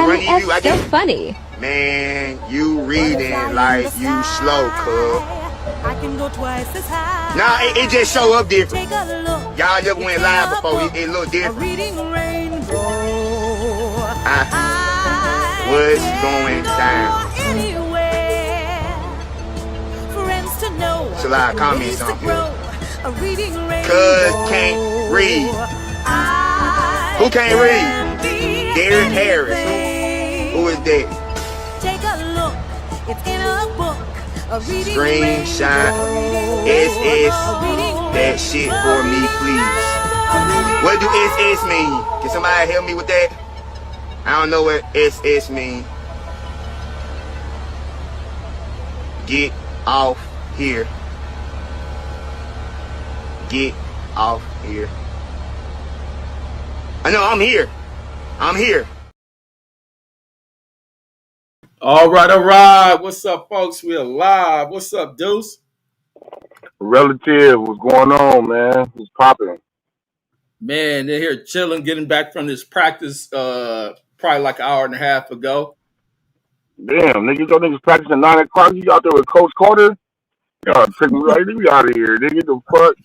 one of these views. I so get funny. Man, you reading like you slow, cuz. I can go twice as high. Nah, it just show up different. Take a look. Y'all never went live before. It look A different. reading rainbow. What's going down? Anywhere. Friends to know. It's a lot of comments on here. A reading rainbow. Cuz can't read. Who can't read? Derek Harris. Who is that? Take a look. It's in a book. A reading Screenshot SS that shit for me, please. What do SS mean? Can somebody help me with that? I don't know what SS mean. Get off here. Get off here. I know I'm here. I'm here. All right. What's up, folks? We're live. What's up, Deuce? Relative, what's going on, man? What's popping? Man, they're here chilling, getting back from this practice probably like an hour and a half ago. Damn, niggas, y'all niggas practicing at 9 o'clock. You out there with Coach Carter? Y'all take me right out of here, nigga. The fuck?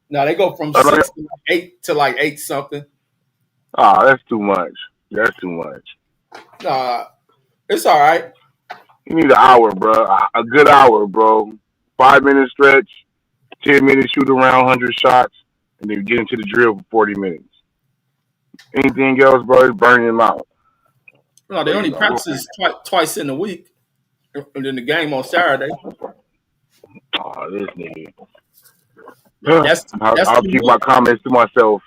No, they go from 6 to 8 to like 8 something. Ah, that's too much. That's too much. Nah, it's all right. You need an hour, bro. A good hour, bro. 5-minute stretch, 10 minutes shoot around, 100 shots, and then get into the drill for 40 minutes. Anything else, bro, is burning them out. No, they only practice twice in a week, and then the game on Saturday. Oh, this nigga. I'll keep my comments to myself.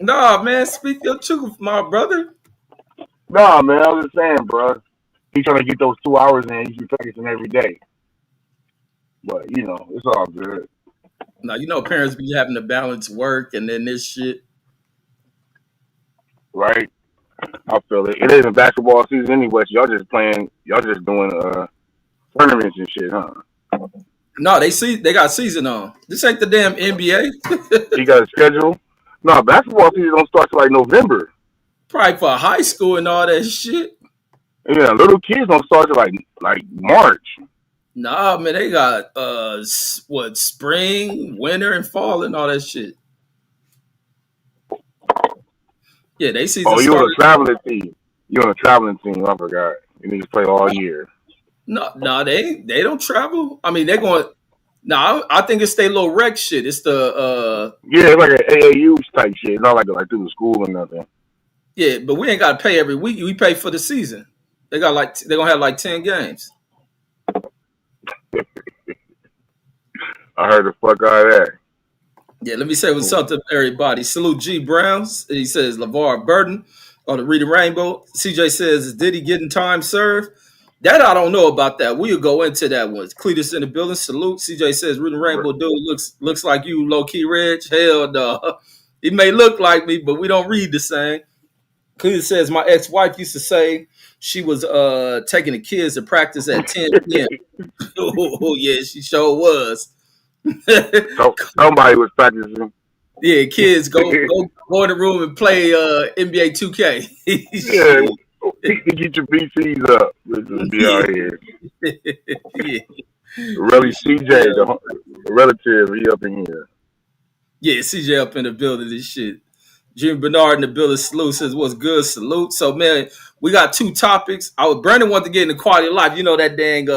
Nah, man, speak your truth, my brother. Nah, man, I was just saying, bro. He's trying to get those 2 hours in. He's practicing every day. But, you know, it's all good. Now, you know, parents be having to balance work and then this shit. Right? I feel it. It isn't basketball season anyway. So y'all just doing tournaments and shit, huh? No, they got season on. This ain't the damn NBA. You got a schedule? No, basketball season don't start till like November. Probably for high school and all that shit. Yeah, little kids don't start till like March. Nah, man, they got spring, winter, and fall and all that shit. Yeah, they season. Oh, you're on a traveling team. You're on a traveling team. I forgot. You need to play all year. No, they don't travel. I mean, they're going. No, I think it's their little rec shit. It's the yeah, it's like an AAU type shit. Not like through the school or nothing. Yeah, but we ain't got to pay every week. We pay for the season. They're gonna have like 10 games. I heard the fuck out of that. Yeah, let me say what's up to everybody. Salute G Browns. He says LeVar Burton on the Reading Rainbow. CJ says, is Diddy getting time served? That I don't know about that. We'll go into that one. Cletus in the building. Salute. CJ says, Reading Rainbow dude looks like you, low key Reg. Hell no. He may look like me, but we don't read the same. Cletus says, my ex-wife used to say she was taking the kids to practice at 10 p.m. Oh, yeah, she sure was. Somebody was practicing. Yeah, kids go in the room and play NBA 2K. Yeah, get your PCs up. Just be out here. Yeah. Really, CJ, the relative, he up in here. Yeah, CJ up in the building and shit. Jim Bernard in the building. Salute says, what's good? Salute. So, man, we got 2 topics. Brandon wanted to get into quality of life. You know that dang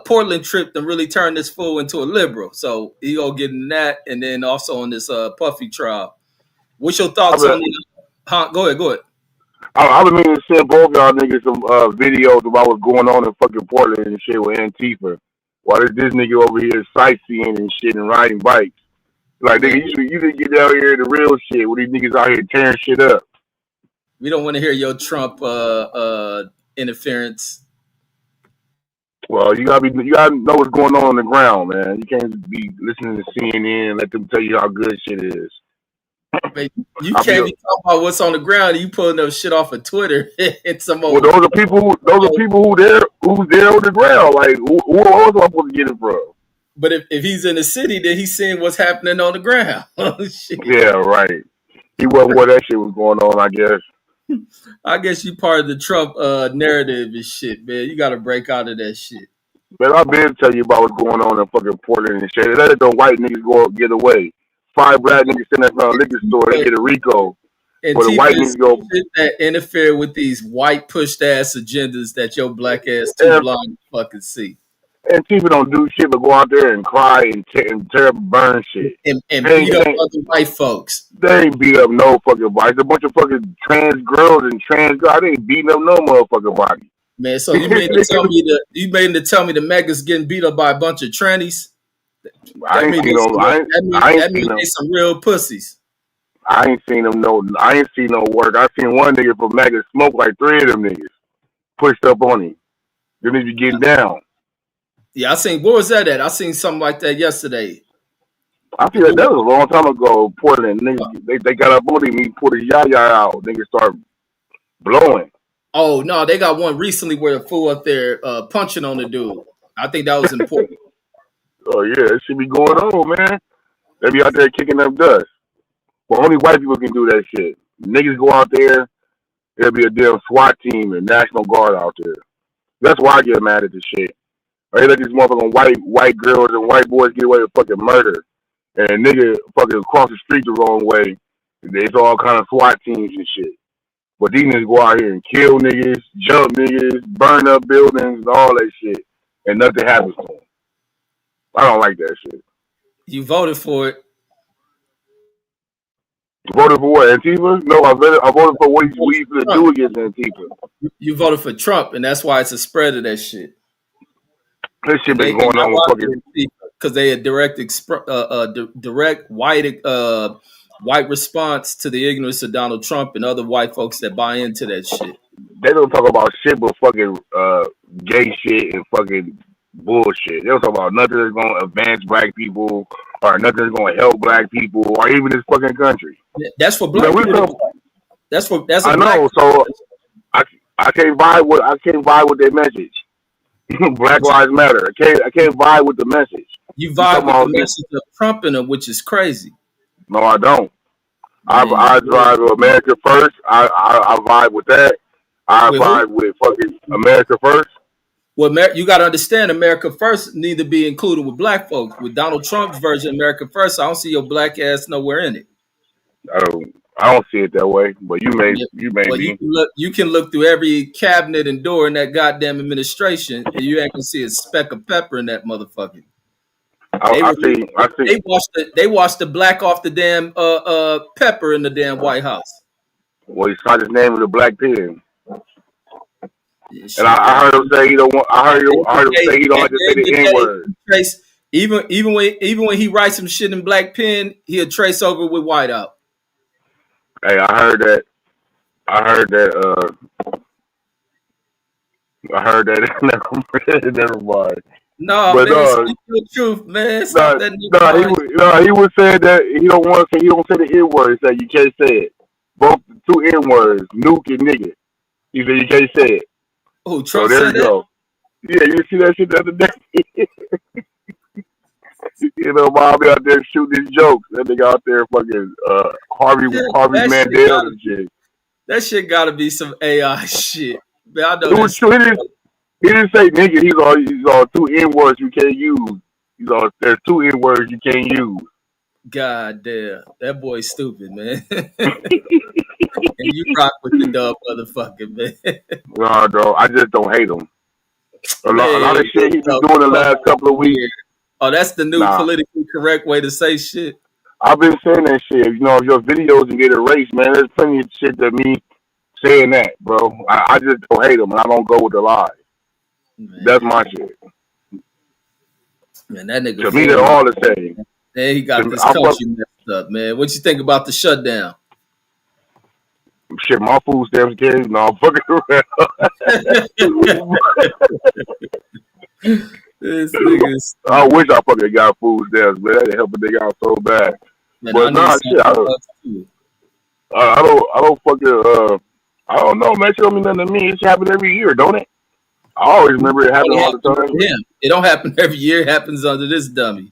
Portland trip that really turned this fool into a liberal. So he gonna get in that, and then also on this Puffy trial. What's your thoughts on the? Huh? Go ahead. I was meaning to send both y'all niggas some videos about what's going on in fucking Portland and shit with Antifa. While this nigga over here sightseeing and shit and riding bikes. Like, nigga, you should get down here the real shit where these niggas out here tearing shit up. We don't want to hear your Trump interference. Well, you gotta know what's going on the ground, man. You can't be listening to CNN and let them tell you how good shit is. You can't be talking about what's on the ground. You pulling up shit off of Twitter. It's some well, those are people who's there on the ground. Like, who else am I supposed to get it from? But if he's in the city, then he's seeing what's happening on the ground. Oh, shit. Yeah, right. He wasn't where that shit was going on, I guess. I guess you part of the Trump narrative and shit, man. You got to break out of that shit. Man, I've been telling you about what's going on in fucking Portland and shit. They let the white niggas go get away. 5 black niggas sitting at the liquor store, they get a RICO. But the Antifa white is niggas go. shit that interfere with these white pushed ass agendas that your black ass too And, blind to fucking see. and people don't do shit but go out there and cry and tear up and burn shit. And They beat up ain't, other white folks. they ain't beat up no fucking body. It's a bunch of fucking trans girls and trans guys. They ain't beating up no motherfucking body. Man, so you mean to tell me the megas getting beat up by a bunch of trannies? I That ain't means seen no. that means they some real pussies. I ain't seen them no. I ain't seen no work. I seen one nigga from Mega smoke like 3 of them niggas pushed up on him. Them niggas getting down. Yeah, I seen, where was that at? I seen something like that yesterday. I feel like that was a long time ago. Portland niggas, they got up on him. He pulled his yaya out. Niggas start blowing. Oh no, they got one recently where the fool up there punching on the dude. I think that was important. Oh yeah, that should be going on, man. They be out there kicking up dust. But only white people can do that shit. Niggas go out there, there'll be a damn SWAT team and National Guard out there. That's why I get mad at this shit. They let these motherfucking white girls and white boys get away with fucking murder. And a nigga fucking cross the street the wrong way. There's all kind of SWAT teams and shit. But these niggas go out here and kill niggas, jump niggas, burn up buildings, all that shit. And nothing happens to them. I don't like that shit. You voted for it. Voted for what? Antifa? No, I voted for what he's going to do against Antifa. You voted for Trump, and that's why it's a spread of that shit. This shit been going on with fucking. Because they a direct white response to the ignorance of Donald Trump and other white folks that buy into that shit. They don't talk about shit but fucking gay shit and fucking bullshit. They don't talk about nothing that's going to advance black people or nothing that's going to help black people or even this fucking country. That's for black people. That's I know. So I can't vibe with their message. Black Lives Matter. I can't vibe with the message. You vibe with the message of Trump in them, which is crazy. No, I don't. I drive America First. I vibe with that. I vibe with fucking America First. Well, you got to understand, America First need to be included with black folks. With Donald Trump's version of America First, I don't see your black ass nowhere in it. I don't see it that way, but you may be. You can look through every cabinet and door in that goddamn administration, and you ain't gonna see a speck of pepper in that motherfucker. I see. They washed the black off the damn pepper in the damn White House. Well, he signed his name with a black pen. Yeah, and I heard him say he don't want. I heard him say he don't like to say the N word. Even when he writes some shit in black pen, he'll trace over with whiteout. Hey, I heard that. Never mind. No, but man, speak the truth, man. He was saying that he don't want to say. He don't say the N word. He said you can't say it. Both the 2 N words, nuke and nigga. He said you can't say it. Oh, Trump so there said you go. Yeah, you see that shit the other day. You know, Bobby out there shooting his jokes. That nigga out there fucking Harvey Mandel and shit. That shit gotta be some AI shit. Man, I know it was true. He didn't say nigga. He's all 2 N words you can't use. There's 2 N words you can't use. God damn, that boy's stupid, man. And you rock with the dumb motherfucker, man. No, bro, I just don't hate him. A lot of shit he's been doing the last couple of weeks. Oh, that's the new politically correct way to say shit. I've been saying that shit. You know, if your videos can get erased, man, there's plenty of shit that me saying that, bro. I just don't hate them, and I don't go with the lies. Man. That's my shit. Man, that nigga. To me, they're all the same. Man, he got this country messed up, man. What you think about the shutdown? Shit, my food stamps came. No, I'm fucking around. I wish I fucking got food stamps, man. That'd help a nigga out so bad. Man, but nah, shit, I don't fucking I don't know, man. It don't mean nothing to me. It should happen every year, don't it? I always remember it happening all the time. It don't happen every year. It happens under this dummy.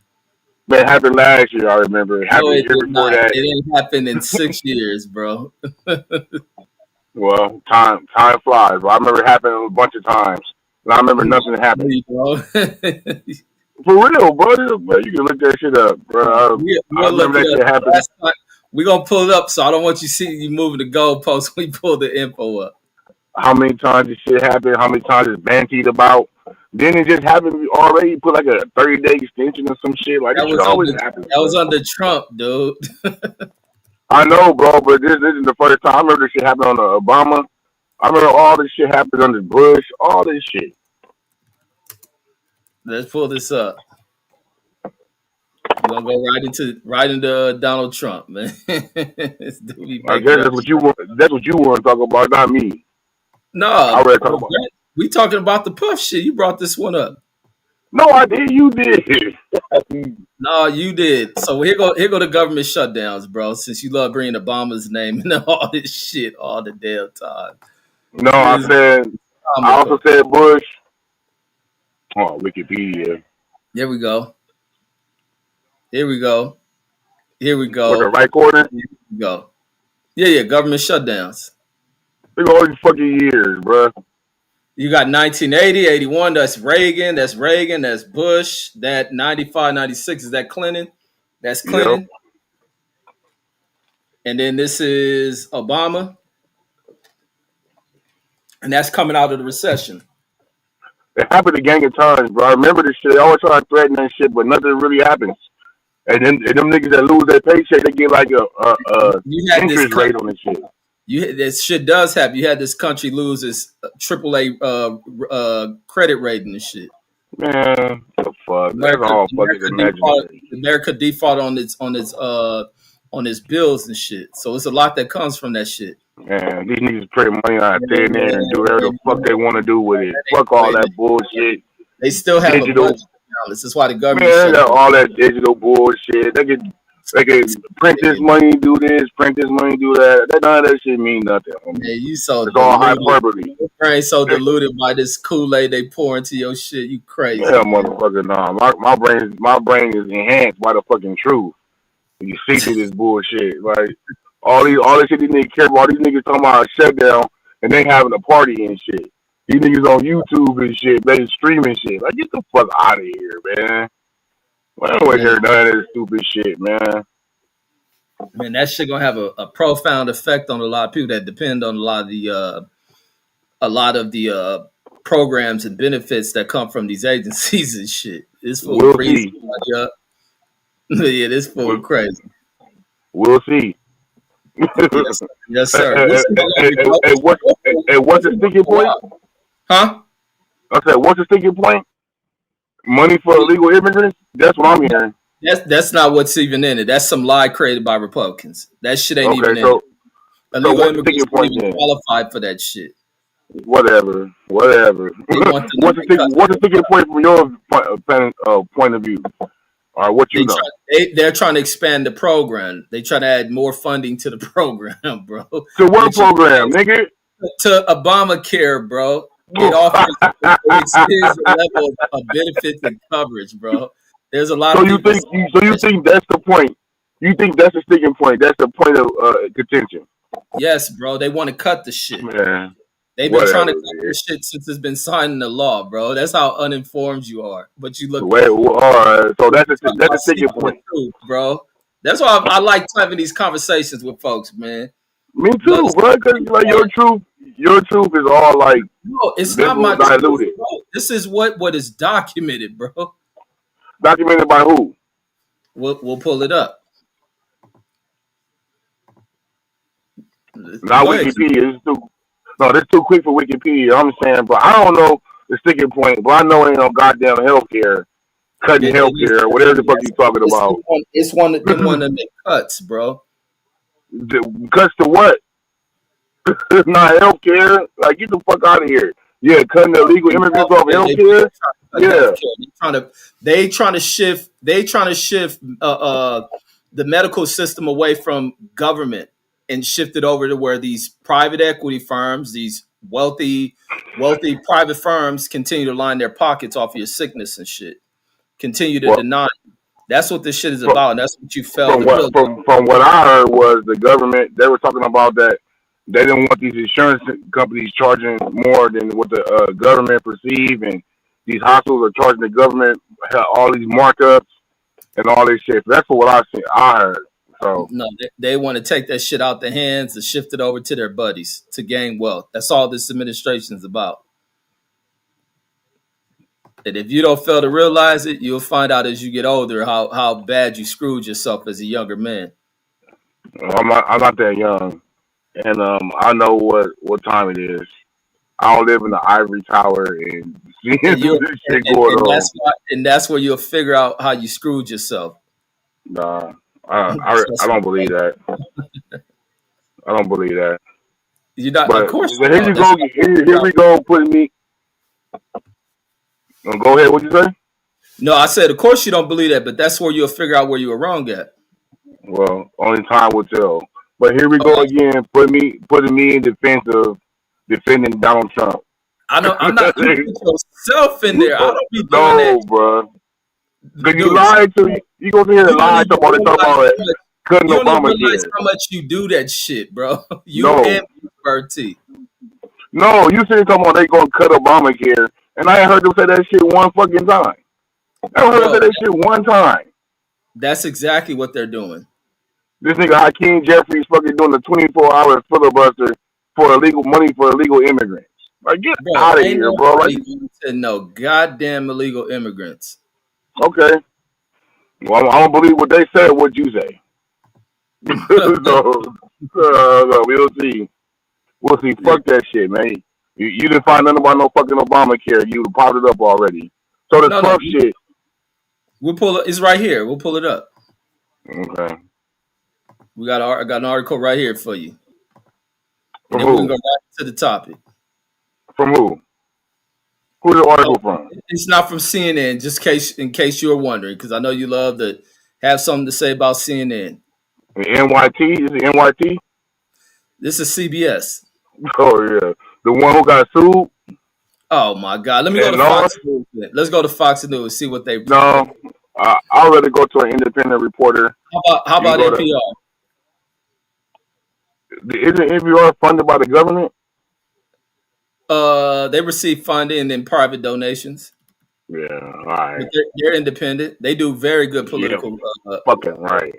Man, it happened last year. I remember it happened the year before that. It ain't happened in 6 years, bro. Well, time flies, bro. I remember it happening a bunch of times, and I remember nothing happened. Bro. For real, bro. You can look that shit up, bro. I We'll look remember it that up. shit happened. We're gonna pull it up, so I don't want you to see you moving the goalpost. We pull the info up. How many times this shit happened? How many times it's bantied about? Then it just happened already. Put like a 30-day extension or some shit. Like this shit always happens. That was Bro. under Trump, dude. I know, bro, but this isn't the first time. I remember this shit happened under Obama. I remember all this shit happened under Bush. All this shit. Let's pull this up. We're gonna go right into Donald Trump, man. I guess that's what you want. That's what you want to talk about, not me. No, I ready to talk about. We talking about the puff shit. You brought this one up. No, I did. You did. No, you did. So here go the government shutdowns, bro. Since you love bringing Obama's name and all this shit all the damn time. No, I also said Bush. Oh, Wikipedia. Here we go. With the right corner. Here we go. Yeah. Government shutdowns. Look at all these fucking years, bro. You got 1980, 81, that's Reagan, that's Bush, that 95, 96, is that Clinton? That's Clinton. Yep. And then this is Obama. And that's coming out of the recession. It happened a gang of times, bro. I remember this shit. They always try to threaten that shit, but nothing really happens. And then them niggas that lose their paycheck, they get like a interest rate on this shit. This shit does happen. You had this country lose its AAA credit rating and shit. Man, what the fuck? That's all fucking imaginary. America default on its bills and shit. So it's a lot that comes from that shit. Man, these niggas print money out there and do whatever the fuck they want to do with it. Fuck all that bullshit. They still have digital. A budget balance. That's why the government. Man, all that digital bullshit. They can print this money, do this, print this money, do that. None of that shit mean nothing. Yeah, you so it's all hyperbole. Your brain so diluted by this Kool-Aid they pour into your shit. You crazy. Yeah, motherfucker, nah. My brain is enhanced by the fucking truth. You see through this bullshit. Like all this shit these niggas care about. All these niggas talking about a shutdown and they having a party and shit. These niggas on YouTube and shit, they streaming shit. Like get the fuck out of here, man. I don't want to hear none of this stupid shit, man. Man, that shit gonna have a profound effect on a lot of people that depend on a lot of the programs and benefits that come from these agencies and shit. It's full of crazy. Yeah, this full of crazy. We'll see. Yes, sir. What's the sticking point? Huh? I said, what's the sticking point? Money for illegal immigrants? That's what I'm hearing. That's not what's even in it. That's some lie created by Republicans. That shit ain't even in it. Illegal immigrants don't even qualify for that shit. Whatever. What's the sticking point from your point of view? Or what you know? They're trying to expand the program. They try to add more funding to the program, bro. To what program, nigga? To Obamacare, bro. It offers his level of benefits and coverage, bro. There's a lot. So you think that's the point? You think that's the sticking point? That's the point of contention? Yes, bro. They want to cut the shit. Man, they've been trying to cut this shit since it's been signed into law, bro. That's how uninformed you are. But you look. All right. So that's a sticking point, truth, bro. That's why I like having these conversations with folks, man. Me too, bro. Because like your truth is all like no, it's not my diluted. Truth, bro. This is what is documented, bro. Documented by who? We'll pull it up. Not Wikipedia. This too quick for Wikipedia. I'm saying, but I don't know the sticking point. But I know ain't no goddamn healthcare, cutting healthcare, whatever the fuck you talking about. It's one that make cuts, bro. Cuts to what? Not healthcare. Like get the fuck out of here. Yeah, cutting the illegal immigrants off healthcare. Yeah, they trying to shift the medical system away from government and shift it over to where these private equity firms, these wealthy private firms continue to line their pockets off of your sickness and shit. Continue to deny. That's what this shit is about. And that's what you felt. From what I heard was the government. They were talking about that they didn't want these insurance companies charging more than what the government perceive, and these hospitals are charging the government all these markups and all this shit. That's what I heard. So No, they want to take that shit out their hands and shift it over to their buddies to gain wealth. That's all this administration is about. And if you don't fail to realize it, you'll find out as you get older how bad you screwed yourself as a younger man. I'm not that young, and I know what time it is. I don't live in the ivory tower and seeing And this shit going on. that's where you'll figure out how you screwed yourself. Nah, I don't believe that. I don't believe that. You're not, of But course. here you go. Here we go. Putting me. Go ahead. What you say? No, I said, of course you don't believe that, but that's where you'll figure out where you were wrong at. Well, only time will tell. But here we go Okay. again. Putting me in defense of defending Donald Trump. I'm not you put yourself in there. I don't be doing No, that. bro. Because you Dude, lied to me. You go here and you don't lie even about it, talk about realize it. how much, Cutting you don't even Obamacare. realize how much you do that shit, bro. You No. and Bird T. No, you sitting talking about they gonna cut Obamacare, and I ain't heard them say that shit one fucking time. I haven't heard them say Bro, that shit one time. that's exactly what they're doing. This nigga Hakeem Jeffries fucking doing the 24-hour filibuster for illegal money for illegal immigrants. Like, get Bro, out of ain't here, bro. Like, nobody going to no goddamn illegal immigrants. okay. Well, I don't believe what they said, what you say. So, we'll see. We'll see. Fuck that shit, man. You didn't find nothing about no fucking Obamacare. You popped it up already. So the No, Trump shit. we'll pull it. It's right here. We'll pull it up. Okay. I got an article right here for you. From And then we can who? go right to the topic. From who? Who's the article Oh, from? it's not from CNN, just in case you were wondering, because I know you love to have something to say about CNN. The NYT? Is it NYT? This is CBS. Oh, yeah. The one who got sued? Oh my God! Let me go to And Fox lost? News. Let's go to Fox News and see what they. No. I'd rather go to an independent reporter. How You about go to. NPR? Isn't NPR funded by the government? They receive funding and private donations, Yeah, all but right. they're independent. They do very good Yeah, political. fucking right.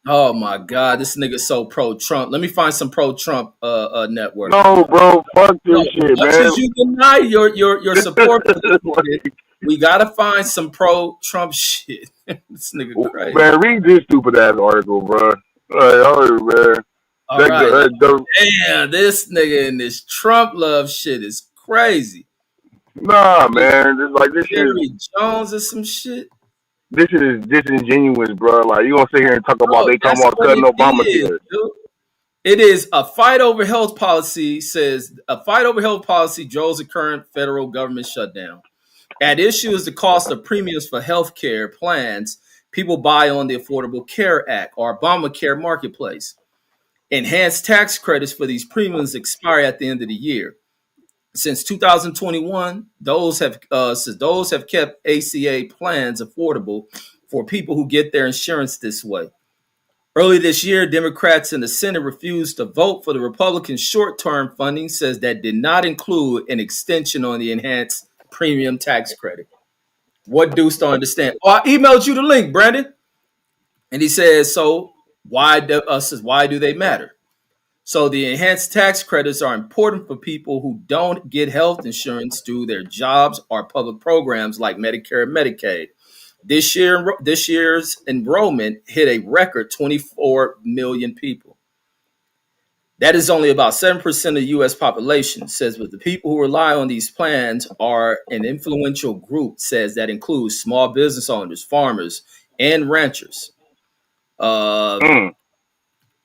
Oh my God, this nigga's so pro Trump. Let me find some pro Trump network. No, bro, fuck No, this shit, much man. as you deny your support for this nigga, we gotta find some pro Trump shit. This nigga crazy. Man, read this stupid ass article, bro. Man. All That, right, that, damn, this nigga and this Trump love shit is crazy. nah, man. It's like this shit. Jerry Jones or some shit. This shit is disingenuous, bro. Like you gonna sit here and talk about Bro, they talking that's about what cutting it Obamacare. is, dude. It is a fight over health policy. Says a fight over health policy draws the current federal government shutdown. At issue is the cost of premiums for health care plans people buy on the Affordable Care Act or Obamacare marketplace. Enhanced tax credits for these premiums expire at the end of the year. Since 2021, those have kept ACA plans affordable for people who get their insurance this way. Early this year, Democrats in the Senate refused to vote for the Republican short-term funding, says that did not include an extension on the enhanced premium tax credit. What Deuce don't understand? Oh, I emailed you the link, Brandon, and he says, so why do they matter? So the enhanced tax credits are important for people who don't get health insurance through their jobs or public programs like Medicare and Medicaid. This year's enrollment hit a record 24 million people. That is only about 7% of the U.S. population, says, but the people who rely on these plans are an influential group, says that includes small business owners, farmers, and ranchers. Uh, Mm,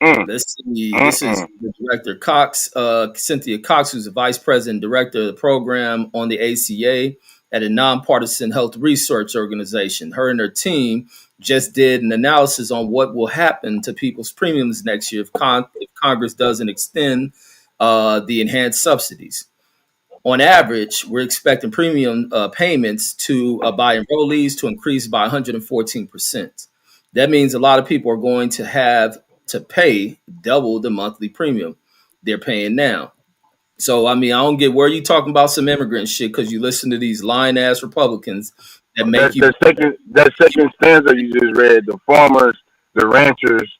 mm, Let's see. This is mm. the director Cox, Cynthia Cox, who's the vice president director of the program on the ACA at a nonpartisan health research organization. Her and her team just did an analysis on what will happen to people's premiums next year if Congress doesn't extend the enhanced subsidies. On average, we're expecting premium payments by enrollees to increase by 114%. That means a lot of people are going to have to pay double the monthly premium. they're paying now. So I mean, I don't get where you talking about some immigrant shit because you listen to these lying ass Republicans that make you. That second stanza you just read, the farmers, the ranchers,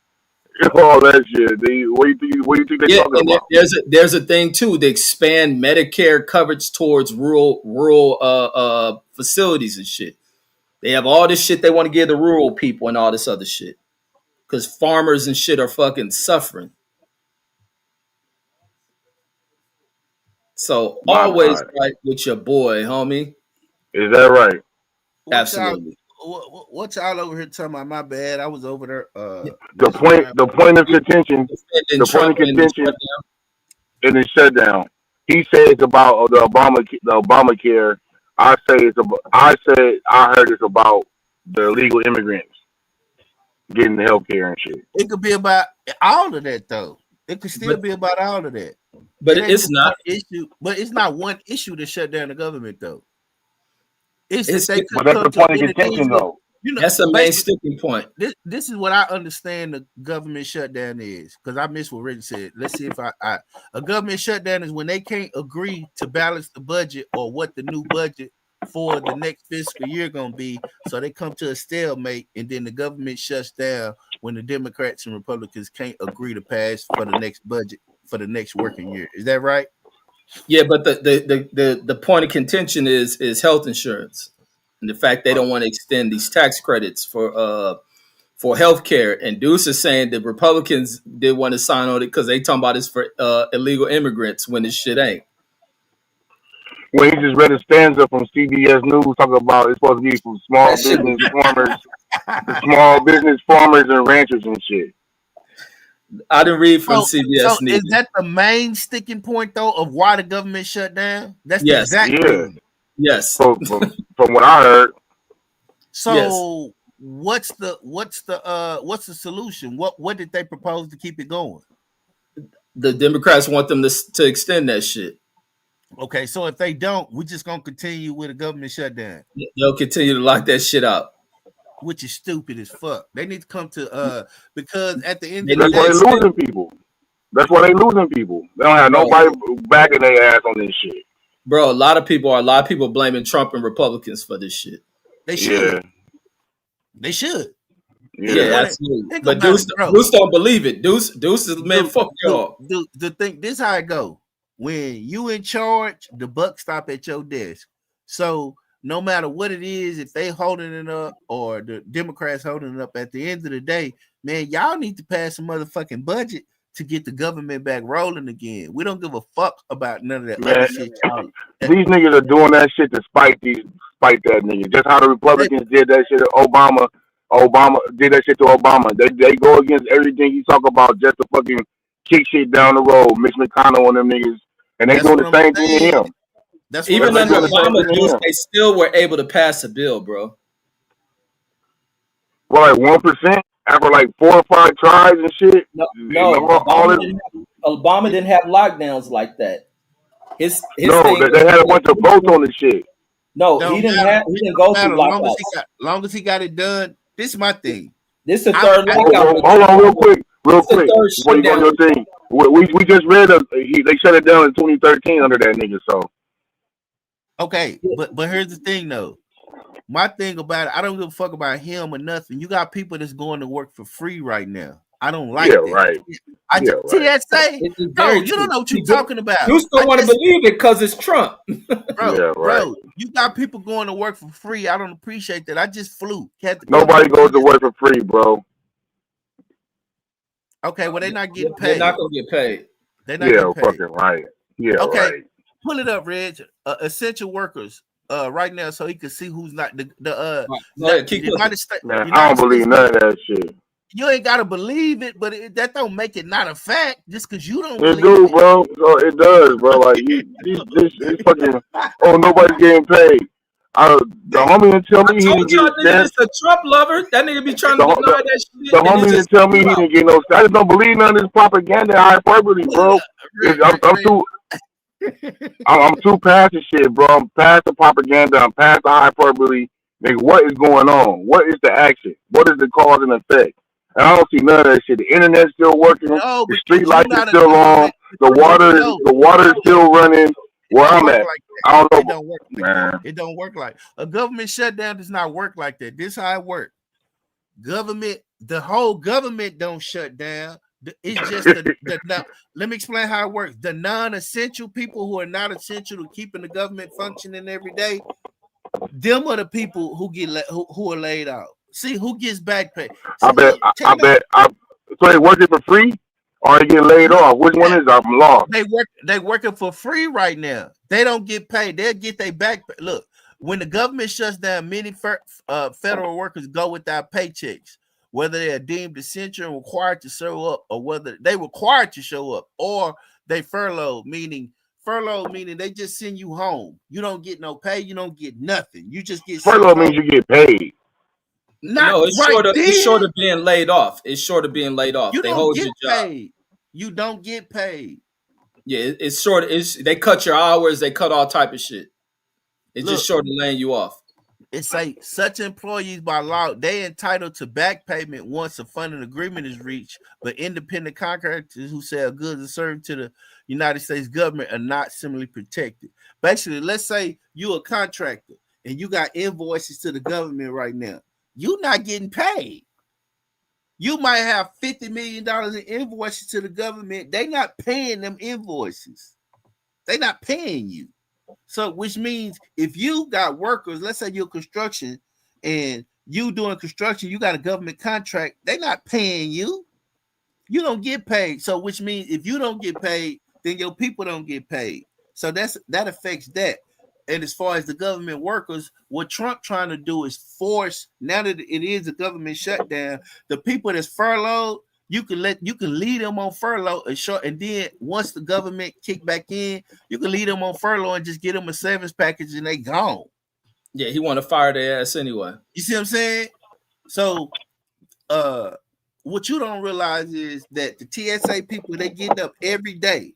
all that shit. What do you think they're Yeah, talking and about? there's a thing too. They expand Medicare coverage towards rural facilities and shit. They have all this shit they want to give the rural people and all this other shit because farmers and shit are fucking suffering. So My always God, right with your boy, homie. is that right? What y'all, Absolutely. what y'all over here talking about? My bad. I was over there. The Messing around. point of contention, Defending the point of Trump and the contention shutdown. in the shutdown. He says about the Obamacare. I said I heard it's about the illegal immigrants getting the health care and shit. It could be about all of that though. It could still be about all of that. But It ain't it's just not. one issue. But it's not one issue to shut down the government though. It's It's that they But could that's come the to point of an contention, individual. though. that's a main Basically, sticking point. this is what I understand the government shutdown is, because I missed what Reggie said. Let's see if a government shutdown is when they can't agree to balance the budget or what the new budget for the next fiscal year gonna be. So they come to a stalemate, and then the government shuts down when the Democrats and Republicans can't agree to pass for the next budget for the next working year. Is that right? Yeah, but the point of contention is health insurance and the fact they don't want to extend these tax credits for healthcare. And Deuce is saying the Republicans did want to sign on it because they talking about this for illegal immigrants when this shit ain't. When he just read a stanza from CBS News talking about it's supposed to be from small That shit business farmers, the small business farmers and ranchers and shit. I didn't read from So CBS is neither. that the main sticking point though of why the government shut down? That's the Yes. exact Yeah. thing. Yes. From what I heard, So Yes. what's the solution? What did they propose to keep it going? The Democrats want them to extend that shit. Okay, so if they don't, we're just gonna continue with a government shutdown, They'll continue to lock that shit out. which is stupid as fuck. They need to come to because at the end They of the that's need why day, they losing people. That's why they losing people. They don't have nobody backing their ass on this shit. Bro, a lot of people blaming Trump and Republicans for this shit. they Yeah, should. They should. Yeah, yeah. absolutely. Think But about Deuce, it, bro. Deuce don't believe it. Deuce is man, fuck y'all. The thing, this how it go. When you in charge, the buck stop at your desk. So no matter what it is, if they holding it up or the Democrats holding it up, at the end of the day, man, y'all need to pass a motherfucking budget to get the government back rolling again. We don't give a fuck about none of that Man, other shit, y'all. these niggas are doing that shit to spite that nigga. Just how the Republicans did that shit to Obama. Obama did that shit to Obama. They go against everything he talk about just to fucking kick shit down the road. Mitch McConnell and them niggas, and they That's doing what the I'm same thing to saying. him. That's what Even I'm under doing the saying. same Obama, thing to Deuce, him. they still were able to pass a bill, bro. Well, like 1% after like 4 or 5 tries and shit. No, Obama didn't have lockdowns like that. His No, thing they had a bunch of votes on the shit. No, Don't he didn't matter. go Matter. through lockouts. Long as he got it done. This is my thing. This is the I- third I- lockout. Hold on, real quick, It's the third before you go on shutdown. your thing. We just read they shut it down in 2013 under that nigga. So Okay, but here's the thing though. My thing about it, I don't give a fuck about him or nothing. You got people that's going to work for free right now. I don't like yeah, that. right. I Yeah, just TSA, It's bro. very You don't know what true. you're talking about. You still I want to just- believe it because it's Trump. bro, Yeah, right. bro. You got people going to work for free. I don't appreciate that. I just flew. Nobody goes to work for free, bro. Okay, well they're not getting They're paid. not gonna get paid. They're not Yeah, getting paid. fucking right. Yeah, Okay. right. Pull it up, Reg. Essential workers. Right now, so he can see who's not the Go ahead, keep looking. United States. Man, I don't believe none of that shit. You ain't gotta believe it, but that don't make it not a fact just because you don't It believe do, it. bro. So it does, bro. Like this fucking. Oh, nobody's getting paid. The homie didn't tell me he Told didn't y'all get nigga, it's a Trump lover. That nigga be trying to The- deny that shit. The and homie it's didn't just tell me he true. didn't get no. I just don't believe none of this propaganda and hyperbole, bro. I'm too past the shit, bro. I'm past the propaganda. I'm past the hyperbole. Nigga, what is going on? What is the action? What is the cause and effect? And I don't see none of that shit. The internet's still working. No, The street because you're lights is not a still on. government. The water is still running. It Where don't I'm work at, like that. I don't It know, don't work like man. that. It don't work like a government shutdown does not work like that. This how it works. Government, the whole government don't shut down. It's just let me explain how it works. The non-essential people who are not essential to keeping the government functioning every day, them are the people who get who are laid off. See who gets back pay. I See, bet. look, I bet. So they working for free, or they getting laid off? Which one is it? I'm lost. They working for free right now. They don't get paid. They'll get their back pay. Look, when the government shuts down, many federal workers go without paychecks, whether they are deemed essential and required to show up, or whether they required to show up, or they furloughed, meaning they just send you home. You don't get no pay. You don't get nothing. You just get sent Furlough home. means you get paid. Not No, it's right short of then. it's short of being laid off. It's short of being laid off. You They don't hold get your job. paid. You don't get paid. Yeah, it's short. They cut your hours. They cut all type of shit. It's Look, just short of laying you off. it say such employees by law they entitled to back payment once a funding agreement is reached, but independent contractors who sell goods and services to the United States government are not similarly protected. Basically, let's say you're a contractor and you got invoices to the government right now. You're not getting paid. You might have $50 million in invoices to the government. They're not paying them invoices. They're not paying you. So, which means if you got workers, let's say you're construction and you doing construction, you got a government contract, they're not paying you. You don't get paid. So, which means if you don't get paid, then your people don't get paid. So that affects that. And as far as the government workers, what Trump trying to do is force, now that it is a government shutdown, the people that's furloughed, you can leave them on furlough and then once the government kick back in, you can leave them on furlough and just get them a savings package and they gone. Yeah, he want to fire their ass anyway. You see what I'm saying? So what you don't realize is that the TSA people, they get up every day,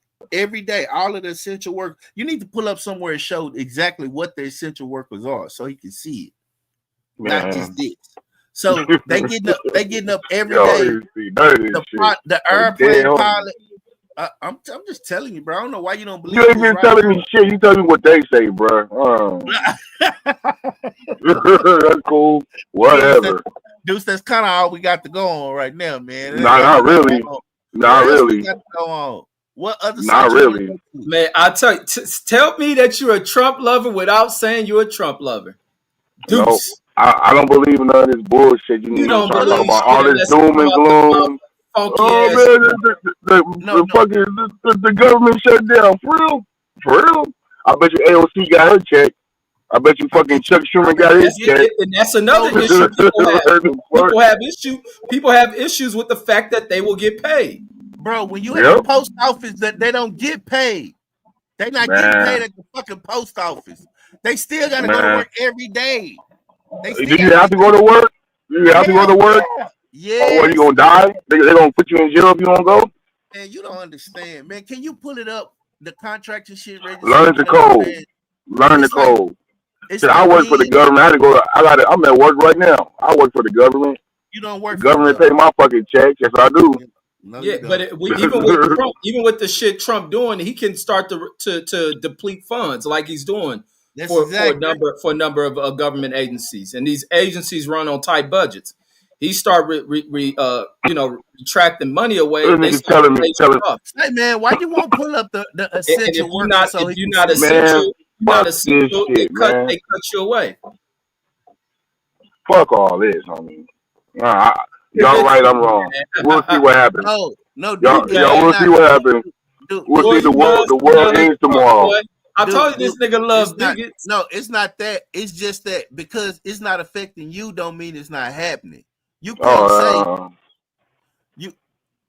all of the essential work. You need to pull up somewhere and show exactly what the essential workers are so he can see it. Man. Not just this. So they getting up every day. The airplane pilot. I'm just telling you, bro. I don't know why you don't believe. You ain't been telling me shit. You tell me what they say, bro. That's cool. Whatever. Dude, that's kind of all we got to go on right now, man. Not really. Not really. Got to go on. What other? Not really. Man, I tell you, tell me that you're a Trump lover without saying you're a Trump lover. Deuce. No, I don't believe in none of this bullshit. You don't talk believe about all this doom and gloom. Oh man, the government shut down. For real? For real? I bet you AOC got her check. I bet you fucking Chuck Schumer got his check. And that's another issue people have issues with the fact that they will get paid. Bro, when you at the post office, that they don't get paid. They not getting paid at the fucking post office. They still gotta go to work every day. Do you have to go to work? Do you have to go to work? Yeah. Or what, you gonna die? They gonna put you in jail if you don't go? Man, you don't understand, man. Can you pull it up? The contract and shit. Learn the code. Learn the code. I work for the government. I had to go. I'm at work right now. I work for the government. You don't work. The government pay my fucking checks. Yes, I do. No, yeah, but even with the shit Trump doing, he can start to deplete funds like he's doing for a number of government agencies, and these agencies run on tight budgets. He start retracting money away. Telling me. Hey man, why you won't pull up the essential workers? If you're not essential, they cut you away. Fuck all this, homie. Y'all right, I'm wrong. We'll see what happens. No, y'all we'll see what happens. We'll see the world ends tomorrow. I told you this nigga loves bigots. No, it's not that. It's just that because it's not affecting you, don't mean it's not happening. You can't say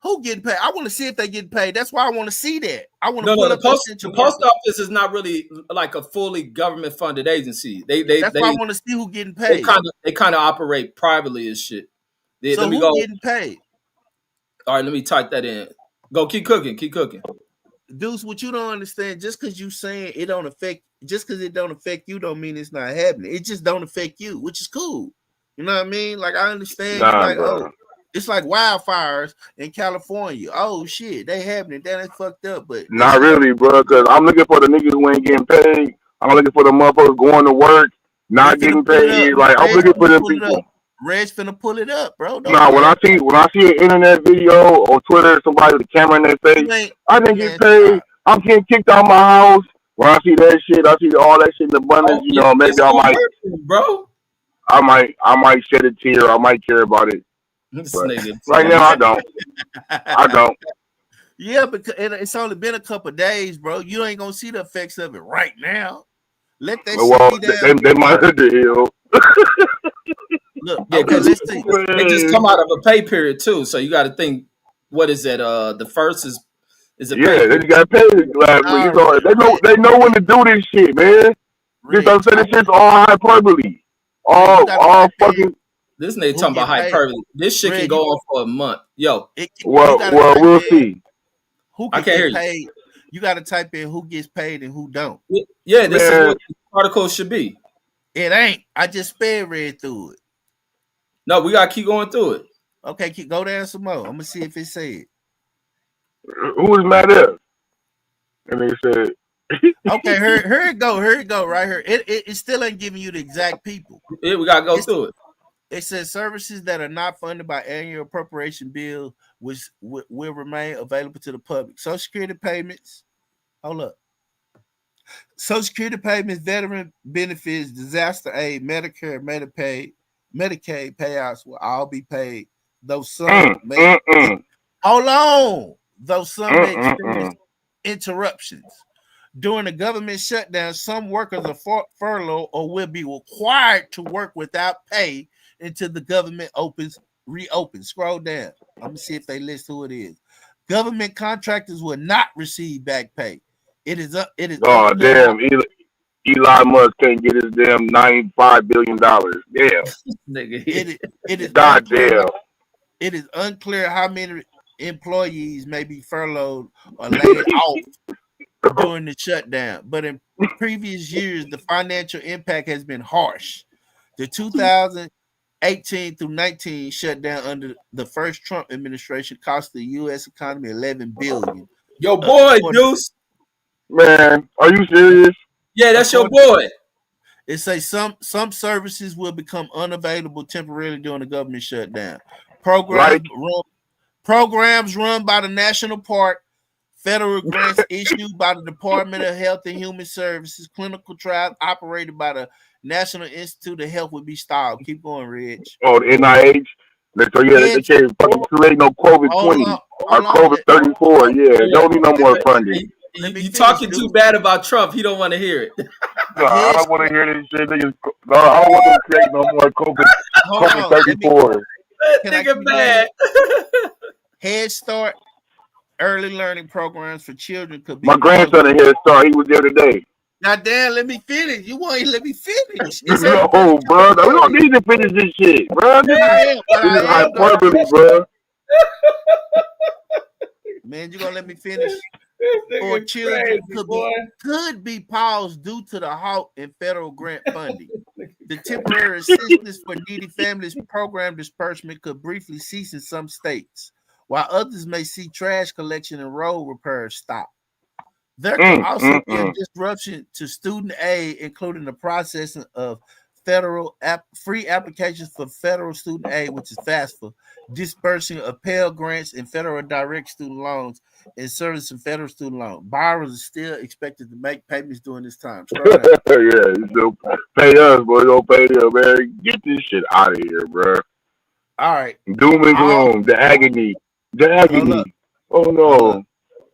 who getting paid. I want to see if they get paid. That's why I want to see that. I want to the post office is not really like a fully government funded agency. That's why I want to see who getting paid. They kind of operate privately as shit. So who getting paid? All right, let me type that in. Go, keep cooking. Deuce, what you don't understand, just because you saying it don't affect, just because it don't affect you, don't mean it's not happening. It just don't affect you, which is cool. You know what I mean? Like I understand. It's like wildfires in California. Oh shit, they happening. That's fucked up. But they Not still really, bro. Cause I'm looking for the niggas who ain't getting paid. I'm looking for the motherfuckers going to work, they not finna getting pull it up. paid. Like I'm Reg looking for finna them pull it up. people. Reg finna pull it up, bro. Don't Now when I play. see an internet video or Twitter, somebody with a camera in their face, You ain't I didn't get man. paid. Stop. I'm getting kicked out of my house. When I see that shit, I see all that shit in abundance. Oh, You know, it's maybe gonna hurt you, bro. I might shed a tear. I might care about it, This but nigga right now I tears. don't. I don't. Yeah, because it's only been a couple of days, bro. You ain't gonna see the effects of it right now. Let that shit Well, be down. they might hit the hill. Look, Yeah, okay, because let's see. they just Man. come out of a pay period too. So you got to think, what is it? The first is a pay Yeah, they period. just got paid last week. Nah, It's all, Reg, they know when to do this shit, man. This I'm saying type this shit's all hyperbole. Reg, you gotta All type in fucking This nigga who talking about get paid. hyperbole. This shit can Reg, go on for a month. Yo, you gotta type we'll in see. who I can can't hear get you. paid. You gotta type in who gets paid and who don't. Yeah, this is Man, what the article should be. It ain't. I just sped read through it. No, we gotta keep going through it. Okay, go down some more. I'm gonna see if it said. who is mad at? And they said, Okay, here it go. Here it go. Right here. It still ain't giving you the exact people. Yeah, we gotta go It's through it. It says services that are not funded by annual appropriation bill, which will remain available to the public. Social Security payments. Hold up. Social Security payments, veteran benefits, disaster aid, Medicare, Medicaid payouts will all be paid. Though some mm, may mm, mm, hold on. Though some may experience mm. interruptions. During the government shutdown, some workers are furloughed or will be required to work without pay until the government reopens. Scroll down. I'm gonna see if they list who it is. Government contractors will not receive back pay. It is Oh unclear how damn, Elon Musk can't get his damn $95 billion. Damn, Nigga. it is god unclear damn. it is unclear how many employees may be furloughed or laid off during the shutdown, but in previous years, the financial impact has been harsh. The 2018 through 19 shutdown under the first Trump administration cost the U.S. economy $11 billion. Yo, boy, According, Deuce. Man, are you serious? Yeah, that's your according, boy. it says some services will become unavailable temporarily during the government shutdown. Like, Programs run by the National Park. Federal grants issued by the Department of Health and Human Services. Clinical trials operated by the National Institute of Health will be stalled. Keep going, Rich. the NIH, they Heads, can't fucking create no COVID hold 20 on, or hold on. COVID 34. Yeah, Yeah. don't need no Let more me funding. let me You finish, talking too dude. bad about Trump. He don't want to hear it. No, I Head don't want Start, to hear this shit. Niggas, no, I don't want them to create no more hold COVID on. Let me. 34. That Can I nigga keep going? bad. Head Start early learning programs for children could be My paused. grandson in here star. He was there today. Now, Dan, let me finish. You want to let me finish? It's No, only been a couple bro. of We don't days. need to finish this shit, bro. But This is I am gonna hyperbole, finish. bro. Man, you gonna let me finish? This For nigga children crazy, boy. could be paused due to the halt in federal grant funding. The temporary assistance for needy families program disbursement could briefly cease in some states, while others may see trash collection and road repairs stop. There could Mm, also mm, be a mm. disruption to student aid, including the processing of federal free applications for federal student aid, which is FAFSA, dispersing of Pell Grants and federal direct student loans, and servicing federal student loans. Borrowers are still expected to make payments during this time. Scroll down. Yeah, you still pay us, boy. Don't pay them, man. Get this shit out of here, bro. All right. Doom and All gloom. The agony. The hold up. agony. Oh Hold up. no.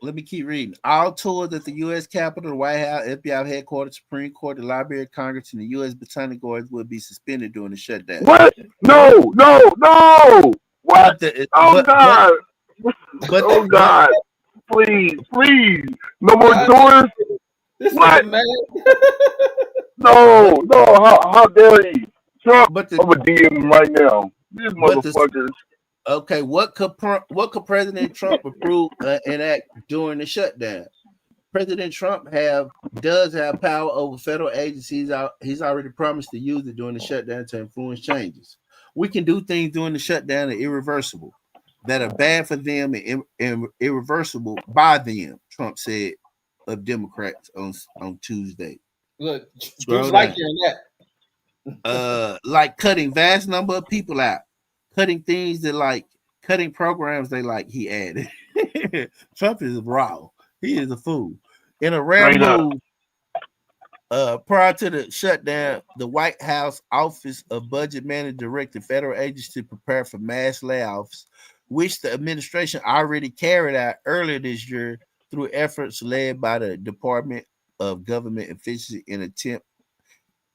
Let me keep reading. All tours at the U.S. Capitol, the White House, FBI headquarters, Supreme Court, the Library of Congress, and the U.S. Botanic Gardens will be suspended during the shutdown. What? No, no, no. What? But the Oh God. Oh but God. Please, please. No more God, tours. this What? nigga mad. No, no. How dare he? Trump. but I'm gonna DM him right now. These but the motherfuckers. okay, what could President Trump approve enact during the shutdown? President Trump does have power over federal agencies. He's already promised to use it during the shutdown to influence changes. We can do things during the shutdown that are irreversible, that are bad for them and irreversible by them. Trump said of Democrats on Tuesday. Look, Deuce Scroll like down. hearing that. Like cutting vast number of people out, cutting things that like cutting programs they like. He added, Trump is raw. He is a fool. In a rare Straight up. move, prior to the shutdown, the White House Office of Budget Management directed federal agencies to prepare for mass layoffs, which the administration already carried out earlier this year through efforts led by the Department of Government Efficiency in attempt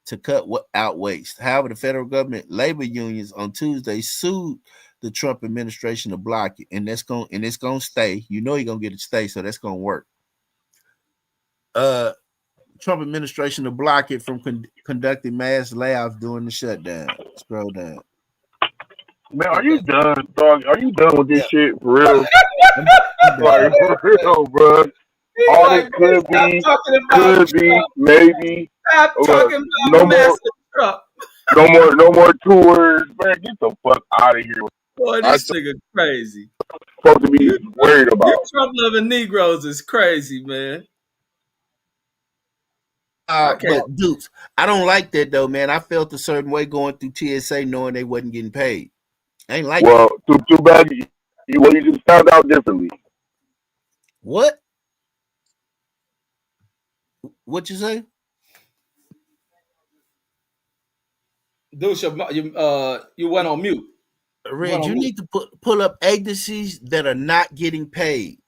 to cut out waste. However, the federal government labor unions on Tuesday sued the Trump administration to block it, and it's gonna stay. You know you're gonna get it stay, so that's gonna work. Trump administration to block it from conducting mass layoffs during the shutdown. Scroll down. Man, are you done, dog? Are you done with this Yeah. shit for real? I'm Like for real, bro. He All like, this could stop be, talking about Trump. maybe. Stop talking No about more, Master Trump. no more tours, man. Get the fuck out of here. Boy, I this nigga crazy. supposed to be worried about. You Trump loving Negroes is crazy, man. I can't. But Dukes, I don't like that though, man. I felt a certain way going through TSA knowing they wasn't getting paid. I ain't like Well, too bad. You just found out differently. what? What you say? Deuce, you went on mute. Red, you need to pull up agencies that are not getting paid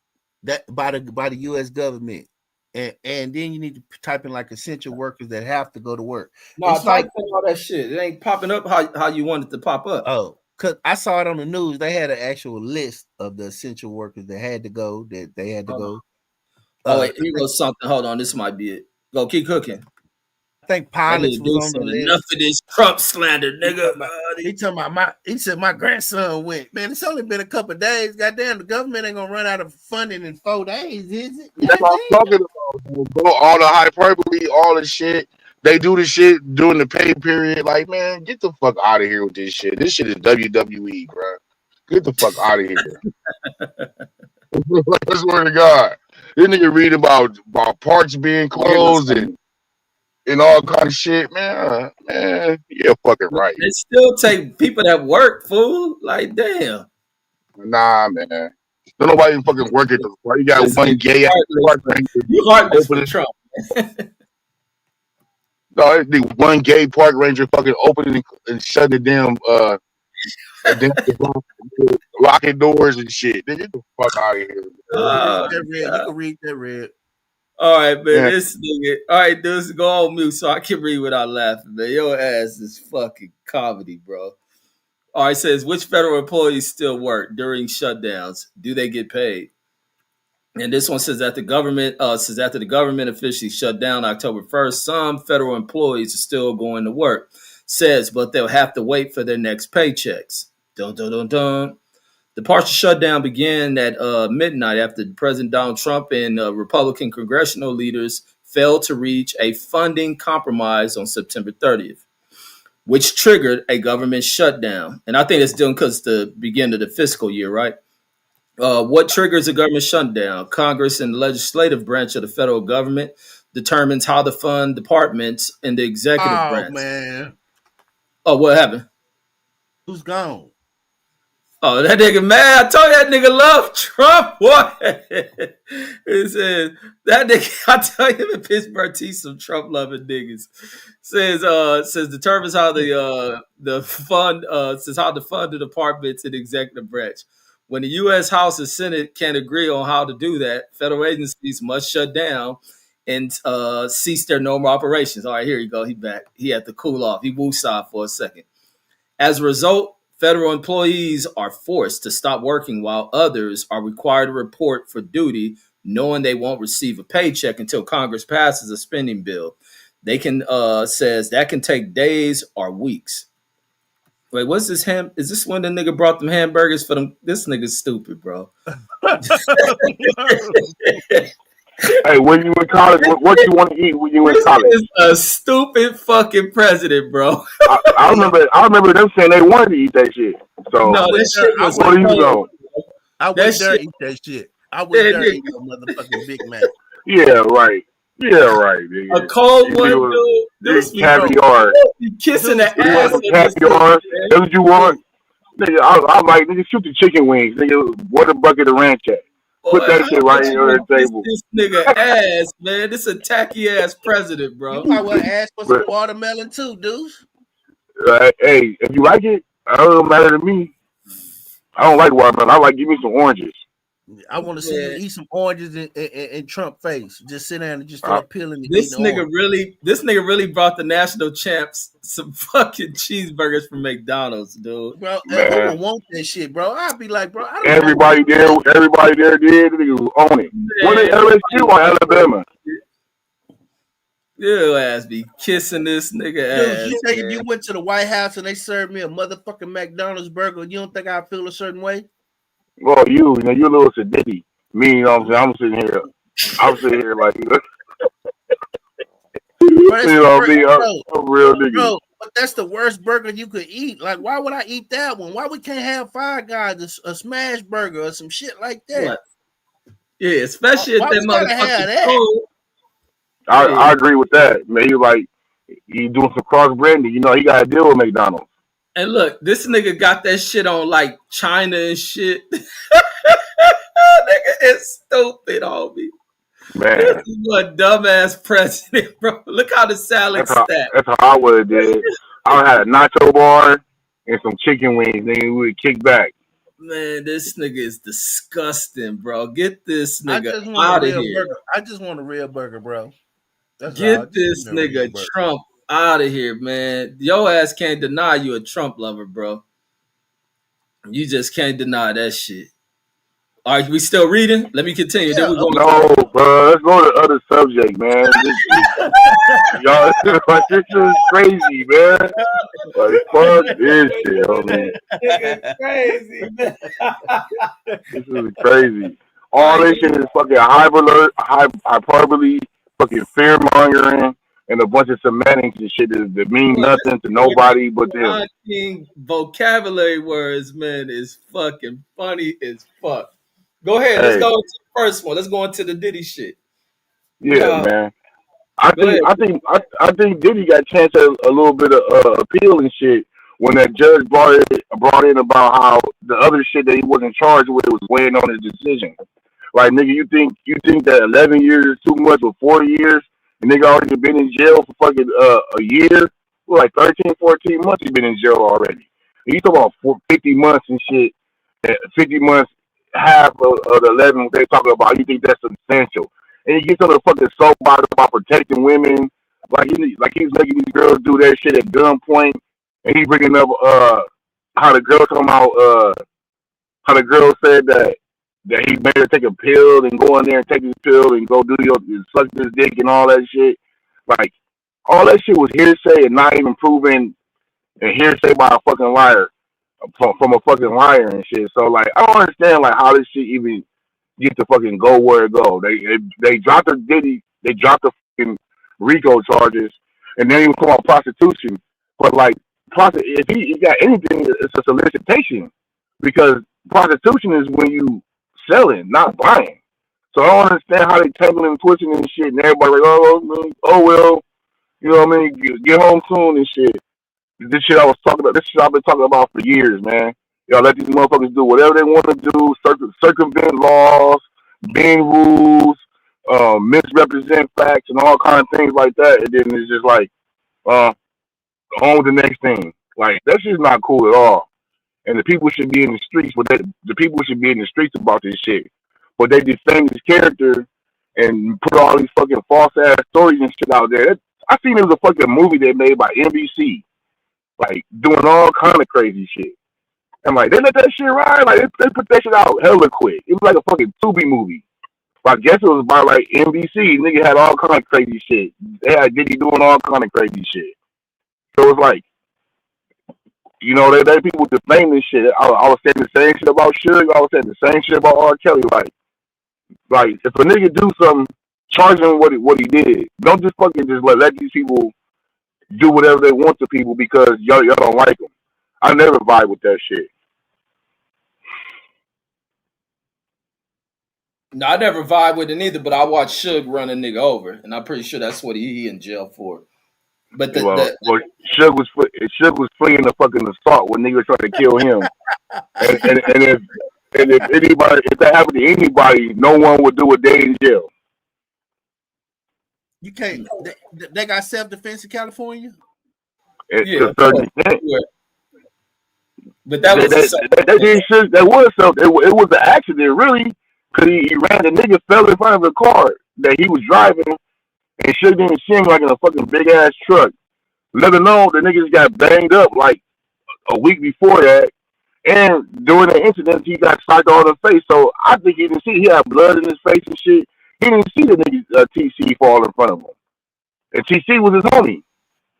that by the U.S. government, and then you need to type in like essential workers that have to go to work. No, It's like all that shit. It ain't popping up how you want it to pop up. oh, cause I saw it on the news. They had an actual list of the essential workers that had to go. That they had to go. Oh wait, here goes something. Hold on, this might be it. Go, keep cooking. I think That pilots nigga was Deuce on the said, list. enough of this Trump slander, nigga. He talking about he said my grandson went. Man, it's only been a couple of days. Goddamn, the government ain't gonna run out of funding in 4 days, is it? That's what I'm talking about. Bro. All the hyperbole, all the shit. They do the shit during the pay period. Like, man, get the fuck out of here with this shit. This shit is WWE, bro. Get the fuck out of here. I swear to God. This nigga read about parks being closed and all kind of shit, man. Yeah, fucking right. They still take people that work, fool. Like, damn. Nah, man. Don't nobody even fucking work at the park. You got Listen, one gay ass park ranger. You heartless for Trump. No, one gay park ranger fucking opening and shutting the damn locking doors and shit. Then get the fuck out of here. You can read that, Red. All right, man. Yeah. This nigga. All right, dudes, go on mute so I can read without laughing, man. Your ass is fucking comedy, bro. All right, says which federal employees still work during shutdowns? Do they get paid? And this one says that the government says after the government officially shut down October 1st, some federal employees are still going to work. Says, but they'll have to wait for their next paychecks. Dun dun dun dun. The partial shutdown began at midnight after President Donald Trump and Republican congressional leaders failed to reach a funding compromise on September 30th, which triggered a government shutdown. And I think it's done because the beginning of the fiscal year, right? What triggers a government shutdown? Congress and the legislative branch of the federal government determines how to fund departments in the executive branch. Oh, man. Oh, what happened? Who's gone? Oh, that nigga mad. I told you that nigga love Trump. What? It says that nigga, I tell you in Pittsburgh, teach some Trump loving niggas. Says determines how the fund says how to fund the departments in the executive branch. When the U.S. House and Senate can't agree on how to do that, federal agencies must shut down and cease their normal operations. All right, here you go. He back. He had to cool off. He woosah for a second. As a result, federal employees are forced to stop working while others are required to report for duty, knowing they won't receive a paycheck until Congress passes a spending bill. They can says that can take days or weeks. Wait, what's this is this when the nigga brought them hamburgers for them? This nigga's stupid, bro. Hey, when you in college, what you want to eat when you in This college? is a stupid fucking president, bro. I remember them saying they wanted to eat that shit. I So No, went that there. shit was what do you cold. know? I That went there shit, and eat that shit. I went yeah, there and nigga. eat no motherfucking Big Mac. Yeah, right. Yeah, right, A nigga. cold You one, was dude. Dudes be, Bro, caviar. be kissing dude, the You want ass some of this nigga, caviar? man. That's what you want? dude, Nigga, I'm like, nigga, shoot the chicken wings. Nigga, what a bucket of ranch at? Put Boy, that how shit much right you here on gonna the kiss table. this nigga ass, man? This a tacky ass president, you bro. might well ask for some But, watermelon too, dudes. hey, if you like it, it don't matter to me. I don't like watermelon. I like, give me some oranges. I want to see you Yeah. eat some oranges in Trump face. Just sit down and just Uh, start peeling and eating orange. This nigga really brought the national champs some fucking cheeseburgers from McDonald's, dude. Bro, who man, would want that shit, bro? I'd be like, bro, I don't want everybody there, that. did. Nigga was on it. When in Man, LSU or Alabama? your ass be kissing this Dude, nigga you ass, think if man. you went to the White House and they served me a motherfucking McDonald's burger, you don't think I'd feel a certain way? Well, you a little sadiddy. Me, you know what I'm saying? I'm sitting here like, Bro, that's you the know worst, me, bro. I'm a real nigga. Bro, but that's the worst burger you could eat. Like, why would I eat that one? Why we can't have Five Guys, a smash burger, or some shit like that? What? Yeah, especially if Why that we gotta have motherfucker's that? cold. Yeah. I agree with that. Man, you doing some cross branding. You know, he got to deal with McDonald's. And look, this nigga got that shit on like China and shit. Nigga is stupid, homie. This Man, is what dumbass president, bro. Look how the salad stacked. that's how I would have did. I would have had a nacho bar and some chicken wings. Then we would kick back. Man, this nigga is disgusting, bro. Get this I nigga just want a out of real here. burger. I just want a real burger, bro. That's all. Get Just give this me a real nigga burger. Trump out of here, man. Your ass can't deny you a Trump lover, bro. You just can't deny that shit. All right, we still reading? Let me continue. Then Yeah, we're of going course. No, bro. Let's go to the other subject, man. Y'all, like, this is crazy, man. Like, fuck this shit. I mean, nigga crazy, man. this is crazy. All All right, this shit is fucking hyperbole, fucking fear mongering, and a bunch of semantics and shit that mean look, nothing to nobody but them. fucking vocabulary words, man, is fucking funny as fuck. Go ahead. Let's Hey, go into the first one. Let's go into the Diddy shit. yeah, Yeah, man. go ahead. I think Diddy got a chance at a little bit of appeal and shit when that judge brought in about how the other shit that he wasn't charged with was weighing on his decision. Like, nigga, you think that 11 years is too much, or 4 years, and nigga already been in jail for fucking a year, well, like 13, 14 months he been in jail already. And you talk about 50 months and shit, 50 months, half of the 11 they talking about. You think that's substantial? And he gets on the fucking soapbox about protecting women, like he's making these girls do that shit at gunpoint, and he's bringing up how the girl talking about how the girl said that he made her take a pill and go in there and take this pill and go do suck this dick and all that shit. Like, all that shit was hearsay and not even proven, and hearsay by a fucking liar, from a fucking liar and shit. So, like, I don't understand, like, how this shit even get to fucking go where it go. They dropped the Diddy, they dropped the fucking RICO charges, and then even come on prostitution. But, like, if he got anything, it's a solicitation, because prostitution is when you selling, not buying. So I don't understand how they tangling and twisting and shit, and everybody like, oh well, you know what I mean? Get home soon and shit. This shit I was talking about. This shit I've been talking about for years, man. Y'all let these motherfuckers do whatever they want to do, circumvent laws, bend rules, misrepresent facts, and all kind of things like that. And then it's just like, uh, on with the next thing. Like, that's just not cool at all. And the people should be in the streets. The people should be in the streets about this shit. But they defame his character and put all these fucking false ass stories and shit out there. I seen it was a fucking movie they made by NBC, like, doing all kind of crazy shit. And, like, they let that shit ride. Like, they put that shit out hella quick. It was like a fucking Tubi movie. But I guess it was by, like, NBC. Nigga had all kind of crazy shit. They had Diddy doing all kind of crazy shit. So it's like, you know, they people defame this shit. I was saying the same shit about Suge. I was saying the same shit about R. Kelly. Like, if a nigga do something charge him what he did. Don't just fucking just let these people do whatever they want to people because y'all don't like them. I never vibe with that shit. No, I never vibe with it either, but I watched Suge run a nigga over, and I'm pretty sure that's what he in jail for. But Well, Suge was flinging the fucking assault when niggas tried to kill him, and if that happened to anybody, no one would do a day in jail. You can't. They got self-defense in California. To a certain extent. But that was it was an accident, really, because he ran. The nigga fell in front of the car that he was driving, and Suge didn't see him like in a fucking big ass truck. Let alone the niggas got banged up like a week before that, and during the incident he got socked on the face. So I think he didn't see. He had blood in his face and shit. He didn't see the nigga TC fall in front of him, and TC was his homie.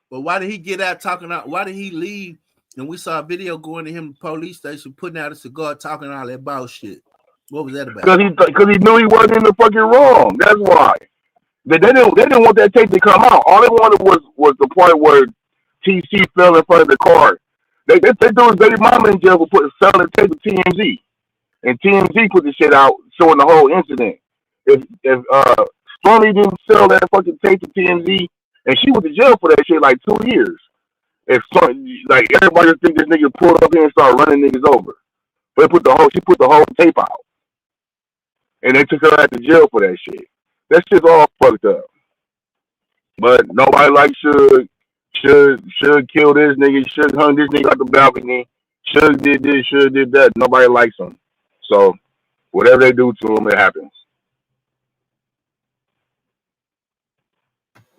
But why did he get out talking out? Why did he leave? And we saw a video going to him to the police station, putting out a cigar, talking all that bullshit. What was that about? Because he knew he wasn't in the fucking wrong. That's why. They didn't want that tape to come out. All they wanted was the part where TC fell in front of the car. They threw his baby mama in jail for selling the tape to TMZ, and TMZ put the shit out showing the whole incident. If Stormy didn't sell that fucking tape to TMZ, and she went to jail for that shit like 2 years. If like everybody just think this nigga pulled up here and started running niggas over, but she put the whole tape out, and they took her out to jail for that shit. That shit's all fucked up. But nobody likes Suge. Suge killed this nigga. Suge hung this nigga out the balcony. Suge did this. Suge did that. Nobody likes him. So whatever they do to him, it happens.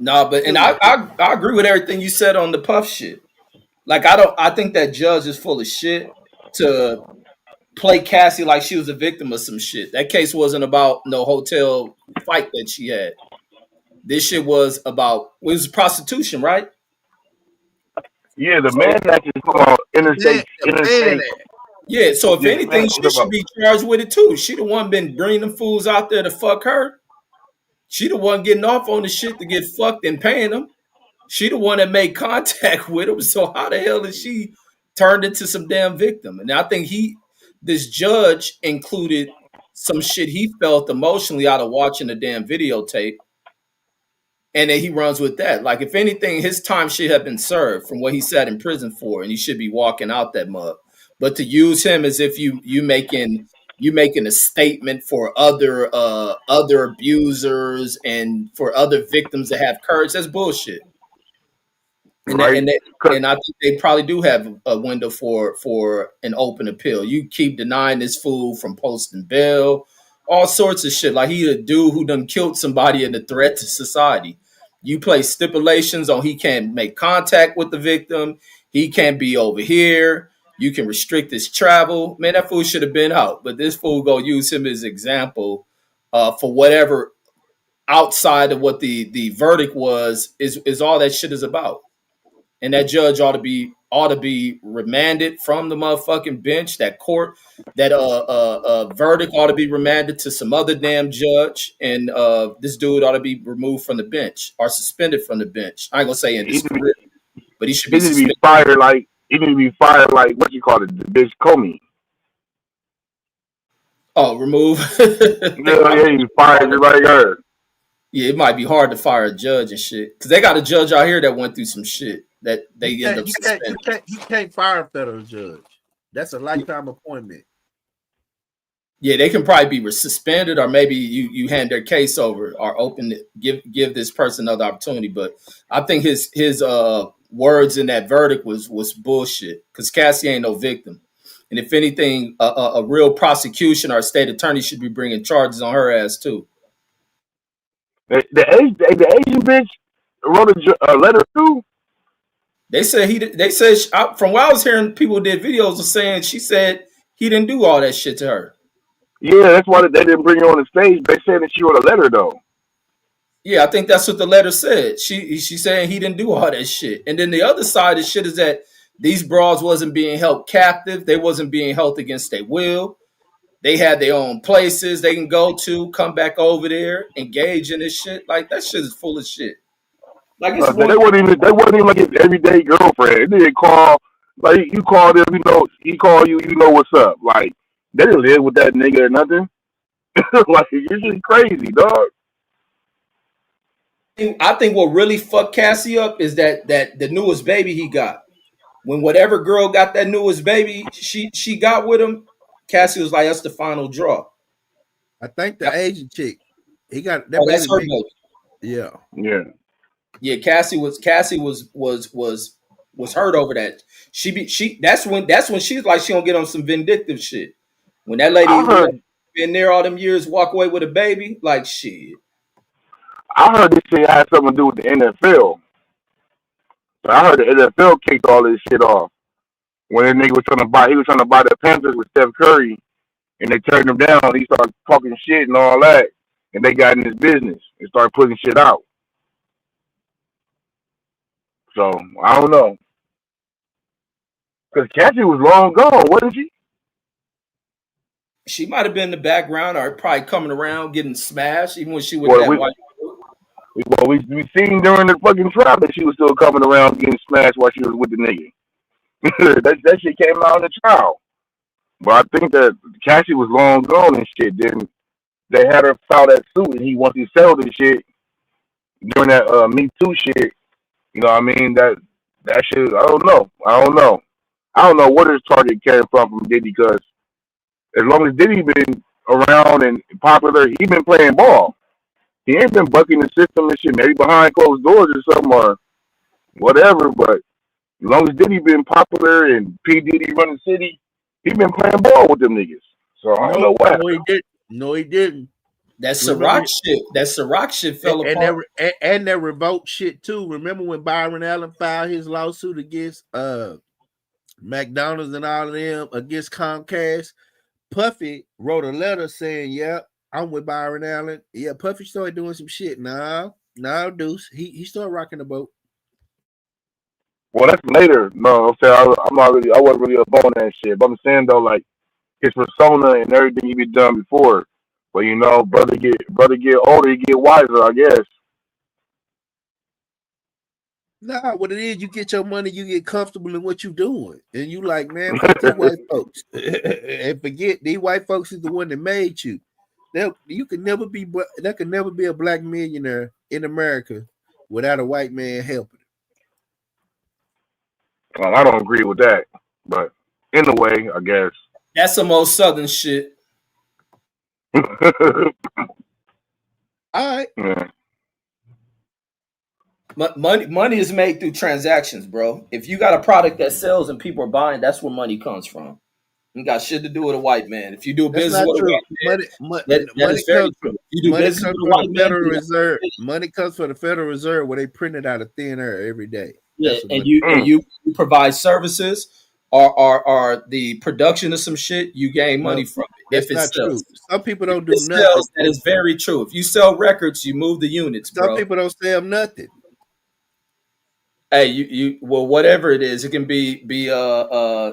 No, but and I agree with everything you said on the Puff shit. Like I think that judge is full of shit to play Cassie like she was a victim of some shit. That case wasn't about no hotel fight that she had. This shit was about it was prostitution, right? Yeah, the man that is called interstate. Yeah, so if anything, she should be charged with it too. She the one been bringing them fools out there to fuck her. She the one getting off on the shit to get fucked and paying them. She the one that made contact with him. So how the hell is she turned into some damn victim? And I think this judge included some shit he felt emotionally out of watching the damn videotape. And then he runs with that. Like, if anything, his time should have been served from what he sat in prison for, and he should be walking out that mug. But to use him as if you making a statement for other abusers and for other victims that have courage, that's bullshit. And, right. and I think they probably do have a window for an open appeal. You keep denying this fool from posting bail, all sorts of shit. Like, he a dude who done killed somebody and a threat to society. You place stipulations on he can't make contact with the victim. He can't be over here. You can restrict his travel. Man, that fool should have been out. But this fool go use him as example for whatever outside of what the verdict was is all that shit is about. And that judge ought to be remanded from the motherfucking bench. That court, that verdict ought to be remanded to some other damn judge, and this dude ought to be removed from the bench or suspended from the bench. I ain't gonna say in his career, but he should be suspended. He need to be fired like what you call it, the bitch Comey. Oh, remove. Yeah, he fired just like her. Yeah, it might be hard to fire a judge and shit because they got a judge out here that went through some shit that they end up suspending. You can't fire a federal judge. That's a lifetime appointment. Yeah, they can probably be suspended, or maybe you hand their case over or open it, give this person another opportunity. But I think his words in that verdict was bullshit because Cassie ain't no victim, and if anything, a real prosecution or a state attorney should be bringing charges on her ass too. The Asian bitch wrote a letter too. They said from what I was hearing, people did videos of saying she said he didn't do all that shit to her. Yeah, that's why they didn't bring her on the stage. They said that she wrote a letter though. Yeah, I think that's what the letter said. She saying he didn't do all that shit. And then the other side of shit is that these broads wasn't being held captive. They wasn't being held against their will. They had their own places they can go to, come back over there, engage in this shit. Like that shit is full of shit. Like it's They one wasn't even like his everyday girlfriend. They didn't call like you call them, he call you, what's up. Like they didn't live with that nigga or nothing. Like you're just crazy, dog. thing. I think what really fucked Cassie up is that the newest baby he got. When whatever girl got that newest baby, she got with him. Cassie was like, "That's the final draw." I think the Asian chick, he got that Oh, that's baby her big. baby. Yeah. Yeah. Yeah, Cassie was hurt over that. That's when she was like she gonna get on some vindictive shit. When that lady I who heard been there all them years walk away with a baby, like shit. this shit had something to do with the NFL. So I heard the NFL kicked all this shit off when that nigga was trying to buy. He was trying to buy the Panthers with Steph Curry, and they turned him down. He started talking shit and all that, and they got in his business and started putting shit out. So I don't know, because Cassie was long gone, wasn't she? She might have been in the background or probably coming around getting smashed, even when she was Well, that white. we seen during the fucking trial that she was still coming around getting smashed while she was with the nigga. that shit came out in the trial. But I think that Cassie was long gone and shit. Then they had her file that suit, and he once he settled the shit during that Me Too shit. You know what I mean? That shit. I don't know. I don't know where this target came from Diddy, because as long as Diddy been around and popular, he been playing ball. He ain't been bucking the system and shit. Maybe behind closed doors or something or whatever. But as long as Diddy been popular and P Diddy running the city, he been playing ball with them niggas. So I don't know what No, he didn't. No, he didn't. That Remember, Ciroc shit fell and apart. that revolt shit too. Remember when Byron Allen filed his lawsuit against McDonald's and all of them against Comcast? Puffy wrote a letter saying, "Yep, I'm with Byron Allen." Yeah, Puffy started doing some shit. No, Deuce. He started rocking the boat. Well, that's later. No, I'm saying I wasn't really up on that shit. But I'm saying though, like his persona and everything he been done before. But brother get older, he get wiser, I guess. Nah, what it is, you get your money, you get comfortable in what you doing, and you like, man, fuck these white folks, and forget these white folks is the one that made you. There can never be a black millionaire in America without a white man helping. I don't agree with that, but in a way, I guess. That's some old Southern shit. All right. Yeah. Money is made through transactions, bro. If you got a product that sells and people are buying, that's where money comes from. It got shit to do with a white man. If you do That's business not with a true. white man, that is very true. You do Money business comes with a from white the man. Federal Reserve. Money comes from the Federal Reserve where they print it out of thin air every day. Yeah, That's what and money. you provide services or the production of some shit, you gain money from it. That's If it not sells. true. Some people don't If do it nothing. sells, that is very true. If you sell records, you move the units, Some bro. people don't sell nothing. Hey, well, whatever it is, it can be You know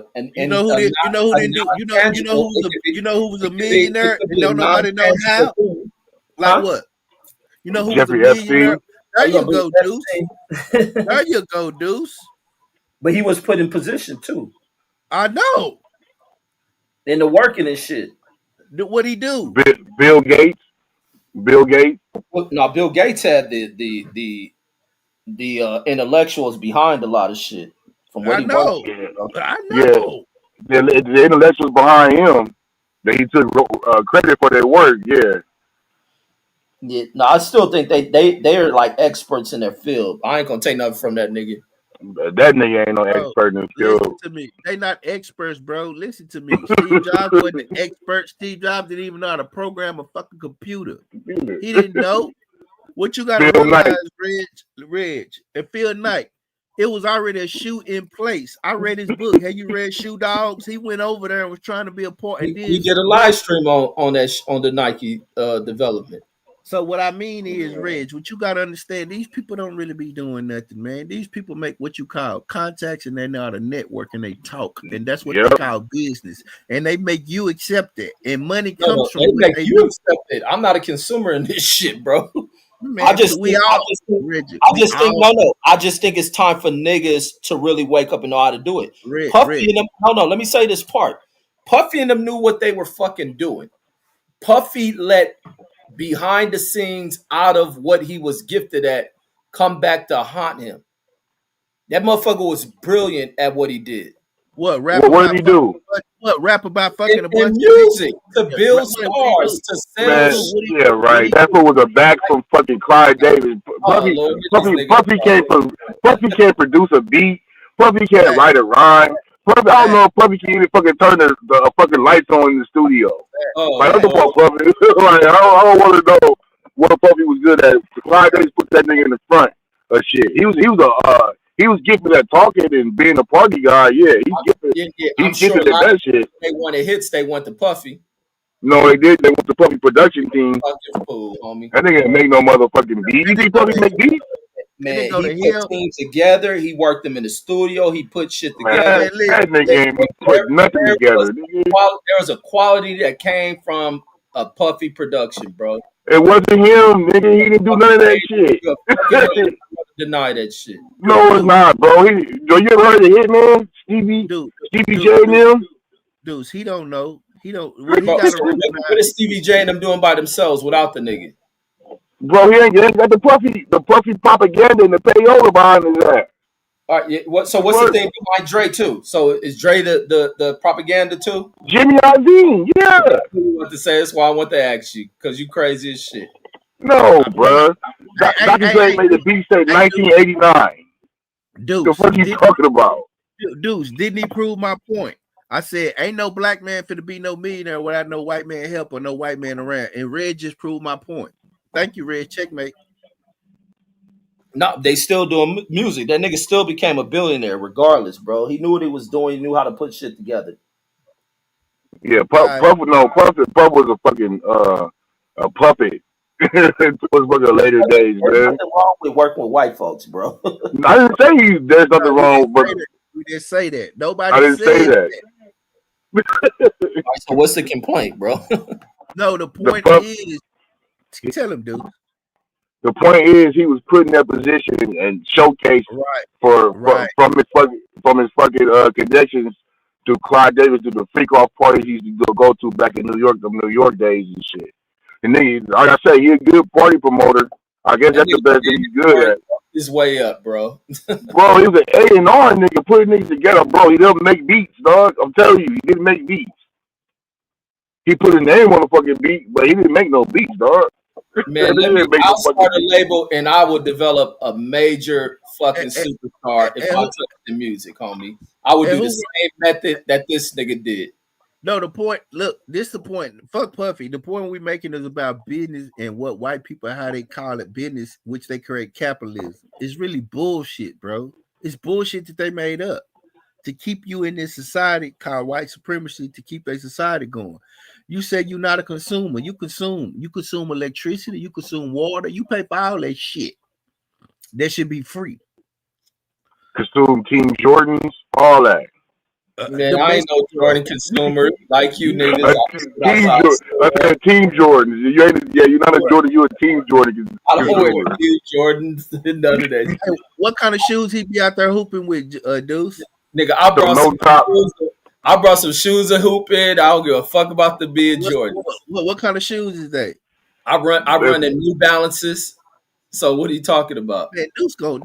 who was a millionaire and don't nobody know how? Like what? You know who was a Jeffrey millionaire? Epstein. There you go, Deuce. There you go, Deuce. But he was put in position too, I know. in the working and shit. What'd he do? Bill Gates. Bill Gates. Well, no, Bill Gates had the intellectuals behind a lot of shit from what I he worked know. with. Yeah. Bro. I Yeah. know. The intellectuals behind him that he took credit for their work. Yeah. Yeah, no, I still think they're like experts in their field. I ain't gonna take nothing from that nigga. That nigga ain't no Bro, expert in the listen field. to me. They not experts, bro. Listen to me. Steve Jobs wasn't an expert. Steve Jobs didn't even know how to program a fucking computer. He didn't know. What you gotta Bill realize, Knight. Reg, and Phil Knight, it was already a shoe in place. I read his book. Have you read Shoe Dogs? He went over there and was trying to be a part. And He did a live stream on the Nike development. So what I mean is, Reg, what you gotta understand, these people don't really be doing nothing, man. These people make what you call contacts, and they know how to network and they talk, and that's what they Yep. call business. And they make you accept it, and money No, comes from they what make they you do. accept it. I'm not a consumer in this shit, bro. Man, I just we think, all, Reggie, we all, I just think it's time for niggas to really wake up and know how to do it. Puffy Reg. and them, hold on, let me say this part. Puffy and them knew what they were fucking doing. Puffy let behind the scenes out of what he was gifted at come back to haunt him. That motherfucker was brilliant at what he did. What rap What about did he fucking? do? What rap about fucking a In bunch of music, to people? build What he stars, do? to What he sell Man, do? shit. What he yeah, do? What right. he That do? fool was a back from fucking Clyde Davis. Oh Lord, get these Puffy can't produce a beat. Puffy can't Hey, write a rhyme. Puffy, I don't hey, know if Puffy can even fucking turn the fucking lights on in the studio. Oh Like, I'm hey, talking about Lord. Puffy. Like, I don't want to know what Puffy was good at. Clyde Davis put that nigga in the front of shit. He was gifted at talking and being a party guy. Yeah, I'm he's sure a gifted at lot of that shit. they wanted hits, they went to Puffy. No, they did. They went to Puffy production team. Fucking fool, homie. That nigga didn't make no motherfucking beat. You they didn't think go Puffy to make beats? they didn't Man, go he to put him. teams together. He worked them in the studio. He put shit Man, together. Man, listen, that nigga listen. ain't put nothing together. There was a quality that came from a Puffy production, bro. It wasn't him, nigga. He didn't do none of that shit. You a fucking hater. Deny that shit. No, it's not, bro. You ever heard of Hitman? Stevie Dude, J and them? dudes, he don't know. He don't. What he Bro, got to what recognize. is Stevie J and them doing by themselves without the nigga? Bro, he ain't got the Puffy propaganda and the payola behind his ass. All right, what's the thing behind Dre too? So is Dre the propaganda too? Jimmy Iovine, yeah. That's what you want to say. That's why I want to ask you because you crazy as shit. No, bro. Dr. Dre Hey, made the beat say hey, 1989. The dudes, fuck you talking about? dudes, didn't he prove my point? I said, ain't no black man finna be no millionaire without no white man help or no white man around. And Red just proved my point. Thank you, Red. Checkmate. No, they still doing music. That nigga still became a billionaire regardless, bro. He knew what he was doing. He knew how to put shit together. Yeah, Right. Puff was a fucking a puppet. It was fucking later days, There's man. nothing wrong with working with white folks, bro. I didn't say there's nothing wrong, but We didn't say that. I Nobody didn't say said that. So what's the complaint, bro? No, the The point Puff, is, tell him, dude. the point is, he was put in that position and showcased Right. from his fucking connections to Clyde Davis to the freak off parties he used to go to back in New York, the New York days and shit. And then, like I say, he a good party promoter. I guess that's the best thing he's good at. His way up, bro. Bro, he was an A&R nigga, putting niggas together, bro. He didn't make beats, dog. I'm telling you, he didn't make beats. He put his name on the fucking beat, but he didn't make no beats, dog. Man, I'll start a label and I will develop a major fucking superstar if I touch the music, homie. I would do the same method that this nigga did. No, the point, look, this is the point. Fuck Puffy. The point we're making is about business and what white people, how they call it business, which they create capitalism. It's really bullshit, bro. It's bullshit that they made up to keep you in this society called white supremacy, to keep a society going. You say you're not a consumer. You consume electricity, you consume water, you pay for all that shit. That should be free. Consume Team Jordans, all that. Man, I ain't no Jordan consumer like you niggas. I said Team Jordans. You're not a Jordan. You're a Team Jordan. I don't wear Jordans. None of that. Hey, what kind of shoes he be out there hooping with, Deuce? Nigga, I brought some shoes of hooping. I don't give a fuck about the beard Jordan. What kind of shoes is that? I run in New Balances. So what are you talking about? Man, Deuce gonna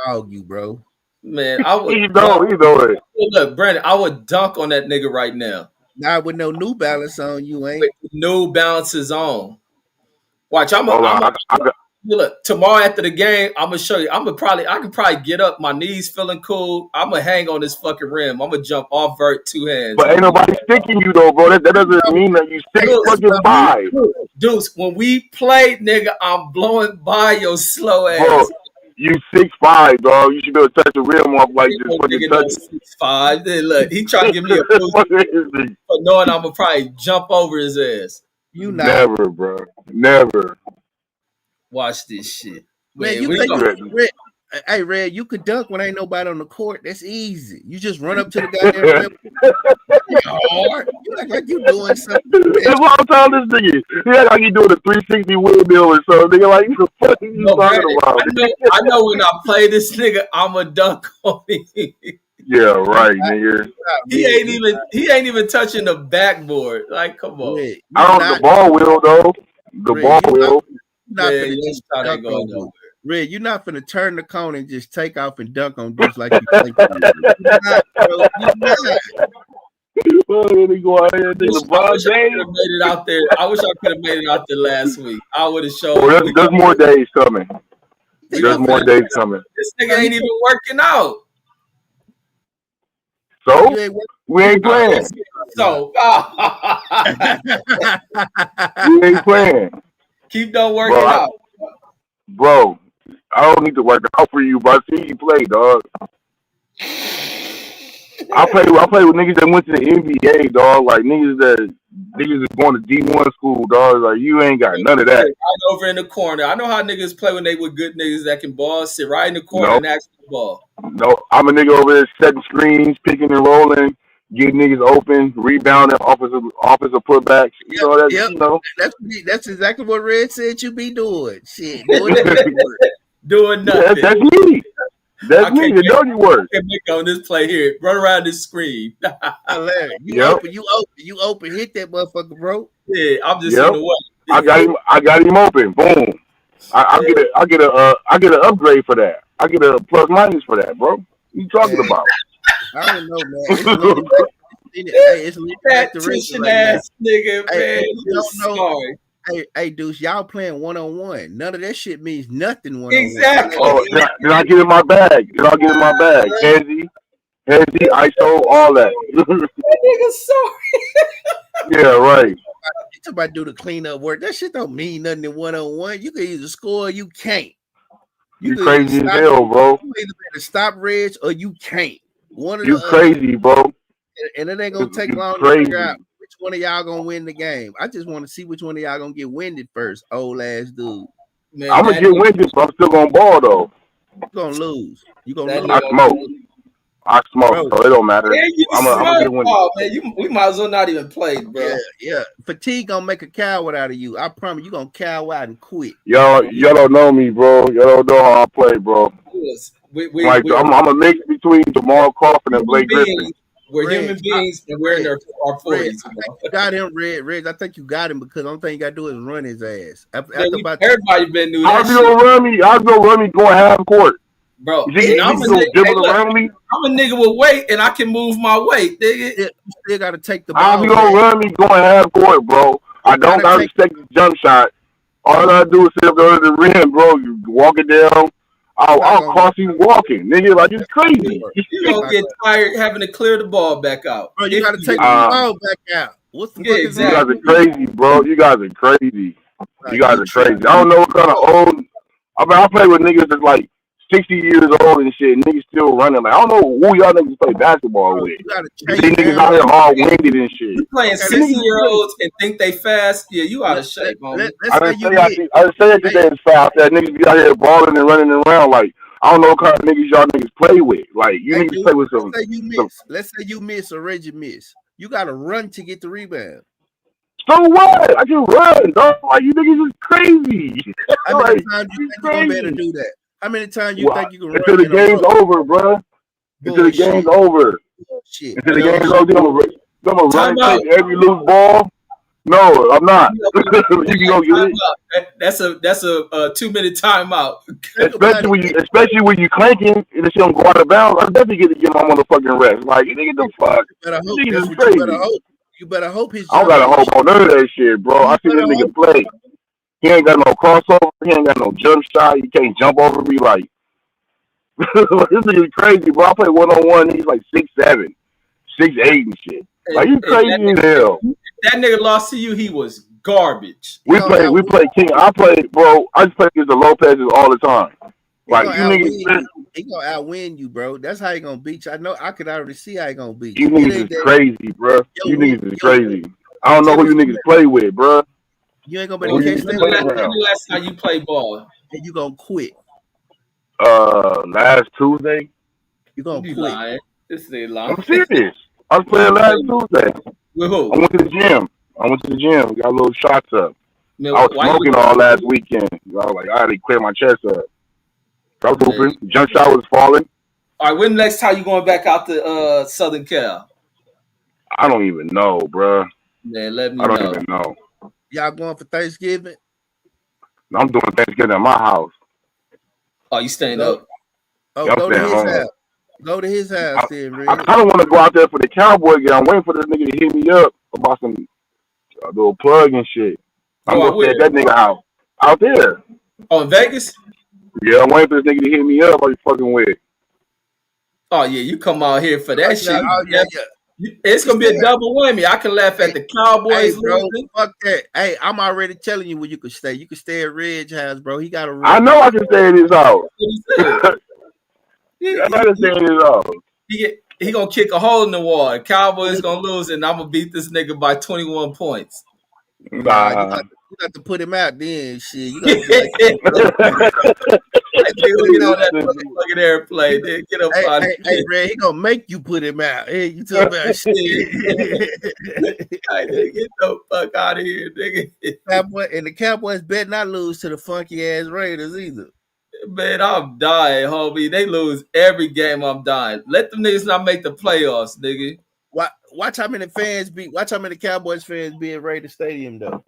dog you, bro. Man, I would. You know it. Look, Brandon, I would dunk on that nigga right now. Not with no New Balance on, you ain't. With New Balances on. Watch, look, tomorrow after the game, I'm gonna show you. I can probably get up, my knees feeling cool. I'm gonna hang on this fucking rim. I'm gonna jump off vert 2 hands. But ain't nobody sticking you though, bro. That doesn't mean that you stick fucking by. Deuce, when we play, nigga, I'm blowing by your slow ass. Bro, you 6'5", dog. You should be able to touch the rim off like this. Fucking touch. 6'5". Look, he trying to give me a boost for knowing I'm gonna probably jump over his ass. You not. Never, bro. Never. Watch this shit. Man, Man, you we think go. Red, hey Red, you could dunk when ain't nobody on the court. That's easy. You just run up to the goddamn rim. Hard. You act like you doing something. That's what I'm telling this nigga. He act like he doing a 360 windmill or something. Nigga, like, what the fuck are you No, talking Brandon, about? I know when I play this nigga, I'm a dunk on him. Yeah, right, nigga. He ain't even touching the backboard. Like, come on. Red, I don't. The ball will though. The Red, ball will. not Man, finna your just shot ain't dunk going on nowhere. dude. Red, you're not finna turn the cone and just take off and dunk on dudes like you think you do. You're not, bro. You're not. Oh, they go out here, nigga. I LeBron wish I could James. have made it out there. I wish I could have made it out there last week. I would have showed. Oh, there's more days coming. He There's not more finna- days coming. This nigga ain't even working out. So You ain't we ain't playing. So We ain't playing, keep on working bro. out. Bro, I don't need to work out for you, bro. I see you play, dog. I play with niggas that went to the NBA, dog. Like niggas that going to D1 school, dog. Like you ain't got none of that. Right over in the corner. I know how niggas play when they with good niggas that can ball. Sit right in the corner Nope. and ask for the ball. No, I'm a nigga over there setting screens, picking and rolling, getting niggas open, rebounding, offensive putbacks. You know that. Yep. You know. That's exactly what Red said you be doing. Shit, doing that. Doing Yeah, nothing. that's me. That's me. The dirty work. I can make on this play here. Run around this screen. Larry, you Yep. open, hit that motherfucker, bro. Yeah, I'm just Yep. in the way. I got him open. Boom. I get an upgrade for that. I get a plus minus for that, bro. What you talking Man. about? I don't know, man. It's leaning back to Tactician right now. ass nigga, Hey, man. you You don't know. sorry. Hey, Deuce, y'all playing 1-on-1. None of that shit means nothing 1-on-1. Exactly. Oh, did I get in my bag? Hezzy, ISO, all that. That nigga sorry. Yeah, right. You talking about do the cleanup work. That shit don't mean nothing in 1-on-1. You can either score or you can't. You can crazy either as stop- hell, bro. You either better stop Reg or you can't. One of You the crazy, bro. other. And it ain't gonna take You long to crazy. figure out which one of y'all gonna win the game. I just want to see which one of y'all gonna get winded first, old ass dude. Man, I'm gonna that get nigga- winded, but I'm still gonna ball though. You gonna lose. You gonna That lose. I smoke, Bro. so it don't matter. Man, you I'm gonna get winded. Oh, man, we might as well not even play, bro. Yeah. Fatigue gonna make a coward out of you. I promise you gonna cow out and quit. Y'all don't know me, bro. Y'all don't know how I play, bro. I'm a mix between Jamal Crawford and Blake Griffin. We're Reg, human beings and we're in our Reg, 40s. I think you got him, Reg. I think you got him because the only thing you gotta do is run his ass. Everybody been doing How's that he shit. gonna run me? How's he gonna run me going half court? Bro, You think I'm he's a gonna nigga, dribble around me? I'm a nigga with weight and I can move my weight, nigga. You still gotta take the ball. How's he gonna run me going half court, bro? I don't gotta take the jump shot. All I gotta do is sit up there to the rim, bro. You walk it down. I'll cross you walking, nigga. Like it's crazy. You gonna get tired having to clear the ball back out. Bro, you gotta take the ball back out. What the fuck is You that? guys are crazy, bro. You guys are crazy. You guys are crazy. I don't know what kind of old. I mean, I play with niggas that's like 60 years old and shit. And niggas still running. Like I don't know who y'all niggas play basketball with. These niggas out here all winded and shit. You playing 60-year-olds and think they fast? Yeah, you out of shape, homie. I didn't say that they was fast. That niggas be out here balling and running around. Like I don't know what kind of niggas y'all niggas play with. Like you niggas play with some. Let's say you miss or Reggie miss. You gotta run to get the rebound. So what? I can run, dog. Like you niggas is crazy. How many times do you think you're gonna be able to do that? How many times you think you can run? Until the game's over, bro. Until the game's over. Shit. Until the game's over, I'm gonna run and take every loose ball. No, I'm not. You can go get it. That's a 2-minute timeout. Especially when you clanking and the shit don't go out of bounds. I definitely get my motherfucking rest. Like nigga, the fuck. Niggas is crazy. You better hope his. I don't gotta hope on none of that shit, bro. I see this nigga play. He ain't got no crossover. He ain't got no jump shot. He can't jump over me. Like this nigga is crazy, bro. I play 1-on-1. He's like 6'7", 6'8", and shit. Like you crazy as hell. That nigga lost to you. He was garbage. We play King. I just play against the Lopez's all the time. Like you niggas, he gonna outwin you, bro. That's how he gonna beat you. I know. I could already see how he gonna beat you. You niggas is crazy, bro. You niggas is crazy. I don't know who you niggas play with, bro. You ain't gonna be able Who to you catch been that When playing one, around? the last time you played ball? and you gonna quit. Last Tuesday. You gonna You quit. lying? This nigga I'm lying. serious. I was When playing you last played Tuesday. with I who? went to the gym. We got a little shots up. Man, I was why you? smoking all last weekend. I was like, I had to clear my chest up. So I was Man. hooping. Jump shot was falling. All right, when next time you going back out to Southern Cal? I don't even know, bruh. Man, let me I don't know. even know. Y'all going for Thanksgiving? I'm doing Thanksgiving at my house. Oh, you staying Go. up? Oh, Yeah, I'm go to staying his home. house. Go to his house, then, I Red. kind of want to go out there for the Cowboy game. I'm waiting for this nigga to hit me up about some little plug and shit. I'm Go out gonna stay at where? that nigga house out there. Oh, in Vegas? Yeah, I'm waiting for this nigga to hit me up. Are you fucking with? Oh yeah, you come out here for that Yeah, shit. oh yeah, yeah. It's You gonna be still a double whammy. I can laugh at the Hey, Cowboys bro, losing. fuck that. Hey, I'm already telling you where you can stay. You can stay at Red's house, bro. He got a I room. know I can stay at his house. That's what he said. I know I can stay at his house. He gonna kick a hole in the wall. Cowboys gonna lose, and I'm gonna beat this nigga by 21 points. Nah, Nah. you got to put him out then. Shit, you got to be like, Like, nigga, get on that motherfucking airplane. Nigga. Get up out of hey, here. Red, he gonna make you put him out. Hey, you talking about shit? Like, nigga, get the fuck out of here, nigga. The Cowboys bet not lose to the funky ass Raiders either. Man, I'm dying, homie. They lose every game. I'm dying. Let them niggas not make the playoffs, nigga. Watch how many Cowboys fans be at Raider Stadium though.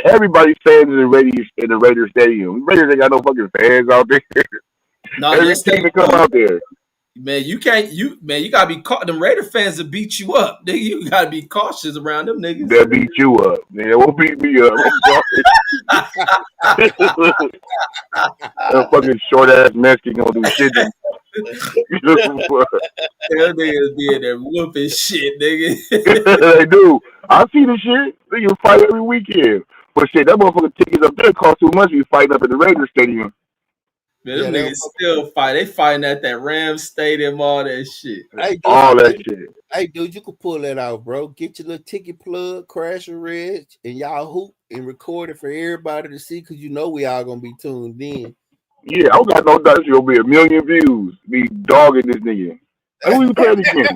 Everybody fans in the Raiders Stadium. Raiders ain't got no fucking fans out there. No, Every yes, they team that come do. out there. Man, you can't. You gotta be caught. Them Raider fans will beat you up, nigga. You gotta be cautious around them niggas. They'll beat you up. They won't beat me up. That fucking short ass Mexican gonna do shit. Them niggas be in there whooping shit, nigga. They do. I see the shit. They can fight every weekend. But shit, that motherfucking tickets up there cost too much to be fighting up at the Raiders Stadium. Man, them niggas still fight. They fighting at that Rams Stadium, all that shit. Hey, dude, All that shit. Hey, dude, you can pull that out, bro. Get your little ticket plug, crash a red, and y'all hoop and record it for everybody to see because you know we all gonna be tuned in. Yeah, I don't got no doubt it's gonna be a million views. Be dogging this nigga. Hey, who you playing against?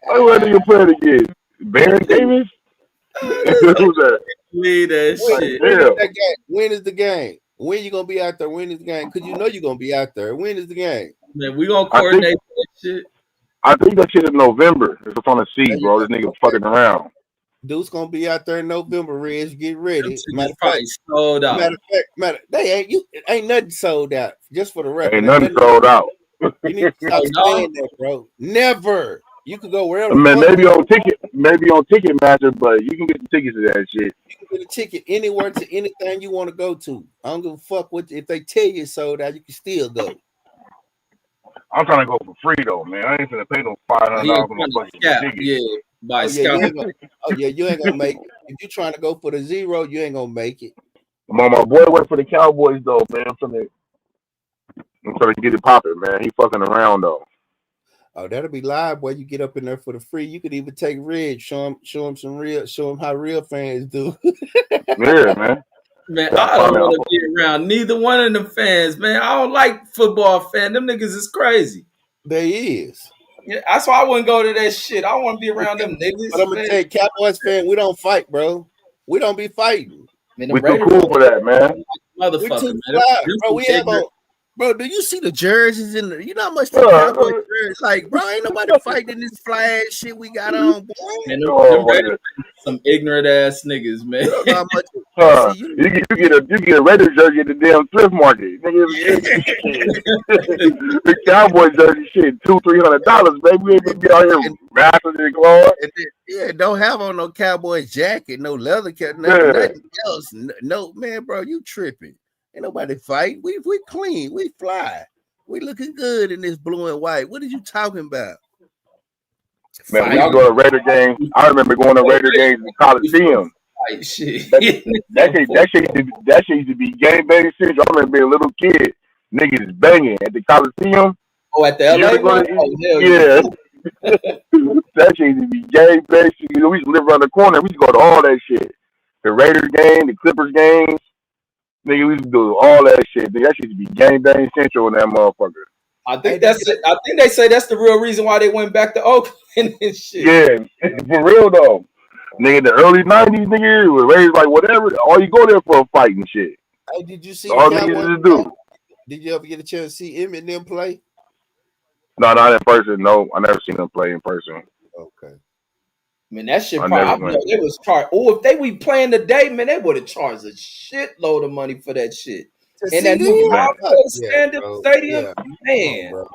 Who that nigga playing against? Baron Davis? Who's that? Leave that shit. When is the game? When you gonna be out there? When is the game? Because you know you're gonna be out there. When is the game? Man, we gonna coordinate that shit. I think that shit is November. It's on the sea, bro. This nigga fucking around. Dude's gonna be out there in November, Reds. Get ready. Matter of fact, sold out. They ain't nothing sold out. Just for the record, Ain't nothing sold out. You need to stop saying that, bro. Never. You could go wherever. Man, maybe on Ticketmaster, but you can get the tickets to that shit. You can get a ticket anywhere to anything you want to go to. I don't give a fuck what if they tell you it's sold out. You can still go. I'm trying to go for free though, man. I ain't gonna pay no $500 for no fucking ticket. Yeah, by you ain't gonna make it. If you trying to go for the zero, you ain't gonna make it. My boy went for the Cowboys though, man. I'm trying to get it popping, man. He fucking around though. Oh, that'll be live, boy. You get up in there for the free. You could even take Red, show him how real fans do. Yeah, man. Man, I don't want to be around neither one of them fans, man. I don't like football fans. Them niggas is crazy. They is. Yeah, that's why I wouldn't go to that shit. I want to be around them niggas. But I'm gonna tell you, Cowboys fan, we don't fight, bro. We don't be fighting. Man, we too cool for that, man. Motherfucker, man. Bro, we have Bro, do you see the jerseys in the? You know how much the Cowboy jerseys? Like, bro, ain't nobody fighting this flag shit we got on, boy. Man, them Raiders, some ignorant ass niggas, man. You get a Raiders jersey at the damn thrift market. The Cowboy jersey shit, $200-$300, baby. We ain't gonna be out here rapping and clawing. Yeah, don't have on no Cowboy jacket, no leather cap, nothing else. No, man, bro, you tripping. Ain't nobody fight. We clean. We fly. We looking good in this blue and white. What are you talking about? Man, we used to go to Raider games. I remember going to Raider games in the Coliseum. Shit. That shit used to be game banging shit. I remember being a little kid. Niggas banging at the Coliseum. Oh, at the LA one? Oh, yeah. That shit used to be game based. You know, we used to live around the corner. We used to go to all that shit. The Raiders game, the Clippers games. Nigga, we used to do all that shit. Nigga, that shit used to be game bang central in that motherfucker. I think that's it. I think they say that's the real reason why they went back to Oakland and shit. Yeah, for real though. Nigga, the early 90s, nigga, it was raised like whatever. All you go there for a fight and shit. Hey, did you see All the niggas Cowboys just do. Did you ever get a chance to see Emmett and them play? No, not in person. No, I never seen them play in person. Okay. Man, that shit I probably, never I know went. they was charged. Oh, if they were playing today, man, they would have charged a shitload of money for that shit. To And see that new them? Cowboys Yeah, stand-up bro. stadium, Yeah. Come on, man. bro.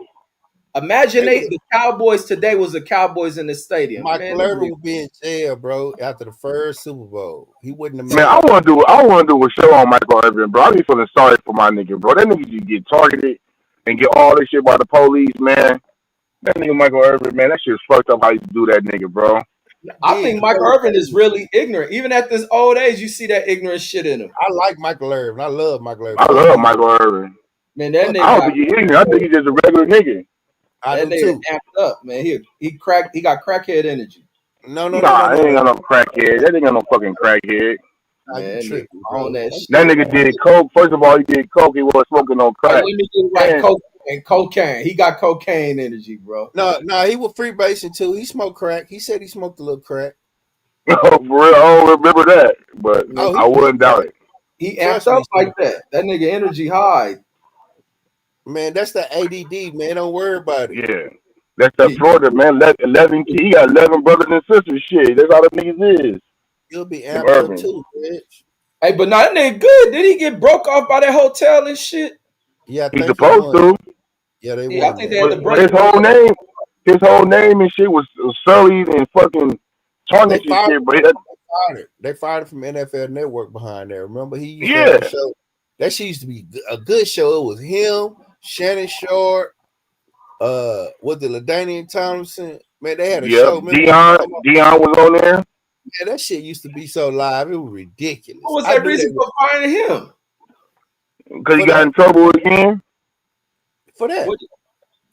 Imagine They the Cowboys today was the Cowboys in the stadium. Michael Man, Irvin would be in jail, bro, after the first Super Bowl. He wouldn't have made Man, I it. want to do a show on Michael Irvin, bro. I be feeling sorry for my nigga, bro. That nigga just get targeted and get all this shit by the police, man. That nigga Michael Irvin, man, that shit's fucked up how you do that nigga, bro. I think Michael Irvin is really ignorant. Even at this old age, you see that ignorant shit in him. I like Michael Irvin. I love Michael Irvin. I love Michael Irvin. Man, that I nigga, don't think he's ignorant. I think he's just a regular nigga. I that do nigga too. amped up, man. He got crackhead energy. No, Nah, he ain't got no crackhead. That ain't got no fucking crackhead. Nah, you Man, tripping, nigga bro. on that shit. That nigga did coke. First of all, he did coke. He wasn't smoking no Hey, crack. let me get it right. Man. Cocaine. He got cocaine energy, bro. No, he was freebasing too. He smoked crack. He said he smoked a little crack. Oh, for real, I don't remember that, but Oh, I wouldn't doubt it. He Trust amped me, up like that. That nigga energy high. Man, that's the ADD, man. Don't worry about it. Yeah. That's that Florida, man. 11, he got 11 brothers and sisters. Shit, that's how the niggas is. You'll be From amped up Irvin. too, bitch. Hey, but now that nigga good. Did he get broke off by that hotel and shit? Yeah, I He's think supposed to. Yeah, they Yeah, I won. think they had to But break his whole name and shit was sullied and fucking tarnished and shit. But They fired him from NFL Network behind there. Remember, he used to yeah, have a show. That shit used to be a good show. It was him, Shannon Sharp, was it LaDainian Thompson? Man, they had a show. Dion was on there. Man, that shit used to be so live. It was ridiculous. What was that reason for firing him? Because he got in trouble again. For that.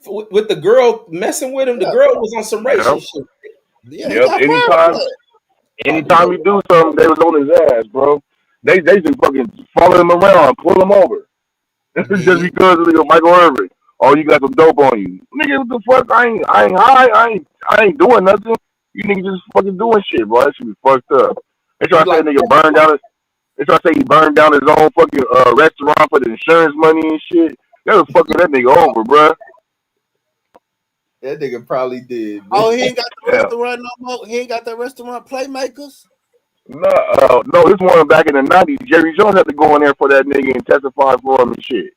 With the girl messing with him, the girl was on some racial shit. Yeah, anytime he do something, they was on his ass, bro. They just fucking follow him around, pull him over. Just because of Michael Irvin. Oh, you got some dope on you. Nigga, what the fuck? I ain't high. I ain't doing nothing. You niggas just fucking doing shit, bro. That should be fucked up. They try to say nigga burned down they try to say he burned down his own fucking restaurant for the insurance money and shit. That was fucking that nigga over, bro. That nigga probably did. Man. Oh, he ain't got the restaurant no more. He ain't got the restaurant Playmakers. No, this one back in the 90s. Jerry Jones had to go in there for that nigga and testify for him and shit.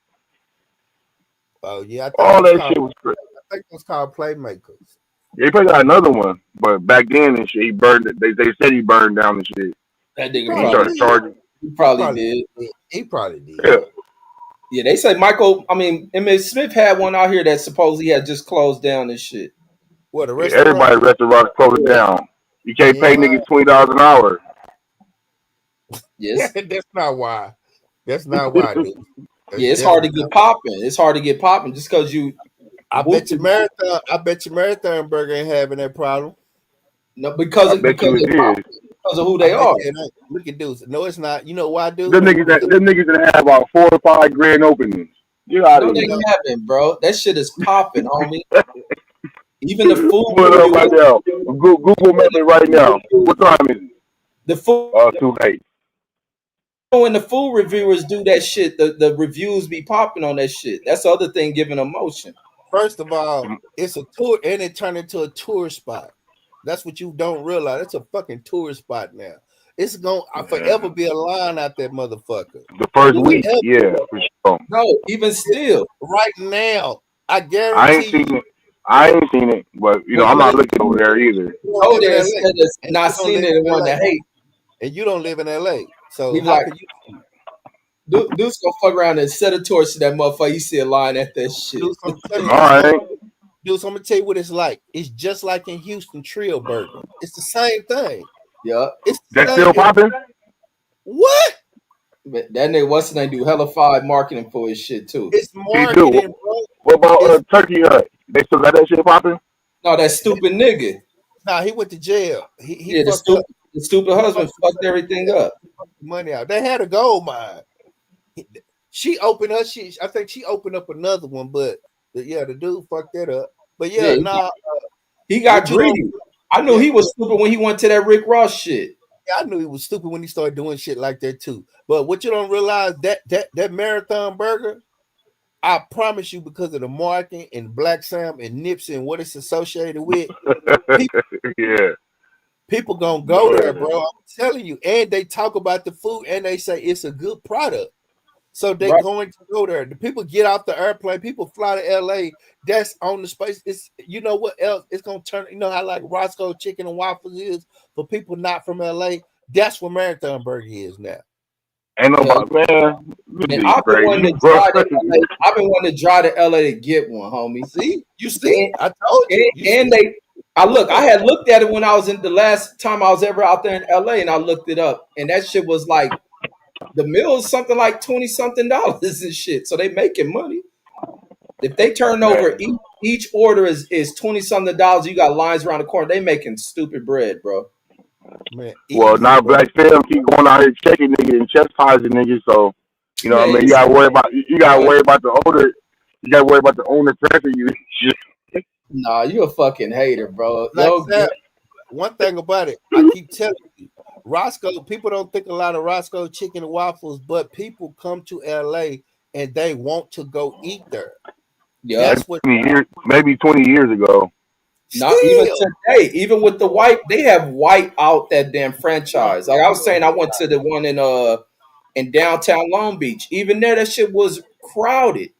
Oh yeah, all that shit was crazy. I think it was called Playmakers. Yeah, he probably got another one, but back then and shit, he burned it. They said he burned down the shit. That nigga probably did. He probably did. Yeah. Yeah, they say Emmitt Smith had one out here that supposedly had just closed down and shit. What, a restaurant? Everybody's restaurants closed down. You can't pay niggas $20 an hour. Yes. That's not why. That's not why, dude. Yeah, it's hard to get popping. It's hard to get popping just because you. I bet you Marathon Burger ain't having that problem. No, because of who they are. Look at dudes. No, it's not. You know why, dude? Them niggas that have about 4 or 5 grand openings. You out of here. No, they haven't, bro. That shit is popping, homie. Even the food. Put it up right now. Google Map it right now. What time is it? The food. Too late. When the food reviewers do that shit, the reviews be popping on that shit. That's the other thing giving emotion. First of all, it's a tour, and it turned into a tourist spot. That's what you don't realize. It's a fucking tourist spot now. It's gonna forever be a line out that motherfucker. The first week, yeah, for sure. No, even still, right now, I guarantee. I ain't seen it, but I'm not looking over there either. Oh, there's not seen it and want to hate. And you don't live in LA, so how can you? Dude's gonna fuck around and set a torch to that motherfucker. You see a line at that shit. All right. Dude, so I'm gonna tell you what it's like. It's just like in Houston Trio Burger. It's the same thing. Yeah. That's still popping? What? That nigga what's his name do hella five marketing for his shit too. It's marketing, bro. What about Turkey Hut? They still got that shit popping? No, that stupid nigga. Nah, he went to jail. He Yeah, fucked up. the stupid He husband fucked everything up. money out. They had a gold mine. She opened her shit. I think she opened up another one, but the dude fucked that up. But Yeah, he got what you don't. greedy. I knew Yeah, he was stupid when he went to that Rick Ross shit. I knew he was stupid when he started doing shit like that too. But what you don't realize that marathon burger, I promise you, because of the marketing and Black Sam and Nipsey and what it's associated with, people, Yeah. people gonna go there, bro. I'm telling you. And they talk about the food and they say it's a good product. So they're Right. going to go there. The people get off the airplane, people fly to LA. That's on the space. It's you know what else? It's gonna turn, you know how like Roscoe Chicken and Waffles is for people not from LA. That's what Marathon Burger is now. Ain't nobody, man. This And dude I've been wanting crazy, to bro. drive to LA. I've been wanting to drive to LA to get one, homie. See, you see, And, I told you. I had looked at it when I was in the last time I was ever out there in LA, and I looked it up, and that shit was like the meal is something like $20-something and shit. So they making money. If they turn over each order is $20-something, you got lines around the corner. They making stupid bread, bro. Man, Well, easy, now bro. Black Sam keep going out here checking niggas and chastising niggas, so you know what I Man, mean. You gotta worry about the owner. You gotta worry about the owner pressing you. nah, you a fucking hater, bro. Like Yo, that. One thing about it, I keep telling you, Roscoe. People don't think a lot of Roscoe Chicken and Waffles, but people come to LA and they want to go eat there. yeah. That's what. Maybe 20 years ago. Not even Still, today, even with the white, they have white out that damn franchise. Like I was saying, I went to the one in downtown Long Beach. Even there, that shit was crowded,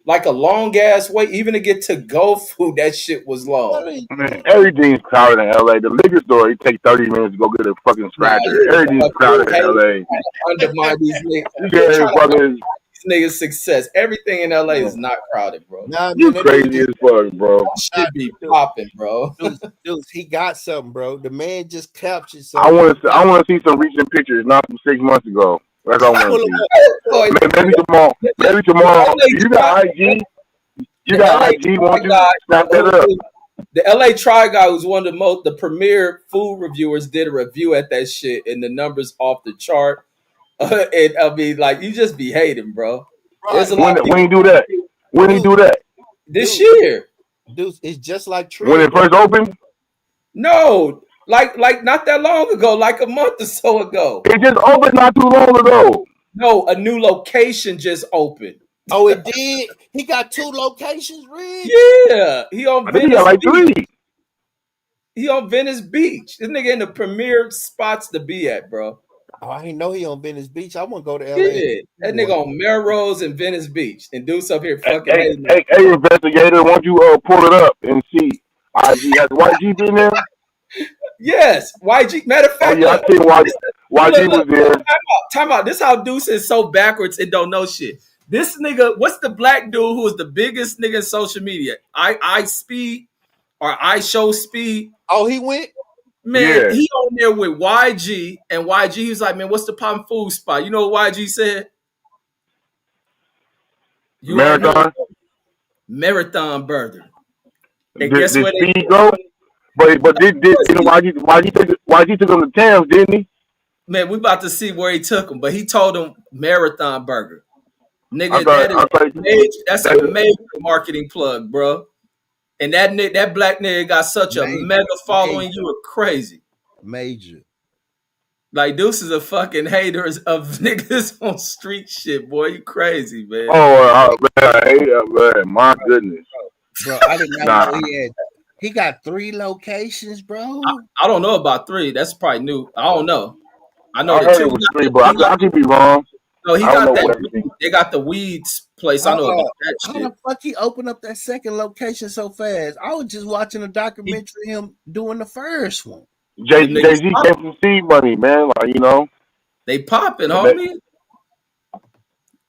like a long ass wait. Even to get to go food, that shit was long. Man, everything's crowded in LA. The liquor store, it takes 30 minutes to go get a fucking Nah, scratcher. you Everything's crowded in LA. undermine these niggas. You You're get trying to fucking, these niggas' success. Everything in LA is not crowded, bro. nah, you man, that dude crazy as fuck, bro. Should be popping, bro. dude, he got something, bro. The man just captured I something. want to see some recent pictures, not from 6 months ago. That's all I want to see. Boy, Maybe tomorrow. Maybe tomorrow. LA You got IG. You the got LA IG. Won't you guy, snap that up? the LA Try guy, who's one of the premier food reviewers, did a review at that shit, and the numbers off the chart. And I mean, like, you just be hating, bro. There's a lot of When people you do that? When you do that? Dude. this year. Dude, it's just like When it first opened? No, like not that long ago, like a month or so ago. It just opened not too long ago. No, a new location just opened. Oh, it did. He got 2 locations, Rig. Yeah, he on I think he Venice got like Beach. 3. He on Venice Beach. This nigga in the premier spots to be at, bro. Oh, I didn't know he on Venice Beach. I want to go to LA. Yeah, that nigga on Melrose and Venice Beach, and Deuce up here fucking Hey, hating. investigator, won't you pull it up and see? IG has YG been there? Yes, YG. Matter of Oh fact, yeah, I look, think YG was there. time out. This how Deuce is so backwards and don't know shit. This nigga, what's the black dude who is the biggest nigga in social media? I Speed or I Show Speed. Oh, he went? Man, Yeah. he on there with YG, and YG, he was like, man, what's the poppin' food spot? You know what YG said? You ain't heard Marathon. Marathon Burger. And Did guess where they Speed go? But did YG took him to Tams, didn't he? man, we about to see where he took him, but he told him Marathon Burger. Nigga, that's a major marketing plug, bro. And that black nigga got such a mega following, you were crazy. Major. Like, Deuce is a fucking hater of niggas on street shit, boy. You crazy, man. Oh, man, I hate that, man. My goodness. Bro, I did not know he got 3 locations, bro. I don't know about 3. That's probably new. I don't know. I know I heard it was 3, but I could be wrong. No, he got that. They got the weeds place. I know about that how shit. the fuck he opened up that second location so fast? I was just watching a documentary of him doing the first one. Jay-Z came from seed money, man. Like, you know. They popping, homie.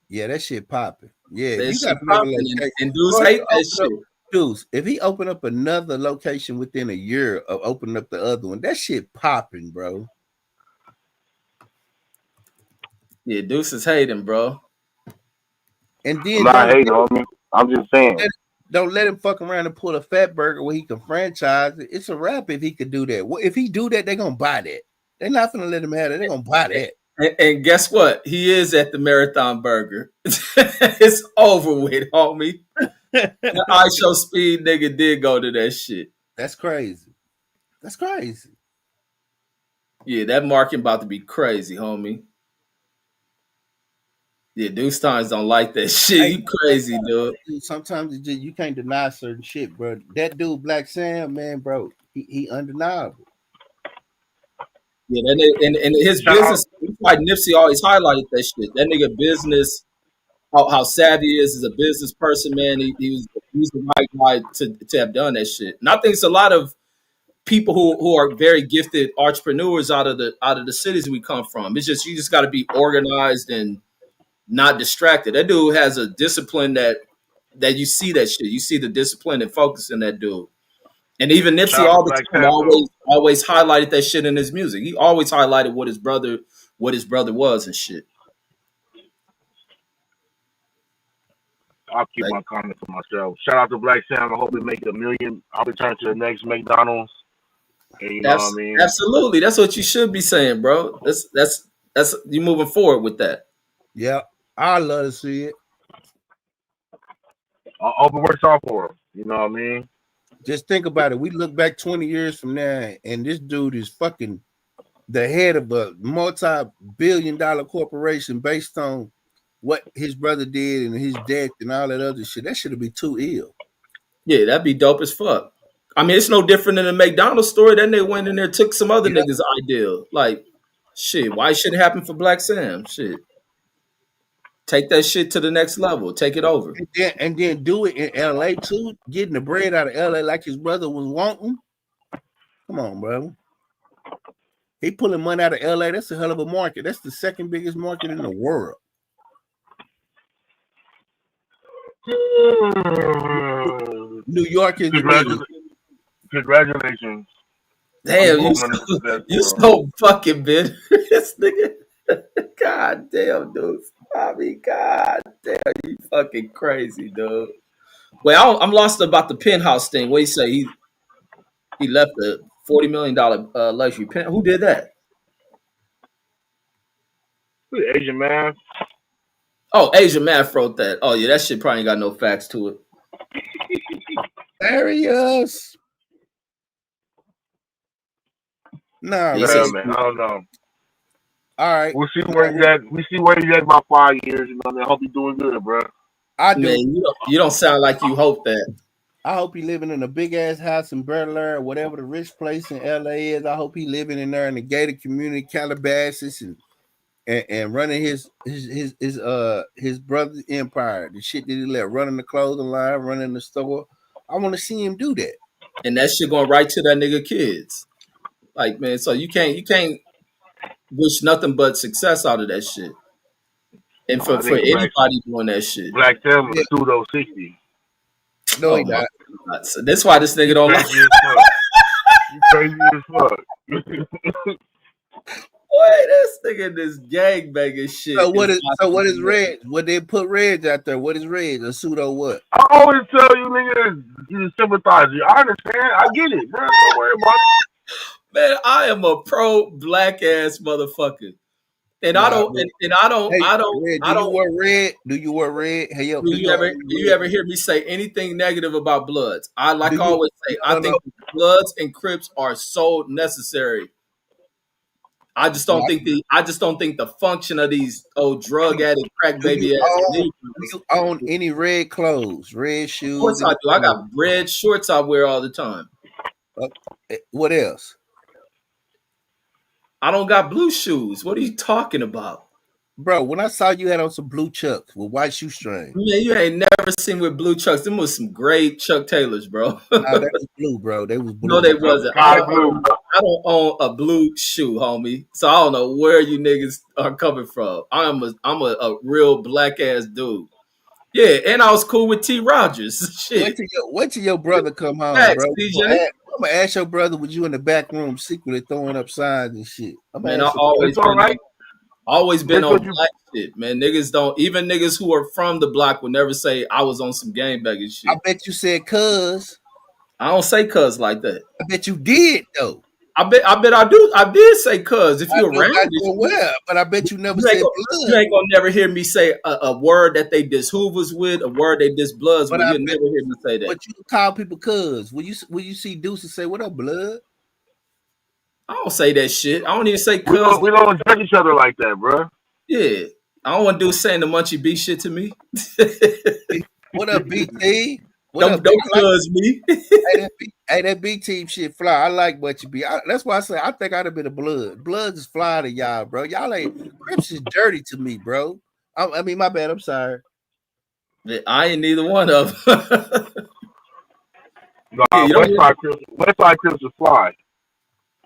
Yeah, that shit popping. Yeah, that you got popping. And dudes hate that shit. Dudes, if he open up another location within a year of opening up the other one, that shit popping, bro. Yeah, Deuce is hating, bro. And then I'm not hating on me. I'm just saying. Don't let him fuck around and pull a fat burger where he can franchise it. It's a wrap if he could do that. Well, if he do that, they're gonna buy that. They're not gonna let him have it. They're gonna buy that. And guess what? He is at the Marathon Burger. It's over with, homie. The I Show Speed nigga did go to that shit. That's crazy. That's crazy. Yeah, that market about to be crazy, homie. Yeah, Deuce Times don't like that shit. You crazy, dude. Sometimes it just, you can't deny certain shit, bro. That dude, Black Sam, man, bro, he undeniable. Yeah, and his business, like Nipsey always highlighted that shit. That nigga business, how savvy he is as a business person, man. He was the right guy to have done that shit. And I think it's a lot of people who are very gifted entrepreneurs out of the cities we come from. It's just you just got to be organized and not distracted. That dude has a discipline that you see that shit. You see the discipline and focus in that dude. And even Nipsey all the time always highlighted that shit in his music. He always highlighted what his brother was and shit. I'll keep my comments to myself. Shout out to Black Sam. I hope we make $1 million. I'll return to the next McDonald's. And you know what I mean? Absolutely. That's what you should be saying, bro. That's you moving forward with that. Yeah. I love to see it. I hope it works out for him. You know what I mean? Just think about it. We look back 20 years from now, and this dude is fucking the head of a multi-billion-dollar corporation based on what his brother did and his death and all that other shit. That should be too ill. Yeah, that'd be dope as fuck. I mean, it's no different than the McDonald's story. Then they went in there, took some other niggas' idea. Like, shit, why should it happen for Black Sam? Shit. Take that shit to the next level. Take it over. And then do it in LA too. Getting the bread out of LA like his brother was wanting. Come on, bro. He pulling money out of LA. That's a hell of a market. That's the second biggest market in the world. New York is the biggest. Congratulations. Damn, you so fucking bitter. This nigga. God damn, dude. I mean, god damn, you fucking crazy, dude. Well, I'm lost about the penthouse thing. What you say? He left a $40 million luxury pen. Who did that? Asian man. Oh, Asian Math wrote that. Oh yeah, that shit probably ain't got no facts to it. Serious? Nah, yeah, man. I don't know. All right, we'll see where he's at. We see where he's at about 5 years. You know, what I mean? I hope he's doing good, bro. I do. Man, you don't sound like you hope that. I hope he living in a big ass house in Bel Air, whatever the rich place in LA is. I hope he living in there in the gated community, Calabasas, and running his brother's empire. The shit that he let running the clothing line, running the store. I want to see him do that. And that shit going right to that nigga kids. Like, man, so you can't wish nothing but success out of that shit. And for anybody doing that shit. Black Sam is pseudo 60. No, he not. So that's why this nigga don't like. You crazy as fuck. Boy, this nigga, this gangbanging shit. So what is Reg? What they put Reg out there? What is Reg? A pseudo what? I always tell you niggas, you sympathize. I understand. I get it, bro. Don't worry about it. Man, I am a pro black ass motherfucker. And I don't. Red, Do you wear red? Do you wear red? Hey, yo, do you ever hear me say anything negative about Bloods? I always say I think Bloods and Crips are so necessary. I just don't think the function of these old drug addict crack baby ass. Do you own any red clothes, red shoes? Of course I do. I got red shorts I wear all the time. What else? I don't got blue shoes. What are you talking about? Bro, when I saw you had on some blue Chucks with white shoestrings. Man, you ain't never seen with blue Chucks. Them was some great Chuck Taylors, bro. Nah, that was blue, bro. They was blue. No, they wasn't. I don't own a blue shoe, homie. So I don't know where you niggas are coming from. I'm a real black ass dude. Yeah, and I was cool with T. Rogers. Shit. Wait till your brother come home, Thanks, bro. DJ. I'm gonna ask your brother, was you in the back room secretly throwing up signs and shit? Man, I always it's all right. Always been Because on you, black shit, man. Niggas don't even niggas who are from the block would never say I was on some gangbanging I shit. bet you said cuz. I don't say cuz like that. I bet you did though. I bet I do. I did say cuz if you around I this know shit, well, but I bet you never you ain't said gonna, you blood. ain't gonna never hear me say a word that they diss Hoovers with, a word they diss Bloods But with. I You'll bet, never hear me say that. but you call people cuz. When you see Deuce and say, "What up, blood?" I don't say that shit. I don't even say we cuz. don't we don't judge each other like that, bro. Yeah. I don't want to do saying the Munchie B shit to me. What up, BT? What up, don't B? don't I like cuz me. that B team shit fly. I like what you be. That's why I say I think I'd have been a blood. Bloods is fly to y'all, bro. Y'all ain't Crips is dirty to me, bro. I mean, my bad. I'm sorry. I ain't neither one of them. Yeah, Nah, you don't. West Side Crips is fly.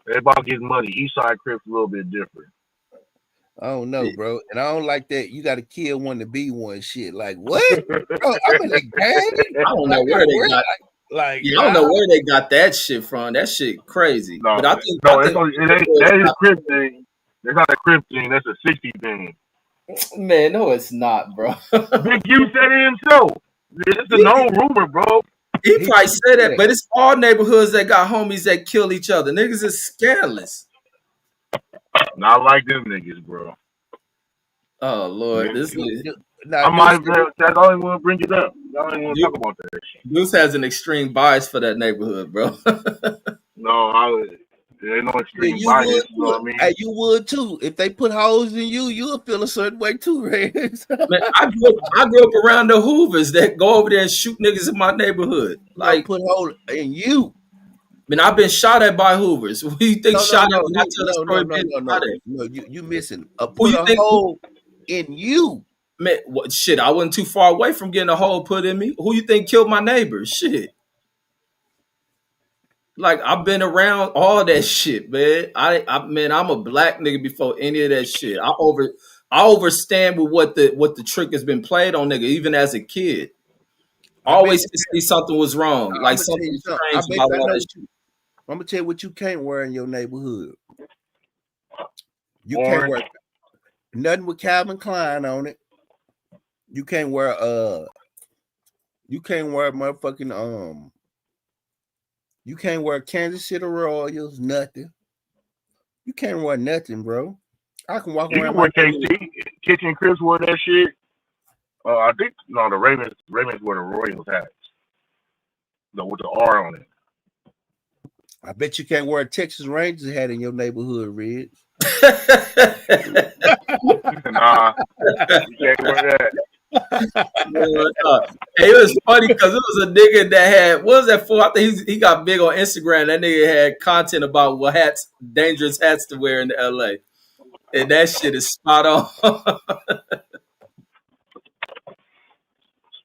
Everybody gets money. East Side Crips a little bit different. I don't know, bro. And I don't like that. You got to kill one to be one shit. Like, what? Bro, I'm in the game. I don't I know got where to they work. got. Like, Yeah, I don't know where they got that shit from. That shit crazy. No, But I no, think that ain't a Crip thing. That's not a Crip thing. That's a 60 thing. man, no, it's not, bro. Big U said it himself. It's a known rumor, bro. He he probably keeps said that, that. but it's all neighborhoods that got homies that kill each other. Niggas is scandalous. Not like them niggas, bro. Oh Lord, this Now, I might Deuce, have. That's all I want to bring it up. I don't even want to talk about that shit. Deuce has an extreme bias for that neighborhood, bro. No, there ain't no yeah, extreme you bias. would You know too. what I mean? Hey, you would too. If they put holes in you, you'll feel a certain way too, Reds. Man, I grew up around the Hoovers that go over there and shoot niggas in my neighborhood. They'll Like, put hole in you. man, I've been shot at by Hoovers. Who you think No, no, shot at no, when I you, tell the no, story no, of no, being no, shot no, at? no. You missing. Who Put you a think? hole in you. Man, what, shit, I wasn't too far away from getting a hole put in me. Who you think killed my neighbor? Shit. Like I've been around all that shit, man. Man, I'm a black nigga before any of that shit. I overstand with what the trick has been played on nigga, even as a kid. I bet Always you. could see something was wrong, I'm like gonna tell you something something. I strange bet about I all know that what shit. you. I'm gonna tell you what you can't wear in your neighborhood. You can't Orange. wear nothing with Calvin Klein on it. You can't wear You can't wear motherfucking You can't wear Kansas City Royals. Nothing. You can't wear nothing, bro. I can walk You around can my wear neighborhood. KC. Kitchen Crips wear that shit. I think no, the Ravens wear the Royals hats. No, with the R on it. I bet you can't wear a Texas Rangers hat in your neighborhood, Red. Nah, you can't wear that. Hey, it was funny because it was a nigga that had what was that for? I think he got big on Instagram. That nigga had content about what dangerous hats to wear in LA, and that shit is spot on.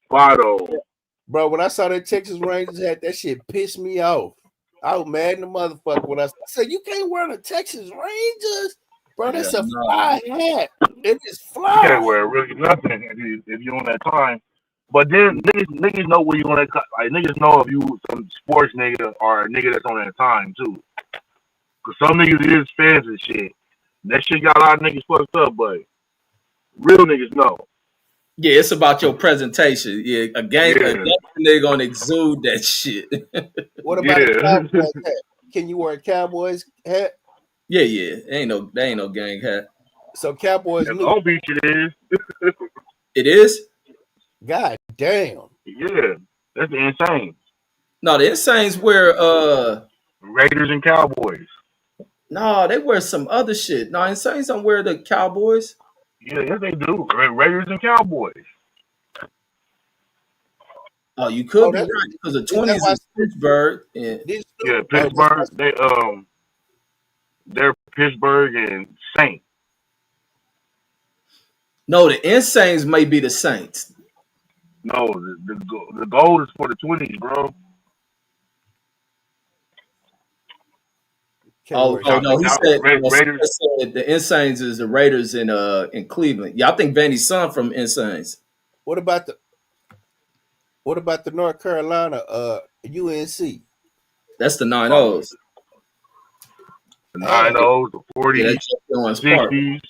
Spotto. Bro, when I saw that Texas Rangers hat, that shit pissed me off. I was mad in the motherfucker when I said, you can't wear the Texas Rangers? Bro, Yeah, that's a no. fly hat. It is You fly. can't wear really nothing if you on that time. But then niggas know where you on that like niggas know if you some sports nigga or a nigga that's on that time too. Cause some niggas is fans and shit. That shit got a lot of niggas fucked up, but real niggas know. Yeah, it's about your presentation. Yeah, a Yeah, gang nigga gonna exude that shit. What about a yeah. Cowboys hat? Can you wear a Cowboys hat? Yeah. Ain't no gang hat. So Cowboys At new. Long Beach it is. It is? God damn. Yeah, that's insane. No, the Insanes wear Raiders and Cowboys. no, they wear some other shit. No, Insanes don't wear the Cowboys. Yeah, yes they do. Raiders and Cowboys. Oh, you Oh, could be that right because the is that 20s why is Pittsburgh. And this Yeah, oh that's why Pittsburgh. They're Pittsburgh and Saints. no, the Insanes may be the Saints. No, the gold is for the 20s, bro. can't Oh, wear oh Now, no, he now said no, Raiders. said the Insanes is the Raiders in Cleveland. Yeah, I think Vanny's son from Insanes. what about the North Carolina UNC? That's the nine Oh, O's. the Damn. 90s, the Yeah, 40s, that's Owens Park. 60s.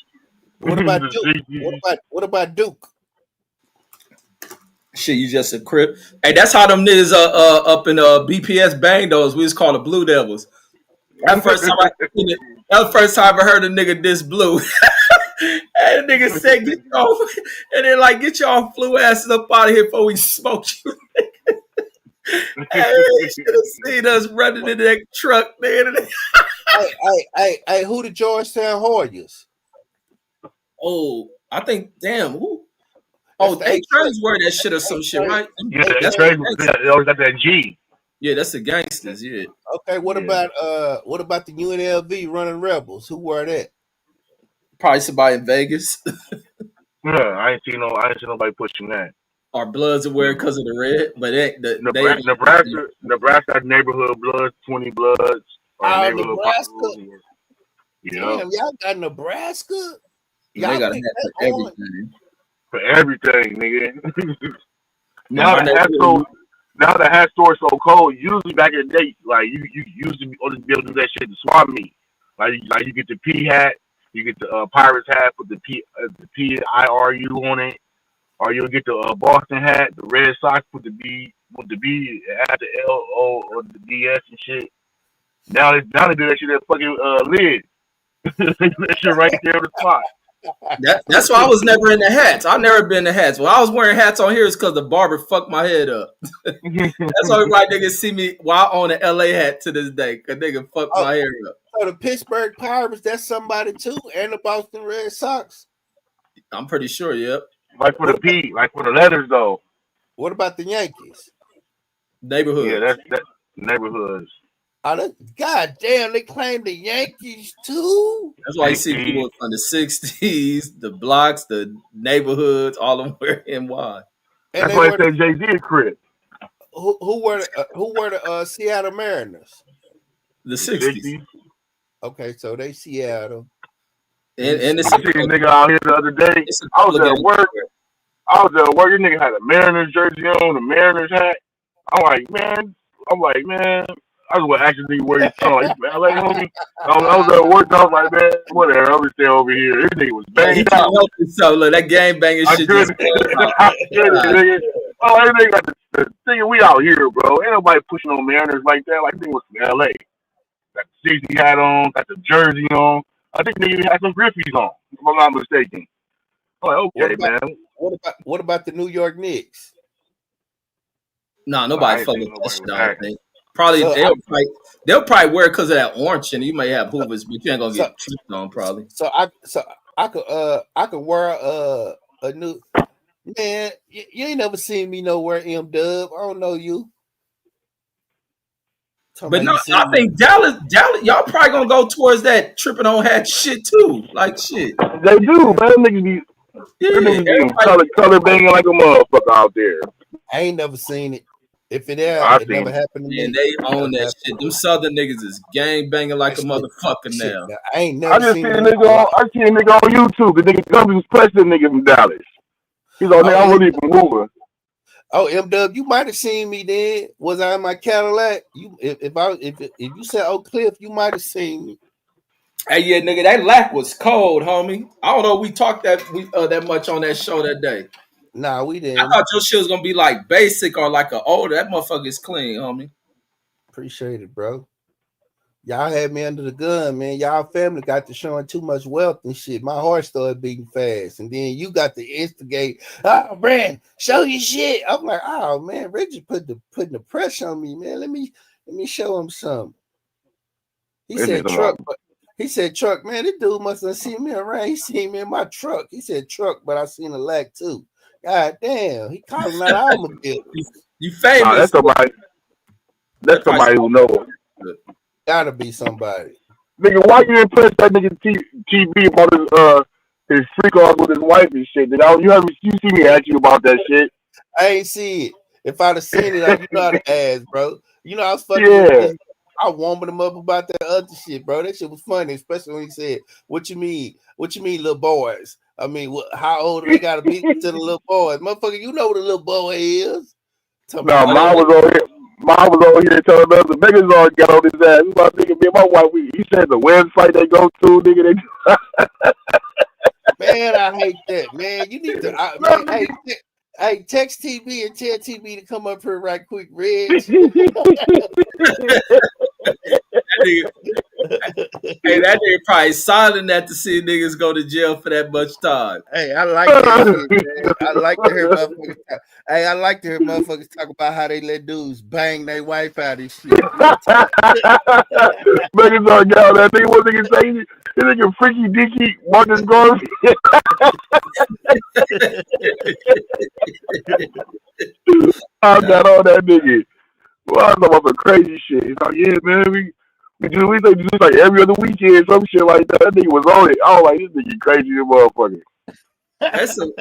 What about The Duke? 60s. What about Duke? Shit, you just a crip. Hey, that's how them niggas up in BPS bang those. We just call the Blue Devils. That first time I seen it, that was the first time I heard a nigga diss Blue. And the nigga said, "Get your," and then like, "Get y'all flu asses up out of here before we smoke you." Hey, you should have seen us running in that truck, man. Hey, who the Georgetown Warriors? Oh, I think, damn, who? That's Oh, the they eighth Trains wear that shit or some shit, right? Yeah, Hey, that's That's crazy. the They always got that G. yeah, that's the gangsters. Yeah, Okay, what Yeah. about the UNLV running Rebels? Who were that? probably somebody in Vegas. Yeah, I ain't seen nobody pushing that. Our Bloods are wearing because of the red, but they ain't. Nebraska neighborhood bloods, 20 bloods, or neighborhood Nebraska. apostles. Yeah, Damn, y'all got Nebraska. They Y'all got a picked hat that for on. everything. for everything, nigga. In now my the hat neighborhood, store, now the hat store so cold. Usually back in the day, like you used to only be able to do that shit to swap meet. Like you get the P hat, you get the Pirates hat with the PIRU on it, or you'll get the Boston hat, the Red Sox with the B at the LO or the DS and shit. Now they do that shit at fucking lid. That shit right there on the spot. that's why I was never in the hats. I never been in the hats. When I was wearing hats on here, is because the barber fucked my head up. That's why everybody niggas see me while I own an LA hat to this day. Cause nigga fucked my hair up. So the Pittsburgh Pirates, that's somebody too, and the Boston Red Sox. I'm pretty sure. Yep. like for the leathers though. What about the Yankees? Neighborhood. Yeah, that's neighborhoods. God damn, they claim the Yankees too. That's why you see people from the '60s, the blocks, the neighborhoods, all of them wearing NY. And That's why they say Jay-Z crib. who were the Seattle Mariners? The '60s. Okay, so they Seattle. And it's I seen a nigga out here the other day. I was at work. Your nigga had a Mariners jersey on, a Mariners hat. I'm like, man. I was gonna actually where he's from. Like, LA, homie. I was at work. I was like, man, whatever. I'm gonna stay over here. This nigga was he banged can't out. help himself. Look, that game banging I shit couldn't. just I couldn't, nigga. Oh, that nigga got the nigga. We out here, bro. Ain't nobody pushing on Mariners like that. Like, nigga was from LA. Got the safety hat on. Got the jersey on. I think nigga had some Griffies on, if I'm not mistaken. I'm like, okay, man. What about the New York Knicks? Nah, nobody fuck with that shit. I don't think. They'll probably wear it because of that orange, and you may have hoovers, but you ain't gonna get tripped on probably. So I could wear a new man. You ain't never seen me nowhere, M-Dub. I don't know you. But no, I think Dallas, y'all probably gonna go towards that tripping on hat shit too. Like shit. They do, man. Them niggas be color banging like a motherfucker out there. I ain't never seen it. If it never happened to me. And they own that shit. Them southern niggas is gang banging like a motherfucker now. I ain't never seen a nigga on YouTube. The nigga Gumby was pressing nigga from Dallas. He's like, I'm really from Hoover. Oh, M-Dub, you might have seen me then. Was I in my Cadillac? If you said Oak Cliff, you might have seen me. Hey, yeah, nigga, that lack was cold, homie. I don't know if we talked that much on that show that day. Nah, we didn't. I thought your shit was gonna be like basic or like an older. That motherfucker is clean, homie. Appreciate it, bro. Y'all had me under the gun, man. Y'all family got to showing too much wealth and shit. My heart started beating fast. And then you got to instigate, oh, Brand, show your shit. I'm like, oh man, Reggie putting the pressure on me, man. Let me show him something. He said truck, man. This dude must have seen me around. He seen me in my truck. He said truck, but I seen a lack too. God damn, he calling out automobile. You famous. Nah, that's somebody who knows. Gotta be somebody. Nigga, why you impressed that nigga TV about his freak off with his wife and shit? You see me ask you about that shit. I ain't see it. If I'd have seen it, you know how to ask, bro. You know I was fucking with I warmed him up about that other shit, bro. That shit was funny, especially when he said, "What you mean? What you mean, little boys? I mean, how old do they gotta be to the little boys? Motherfucker, you know what a little boy is." No, mine was over here telling us the niggas all got on his ass. My nigga, me and my wife, he said the website they go to, nigga. Man, I hate that, man. You need to, man. Hey, text TB and tell TB to come up here right quick, Reg. Hey, that nigga probably silent at to see niggas go to jail for that much time. Hey, I like that shit, man. I like to hear motherfuckers talk. Hey, I like to hear motherfuckers talk about how they let dudes bang their wife out and shit. Niggas are down. That nigga, what nigga say? This nigga freaky dicky Marcus Garvey. I got all that nigga. Well, I know about some crazy shit. He's like, yeah, man, we do this like every other weekend, some shit like that. That nigga was on it. I was like, this nigga crazy as motherfucker. That's some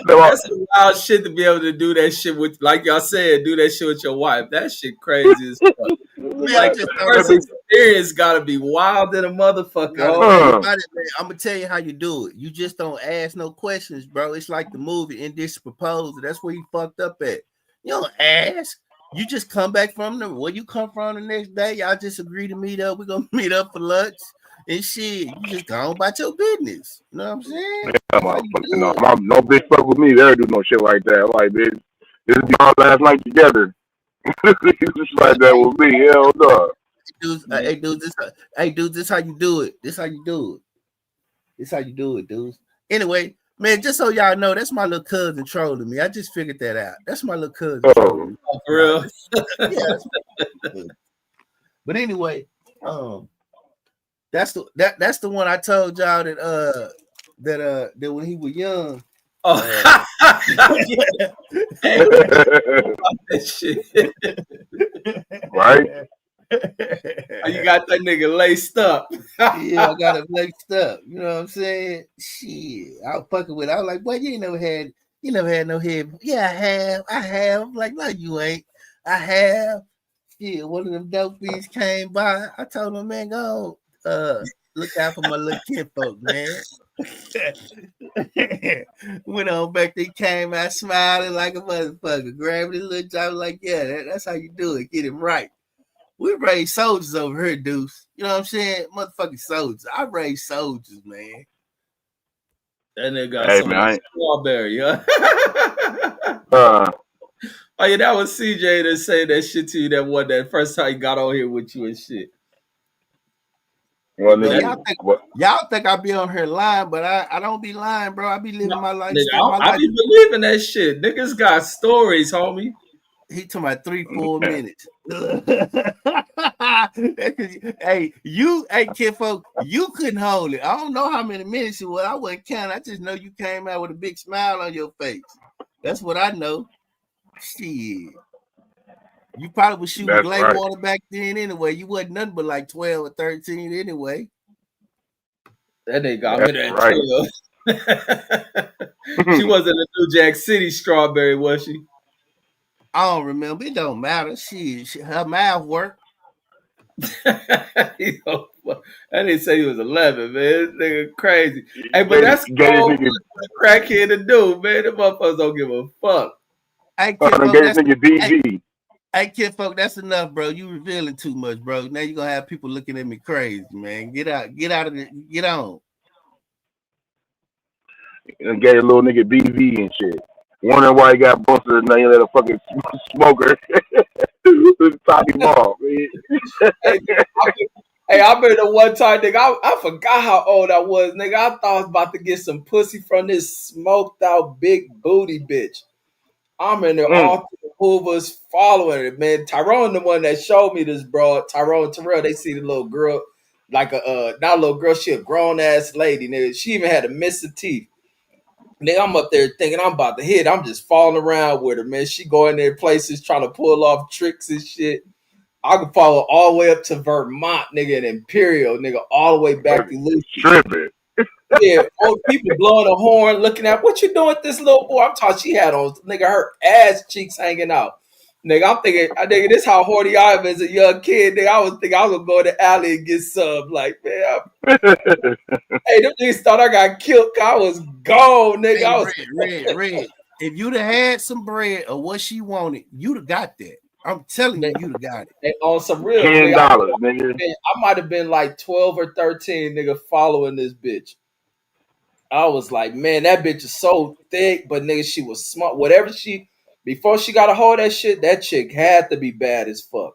wild shit to be able to do that shit with, like y'all said, do that shit with your wife. That shit crazy as fuck. Like the first experience gotta be wild than a motherfucker. I'm gonna tell you how you do it. You just don't ask no questions, bro. It's like the movie In This Proposal. That's where you fucked up at. You don't ask. You just come back from where you come from the next day. Y'all just agree to meet up. We're gonna meet up for lunch and shit. You just go on about your business. You know what I'm saying? Yeah, no bitch fuck with me. They don't do no shit like that. Like, bitch, this is our last night together. Just like that with me. Hell no. Hey, dudes, this how you do it. This how you do it. This how you do it, dudes. Anyway, man, just so y'all know, that's my little cousin trolling me. I just figured that out. That's my little cousin trolling me. Oh, for real? Yeah. But anyway, that's the one I told y'all that when he was young. Oh, shit. Right? You got that nigga laced up. Yeah, I got it laced up. You know what I'm saying? Shit, I was fucking with it. I was like, boy, you never had no head. Yeah, I have. I'm like, no, you ain't. I have. Yeah, one of them dope beats came by. I told him, man, go look out for my little kinfolk, man. Went on back, they came out smiling like a motherfucker. Grabbed his little job, like, yeah, that's how you do it. Get it right. We raise soldiers over here, Deuce. You know what I'm saying? Motherfucking soldiers. I raise soldiers, man. That nigga got some strawberry, huh? Oh yeah, that was CJ that said that shit to you that one that first time he got on here with you and shit. Well, y'all think I be on here lying, but I don't be lying, bro. I be living my life. Nigga, I be believing that shit. Niggas got stories, homie. He talking about 3-4 minutes. Hey, kinfolk, you couldn't hold it. I don't know how many minutes it was. I wasn't counting. I just know you came out with a big smile on your face. That's what I know. Shit. You probably was shooting glaze water back then anyway. You wasn't nothing but like 12 or 13 anyway. That nigga got me that 12. She wasn't a New Jack City strawberry, was she? I don't remember. It don't matter. Her mouth worked. That didn't say he was 11, man. This nigga crazy. Hey, but that's all a crackhead to do, man. The motherfuckers don't give a fuck. Hey, kinfolk, that's enough, bro. You revealing too much, bro. Now you're gonna have people looking at me crazy, man. Get out of it. Get on. And gave a little nigga BV and shit. Wondering why he got busted and they let a fucking smoker top him off, man. Hey, I remember one time, nigga, I forgot how old I was, nigga. I thought I was about to get some pussy from this smoked out big booty bitch. I'm in there, all the Hoovers following it, man. Tyrone, the one that showed me this, bro. Tyrone Terrell, they see the little girl, like not a little girl, she a grown ass lady, nigga. She even had a missing teeth. Nigga, I'm up there thinking I'm about to hit. I'm just falling around with her, man. She going there places trying to pull off tricks and shit. I could follow all the way up to Vermont, nigga, and Imperial, nigga, all the way back to Lucy. Tripping. Yeah, old people blowing a horn, looking at what you doing with this little boy. I'm talking, she had on, nigga, her ass cheeks hanging out. Nigga, I'm thinking, this how horny I am as a young kid. Nigga, I was thinking I was gonna go in the alley and get some. Like, man, hey, them niggas thought I got killed. I was gone, nigga. Hey, I was Red. If you'd have had some bread or what she wanted, you'd have got that. I'm telling you, you'd have got it. And on some real $10, nigga. I might have been like 12 or 13, nigga, following this bitch. I was like, man, that bitch is so thick, but nigga, she was smart. Before she got a hold of that shit, that chick had to be bad as fuck.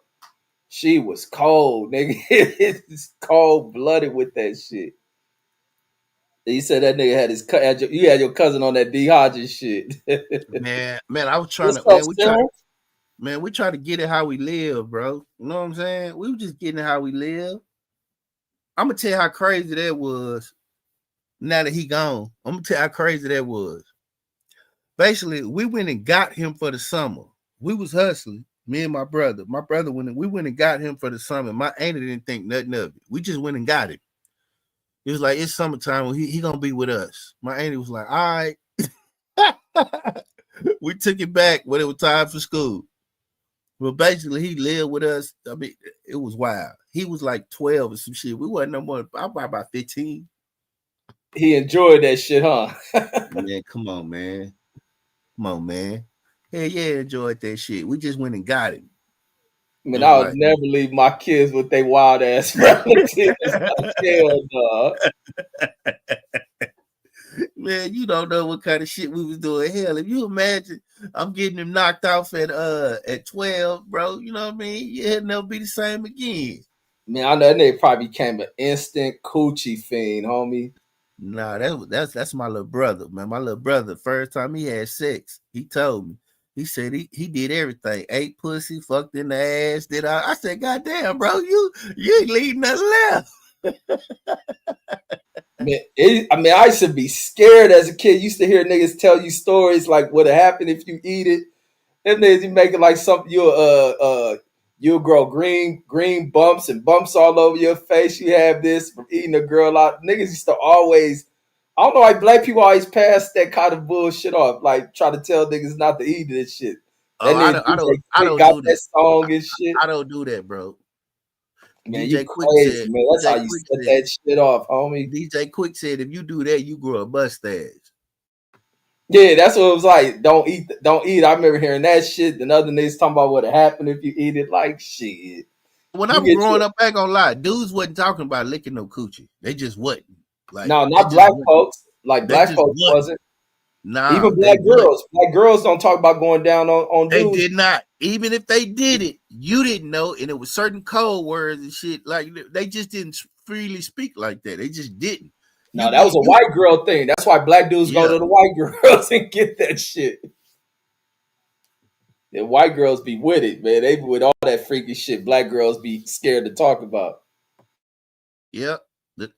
She was cold, nigga. It's cold blooded with that shit. He said that nigga you had your cousin on that D Hodges shit. Man, I was trying What's to, up, Sarah? we try to get it how we live, bro. You know what I'm saying? We were just getting it how we live. I'm gonna tell you how crazy that was. Now that he gone, I'm gonna tell you how crazy that was. Basically, we went and got him for the summer. We was hustling, me and my brother. My brother we went and got him for the summer. My auntie didn't think nothing of it. We just went and got him. It was like, it's summertime. He gonna be with us. My auntie was like, all right. We took it back when it was time for school. But basically, he lived with us. I mean, it was wild. He was like 12 or some shit. We wasn't no more. I was about 15. He enjoyed that shit, huh? Man, come on, man. Come on, man. Hell yeah, enjoyed that shit. We just went and got him. I mean, It was I would like, never leave my kids with their wild ass relatives. Hell, dog. man, you don't know what kind of shit we was doing. Hell, if you imagine I'm getting him knocked off at 12, bro, you know what I mean? It'll never be the same again. Man, I know that nigga probably became an instant coochie fiend, homie. Nah, that's my little brother, man. My little brother, first time he had sex, he told me. He said he did everything. Ate pussy, fucked in the ass, did I said, God damn, bro, you ain't leaving nothing left. Man, I used to be scared as a kid. Used to hear niggas tell you stories like what'll happen if you eat it. Them niggas you make it like something you'll grow green bumps and bumps all over your face. You have this from eating a girl out. Niggas used to always, I don't know, like black people always pass that kind of bullshit off, like try to tell niggas not to eat this shit. That Oh, nigga DJ I Quick don't got do that that. song and shit. I don't do that, bro. Man, you DJ Quick crazy, said, man. That's how you set that shit off, homie. DJ Quick said, if you do that, you grow a mustache. Yeah, that's what it was like. Don't eat. I remember hearing that shit. And other niggas talking about what happened if you eat it. Like shit. When I You was get growing your up, I ain't gonna lie, dudes wasn't talking about licking no coochie. They just wasn't. Like, no, they not just black wasn't. folks. Like They black just folks wasn't. wasn't. Nah, Even they black wasn't. girls. Black girls don't talk about going down on They dudes. did not. Even if they did it, you didn't know. And it was certain code words and shit. Like, they just didn't freely speak like that. They just didn't. No, that was a white girl thing. That's why black dudes go Yeah. to the white girls and get that shit. And white girls be with it, man. They be with all that freaky shit. Black girls be scared to talk about. Yep. The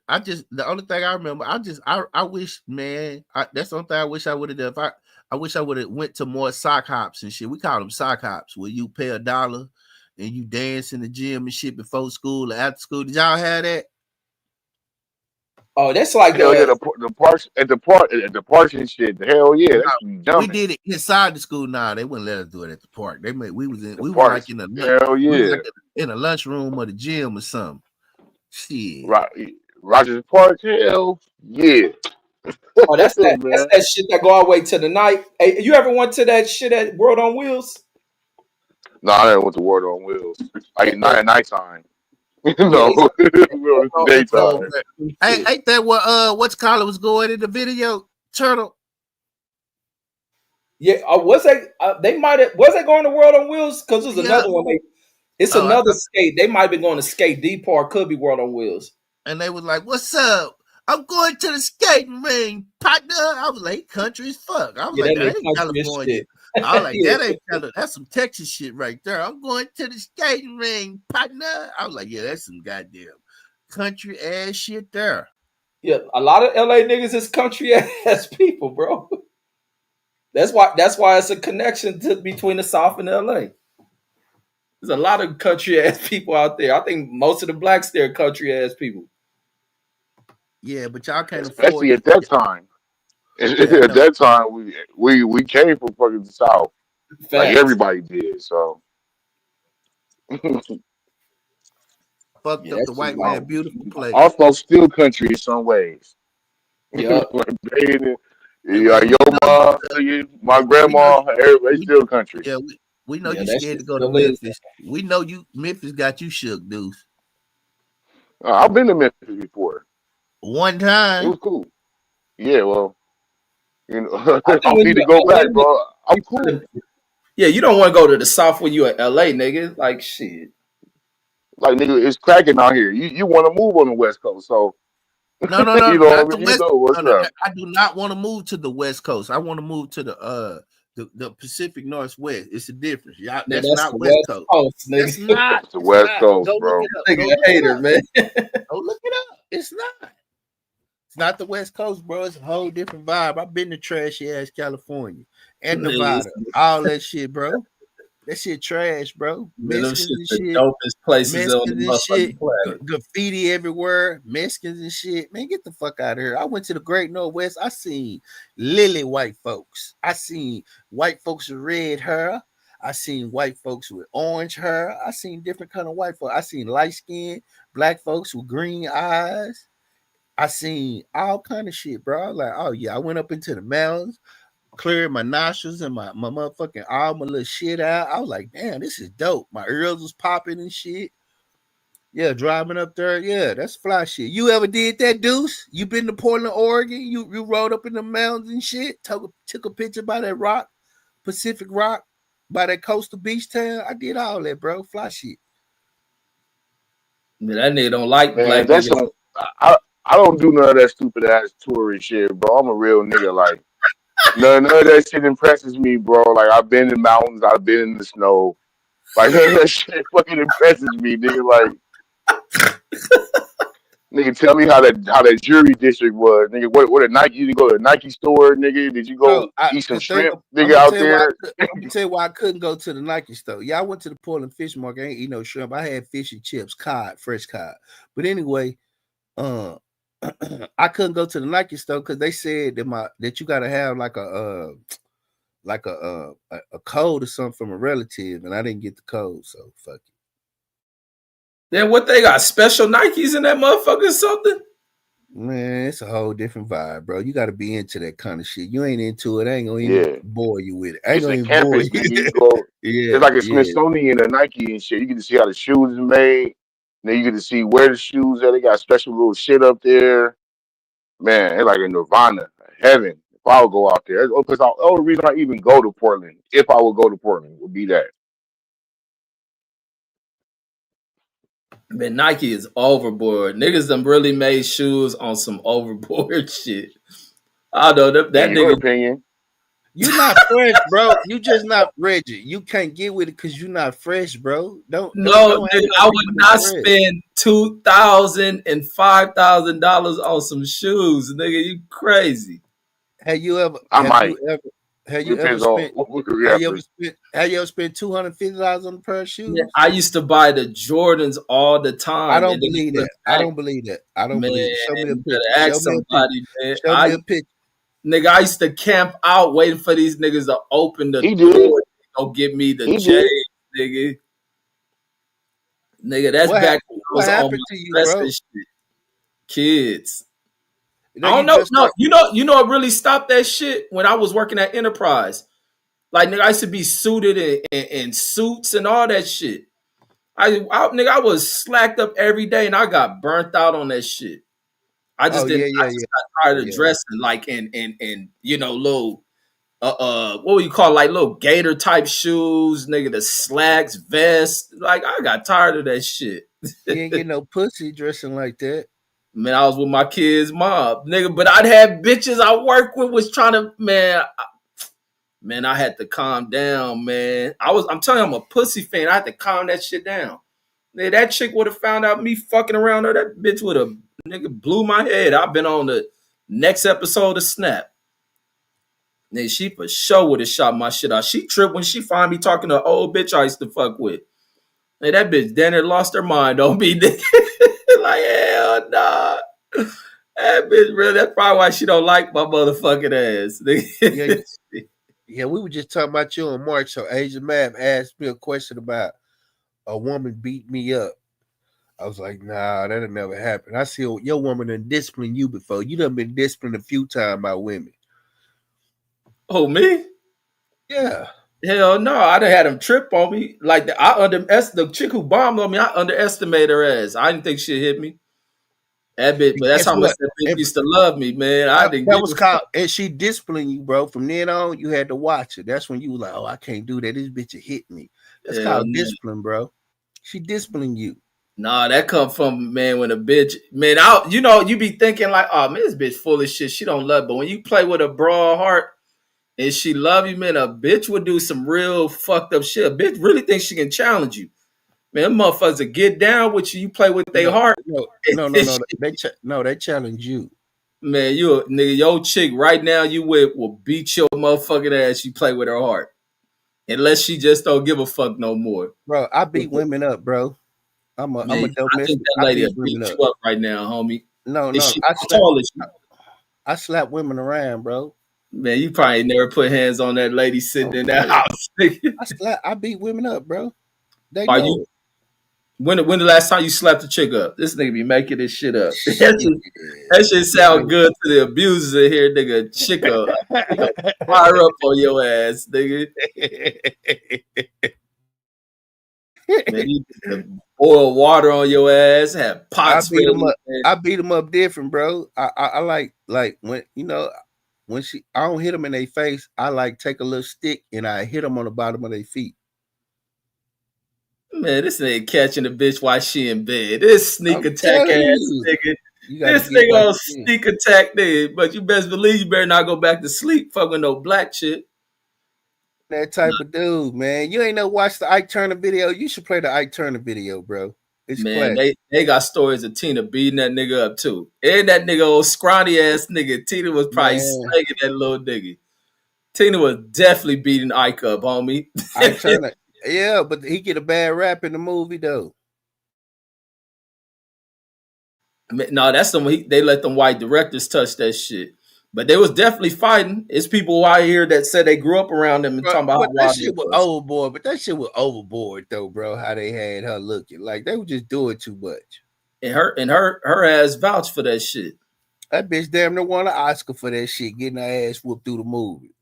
only thing I remember, I wish, man, that's the only thing I wish I would have done. I wish I would have went to more sock hops and shit. We call them sock hops, where you pay $1 and you dance in the gym and shit before school or after school. Did y'all have that? Oh, that's like Hell yeah, the parks at the parks and shit. Hell yeah, No, that's be we jumping. did it inside the school. Nah, they wouldn't let us do it at the park. The We was like parks. in a Hell we was yeah. like in a lunchroom or the gym or something. Shit. Rogers Park. Hell yeah, Oh, that's man. that shit that go all the way to the night. Hey, you ever went to that shit at World on Wheels? No, I never went to Ward on Wheels. Like That, that, not at nighttime. yeah, No, it was they Oh, daytime. man. Ain't that what what's Carla was going in the video? Turtle. yeah. Was they? They might have. Was they going to World on Wheels? Because there's Yeah. another one. It's Oh, another skate. They might have been going to Skate Depot or could be World on Wheels. and they was like, "What's up? I'm going to the skating ring, partner." I was like, "Country as fuck." I was Yeah, like, that "That nigga ain't country as California." shit. I was like, Yeah. "That ain't California. That's some Texas shit right there." I'm going to the skating ring, partner. I was like, "Yeah, that's some goddamn country ass shit there." Yeah, a lot of LA niggas is country ass people, bro. That's why it's a connection between the South and LA. There's a lot of country ass people out there. I think most of the blacks there are country ass people. Yeah, but y'all can't afford Especially it. at that time. At Yeah, I know. that time, we came from fucking the South, like Facts. everybody did. So Fucked Yeah, up that the shit white like, man beautiful place. also still country in some ways. yup. Like bathing, Hey man, like your mom, my we know grandma, everybody we still country. yeah, we know Yeah, you that scared shit to go to still is. Memphis. We know you Memphis got you shook, dudes. I've been to Memphis before. One It time. was cool. Yeah, well, you know, I I think don't when need to you're go LA, back, bro. I'm cool. yeah, you don't want to go to the South when you in LA, nigga. Like shit. Like nigga, it's cracking out here. You want to move on the West Coast, so No, no, no, you know not what the I mean. You West. know what's No, no, up. I do not want to move to the West Coast. I want to move to the Pacific Northwest. It's a difference. Y'all, Man, that's that's not the West West Coast. Coast, nigga. That's not. It's the It's West not. Coast, Go look bro. it up. Go Nigga, a look it hater, up. man. Go look it up. It's not. It's not the West Coast, bro. It's a whole different vibe. I've been to trashy ass California and Nevada, Listen, all that shit, bro. That shit trash, bro. man, them Mexicans shit and the shit. dopest places on the Mexicans and shit, motherfucking planet. graffiti everywhere, Mexicans and shit. Man, get the fuck out of here. I went to the Great Northwest. I seen lily white folks. I seen white folks with red hair. I seen white folks with orange hair. I seen different kind of white folks. I seen light skin, black folks with green eyes. I seen all kind of shit, bro. I was like, oh yeah, I went up into the mountains, cleared my nostrils and my motherfucking all my little shit out. I was like, damn, this is dope. My ears was popping and shit. Yeah, driving up there. Yeah, that's fly shit. You ever did that, Deuce? You been to Portland, Oregon? You rode up in the mountains and shit? Took a picture by that rock, Pacific Rock, by that coastal beach town? I did all that, bro. Fly shit. Man, that nigga don't like Man, black that's niggas. some. I don't do none of that stupid ass tourist shit, bro. I'm a real nigga. Like none of that shit impresses me, bro. Like I've been in mountains, I've been in the snow. Like none of that shit fucking impresses me, nigga. Like nigga, tell me how that jury district was, nigga. What a Nike? You go to a Nike store, nigga? Did you So go eat some the thing, shrimp, I'm nigga, gonna out tell you why. there? I'm gonna tell you why I couldn't go to the Nike store. Yeah, I went to the Portland Fish Market. I ain't eat no shrimp. I had fish and chips, cod, fresh cod. But anyway, uh, I couldn't go to the Nike store because they said that you gotta have like a code or something from a relative, and I didn't get the code, so fuck it. Then what they got? Special Nikes in that motherfucker or something? Man, it's a whole different vibe, bro. You got to be into that kind of shit. You ain't into it. I ain't gonna even Yeah, bore you with it. I ain't it's gonna a even bore campus, you. nigga. You go. It's Yeah, like a yeah. Smithsonian and Nike and shit. You get to see how the shoes is made. Then you get to see where the shoes are. They got special little shit up there. Man, it's like a nirvana, heaven. If I would go out there, because the only reason I even go to Portland, if I would go to Portland, would be that. Man, Nike is overboard. Niggas done really made shoes on some overboard shit. I know that In your nigga. opinion, You not fresh, bro. You just not rigid. You can't get with it because you not fresh, bro. No, Don't nigga, hang on I people would that's not fresh. spend $2,000 and $5,000 on some shoes, nigga. You crazy? Have you ever I might. have It you ever depends on spent what career effort. have you ever spent $250 on a pair of Yeah, shoes? I used to buy the Jordans all the I time, don't and then believe put that. it I back. don't believe that. I don't Man, believe it. Show me a you picture. better Show ask me a picture. somebody, man. Show me a picture. Nigga, I used to camp out waiting for these niggas to open the He did. door. Go get me the He J, did. nigga. Nigga, that's What back happened? when I What was on happened my to you, best bro? and shit. Kids. You know, I you don't know. dressed No, up. you know what really stopped that shit when I was working at Enterprise. Like nigga, I used to be suited in suits and all that shit. Nigga, I was slacked up every day and I got burnt out on that shit. I Oh just yeah, didn't. I yeah, just yeah, got tired of yeah. dressing like in little what would you call it, like little gator type shoes, nigga, the slacks, vest. Like I got tired of that shit. You ain't get no pussy dressing like that. Man, I was with my kids' mom, nigga, but I'd have bitches I work with was trying to man, I had to calm down, man. I'm telling you, I'm a pussy fan. I had to calm that shit down. Man, that chick would have found out me fucking around her. That bitch would have nigga blew my head. I've been on the next episode of Snap. Nigga, she for sure would have shot my shit out. She tripped when she find me talking to an old bitch I used to fuck with. Man, that bitch then it lost her mind on me, nigga. Like, hell nah. That bitch real. That's probably why she don't like my motherfucking ass. Yeah, Nigga. yeah. We were just talking about you on March. So Asia Map asked me a question about a woman beat me up. I was like, nah, that'll never happen. I see your woman done disciplined you before. You done been disciplined a few times by women. Oh, me? Yeah. Hell no, I done had him trip on me. Like the chick who bombed on me, I underestimated her ass. I didn't think she'd hit me. That bitch, And but that's guess how much what? that bitch used to love me, man. I didn't That give was a called, fuck. and she disciplined you, bro. From then on, you had to watch it. That's when you was like, oh, I can't do that. This bitch will hit me. That's Hell called no. discipline, bro. She disciplined you. Nah, that come from, man, when a bitch, man, out, you know, you be thinking like, oh man, this bitch full of shit. She don't love, but when you play with a broad heart and she love you, man, a bitch would do some real fucked up shit. A bitch really thinks she can challenge you. Man, them motherfuckers will get down with you. You play with their No, heart. no. They challenge you. Man, you a nigga, your chick right now you with will beat your motherfucking ass. You play with her heart. Unless she just don't give a fuck no more. Bro, I beat women up, bro. I'm Man, a I think domestic. that I lady beat will beat women up. you up right now, homie. Is No, she tall as you? I slap women around, bro. Man, you probably never put hands on that lady sitting in that Hey, house. Nigga. I beat women up, bro. They Are know you it. when the last time you slapped a chick up? This nigga be making this shit up. Shit. That shit sound good to the abusers in here, nigga. Chick fire up on your ass, nigga. Man, you boil water on your ass, have I pots beat them ready. up. I beat them up different, bro. I like when when I don't hit them in their face. I like take a little stick and I hit them on the bottom of their feet. Man, this nigga catching a bitch while she in bed. This sneak I'm attack telling ass you, nigga. you got to This get nigga while on you sneak attack nigga. But you best believe you better not go back to sleep fucking no black shit. that type of dude, man. You ain't never watched the Ike Turner video. You should play the Ike Turner video, bro. It's Man, classic, they got stories of Tina beating that nigga up too. And that nigga old scrawny ass nigga. Tina was probably man. slanging that little nigga. Tina was definitely beating Ike up, homie. Ike Turner, yeah, but he get a bad rap in the movie though. No, that's they let them white directors touch that shit. But they was definitely fighting. It's people out here that said they grew up around them and talking about how But that wild shit it was was. overboard. But that shit was overboard though, bro. How they had her looking like they were just doing too much. And her ass vouched for that shit. That bitch damn near won an Oscar for that shit, getting her ass whooped through the movie.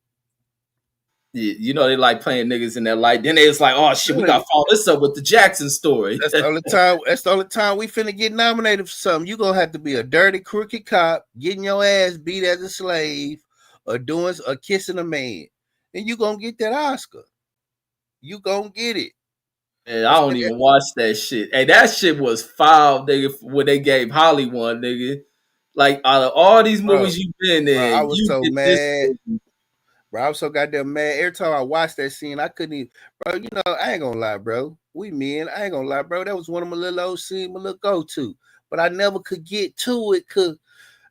Yeah, you know they like playing niggas in that light. Then they was like, oh shit, we gotta follow this up with the Jackson story. That's the only time. That's the only time we finna get nominated for something. You gonna have to be a dirty, crooked cop, getting your ass beat as a slave, or kissing a man, and you gonna get that Oscar. You gonna get it. And I don't even watch that shit. Hey, that shit was foul, nigga, when they gave Holly one, nigga. Like out of all these Bro, movies you've been bro, I in, was you so get this mad. movie. Bro, I was so goddamn mad. Every time I watched that scene, I couldn't even, bro. You know, I ain't gonna lie, bro. We men, I ain't gonna lie, bro. That was one of my little old scenes, my little go-to. But I never could get to it because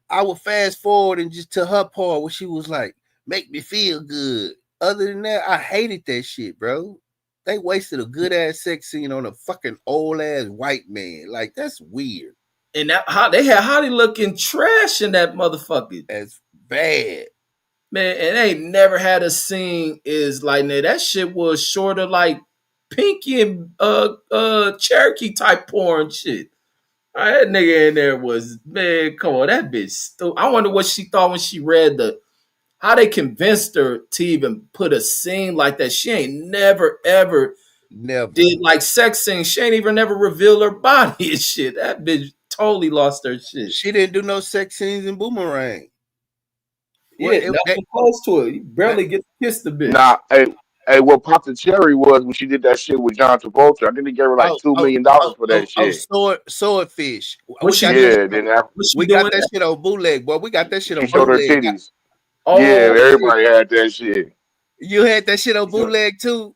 I would fast forward and just to her part where she was like, make me feel good. Other than that, I hated that shit, bro. They wasted a good ass sex scene on a fucking old ass white man. Like, that's weird. And that how they had Holly looking trash in that motherfucker. That's bad. Man, and they ain't never had a scene is like that shit was short of like Pinky and Cherokee type porn shit. That nigga in there was, man, come on, that bitch. I wonder what she thought when she read how they convinced her to even put a scene like that. She ain't never ever Never. did like sex scenes. She ain't even never revealed her body and shit. That bitch totally lost her shit. She didn't do no sex scenes in Boomerang. Yeah, nothing close to it. You barely get to kiss the bitch. Nah, hey, what popped the cherry was when she did that shit with John Travolta. I think they gave her like $2 million for that shit. Swordfish. What We she got doing? that. Yeah, then after What she We got doing? that shit on bootleg, boy. We got that shit she on showed her bootleg. titties. Yeah, Oh shit. everybody had that shit. You had that shit on bootleg too,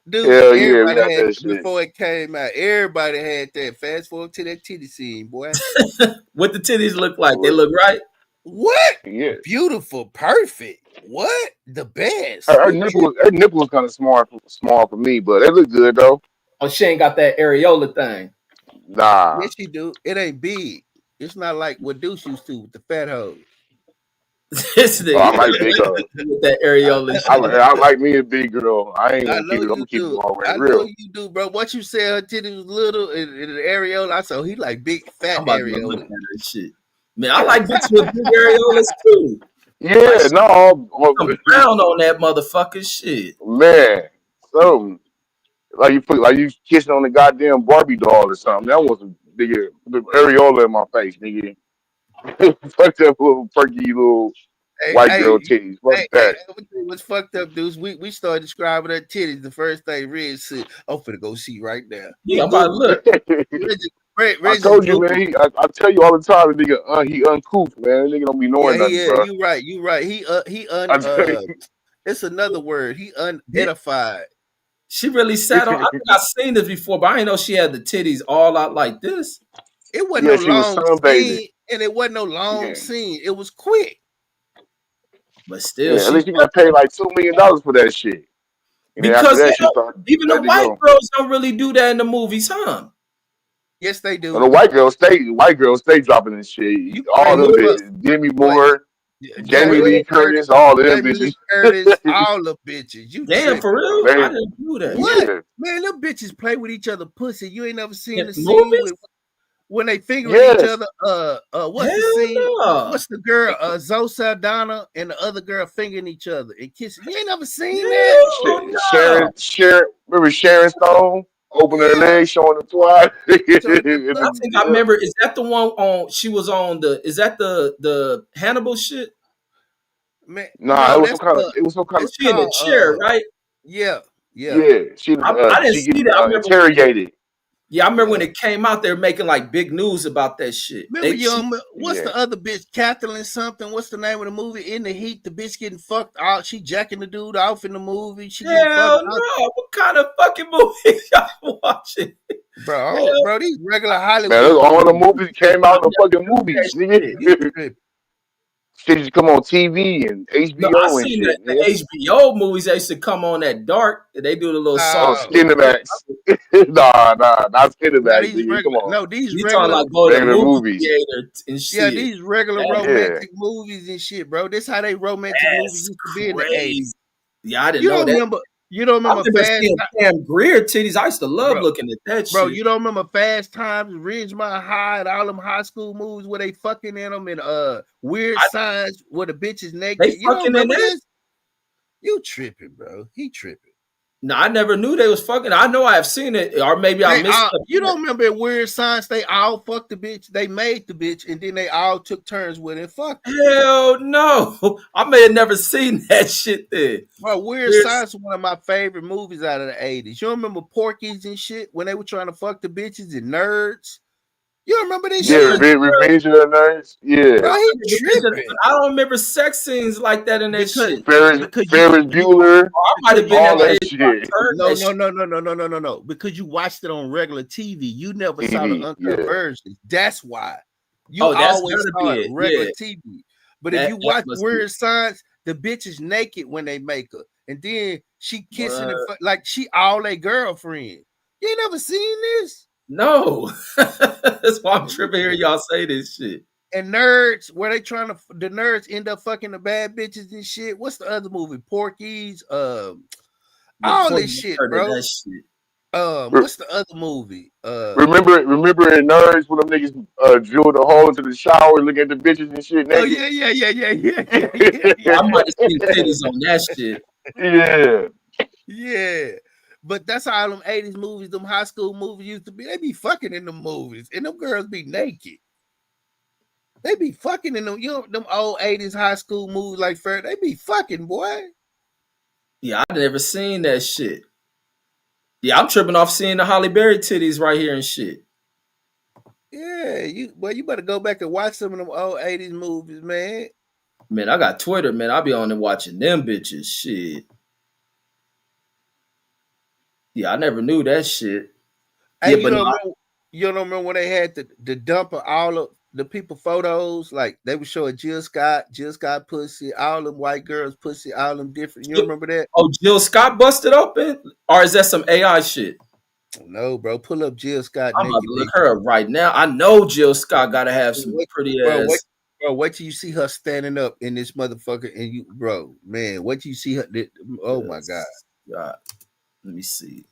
dude. Hell yeah, we Everybody had had that shit. before it came out. Everybody had that. Fast forward to that titty scene, boy. What the titties look like? They look right. What? Yeah, Beautiful, perfect. What? The best. her nipple was kind of small for me, but it looked good though. Oh, she ain't got that areola thing. Nah, Yes, you do. It ain't big. It's not like what Deuce used to with the fat hoes. This oh, nigga I like big girls. with that areola shit. I like me a big girl. I ain't I gonna know keep it. I'm you gonna keep it do. all the way I know real. you do, bro. What you said her titty was little and the areola. I saw he like big I'm fat about to go look areola. at that shit. Man, I like bitches with big areolas too. Like Yeah, she no, come brown on that motherfucking shit. man. So like you kissing on the goddamn Barbie doll or something. That was a nigga the areola in my face, nigga. Fuck that little perky little Hey, white hey, girl titties. Fuck that. what's fucked up, dudes? We started describing her titties. The first thing Red said, "I'm finna go see right now." Yeah, He I'm about to Googled it. look. I Reggie told you, Googled. man. I tell you all the time, the nigga, he uncouth, man. That nigga don't be knowing Yeah, nothing, he is. bro. You right. You right. He I tell it's another word. He Did unedified. she really sat on? I you. think I've seen this before, but I didn't know she had the titties all out like this. It wasn't Yeah, no she was long sunbathing. scene, and it wasn't no long Yeah, scene. It was quick. But still, yeah. At she least you got paid like $2 million for that shit. And then after because that, she started even the letting it white go. girls don't really do that in the movies, huh? Yes, they And the do. white girls stay dropping this shit. You All them crazy fuck. bitches, Demi What? Moore, Jamie Jamie Lee Lee Curtis, Curtis, all of them Jamie Lee bitches. Curtis, all the bitches. You Damn, for tripping? real? I they, didn't do that. What? yeah, Man, them bitches play with each other pussy. You ain't never seen In the scene movies? with when they fingering each yes, other. What's the Hell scene? no. What's the girl? Zoe Saldana and the other girl fingering each other and kissing. You ain't never seen that? Hell no. Remember Sharon Stone opening her Yeah. legs, showing the twat? So the I pussy. think I remember. Is that the one on? She was on the. Is that the Hannibal shit? Man, Nah, no, that's it was some kind of, it's She in the called chair, right? yeah, yeah. yeah. I didn't She see getting that. I remember. interrogated. Yeah, I remember when Yeah. it came out. They were making like big news about that shit. Remember, what's Yeah, the other bitch? Kathleen something. What's the name of the movie? In the Heat, the bitch getting fucked out. She jacking the dude off in the movie. She getting fucked Hell out. no. What kind of fucking movie y'all watching? Hell, Bro, these regular man. Hollywood All the movies. movies came I out in the never fucking knew that movies, shit. You nigga. tripping. Shit used to come on TV and No, I HBO and seen shit, the nigga. HBO movies. They used to come on that dark. They do the little soft. Oh, Uh, Skinemax. Nah, not now Skinemax, these nigga. Come regular, on, no, these You talking regular, like go to the regular movie movies. theater and yeah, see it? these regular That, Yeah, romantic movies and shit, bro. This how they romantic movies that's used to be in the 80s. crazy. Yeah, I didn't You know don't that. remember? You don't I remember remember Fast, seeing Pam Grier titties. I used to love bro? looking at that Bro, shit. you don't remember Fast Times, Ridgemont High, and all them high school movies where they fucking in them and Weird I, Signs where the bitch is they naked. You don't fucking in remember that? this? You tripping, bro? He tripping. No, I never knew they was fucking. I know I have seen it, or maybe I They missed all, the you part. don't remember in Weird Science? They all fucked the bitch. They made the bitch, and then they all took turns with it and fucked her. Hell no. I may have never seen that shit then. Bro, Weird There's, Science is one of my favorite movies out of the 80s. You remember Porky's and shit when they were trying to fuck the bitches and nerds? You remember this yeah. shit? yeah, Revenge of the Nerds. Bro, Yeah, he but tripping. I don't remember sex scenes like that in that Because shit. because Ferris Bueller, Or I might have you been all at the watched that age where shit. I turned no that no shit. no no no no no no no because you watched it on regular TV. You never saw the TV. uncut Yeah, versions. That's why. You Oh, that's always gotta saw be it it. regular Yeah, TV. But if you that watch must be Weird Science, the bitch is naked when they make her. And then she kissing and what? like she all their girlfriend. You ain't never seen this? No. That's why I'm Man, you tripping here. tripping. Y'all say this shit. And nerds, where they trying to the nerds end up fucking the bad bitches and shit. What's the other movie? Porky's, Yeah, all before this you shit, heard of bro. that shit. Re- What's the other movie? remember in Nerds when them niggas drilled a hole into the shower, and look at the bitches and shit Oh naked. yeah. I might have seen titties on that shit. Yeah, Yeah. But that's how them 80s movies, them high school movies used to be. They be fucking in them movies, and them girls be naked. They be fucking in them, them old 80s high school movies like Fair. They be fucking, boy. Yeah, I never seen that shit. Yeah, I'm tripping off seeing the Holly Berry titties right here and shit. Yeah, you better go back and watch some of them old 80s movies, man. Man, I got Twitter, man. I be on there watching them bitches. Shit. Yeah, I never knew that shit. Hey, Yeah, but no, you don't remember when they had the dump of all of the people photos, like they would show a Jill Scott pussy, all them white girls pussy, all them different. You remember that? oh, Jill Scott busted open? Or is that some AI shit? No, bro. Pull up Jill Scott I'm about to naked look picture. her up right now. I know Jill Scott gotta have some Wait, pretty bro, ass. wait till you see her standing up in this motherfucker, and you, bro, man, wait till you see her. Oh my god, God, let me see.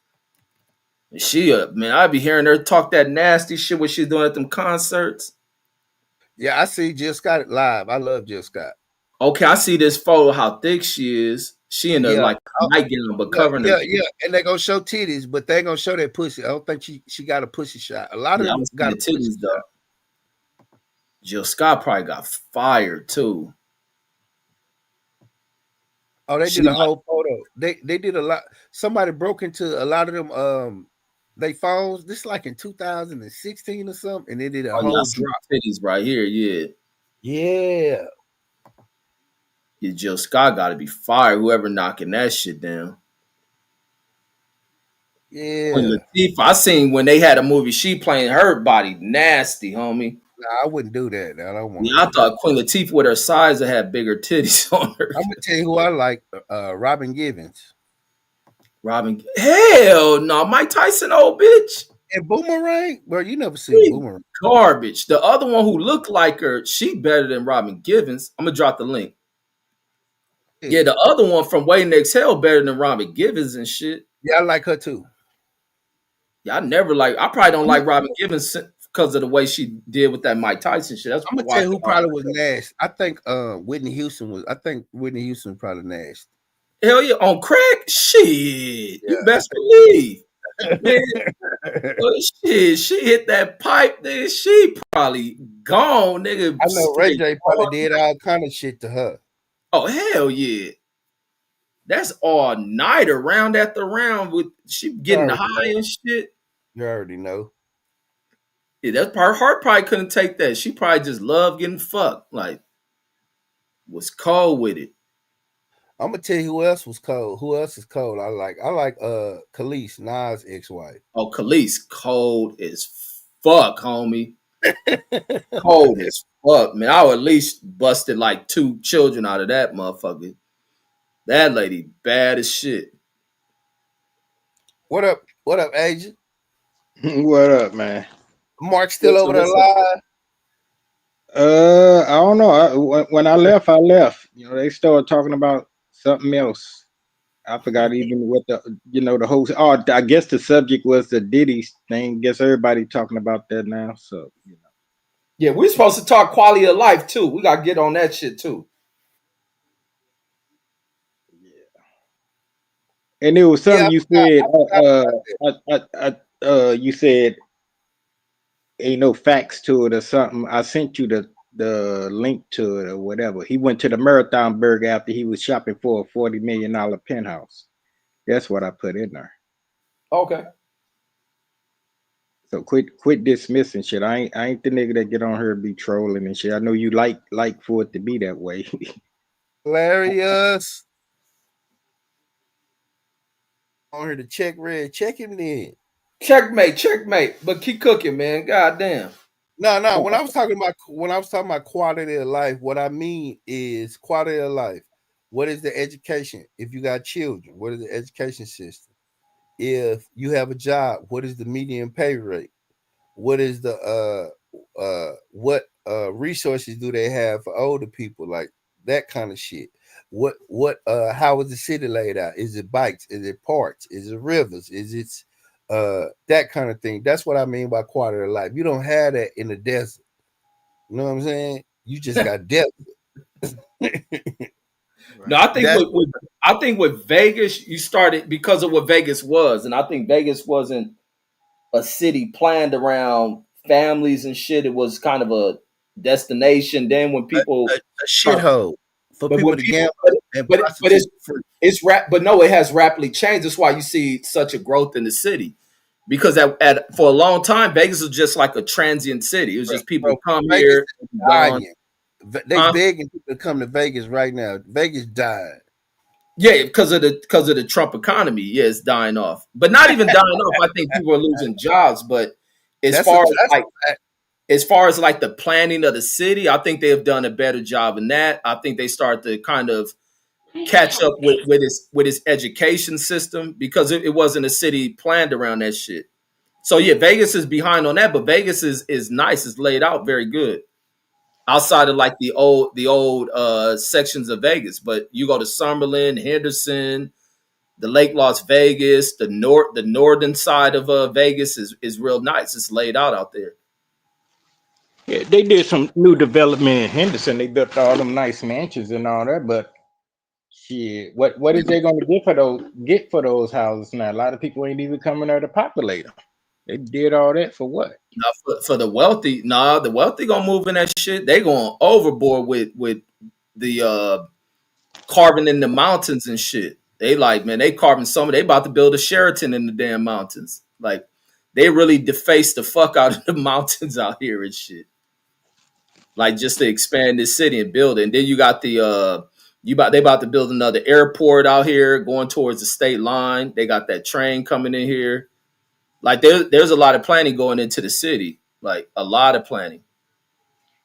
She man, I be hearing her talk that nasty shit what she's doing at them concerts. yeah, I see Jill Scott live. I love Jill Scott. Okay, I see this photo how thick she is. She in a Yeah, like oh, nightgown but covering her. yeah, and they gonna show titties, but they ain't gonna show that pussy. I don't think she got a pussy shot. A lot of Yeah, I them don't see got the a pussy titties though. shot. Jill Scott probably got fired too. Oh, they She did a like, whole photo. They did a lot. Somebody broke into a lot of them they phones. This like in 2016 or something, and they did a oh yeah, I whole see drop. the titties right here. Yeah. Yeah, Yeah, Jill Scott got to be fired. Whoever knocking that shit down. Queen yeah. Latifah, I seen when they had a movie, she playing her body nasty, homie. Nah, I wouldn't do that. I don't want to Yeah, I do that. thought Queen Latifah with her size would have bigger titties on her. I'm gonna tell you who I like. Robin Givens Robin, hell no, Mike Tyson, old bitch. and Boomerang. Bro, you never seen She Boomerang? garbage. The other one who looked like her, she better than Robin Givens. I'm gonna drop the link. Yeah, Yeah, the other one from Waiting to Exhale better than Robin Givens and shit. yeah, I like her too. Yeah, I probably don't like Robin Givens because of the way she did with that Mike Tyson shit. That's I'm gonna why tell I you who don't like probably was her. nasty. I think Whitney Houston was. I think Whitney Houston was probably nasty. Hell yeah, on crack? Shit. Yeah. You best believe. Man, shit, she hit that pipe, nigga. She probably gone, nigga. I know Ray Straight. J probably did all kind of shit to her. Oh, hell yeah. That's all nighter, round after round with she You getting already high know. and shit. You already know. Yeah, that's her heart probably couldn't take that. She probably just loved getting fucked. Like, was cold with it. I'm gonna tell you who else was cold. Who else is cold? I like Khalees, Nas' ex-wife. Oh, Khalees, cold as fuck, homie. Cold as fuck, man. I would at least busted like 2 children out of that motherfucker. That lady bad as shit. What up? What up, agent? What up, man? Mark still over there What's up? live? I don't know. When I left, I left. You know, they started talking about something else. I forgot even what the whole. Oh, I guess the subject was the Diddy thing. Guess everybody talking about that now. So, Yeah, we're supposed to talk quality of life too. We gotta get on that shit too. and it was Yeah, something you I said. forgot about that. You said ain't no facts to it or something. I sent you the link to it or whatever. He went to the Marathon Burger after he was shopping for a $40 million penthouse. That's what I put in there. Okay. So quit dismissing shit. I ain't the nigga that get on here and be trolling and shit. I know you like for it to be that way. Hilarious. On here to check red. Check him then. Checkmate. But keep cooking, man. God damn. No. When I was talking about quality of life, what I mean is quality of life. What is the education? If you got children, what is the education system? If you have a job, what is the median pay rate? What is the what resources do they have for older people? Like that kind of shit. What how is the city laid out? Is it bikes? Is it parks? Is it rivers? Is it that kind of thing? That's what I mean by quality of life. You don't have that in the desert. You know what I'm saying? You just got desert. No, I think That's with Vegas, you started because of what Vegas was, and I think Vegas wasn't a city planned around families and shit. It was kind of a destination. Then when people, a shithole for but people when to people, gamble and but prostitute free. but no, it has rapidly changed. That's why you see such a growth in the city. Because for a long time, Vegas was just like a transient city. It was just people Bro, come Vegas here, is gone. dying. They Huh? begging people to come to Vegas right now. Vegas died. Yeah, because of the Trump economy, yeah, it's dying off. But not even dying off. I think people are losing jobs. But as That's a far as that's like a fact. the planning of the city, I think they have done a better job in that. I think they start to kind of catch up with its education system because it wasn't a city planned around that shit. So yeah, Vegas is behind on that, but Vegas is nice. It's laid out very good. Outside of like the old sections of Vegas, but you go to Summerlin, Henderson, the Lake Las Vegas, the northern side of Vegas is real nice. It's laid out there. Yeah, they did some new development in Henderson. They built all them nice mansions and all that, but shit, what is they gonna get for those houses now? A lot of people ain't even coming there to populate them. They did all that for what? Now, for the wealthy, the wealthy gonna move in that shit. They going overboard with the carving in the mountains and shit. They like, man, they carving some. They about to build a Sheraton in the damn mountains. Like, they really defaced the fuck out of the mountains out here and shit. Like, just to expand this city and build it. And then you got they about to build another airport out here going towards the state line. They got that train coming in here. Like, there's a lot of planning going into the city. Like, a lot of planning.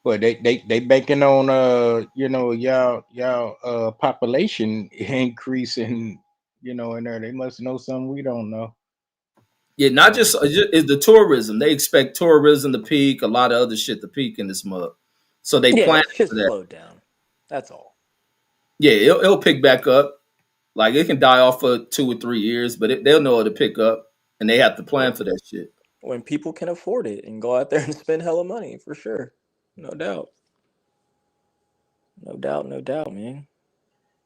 But they banking on y'all population increasing, in there. They must know something we don't know. Yeah, not just is the tourism. They expect tourism to peak, a lot of other shit to peak in this mug. So they plan it's just for that. slowed down. That's all. Yeah, it'll pick back up. Like, it can die off for 2 or 3 years, but they'll know it'll pick up, and they have to plan for that shit. When people can afford it and go out there and spend hella money, for sure. No doubt. No doubt, man.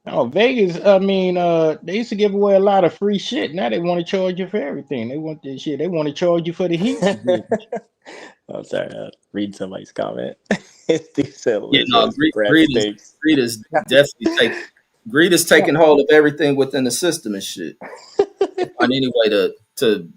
Oh, Vegas, I mean, they used to give away a lot of free shit. Now they want to charge you for everything. They want this shit. They want to charge you for the heat. I'm sorry, read somebody's comment. Dude said, Greed is definitely greed is taking hold of everything within the system and shit. They find any way to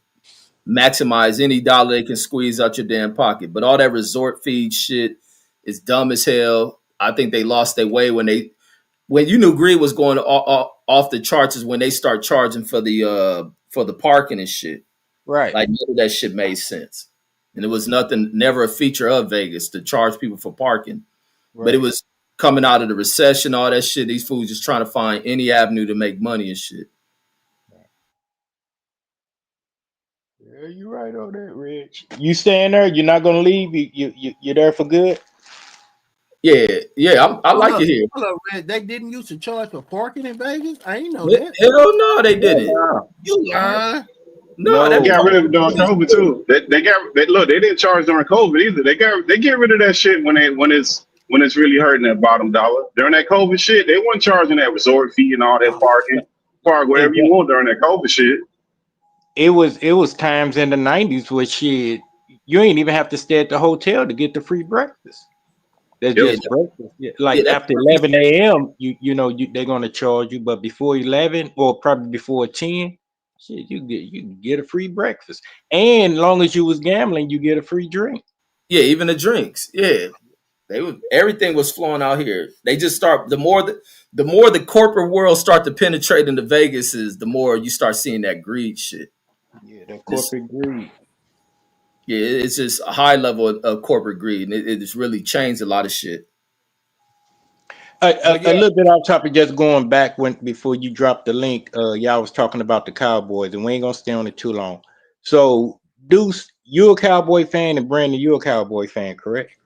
maximize any dollar they can squeeze out your damn pocket. But all that resort fee shit is dumb as hell. I think they lost their way when you knew greed was going off the charts is when they start charging for the parking and shit. Right. Like, none of that shit made sense. And it was never a feature of Vegas to charge people for parking. Right. But it was coming out of the recession, all that shit. These fools just trying to find any avenue to make money and shit. Yeah, you're right on that, Rich. You staying there? You're not gonna leave? You're there for good? Yeah. I like it here. Hold up, Red. They didn't used to charge for parking in Vegas? I ain't know that. Hell no, they didn't. You lying? No, they got rid of it during COVID too. They didn't charge during COVID either. They get rid of that shit when it's really hurting that bottom dollar. During that COVID shit, they weren't charging that resort fee and all that parking. Park wherever you want during that COVID shit. It was times in the 90s where shit, you ain't even have to stay at the hotel to get the free breakfast. That's just breakfast. Like after 11 a.m., they're gonna charge you, but before 11 or probably before 10, shit, you get a free breakfast. And long as you was gambling, you get a free drink. Yeah, even the drinks. Yeah. Everything was flowing out here. They just start the more the corporate world start to penetrate into Vegas is the more you start seeing that greed shit. Yeah, that corporate greed. Yeah, it's just a high level of corporate greed, and it's really changed a lot of shit. A little bit off topic, just going back before you dropped the link, y'all was talking about the Cowboys, and we ain't gonna stay on it too long. So, Deuce, you're a Cowboy fan, and Brandon, you're a Cowboy fan, correct?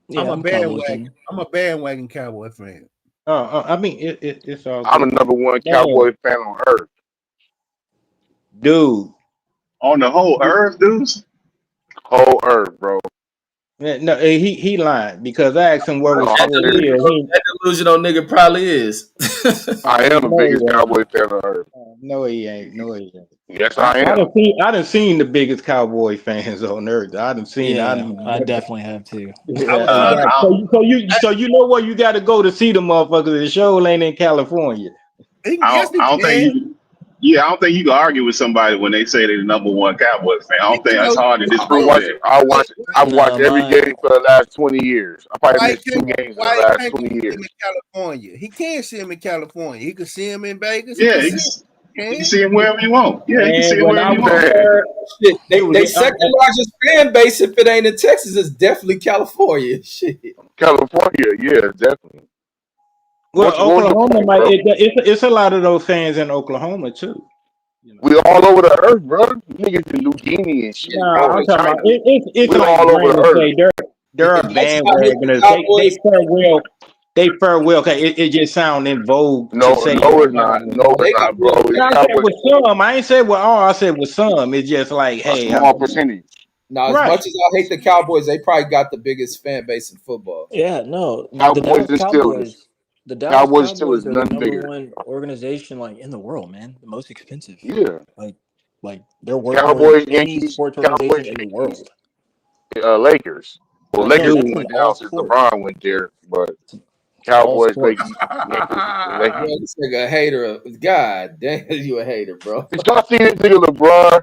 Yeah, I'm a bandwagon Cowboy fan. I mean, it's all good. I'm the number one Cowboy fan on earth. Dude. On the whole earth, dudes? Whole earth, bro. No, he lied because I asked him where was that delusional nigga probably is. I am the biggest Cowboy fan on earth. No, he ain't. Yes, I am. I done seen the biggest Cowboy fans on earth. I definitely have too. So you know where you got to go to see the motherfuckers. The show ain't in California. I don't think you can argue with somebody when they say they're the number one Cowboys fan. I don't think that's hard to disprove. I've watched every game for the last 20 years. I probably missed 2 games for the last 20 years. In California. He can't see him in California. He could see him in Vegas. Yeah, you can see him wherever you want. Yeah, you can see him wherever you want. They second largest fan base, if it ain't in Texas, is definitely California. Shit. California, yeah, definitely. Well, Oklahoma, it's a lot of those fans in Oklahoma too. We all over the earth, bro. Niggas in New Guinea and shit. I'm talking about it's like all over the earth. They're a bandwagoners. They fare well. Okay, it just sound in vogue. No, it's not. No, it's not, bro. I said with some. I ain't said with all. I said with some. It's just like, hey, a small percentage. Now, as much as I hate the Cowboys, they probably got the biggest fan base in football. Yeah, no. Cowboys and Steelers. The Dallas Cowboys are the number one organization like in the world, man. The most expensive. Yeah. Like Like they're more Cowboys, any Yankees, sports Cowboys, organization in the Yankees, world. Lakers. Well, That's Lakers it. just That's Dude, in went all down since sports. LeBron went there, but It's all Cowboys, sports. Lakers, Yankees, Bro, Lakers. this nigga a hater. God damn, you a hater, bro. Did y'all see this nigga LeBron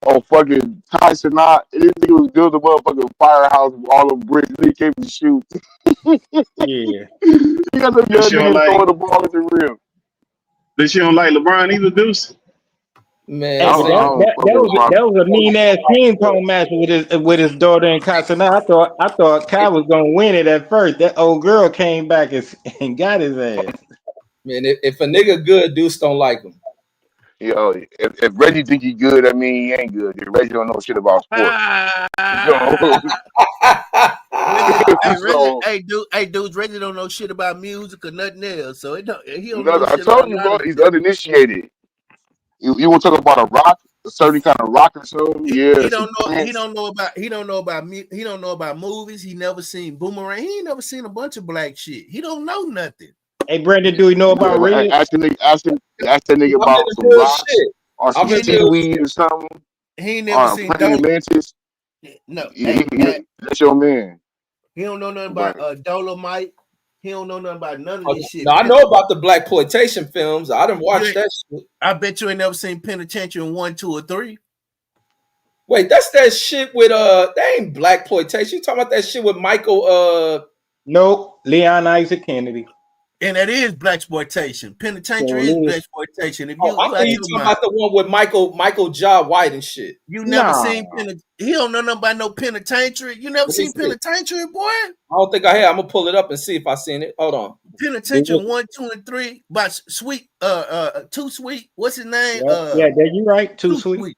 on fucking Tyson Knott? This nigga was building a motherfucking firehouse with all the bricks. He came to shoot. yeah. You got them But young you don't niggas like, throwing the ball at the rim. but you don't like LeBron either, Deuce. Man, Hey, but I that Sam, don't that fuck that with was LeBron. that was a mean ass ping pong match with his daughter and Casanova. I thought Kai was gonna win it at first. That old girl came back and got his ass. man, if a nigga good, Deuce don't like him. Yo, if Reggie think he good, that mean he ain't good. If Reggie don't know shit about sports. So, Reggie, so dudes, Reggie don't know shit about music or nothing else. So he don't know I shit about told a you, lot bro, of he's shit. uninitiated. You want to talk about a rock, a certain kind of rock or something? He Yeah, don't some know. Prince. He don't know about he don't know about movies. He never seen Boomerang. He ain't never seen a bunch of black shit. He don't know nothing. Hey, Brandon, do you know Yeah, about but Red? ask that nigga I'm about into some good rocks shit. or I'm some He into ain't never. seaweed or something. He ain't never Or seen planet Dolo. Atlantis. No, That's your man. he don't know nothing But about Dolomite. He don't know nothing about none of this shit. Now I know about the black exploitation films. I didn't You watch ain't, that shit. I bet you ain't never seen Penitentiary 1, 2, or 3. Wait, that's that shit with that ain't black exploitation. You talking about that shit with Michael Nope, Leon Isaac Kennedy. And that is black exploitation. Penitentiary is So black exploitation. If oh, you I think ask you your talking mind, about the one with Michael Ja White and shit. you never nah, seen he don't know nothing about no penitentiary. You never Let me seen see. penitentiary, boy? I don't think I have. I'm gonna pull it up and see if I seen it. Hold on. Penitentiary 1, 2, and 3 by Sweet Too Sweet. What's his name? yeah, there you right. Too Too sweet. Sweet.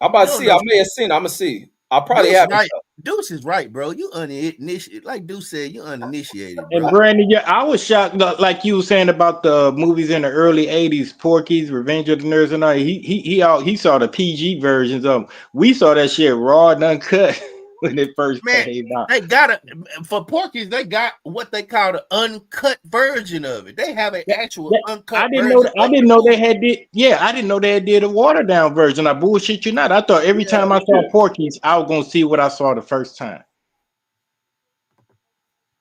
I'm about You to don't see. I know. may have seen it. I'm gonna see. I probably Deuce haven't. right. Deuce is right, bro. You uninitiated. Like Deuce said, you uninitiated, And bro. Brandon, yeah, I was shocked, like you were saying about the movies in the early '80s, Porky's, Revenge of the Nerds, and all. He saw the PG versions of them. We saw that shit raw and uncut when it first Man, came out. they got for Porky's, they got what they call the uncut version of it. They have an actual uncut I didn't know. version I of the didn't know they movie. had did. Yeah, I didn't know they did a watered down version. I bullshit you not. I thought every Yeah, time I saw Porky's, I was gonna see what I saw the first time.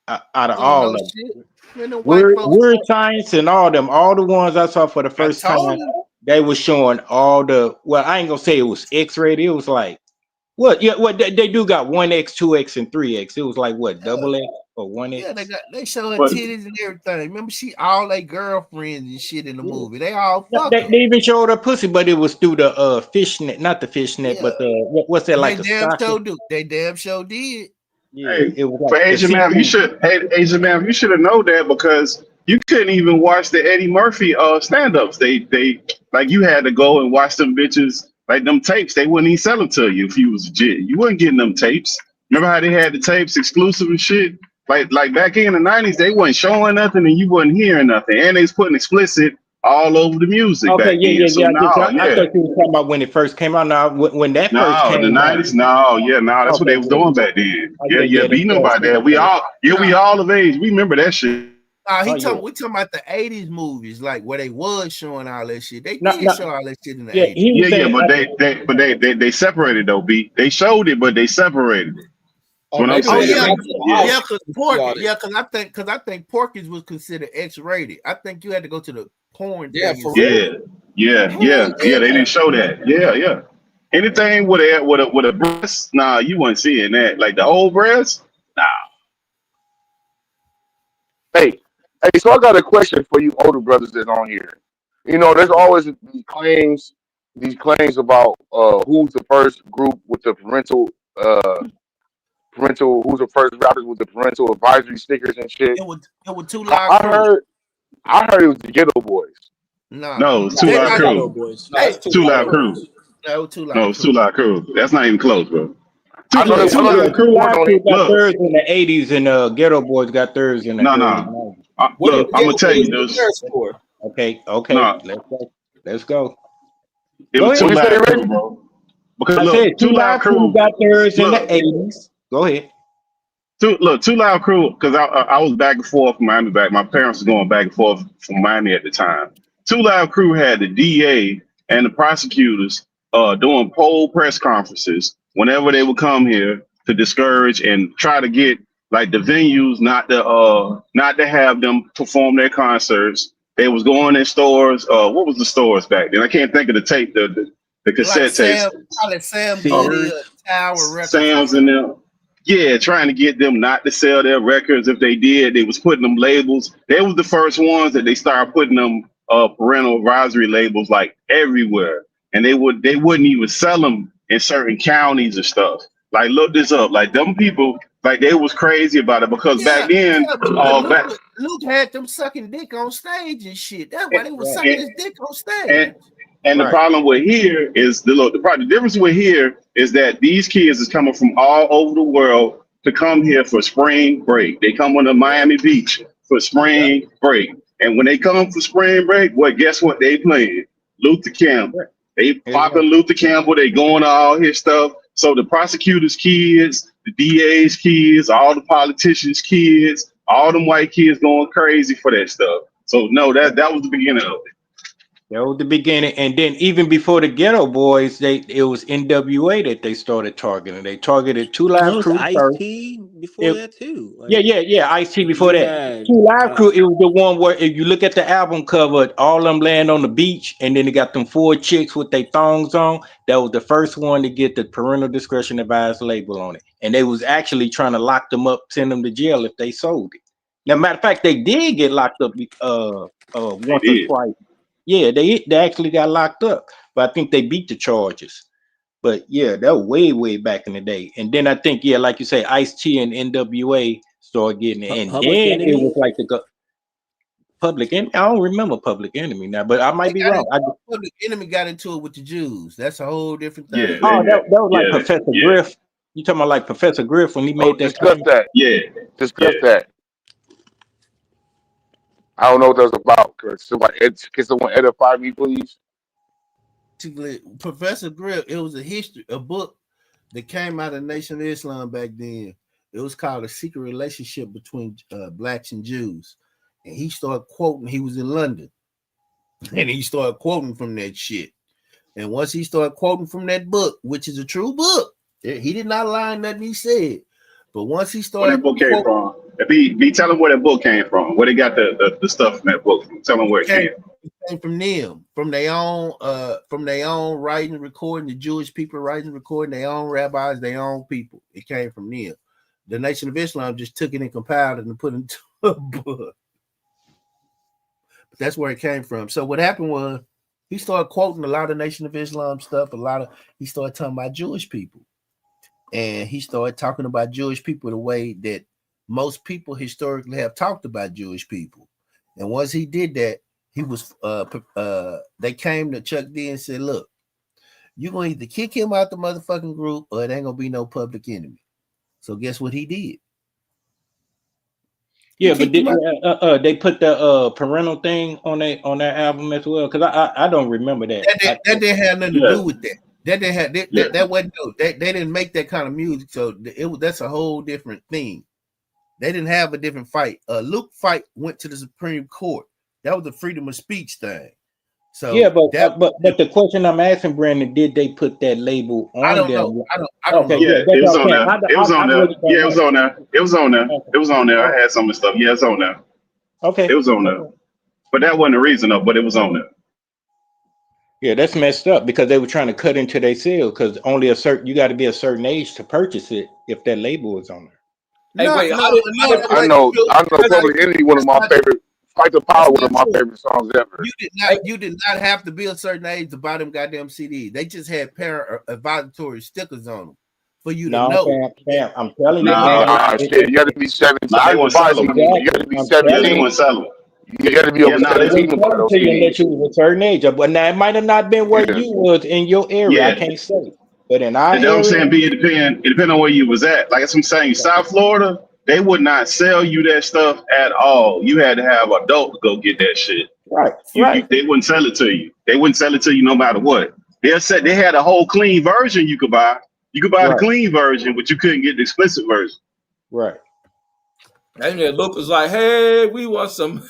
Out of you don't all know of them. shit. Man, the white folks. Word Science and all them, all the ones I saw for the I first time, told you. they were showing all the. Well, I ain't gonna say it was X-rated. It was like what? Yeah, what they do got 1X, 2X, and 3X. It was like what double X or 1X. Yeah, they show her But titties and everything. Remember, she all they girlfriends and shit in the Yeah. movie. They all No, fuck They, her. they even showed her pussy, but it was through the fishnet, not the fishnet, Yeah, but the what's that they like a damn stocking? show do. They damn show did. Yeah, hey, it was for like the Asian man, see-through. Asian man, you should have known that because you couldn't even watch the Eddie Murphy stand-ups. They like you had to go and watch them bitches like them tapes. They wouldn't even sell them to you if you was legit. You wasn't getting them tapes. Remember how they had the tapes exclusive and shit? Like back in the '90s, they wasn't showing nothing and you wasn't hearing nothing, and they was putting explicit all over the music Okay, back yeah, then. yeah, So yeah. now, I yeah. thought you were talking about when it first came out. Now, when that first No, the came out, '90s. No, yeah, no, that's what okay, they was yeah, doing back then. oh, Yeah, yeah, yeah. yeah. But The you know first about that. came out. We all of age. We remember that shit. Oh yeah, We talking about the 80s movies, like where they was showing all that shit. They no, did no, show all that shit in the yeah. 80s. He Yeah, was yeah. saying, But they separated though. B. They showed it, but they separated it. That's Oh, what I'm maybe Oh when saying. they yeah, Like, got to the yeah. house. yeah, because you see Porky, all that. yeah, because I think Porky's was considered X-rated. I think you had to go to the porn Yeah, thing and for see. Yeah, real. yeah, Hell yeah, yeah. They yeah. didn't show that. Yeah, yeah. Anything with a breast, nah, you weren't seeing that. Like the old breast, nah. hey, so I got a question for you older brothers that's on here. There's always these claims about who's the first group with the parental who's the first rappers with the parental advisory stickers and shit. It was Two I, Live I Crew. heard I heard it was the Ghetto Boys. Nah, No, it's Nah, Two it they Live was not. the Ghetto Crew. Boys. No, Hey, it's too Two loud Live crew. Crew. no, Two No, Live it's Two Crew. Live Crew. That's not even close, bro. I know Look, they Two I know they Live was True reporting Live on Crew it. got theirs in the '80s, and Ghetto Boys got theirs in the no, early no. '90s. What did Look, the I'm gonna Ghetto tell Boys you get this. theirs for? Okay, No, let's go. Let's go. it Go was Two ahead. What you say, Live Crew, Reggie? bro. Because I said look, Two Two Live Live Crew Crew. got theirs in the Look, '80s. Go ahead. Two Live Crew. Because I was back and forth from Miami back. My parents were going back and forth from Miami at the time. Two Live Crew had the DA and the prosecutors doing poll press conferences whenever they would come here to discourage and try to get like the venues not to have them perform their concerts. They was going in stores. What was the stores back then? I can't think of the tape, the Like cassette tapes. Sam Uh, Goody, Tower Records. Sam's and them. Yeah, trying to get them not to sell their records. If they did, they was putting them labels. They was the first ones that they started putting them parental advisory labels like everywhere, and they wouldn't even sell them in certain counties and stuff. Like look this up. Like them people, like they was crazy about it because back then, back Luke had them sucking dick on stage and shit. That's why they was and, sucking his dick on stage. and the Right. problem with here is the difference with here is that these kids is coming from all over the world to come here for spring break. They come on to Miami Beach for spring break. And when they come for spring break, well, guess what they playing? Luther Campbell. Right. They popping Luther Campbell, they going to all his stuff. So the prosecutors' kids, the DA's kids, all the politicians' kids, all them white kids going crazy for that stuff. So no, that was the beginning of it. That was the beginning, and then even before the Ghetto Boys, it was NWA that they started targeting. They targeted Two No, Live it's Crew Ice first. T before It- that too. Like, yeah. Ice T before you that. had Two Live Crew, it was the one where if you look at the album cover, all them land on the beach, and then they got them 4 chicks with their thongs on. That was the first one to get the parental discretion advised label on it, and they was actually trying to lock them up, send them to jail if they sold it. Now, matter of fact, they did get locked up once or did. twice. Yeah, they actually got locked up, but I think they beat the charges. But yeah, that was way back in the day. And then I think, yeah, like you say, Ice-T and NWA started getting it, and Public then it Enemy. was like the Public Enemy. I don't remember Public Enemy now, but I might be wrong. Public Enemy got into it with the Jews. That's a whole different thing. Yeah, Oh, that was like yeah, Professor yeah. Griff. You talking about like Professor Griff when he Oh, made that discuss claim? that. Yeah. Discuss Yeah. that. I don't know what that's about. Can someone edify me, please? Professor Grill, it was a book that came out of Nation of Islam back then. It was called A Secret Relationship Between Blacks and Jews. And he started quoting, he was in London, and he started quoting from that shit. And once he started quoting from that book, which is a true book, he did not lie in nothing he said. But once he Where started that book came from? Be tell them where that book came from. Where they got the stuff from that book. Tell them where it came from. It came from them, from their own writing, recording, the Jewish people writing, recording, their own rabbis, their own people. It came from them. The Nation of Islam just took it and compiled it and put it into a book. But that's where it came from. So what happened was he started quoting a lot of Nation of Islam stuff, he started talking about Jewish people. And he started talking about Jewish people the way that most people historically have talked about Jewish people. And once he did that, he was they came to Chuck D and said, look, you're gonna either kick him out the motherfucking group or it ain't gonna be no Public Enemy. So guess what he did? Yeah, but they put the parental thing on that album as well, because I don't remember that. That didn't have nothing to do with that. That didn't have that wasn't they didn't make that kind of music, so that's a whole different thing. They didn't have a different fight. Luke fight went to the Supreme Court. That was the freedom of speech thing. So yeah, but the question I'm asking, Brandon, did they put that label on? I don't them? know. I don't know. Yeah, that's it was what on I'm there. saying. It was on there. Yeah, it was on there. It was on there. Okay. It was on there. I had some of the stuff. Yeah, it's on there. Okay. It was on there. But that wasn't the reason though, but it was on there. Yeah, that's messed up because they were trying to cut into their sale because you got to be a certain age to purchase it if that label is on there. Hey, wait, I know Public Enemy, one of my favorite. Fight the Power, one of my favorite songs ever. You did not have to be a certain age to buy them goddamn CDs. They just had parent advisory stickers on them for you to know. I'm telling you, Shit, you got to be 17. Nah, they wouldn't sell them. You got to be Yeah, 17. they wouldn't sell them. You got to be over Yeah, nah, they 17 to buy those CDs. that you was a certain age, but now it might have not been where you was in your area. I can't say, but in our You know what I'm area, saying? It depend on where you was at. Like I'm saying, South Florida, they would not sell you that stuff at all. You had to have adults go get that shit. right. They wouldn't sell it to you. They wouldn't sell it to you no matter what. They said they had a whole clean version you could buy. You could buy the clean version, but you couldn't get the explicit version. Right. And then Luke was like, "Hey, we want some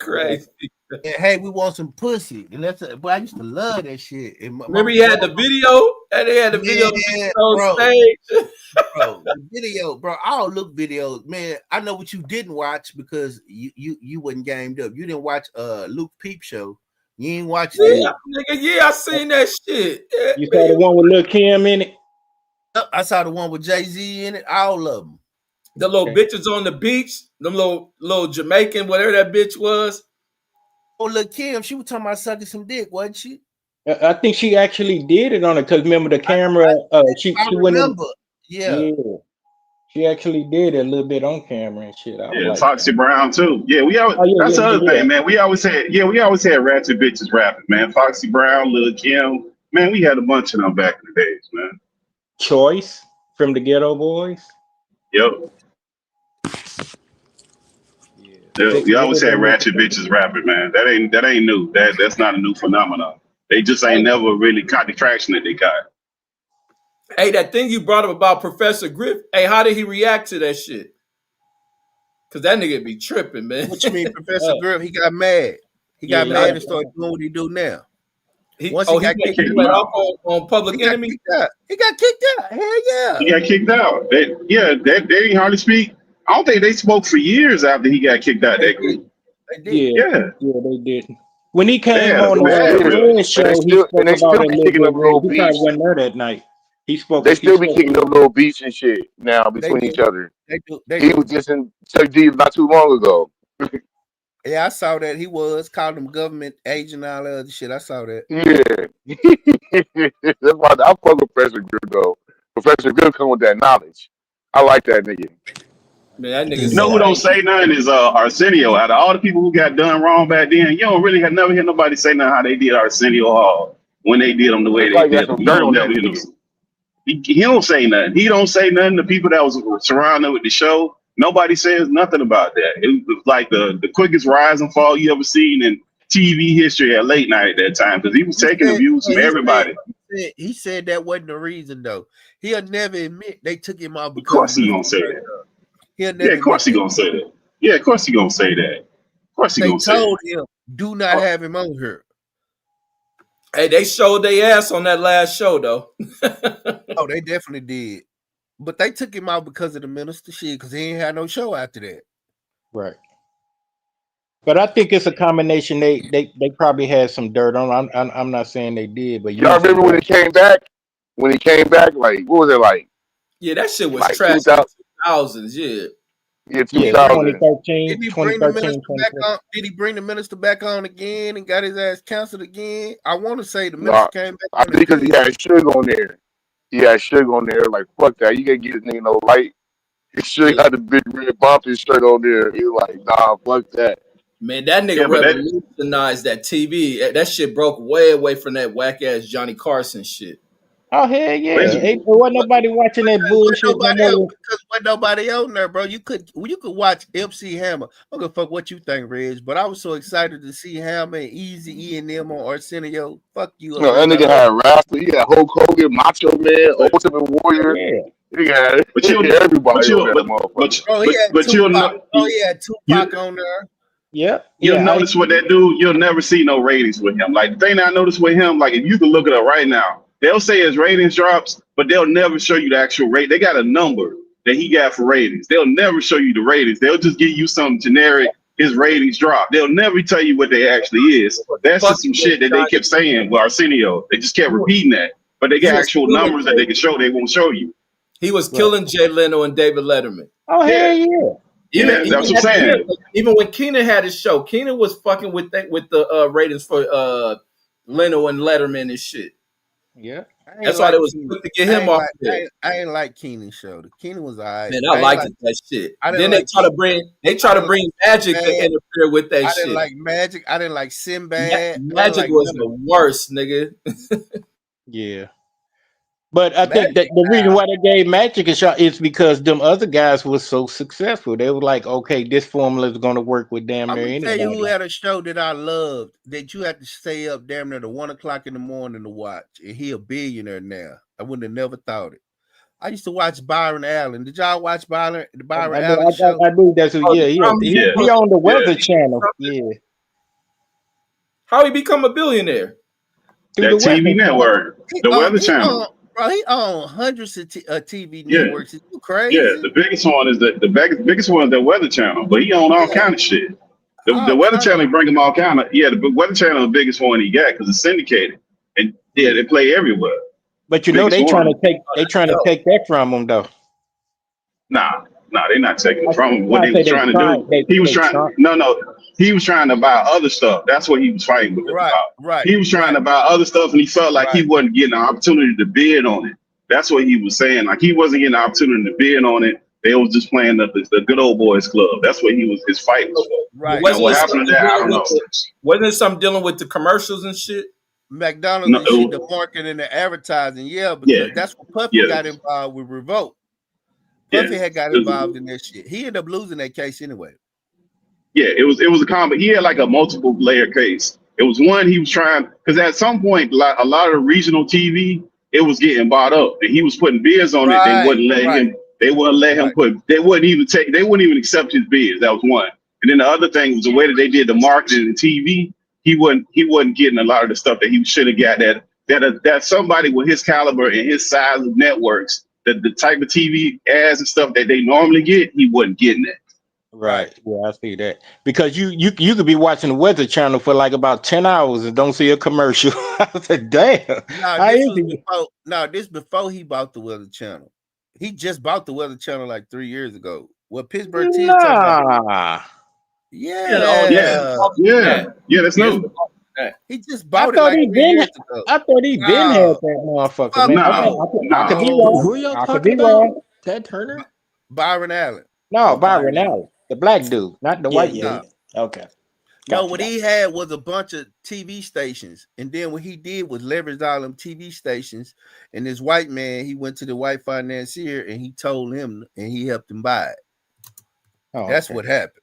crazy." And hey, we want some pussy, and boy, I used to love that shit. And Remember he had the video, and they had the video of the yeah, on bro, stage. bro, the video, bro. I'll look videos, man. I know what you didn't watch because you wasn't gamed up. You didn't watch Luke Peep Show. You ain't watched Yeah, it. nigga, yeah, I seen that shit. Yeah, You man, saw the one with Lil Kim in it? I saw the one with Jay-Z in it. All of them. the little Okay. bitches on the beach, them little Jamaican, whatever that bitch was. Oh, look, Kim, she was talking about sucking some dick, wasn't she? I think she actually did it on it because remember the camera. She I went in. remember. Yeah. Yeah, she actually did it a little bit on camera and shit. I was Yeah, like, Foxy Brown too. Yeah, we always oh yeah, that's yeah, the other yeah, yeah. thing, man. We always had ratchet bitches rapping, man. Foxy Brown, Lil Kim. Man, we had a bunch of them back in the days, man. Choice from the Ghetto Boys. Yep. Yeah, Yep. six We always had million. ratchet bitches rapping, man. That ain't new. That's not a new phenomenon. They just ain't Hey, never really caught the traction that they got. hey, that thing you brought up about Professor Griff. Hey, how did he react to that shit? Cause that nigga be tripping, man. What you mean, Professor Griff? He got mad. He Yeah, got he mad got and started doing what he do now. he Once he got he kicked Kicked him went out, off out. on Public he got Enemy. kicked out. He got kicked out. Hell yeah. He got kicked out. They didn't hardly speak. I don't think they spoke for years after he got kicked out They that did. group. They did. yeah, Yeah, yeah, they didn't. When he they came had a on And they bad still the be, rep. Red and they show, he still, and spoke they about still it a be little kicking bit. up Red. little He probably beefs. wasn't there that night. He spoke. They He still be spoke a kicking up little little beefs and shit now They between do. each other. They do. They He do. was just in Chuck D not too long ago. Yeah, I saw that. He was called him government agent, all that other shit. I saw that. Yeah. That's why I fuck with Professor Grill though. Professor Grill come with that knowledge. I like that nigga. Man, that nigga You know so who Yeah. don't angry. say nothing is Arsenio. Out of all the people who got done wrong back then, you don't really have never hear nobody say nothing how they did Arsenio Hall when they did them the They way they probably got did them. some You dirt don't on never that hear them. nigga. He don't say nothing. He don't say nothing. The people that was surrounded with the show, nobody says nothing about that. It was like the quickest rise and fall you ever seen in TV history at late night at that time because he was He taking the said, views from everybody. he said that wasn't the reason though. He'll never admit they took him out Of because of course he Mr. gonna say that. He'll Yeah, never of course admit he that. gonna say that. Yeah, of course he gonna say that. Of course he They gonna say it. told him, do not have him on here. Hey, they showed their ass on that last show though. Oh, they definitely did. But they took him out because of the minister shit, because he ain't had no show after that. right. But I think it's a combination. They probably had some dirt on. I'm not saying they did, but Y'all usually remember when he that. came back? When he came back, like what was it Yeah, that shit was like trash in 2000? the 2000s. Yeah. Yeah, Yeah, 2000. 2013, Didn't he bring the 2013, minister back 2014. on? Did he bring the minister back on again and got his ass canceled again? I want to say the No, minister came back I on think because he again. had Suge on there. He had Suge on there. Like fuck that, you can't get this nigga no light. His Suge Yeah. had the big red bump his shirt on there. He was like, nah, fuck that. Man, that nigga Yeah, but that revolutionized that TV. That shit broke way away from that whack ass Johnny Carson shit. Oh hell yeah! basically, Ain't wasn't nobody watching that bullshit no more. Because wasn't nobody on there, bro. You could watch MC Hammer. I don't give a fuck what you think, Reg, but I was so excited to see Hammer and Easy E and them on Arsenio. Fuck you, You know, that Reg. I nigga love had Rasta, he had Hulk Hogan, Macho Man, but Ultimate Warrior. Yeah, He had but you'll but everybody on you'll that motherfucker. bro. He had but you'll Tupac. know Oh, he had you Tupac on there. yep, you'll yeah. I notice what that dude. You'll never see no ratings with him. Like the thing that I noticed with him, like if you can look it up right now, they'll say his ratings drops, but they'll never show you the actual rate. They got a number that he got for ratings. They'll never show you the ratings. They'll just give you some generic. His ratings drop. They'll never tell you what they actually is. That's just some Fucking with shit that they Johnny. kept saying with Arsenio. They just kept He was, repeating that, but they he got was actual killing numbers that they can show. They won't show you. right. killing Jay Leno and David Letterman. Oh hell Yeah, yeah, Even yeah, even that's what I'm at the end, saying. even when Keenan had his show, Keenan was fucking with the ratings for Leno and Letterman and shit. yeah. I ain't That's why they like was Keenan. quick to get him off there. I ain't like Keenan show. The Keenan was alright. Man, I liked it, that shit. I didn't Then they like try to Keenan. I didn't like bring Magic to Sinbad. interfere with that I didn't shit. like Magic. I didn't like Sinbad. I didn't Magic like was none of the worst, nigga. Yeah. But I think that Magic. the reason why they gave Magic a shot is because them other guys were so successful. They were like, okay, this formula is going to work with damn I'm near gonna tell you who anybody. had a show that I loved that you had to stay up damn near to 1:00 in the morning to watch, and he a billionaire now. I wouldn't have never thought it. I used to watch Byron Allen. Did y'all watch the Byron I know, Allen show? I knew that's who. Oh, Yeah, the comedy Yeah, he on the yeah. Weather Channel. Yeah, How he become a billionaire? through That the TV Weather Channel. network, the Weather Channel. Bro, he own hundreds of TV Yeah, networks. Is you yeah. crazy? The biggest one is biggest one is the Weather Channel, but he own all Yeah, kind of shit. The all Weather kind of. Channel bring him all kind of the Weather Channel is the biggest one he got because it's syndicated and yeah, they play everywhere. But you know Biggest they trying one. to take that from him though. Nah, they're not taking it from him. No, What I they say was trying to do, he was they trying. try. No, he was trying to buy other stuff. That's what he was fighting with them Right, about. right, He was trying to buy other stuff, and he felt like he right. wasn't getting an opportunity to bid on it. That's what he was saying. Like he wasn't getting an opportunity to bid on it. They was just playing the good old boys club. That's what his fight was for. Right. Now Wasn't what it happened to something that, I dealing don't with know. wasn't it something dealing with the commercials and shit? McDonald's No, and shit, the marketing and the advertising. Yeah, yeah, because that's what Puffy yeah, got involved with Revolt. yeah. Puffy had got involved in that shit. He ended up losing that case anyway. Yeah, it was a combo. He had like a multiple layer case. It was one he was trying because at some point a lot of the regional TV it was getting bought up and he was putting bids on it. They Right, wouldn't let right, him. They wouldn't let him right. put. They wouldn't even take. They wouldn't even accept his bids. That was one. And then the other thing was the way that they did the marketing and TV. He wasn't getting a lot of the stuff that he should have got. That somebody with his caliber and his size of networks, that the type of TV ads and stuff that they normally get, he wasn't getting it. Right. Yeah, I see that. Because you could be watching the Weather Channel for like about 10 hours and don't see a commercial. I said, damn. No, How this is was he? before. No, this before he bought the Weather Channel. He just bought the Weather Channel like 3 years ago. What Pittsburgh Tees talking about? Nah. Yeah, Yeah, yeah. That's He was new. involved in that. he just I bought it thought like he 3 been years ago. I thought he been had No, that motherfucker, fuck man. No, I could be no. Who are wrong. y'all I could talking be about? wrong. Ted Turner? Byron Allen. No, Oh, Byron Byron Allen. Allen, the black dude, not the Yeah, white yeah, dude. yeah. Okay. No, Gotcha. what he had was a bunch of TV stations, and then what he did was leverage all them TV stations. And this white man, he went to the white financier and he told him, and he helped him buy it. Oh, That's okay. what happened.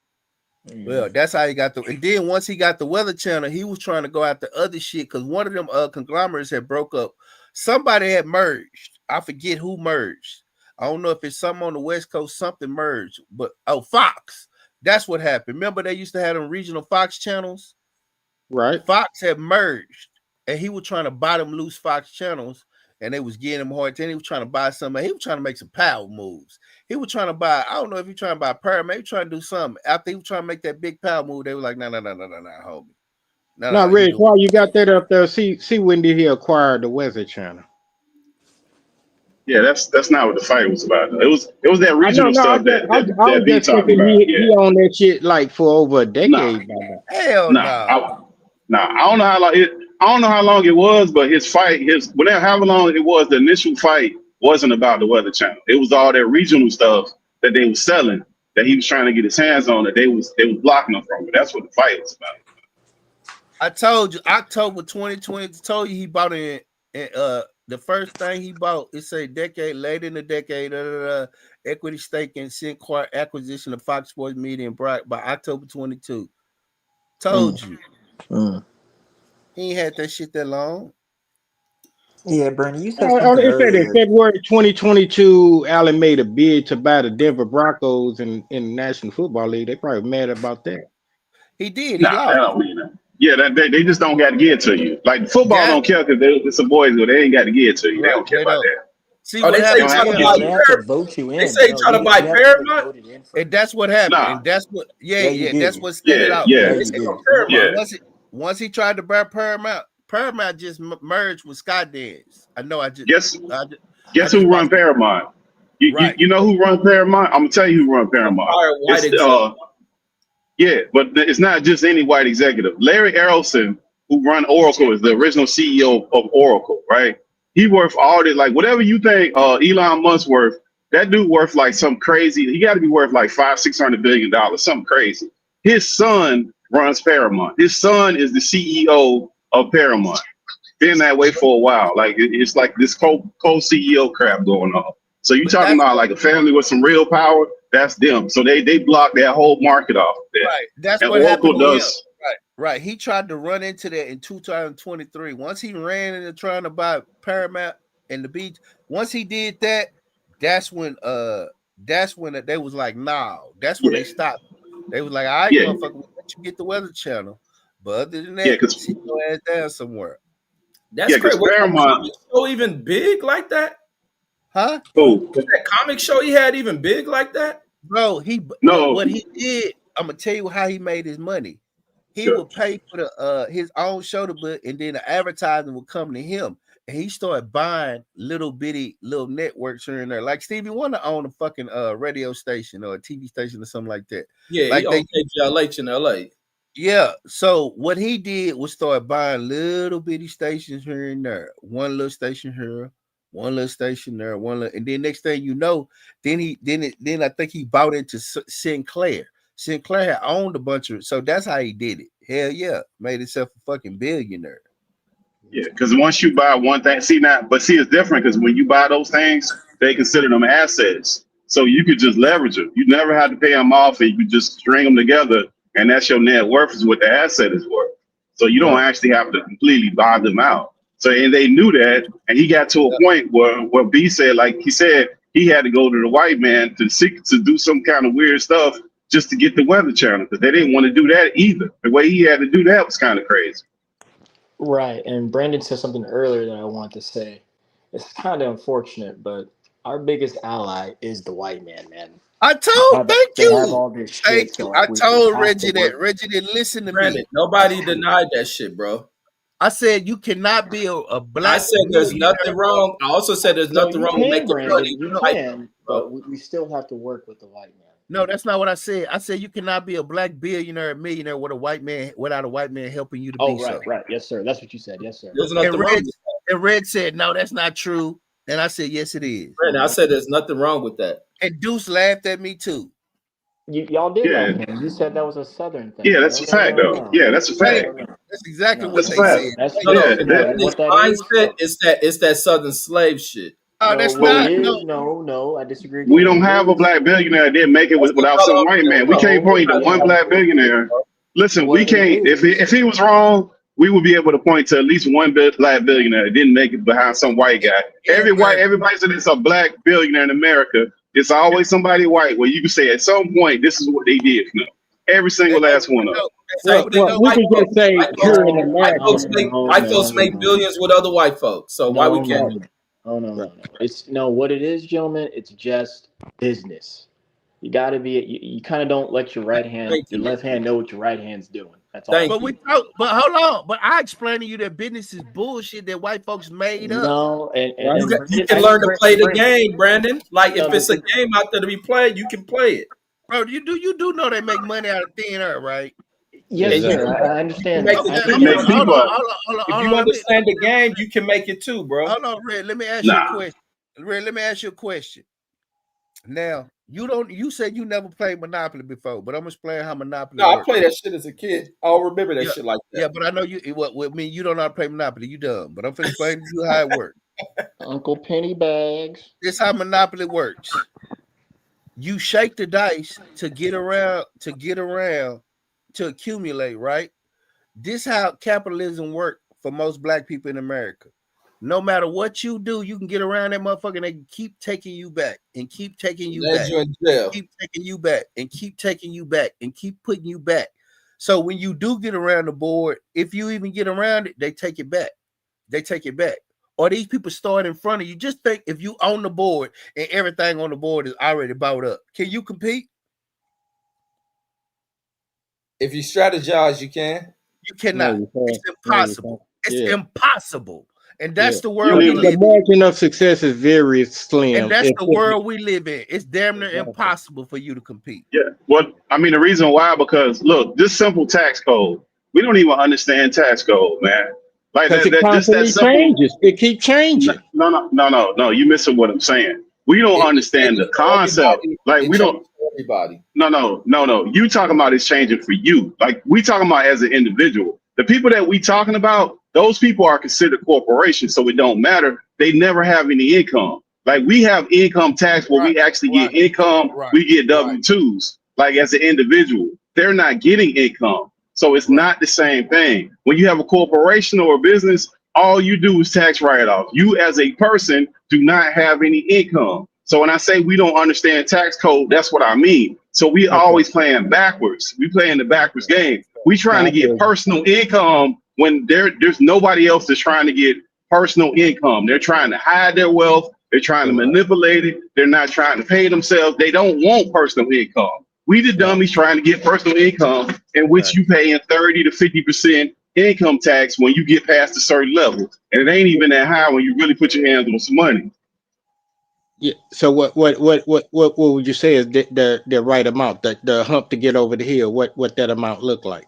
Well, that's how he got the. And then once he got the Weather Channel, he was trying to go after other shit because one of them conglomerates had broke up. Somebody had merged. I forget who merged. I don't know if it's something on the West Coast. Something merged, but Fox. That's what happened. Remember they used to have them regional Fox channels. Right. Fox had merged, and he was trying to buy them loose Fox channels, and they was getting him hard. Then he was trying to buy something. He was trying to make some power moves. He was trying to buy. I don't know if he was trying to buy Paramount. He was trying to do something. After he was trying to make that big power move, they were like, no, homie. Now, You Rich, do. while you got that up there, see when did he acquire the Weather Channel? Yeah, that's not what the fight was about. It was that I know, regional no, stuff I that was B just talking thinking about. he Yeah, owned that shit like for over a nah, decade by now. Hell nah, no. I don't know how long it. I don't know how long it was, but his fight, whenever however long it was, the initial fight wasn't about the Weather Channel. It was all that regional stuff that they was selling that he was trying to get his hands on that they was blocking him from. But that's what the fight was about. I told you, October 2020. Told you he bought it. The first thing he bought, it's a decade later in the decade, equity stake in Sinclair acquisition of Fox Sports Media and Bright by October 22. Told you. He ain't had that shit that long. Yeah, Bernie, you said something They said in earlier. February 2022, Allen made a bid to buy the Denver Broncos in the National Football League. They probably mad about that. He did. He Nah, that lost. don't mean that. Yeah, they just don't got to get it to you. Like football That- don't care because it's a boys, but they ain't got to get it to you. They Right, don't care they about don't. that. See Oh, what they say happened trying to to They him. buy They have to Paramount. vote you in. They say trying to buy You have to get Paramount. voted in first. And that's what happened. Nah, And that's what Yeah, you do. that's what set it yeah, out. yeah, Yeah, They you say do. on Paramount. yeah. Once he tried to buy Paramount just merged with Skydance. I know. Guess I guess just who run watched. Paramount? Right. You know who run Paramount? I'm gonna tell you who run Paramount. Fire white It's executive. yeah, but it's not just any white executive. Larry Ellison, who run Oracle, is the original CEO of Oracle, right? He worth all this, like whatever you think Elon Musk worth, that dude worth like some crazy. He got to be worth like $500-600 billion, something crazy. His son runs Paramount. His son is the CEO of Paramount. Been that way for a while. Like it's like this co-CEO crap going on. So you But talking that's about like a family with some real power? That's them. So they block that whole market off there. right. That's And what happened Oracle to him. does. Right. He tried to run into that in 2023. Once he ran into trying to buy Paramount and the beach, once he did that, that's when they was like, nah. That's when Yeah, they stopped. They was like, all right, yeah, motherfucker, we'll let you get the Weather Channel. But other than Yeah, that, sit your ass down somewhere. That's crazy. because Was that Paramount. comic show even big like that? Huh? Oh Was that comic show he had even big like that? Bro, no, what he did, I'm gonna tell you how he made his money. He sure. would pay for the his own show to book, and then the advertising would come to him. And he started buying little bitty little networks here and there. Like Stevie Wonder owned a fucking radio station or a TV station or something like that. Yeah, he Like they owned KGLH in LA. Yeah. So what he did was start buying little bitty stations here and there. One little station here, one little station there, and then next thing you know, then I think he bought into Sinclair. Sinclair had owned a bunch of, so that's how he did it. Hell yeah, made himself a fucking billionaire. Yeah, because once you buy one thing, see, it's different because when you buy those things, they consider them assets. So you could just leverage them. You never have to pay them off, and you could just string them together, and that's your net worth is what the asset is worth. So you don't actually have to completely buy them out. So, and they knew that, and he got to a point where B said, like he said, he had to go to the white man to do some kind of weird stuff just to get the Weather Channel because they didn't want to do that either. The way he had to do that was kind of crazy. Right, and Brandon said something earlier that I want to say. It's kind of unfortunate, but our biggest ally is the white man, man. I told, thank They have you. all this shit. Thank So you. like, I we told have Reggie to work. that. Reggie didn't listen to Brandon, me. nobody denied that shit, bro. I said you cannot be a black. I said there's nothing wrong. I also said there's No, nothing you wrong with can, making Brandon. money. You Like, can, but we still have to work with the white man. No, that's not what I said. I said you cannot be a black billionaire or millionaire with a white man without a white man helping you to be so. Right. Yes, sir. That's what you said. Yes, sir. There's nothing wrong with that. And Red said, no, that's not true. And I said, yes, it is. Brandon, I said there's nothing wrong with that. And Deuce laughed at me too. Y'all did Yeah. laugh at him. You said that was a Southern thing. Yeah, that's a fact, though. Yeah, that's a fact. That's exactly what That's they a fact. said. That's No, Yeah, Brandon's mindset is that it's that Southern slave shit. Oh, No, that's what not. it No. is, no, I disagree. We don't have a black billionaire that didn't make it without some white man. We can't point to one black billionaire. Listen, we can't. If he was wrong, we would be able to point to at least one black billionaire that didn't make it behind some white guy. Everybody said it's a black billionaire in America. It's always somebody white where you can say at some point this is what they did. No, every single last one of them. Well, we can just say here in America. White folks make billions with other white folks. So why we can't? No. It's what it is, gentlemen. It's just business. You got to be. You kind of don't let your your left hand know what your right hand's doing. That's all. But hold on. But I explained to you that business is bullshit that white folks made up. No, and you can learn to play the game, Brandon. Like if it's a game out there to be played, you can play it. Bro, you do know they make money out of thin air, right? Yes, sir. I understand. Hold on. If you understand the game, you can make it too, bro. Hold on, Red. Let me ask you a question. Red, let me ask you a question. Now, you said you never played Monopoly before, but I'm gonna explain how Monopoly works. I played that shit as a kid. I don't remember that shit like that. Yeah, but I know you you don't know how to play Monopoly, you dumb. But I'm gonna explain to you how it works. Uncle Pennybags. This is how Monopoly works. You shake the dice to get around, to accumulate, right? This how capitalism works for most black people in America. No matter what you do, you can get around that motherfucker and they keep taking you back and keep taking you back. You in jail. Keep taking you back and keep taking you back and keep putting you back. So when you do get around the board, if you even get around it, they take it back. They take it back. Or these people start in front of you. Just think if you own the board and everything on the board is already bought up. Can you compete? If you strategize, you can. You cannot. No, it's impossible. It's impossible. And that's the world The we live in. margin of success is very slim. And that's the world we live in. It's damn near impossible for you to compete. Yeah. Well, I mean, the reason why, because look, this simple tax code, we don't even understand tax code, man. Like it constantly changes. It keeps changing. No. You missing what I'm saying. We don't understand the concept. Like we don't. Everybody. No. You talking about it's changing for you. Like we talking about as an individual. The people that we talking about, those people are considered corporations, so it don't matter. They never have any income. Like we have income tax where we actually get income. We get W-2s. Like as an individual, they're not getting income. So it's not the same thing. When you have a corporation or a business, all you do is tax write-off. You as a person do not have any income. So when I say we don't understand tax code, that's what I mean. So we always playing backwards. We playing the backwards game. We trying Now, to get personal income when there's nobody else that's trying to get personal income. They're trying to hide their wealth. They're trying to manipulate it. They're not trying to pay themselves. They don't want personal income. We the dummies trying to get personal income, in which you paying 30 to 50% income tax when you get past a certain level, and it ain't even that high when you really put your hands on some money. yeah. So what would you say is the right amount? The hump to get over the hill. What that amount look like?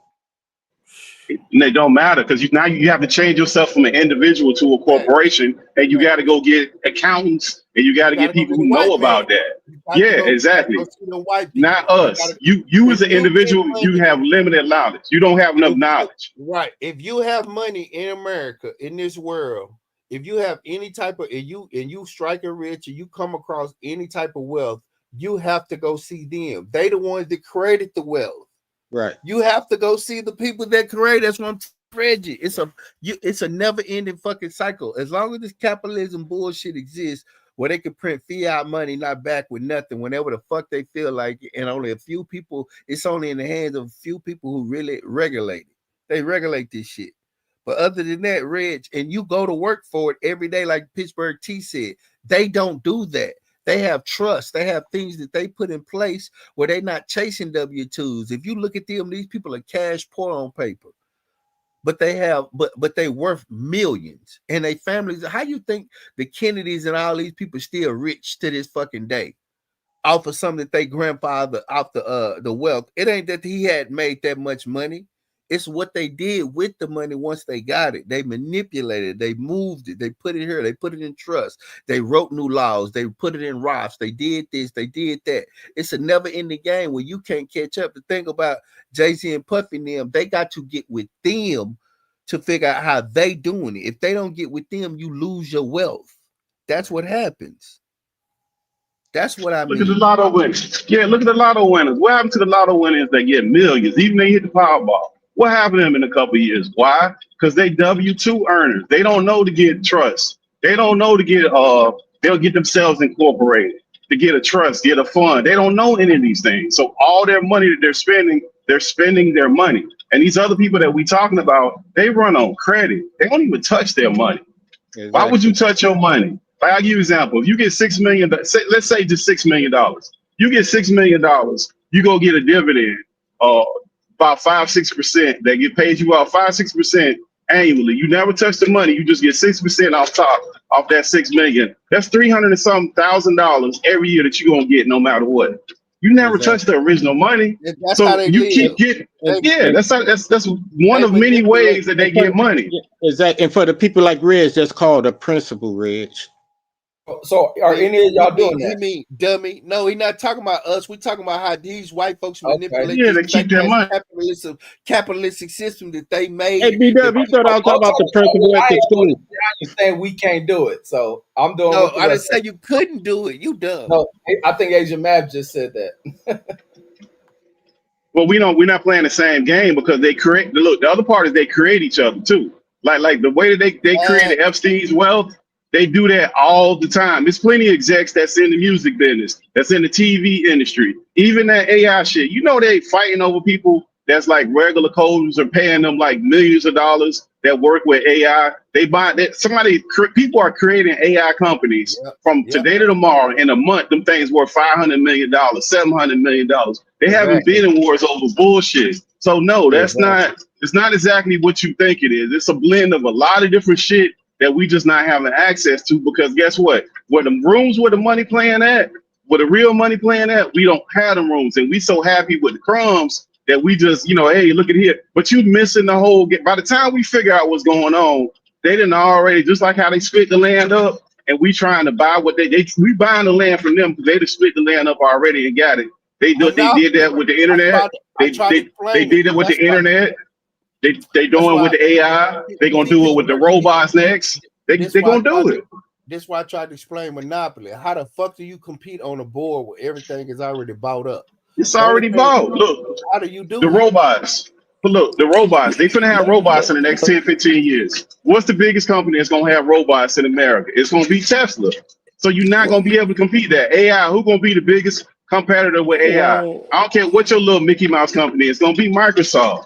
And it don't matter because now you have to change yourself from an individual to a corporation, and you got to go get accountants, and you got to get gotta go people get a who know white man. about that. You got to Yeah, go, you gotta exactly. go see the white people. Not us. You as If an you get individual, you money, have limited knowledge. You don't have enough knowledge. right? If you have money in America, in this world, if you have any type of, and you strike it rich, and you come across any type of wealth, you have to go see them. They the ones that created the wealth. Right. You have to go see the people that create. That's what I'm telling you. It's a never-ending fucking cycle. As long as this capitalism bullshit exists, where they can print fiat money, not back with nothing, whenever the fuck they feel like it, and only a few people, it's only in the hands of a few people who really regulate it. They regulate this shit. But other than that, Reg, and you go to work for it every day, like Pittsburgh T said, they don't do that. They have trust. They have things that they put in place where they're not chasing W-2s. If you look at them, these people are cash poor on paper. But they have, but they worth millions. And they families. How you think the Kennedys and all these people still rich to this fucking day? Off of something that they grandfather off the wealth. It ain't that he had made that much money. It's what they did with the money once they got it. They manipulated it. They moved it. They put it here. They put it in trust. They wrote new laws. They put it in Roths. They did this. They did that. It's a never-ending game where you can't catch up. The thing about Jay-Z and Puffy and them, they got to get with them to figure out how they doing it. If they don't get with them, you lose your wealth. That's what happens. That's what I mean. Look at the lotto winners. Yeah, look at the lotto winners. What happened to the lotto winners that get millions, even they hit the Powerball? What happened to them in a couple of years? Why? Because they W-2 earners. They don't know to get trust. They don't know to get they'll get themselves incorporated, to get a trust, get a fund. They don't know any of these things. So all their money that they're spending their money. And these other people that we talking about, they run on credit. They don't even touch their money. Exactly. Why would you touch your money? Like, I'll give you an example. If you get $6 million, let's say just $6 million. You get $6 million, you go get a dividend about 5-6% that get paid you out 5-6% annually. You never touch the money. You just get 6% off top off that $6 million. That's $300 and some $1,000 every year that you're gonna get no matter what. You never touch the original money. That's so how they you live. keep getting that's one of many ways that they get money. Exactly. And for the people like Reg, that's called a principal, Reg. So are any of y'all doing that? He mean dummy? No, he's not talking about us. We're talking about how these white folks manipulate. Yeah, they keep their money. Capitalistic system that they made. Hey, B-Dub, you thought I was talking about the principal at the school. You saying we can't do it, so I'm doing. No, I didn't say you couldn't do it. You dumb. No, I think Asian Map just said that. Well, we're not playing the same game because they create. Look, the other part is they create each other too. Like the way that they created Epstein's wealth. They do that all the time. There's plenty of execs that's in the music business, that's in the TV industry, even that AI shit. You know, they fighting over people that's like regular coders are paying them like millions of dollars that work with AI. They buy that people are creating AI companies from today to tomorrow. In a month, them things worth $500 million, $700 million. They haven't been in wars over bullshit. So no, it's not exactly what you think it is. It's a blend of a lot of different shit that we just not having access to, because guess what? Where the rooms where the money playing at, where the real money playing at, we don't have them rooms. And we so happy with the crumbs that we just, hey, look at here. But you missing the whole game. By the time we figure out what's going on, they didn't already, just like how they split the land up, and we trying to buy what we buying the land from them because they just split the land up already and got it. They did that with the internet. They did it with the internet. They doing with the AI. They gonna do it with the robots next. They gonna do it. This is why I tried to explain monopoly. How the fuck do you compete on a board where everything is already bought up? It's already bought. Look, how do you do the robots? But look, the robots. They finna have robots in the next 10, 15 years. What's the biggest company that's gonna have robots in America? It's gonna be Tesla. So you're not gonna be able to compete that. AI. Who gonna be the biggest competitor with AI? I don't care what your little Mickey Mouse company is. It's gonna be Microsoft.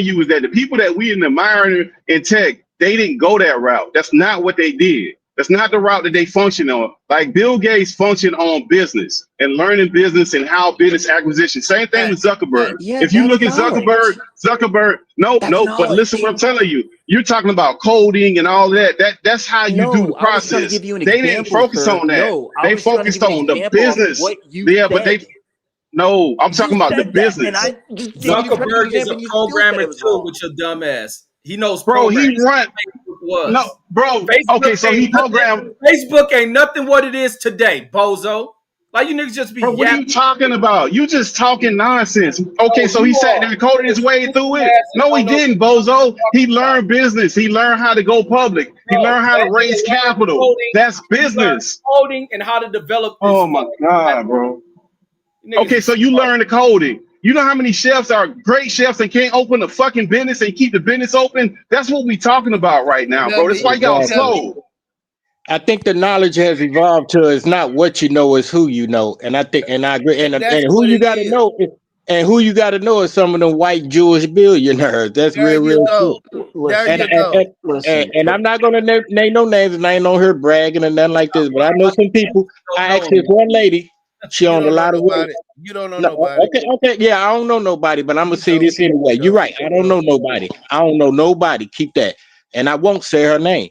telling you is that the people that we admire in tech, they didn't go that route. That's not what they did. That's not the route that they function on. Like Bill Gates functioned on business and learning business and how business acquisition. Same thing with Zuckerberg. Yeah, If you that's look at knowledge. nope. That's But listen what I'm knowledge. telling you. You're talking about coding and all that. That's how you do the No, I was trying to process. give you an They didn't example, focus sir. on that. No, I They was trying to give focused you an on the example of business. what you Yeah, but said. no, I'm You talking about the said that, and business. I just gave you tried to give you an Zuckerberg is example, a and you still said programmer it was too, wrong. with your dumb ass. He knows Bro, he programming. run Facebook no, was. bro. Facebook Okay, so ain't he programmed. nothing. Facebook ain't nothing what it is today, bozo. Like you niggas just be Bro, what are you yapping. talking about? You just talking nonsense. Okay, No, so he you sat are. there and coded his way This through it. ass No, he don't know what didn't, the fuck bozo. you're He talking about. learned business. He learned how to go public. He Bro, learned how to that nigga raise learned capital. coding. That's He learned business. coding and how to develop this Oh my fucking God, platform. bro. You niggas Okay, is so you slow. learn the coding. You know how many chefs are great chefs and can't open a fucking business and keep the business open? That's what we talking about right now, bro. That's Dummy, why y'all Exactly. dummy. slow. I think the knowledge has evolved to it's not what you know, it's who you know. And I think, and I agree. And That's who what you it got to is. know, and who you got to know is some of them white Jewish billionaires. That's There real, you real go. shit. There Listen, And you and go. and, listen. and I'm not gonna name no names, and I ain't on here bragging and nothing like this. But I know some people. Don't I know asked this him. one lady. She You owned a don't know lot of real. nobody. You don't know No, nobody. okay, yeah. I don't know nobody, but I'm gonna You say don't. this anyway. You You're don't. right. I You don't don't. know nobody. I don't know nobody. Keep that. And I won't say her name.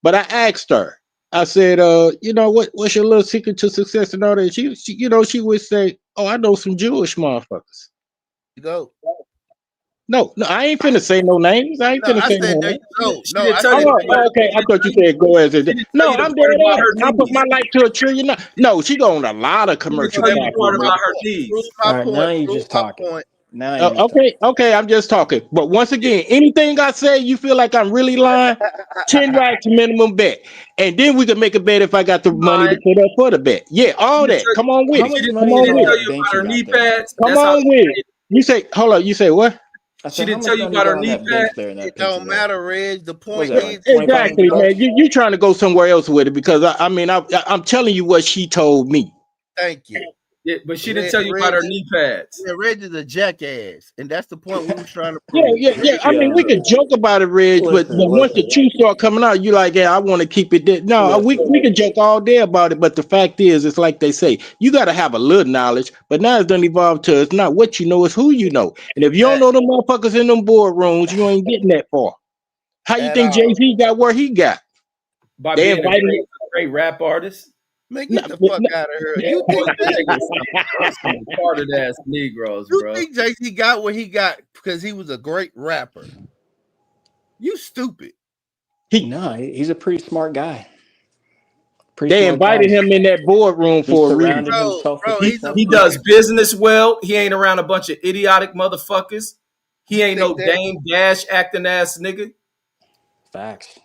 But I asked her. I said, you know, what's your little secret to success and all that? She she would say, oh, I know some Jewish motherfuckers. You go. No, I ain't finna say no names. I ain't No, finna I say said no there names. you go. She No, didn't I tell you said the Oh, there. part. okay. I She didn't thought you tell you, said go as she it. didn't tell No, you the I'm dead part about her ass. I put my knees. life to a trillion. No, she go on a lot of She didn't commercial tell you Let the me platforms. part prove my about her point. Prove knees. my All right, now point. you're Prove just my talking. point. Now you're just talking. Okay, I'm just talking. But once again, anything I say, you feel like I'm really lying, 10 racks minimum bet. And then we can make a bet if I got the money to Lying. put up for the bet. Yeah, She all didn't that. tell, Come on with How it. she much didn't, Come money she is on didn't on with tell it. that you bench about you her knee got there? pads. Come That's how on she with tell it. you. You say, hold up, you say what? I She said, how didn't tell much you money about you her got on knee that pads. bench there in that It pinky don't there? matter, Reg. The What was point that, like is, Exactly, $2,500? man. You trying to go somewhere else with it because I'm telling you what she told me. thank you. Yeah, but she didn't Reg, tell you about Reg, her knee pads. yeah, Reg is a jackass, and that's the point we was trying to Yeah, prove. yeah, Reg yeah. is I mean, a we Yo, could joke about it, Reg, but listen, once the listen, truth start coming out, you like, yeah, I want to keep it there. No, we listen. can joke all day about it, but the fact is, it's like they say, you got to have a little knowledge. But now it's done evolved to it's not what you know, it's who you know. And if you don't at, know them motherfuckers in them boardrooms, you ain't getting that far. How you at think all. Jay Z got where he got? By They being a invited him. great rap artist. Man, No, get the fuck out of here. You Boy, think you that? niggas some retarded ass Negroes, You bro. think Jay Z got what he got because he was a great rapper? You stupid. he No, he's a pretty smart guy. Pretty they smart invited guy. him in that boardroom He for a surrounded reason. himself with Bro, the He he's a smart he people. does fucking. business well. He ain't around a bunch of idiotic motherfuckers. He You ain't think no that? Dame Dash acting ass nigga. Facts.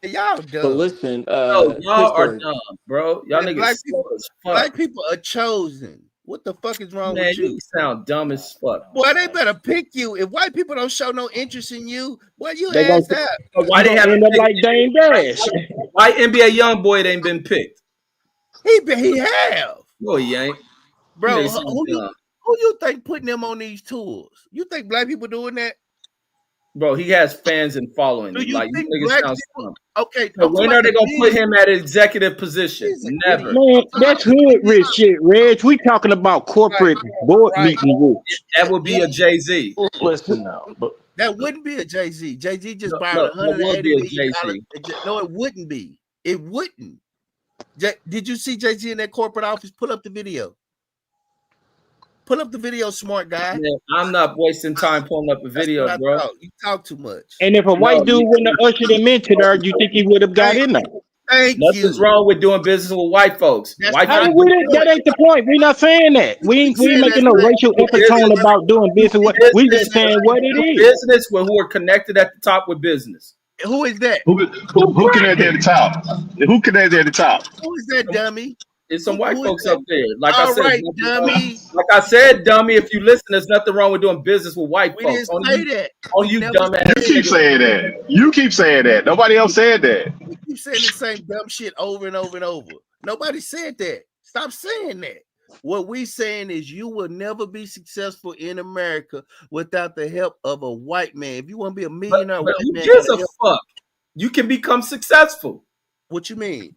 Y'all But dumb. listen, No, y'all are Pittsburgh. dumb, bro. Y'all Man, niggas slow as fuck. black people are chosen. What the fuck is wrong Man, with you you? sound dumb as fuck. Boy, they better pick you. If white people don't show no interest in you, boy, you They gonna ass out. But why you they gonna haven't end up picked like Dame Dash. why NBA young boy ain't been picked? He have. No, he ain't. You Bro, niggas sound who dumb. you think putting them on these tours? You think black people doing that? Bro, he has fans and following Do him. you Like you think niggas black sound people? dumb. Okay, So I'm talking when about are the they gonna put men. him at an executive position? He's an Never. idiot. Man, I'm talking that's about the hood men. rich shit, Reg. We talking about Right, corporate board right. meeting rich. That would be a Jay-Z. Listen now, but That wouldn't be a Jay Z. Jay Z just No, borrowed no, that would $180 be a million. Jay-Z. No, it wouldn't be. It wouldn't. Did you see Jay Z in that corporate office? Pull up the video. Pull up the video, smart guy. Man, I'm not wasting time pulling up a That's what video, I bro. thought. You talk too much. And if a No, white dude wouldn't have ushered him into there, you think he would have got Thank, in there? thank nothing's you. wrong with doing business with white folks. That's White How not did folks the we do that point. ain't the point. We not saying that. We You ain't keep we ain't saying making that's no not. racial do epitone business, about doing You business. keep We saying just business, that's saying not what it the do is. business with who are connected at the top with business. point. Who is that? Them Who connected at the crackers. top? Who connected at the top? Who is that Some- dummy? It's some white Who is folks that? up there. Like I All said, right, dummy. dummy. If you listen, there's nothing wrong with doing business with white We folks. didn't say that. Only We you never dumbass You said keep that. niggas. saying that. You keep saying that. Nobody else said that. You keep saying the same dumb shit over and over and over. Nobody said that. Stop saying that. What we saying is you will never be successful in America without the help of a white man. If you want to be a But, millionaire, but white who man got gives to a help. fuck? You can become successful. What you mean?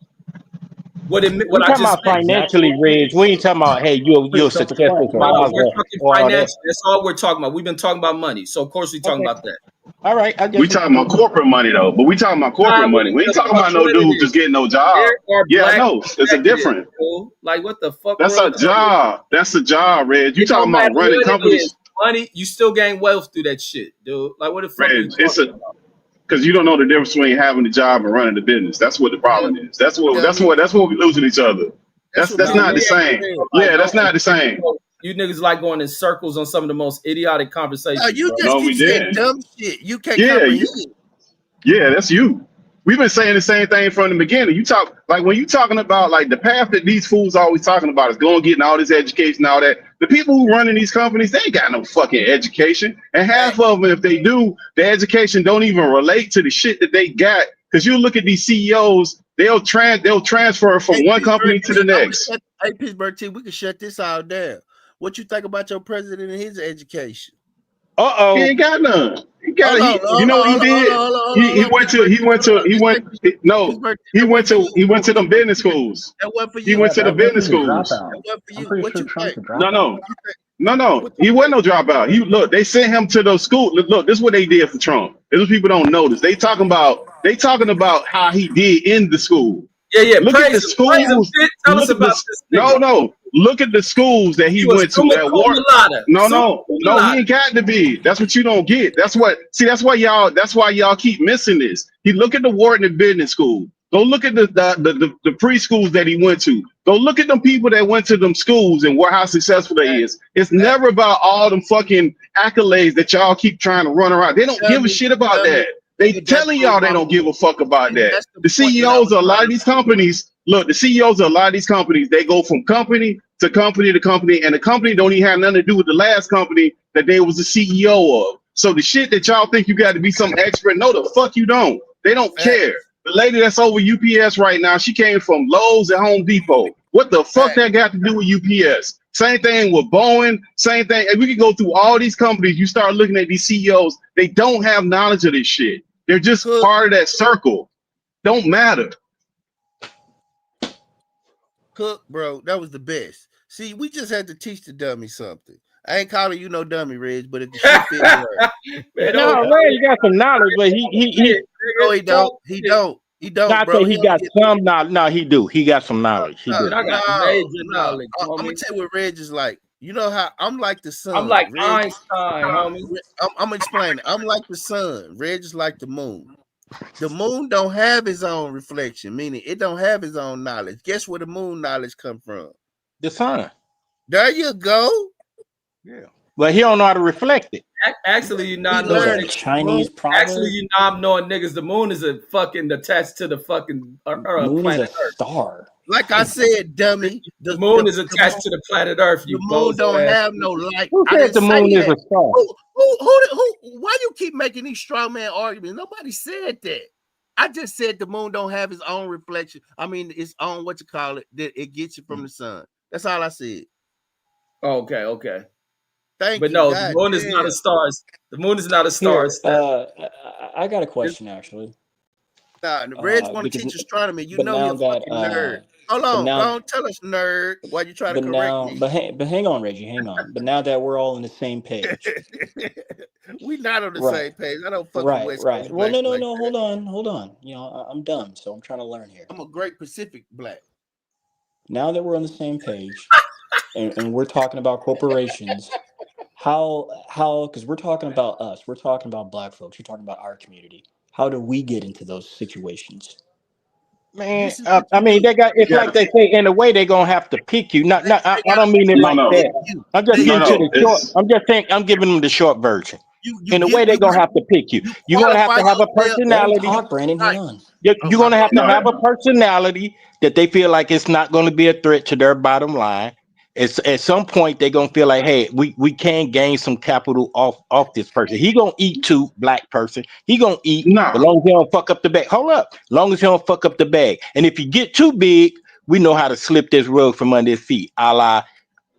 What We I talking just about mentioned. financially, Reg. We ain't talking about, hey, you're a successful No, we're father talking or all that. financial. That's all we're talking about. We've been talking about money, so of course we're talking Okay. about that. All right. I We just talking about corporate money though, but we talking about Nah, corporate money. We ain't talking about no dude just alternatives. getting no job. There are Yeah, I black know. It's a executives, different. fool. Like what the fuck That's world a are you in? job. That's a job, Red. You It don't talking matter about running what it is. companies, Money, you still gain wealth through that shit, dude. Like what the fuck are Red. you It's talking a because you don't know the difference between having a job and running the business. That's what the problem is. That's what Dummy. we losing each other. That's what That's me and not the Red same. said. about? Yeah, Don't that's not the same. you niggas like going in circles on some of the most idiotic No, conversations, you bro. just No, keep we saying didn't. dumb shit. You can't Yeah, comprehend. yeah, that's you. We've been saying the same thing from the beginning. You talk like when you talking about like the path that these fools always talking about is going getting all this education, all that. The people who running these companies, they ain't got no fucking education, and half of them, if they do, the education don't even relate to the shit that they got. Because you look at these CEOs, they'll transfer from Hey, one Pittsburgh company to T, the next. hey, Pittsburgh T, we can shut this all down. What you think about your president and his education? He Uh-oh. ain't got none. Hold on, You hold know on, what he hold on, hold did? on, hold on, hold on, hold on, Pittsburgh T, hold on. Let's take No, Pittsburgh T, that wasn't for you. he went to them Pittsburgh business T, that, schools. that wasn't for He you. went Yeah, to the that wasn't business a schools. That dropout. wasn't for I'm you. pretty What sure you Trump's think? a No, dropout. no. What you think? No, What you he think? wasn't no dropout. He look, they sent him to those schools. Look, this is what they did for Trump. This is what people don't notice. They talking about how he did in the school. Yeah, yeah. Look at the Praise him, schools. shit. Tell us Look at about this. this No, nigga. no. Look at the schools that He he was went to. summa At cum Wharton. laude. No, Summa no, cum no. He laude. ain't got to be. That's what you don't get. That's what. See, that's why y'all. That's why y'all keep missing this. He look at the Wharton and Business School. Go look at the preschools that he went to. Go look at them people that went to them schools and how successful they Hey, is. It's hey, never about all them fucking accolades that y'all keep trying to run around. They don't give a dummy, shit about dummy. that. They But that telling proves y'all my they don't give point. a fuck about And that. that's the The point that I CEOs was of a lot trying of to these make. companies, look, the CEOs of a lot of these companies, they go from company to company to company, and the company don't even have nothing to do with the last company that they was the CEO of. So the shit that y'all think you got to be some expert, no, the fuck you don't. They don't care. Facts, The lady that's over UPS right now, she came from Lowe's and Home Depot. What the fuck facts. that got to do with UPS? Same thing with Boeing. Same thing. And we can go through all these companies. You start looking at these CEOs, they don't have knowledge of this shit. They're just Cook, part of that circle. Don't matter. Cook, bro, that was the best. See, we just had to teach the dummy something. I ain't calling you no dummy, Reg, but if the shit fit, it work. Man, No, don't Ray got some knowledge, but he shit, No, nigga. he don't. Talk He shit. don't. He no, don't, I bro. say He he only got get some knowledge. No, he do. He got some knowledge. He no, do. Man, I got no, major no. knowledge, I'm gonna homie. tell you what Reg is like. You know how I'm like the I'm sun. like Reg, Einstein, homie. I'm gonna explain it. I'm like the sun. Reg is like the moon. The moon don't have its own reflection, meaning it don't have its own knowledge. Guess where the moon knowledge come from? The sun. There you go. Yeah. But he don't know how to reflect it. Actually, you We not What is knowing that, learn a it. niggas. The moon, Chinese Actually, proverb? you not knowing niggas. The moon is a fucking attached to the fucking Moon is planet a Earth. star. like I said, dummy. The moon is attached Moon, to the planet Earth. the You moon bozo don't ass. have no light. Who I said didn't the say moon is that. a star? Who? Why you keep making these straw man arguments? Nobody said that. I just said the moon don't have its own reflection. I mean, its own what you call it. That it gets you from the sun. That's all I said. Okay, okay. Thank But you. no, the God moon is not damn. a star. The moon is not a star. Here, It's that. I got a question actually. Nah, the Reds want to Because teach astronomy. You but know he now a that fucking nerd. Hold but on, now go on, tell us, nerd. Why you try to but correct now me? but hang on, Reggie, hang on. But now that we're all on the same page, We not on the right? same page. I don't fuck with Right, West right. Coast Well, blacks no, no, like no. that. Hold on. You know, I'm dumb, so I'm trying to learn here. I'm a great Pacific black. Now that we're on the same page, and we're talking about corporations, how? Because we're talking about us. We're talking about black folks. You're talking about our community. How do we get into those situations? Man, This is what I you mean, do. they got. It's Yeah. like they say. In a way, they're gonna have to pick you. Not, not. I They don't gotta mean it they No, like gotta no, pick that. you. I'm just They no, getting to no. the short. I'm just saying. I'm giving them the short version. you In a give way, they're gonna have to pick you. you You're gonna have qualify to have a yourself. Let him personality. talk, Brandon. Hang Right. on. Oh You're my gonna bad. have to have No. a personality that they feel like it's not gonna be a threat to their bottom line. It's at some point they're gonna feel like, hey, we can gain some capital off this person. He gonna eat too, black person. He gonna eat, but No. long as he don't fuck up the bag. Hold up, long as he don't fuck up the bag. And if you get too big, we know how to slip this rug from under his feet, a la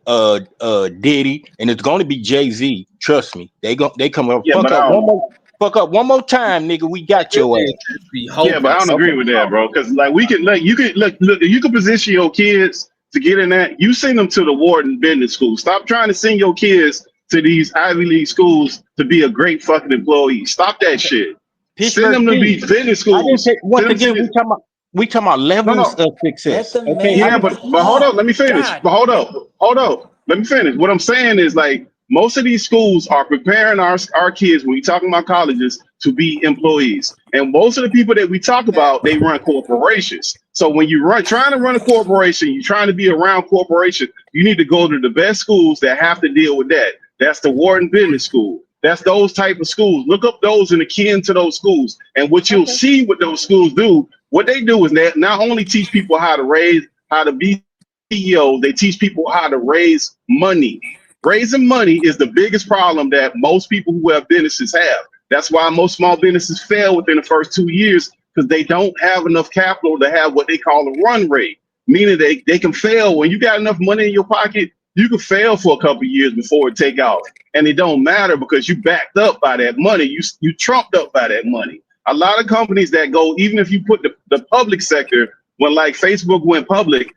Diddy, and it's gonna be Jay-Z. Trust me, they come up Yeah, fuck but up I one don't. more. Fuck up one more time, nigga. We got This your nigga ass. just be Yeah, but I don't hopeless. agree Okay. with that, bro. Because like we can, like you could look, you can position your kids to get in that. You send them to the Wharton Business School. Stop trying to send your kids to these Ivy League schools to be a great fucking employee. Stop that shit. Send Pittsburgh them to Steve. be business I didn't schools. say once Send them again. to We talking about no, levels no. of Let success. the Okay. Yeah, man but hold up, talk. let me finish. God. But hold up, let me finish. What I'm saying is like most of these schools are preparing our kids when we talking about colleges to be employees, and most of the people that we talk about they run corporations. So when you trying to run a corporation, you're trying to be around corporation. You need to go to the best schools that have to deal with that. That's the Wharton Business School. That's those type of schools. Look up those and akin to those schools, and what you'll see what those schools do. What they do is that not only teach people how to be CEOs, they teach people how to raise money. Raising money is the biggest problem that most people who have businesses have. That's why most small businesses fail within the first 2 years because they don't have enough capital to have what they call a run rate, meaning they can fail. When you got enough money in your pocket, you can fail for a couple of years before it take off. And it don't matter because you backed up by that money. You trumped up by that money. A lot of companies that go, even if you put the public sector, when like Facebook went public,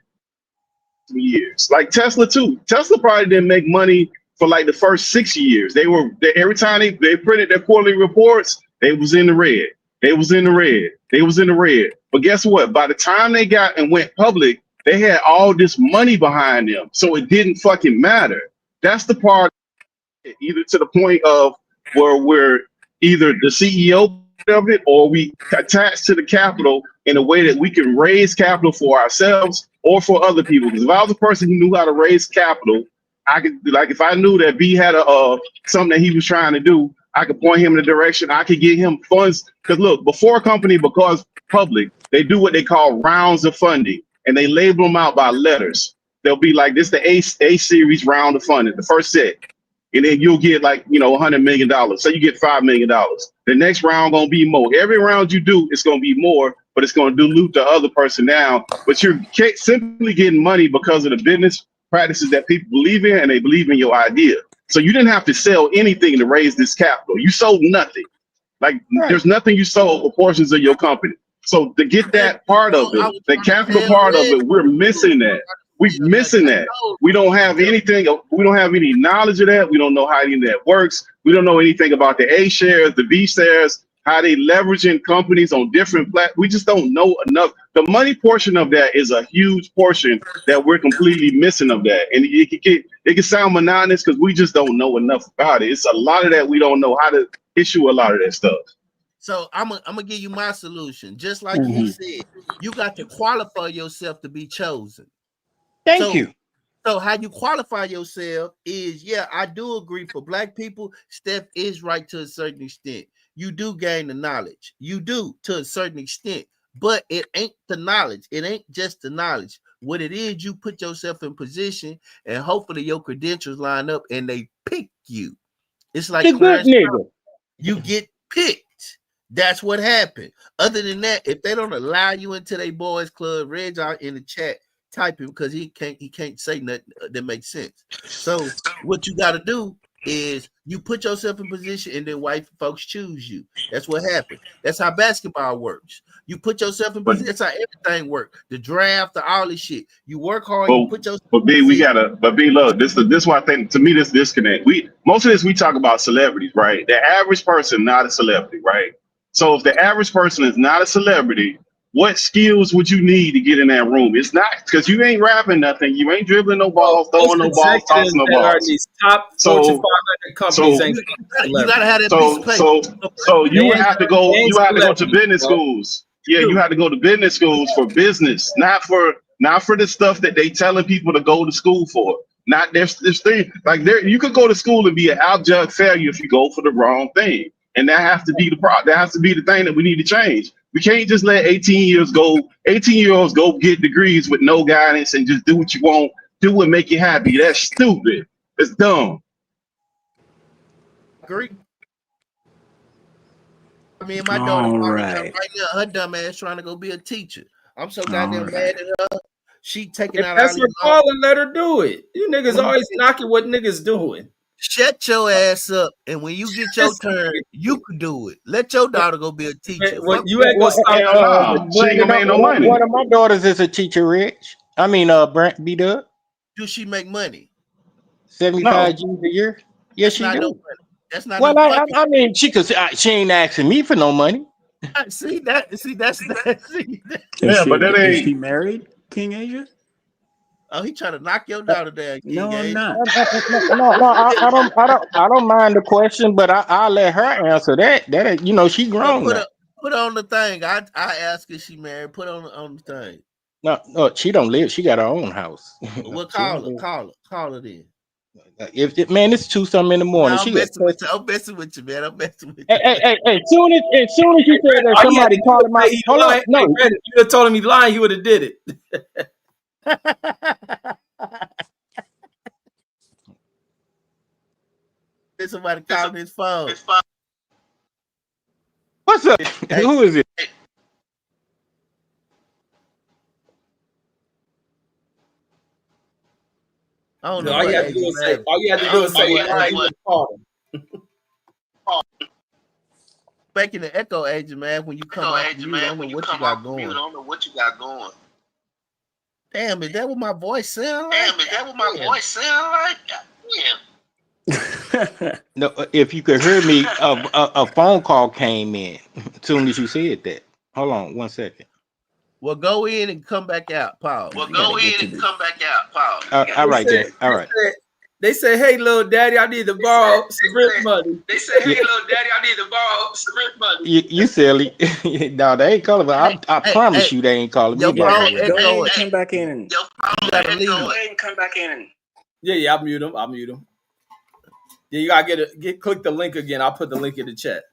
years. Like Tesla too. Tesla probably didn't make money for like the first 6 years. Every time they printed their quarterly reports, they was in the red. They was in the red. They was in the red. But guess what? By the time they got and went public, they had all this money behind them. So it didn't fucking matter. That's the part, either to the point of where we're either the CEO of it or we attach to the capital in a way that we can raise capital for ourselves or for other people. Because if I was a person who knew how to raise capital, I could, like, if I knew that B had something that he was trying to do, I could point him in the direction. I could get him funds. Because look, before a company becomes public, they do what they call rounds of funding, and they label them out by letters. They'll be like, this the A series round of funding, the first set. And then you'll get like, $100 million. So you get $5 million. The next round gonna be more. Every round you do, it's gonna be more, but it's gonna dilute the other person down. But you're simply getting money because of the business practices that people believe in, and they believe in your idea. So you didn't have to sell anything to raise this capital. You sold nothing. Like there's nothing you sold for portions of your company. So to get that part of I it, was the trying to capital tell part of Red. it, we're missing that. We're missing that. We don't have anything. We don't have any knowledge of that. We don't know how any of that works. We don't know anything about the A shares, the B shares, how they leveraging companies on different platforms. We just don't know enough. The money portion of that is a huge portion that we're completely missing of that. And it can sound monotonous because we just don't know enough about it. It's a lot of that we don't know how to issue a lot of that stuff. So I'm gonna give you my solution. Just like he said, you got to qualify yourself to be chosen. Thank you. So how you qualify yourself is, yeah, I do agree for black people, Steph is right to a certain extent. You do gain the knowledge. You do to a certain extent, but it ain't the knowledge. It ain't just the knowledge. What it is, you put yourself in position and hopefully your credentials line up and they pick you. It's like The good Clarence, nigga. you get picked. That's what happened. Other than that, if they don't allow you into their boys club, Reg out in the chat typing because he can't say nothing that makes sense. So what you got to do is you put yourself in position and then white folks choose you. That's what happened. That's how basketball works. You put yourself in But position. That's how everything works. The draft, all this shit. You work hard. You but put yourself but in B, position. look, this why I think to me this disconnect. Most of this we talk about celebrities, right? The average person not a celebrity, right? So if the average person is not a celebrity, what skills would you need to get in that room? It's not because you ain't rapping nothing, you ain't dribbling no Well, balls, most throwing no balls, executives tossing no that are in balls. these top Fortune So 500 companies so ain't You gotta celebrities. have that piece of paper. so They you would ain't, have to they go. ain't You have to go to celebrities, business bro. schools. Yeah, you Dude, have to go to business schools for business, not for the stuff that they telling people to go to school for. Not this thing like there. You could go to school and be an abject failure if you go for the wrong thing, and that has to be that has to be the thing that we need to change. We can't just let 18-year-olds go get degrees with no guidance and just do what you want, do what make you happy. That's stupid. It's dumb. agree. I mean, my daughter All right right. now, her dumb ass trying to go be a teacher. I'm so All goddamn right. mad at her. She taking If out all that's these her laws. calling, let her do it. You niggas always knocking what niggas doing. Shut your ass up, and when you get your turn, you can do it. Let your daughter go be a teacher. Well, Fuck you ain't gonna stop. Hell no. She ain't Brandon, gonna make no money. one of my daughters is a teacher, Rich. I mean, Brent B Dub, do she make money? 75 No. G's a year. Yes, That's she not no do. money. That's not Well, no fucking. I mean, she ain't asking me for no money. See that? See that's that. See that? Yeah, but that Is she ain't. married, King Asia? Oh, he trying to knock your daughter down, King No, I'm A. not. No, I don't mind the question, but I'll let her answer that. That you know, she Well, grown now. put on the thing. I ask if she married. Put on the thing. No, she don't live. She got her own house. We'll She call don't her. live. Call her then. If man, it's 2 something in the morning. No, She I'm got messing with you. I'm messing with you, man. I'm messing with hey, you, hey, man. hey, hey, as soon as you said that All he had somebody to do was calling my say he hold on, lying. Hey, no, Brandon, you would have told him he's lying, he would have did it. There's somebody calling his phone. what's up? Hey, Who is it? I don't know All you what had to age do you was say, man. all you had to I do don't was know say he what lying, age. he would have called him. Back in the echo age, man. When you come off mute, I don't know what you got going. Damn, is that what my voice sound like? Damn. No, if you could hear me, a phone call came in as soon as you said that. Hold on 1 second. Well, go in and come back out, Paul. You gotta get to the. All right then. All right. They said, hey, little daddy, I need to borrow some rent money. Yeah. You silly. No, they ain't calling me. Hey, I hey, promise you they ain't calling me your about no phone rent. Go ahead echoing. and come back in and You gotta leave. Yeah, I'll mute him. Yeah, you gotta click the link again. I'll put the link in the chat.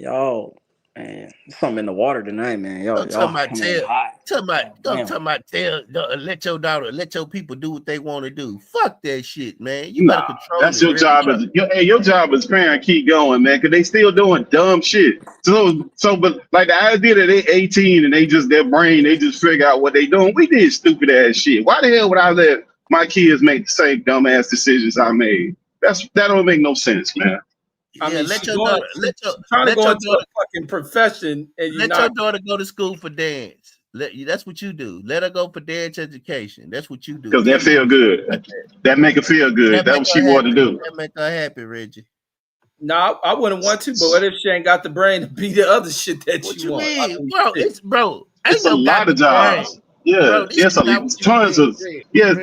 y'all, man, something in the water tonight, man. Don't Y'all talk about coming in tell. hot. Don't Damn. talk about tell. Let your daughter, let your people do what they want to do. Fuck that shit, man. You better Nah, control that's it, your Reggie. job as your job as parent. Keep going, man, because they still doing dumb shit. But like the idea that they 18 and they just their brain, they just figure out what they doing. We did stupid ass shit. Why the hell would I let my kids make the same dumb ass decisions I made? That don't make no sense, man. I Yeah, mean, let your daughter, she's trying to let go your into a daughter, fucking profession, and you're let your not. daughter go to school for dance. That's what you do. Let her go for dance education. That's what you do. Because Tell that me feel good. That make her feel good. that That's make what her she wanted happy. to do. That make her happy, Reggie. No, I wouldn't want to, but what if she ain't got the brain to be the other shit that What you you want? I mean, mean, bro? shit. Ain't It's a no got lot the of brain, jobs. Yeah, bro. This it's is a not what you tons of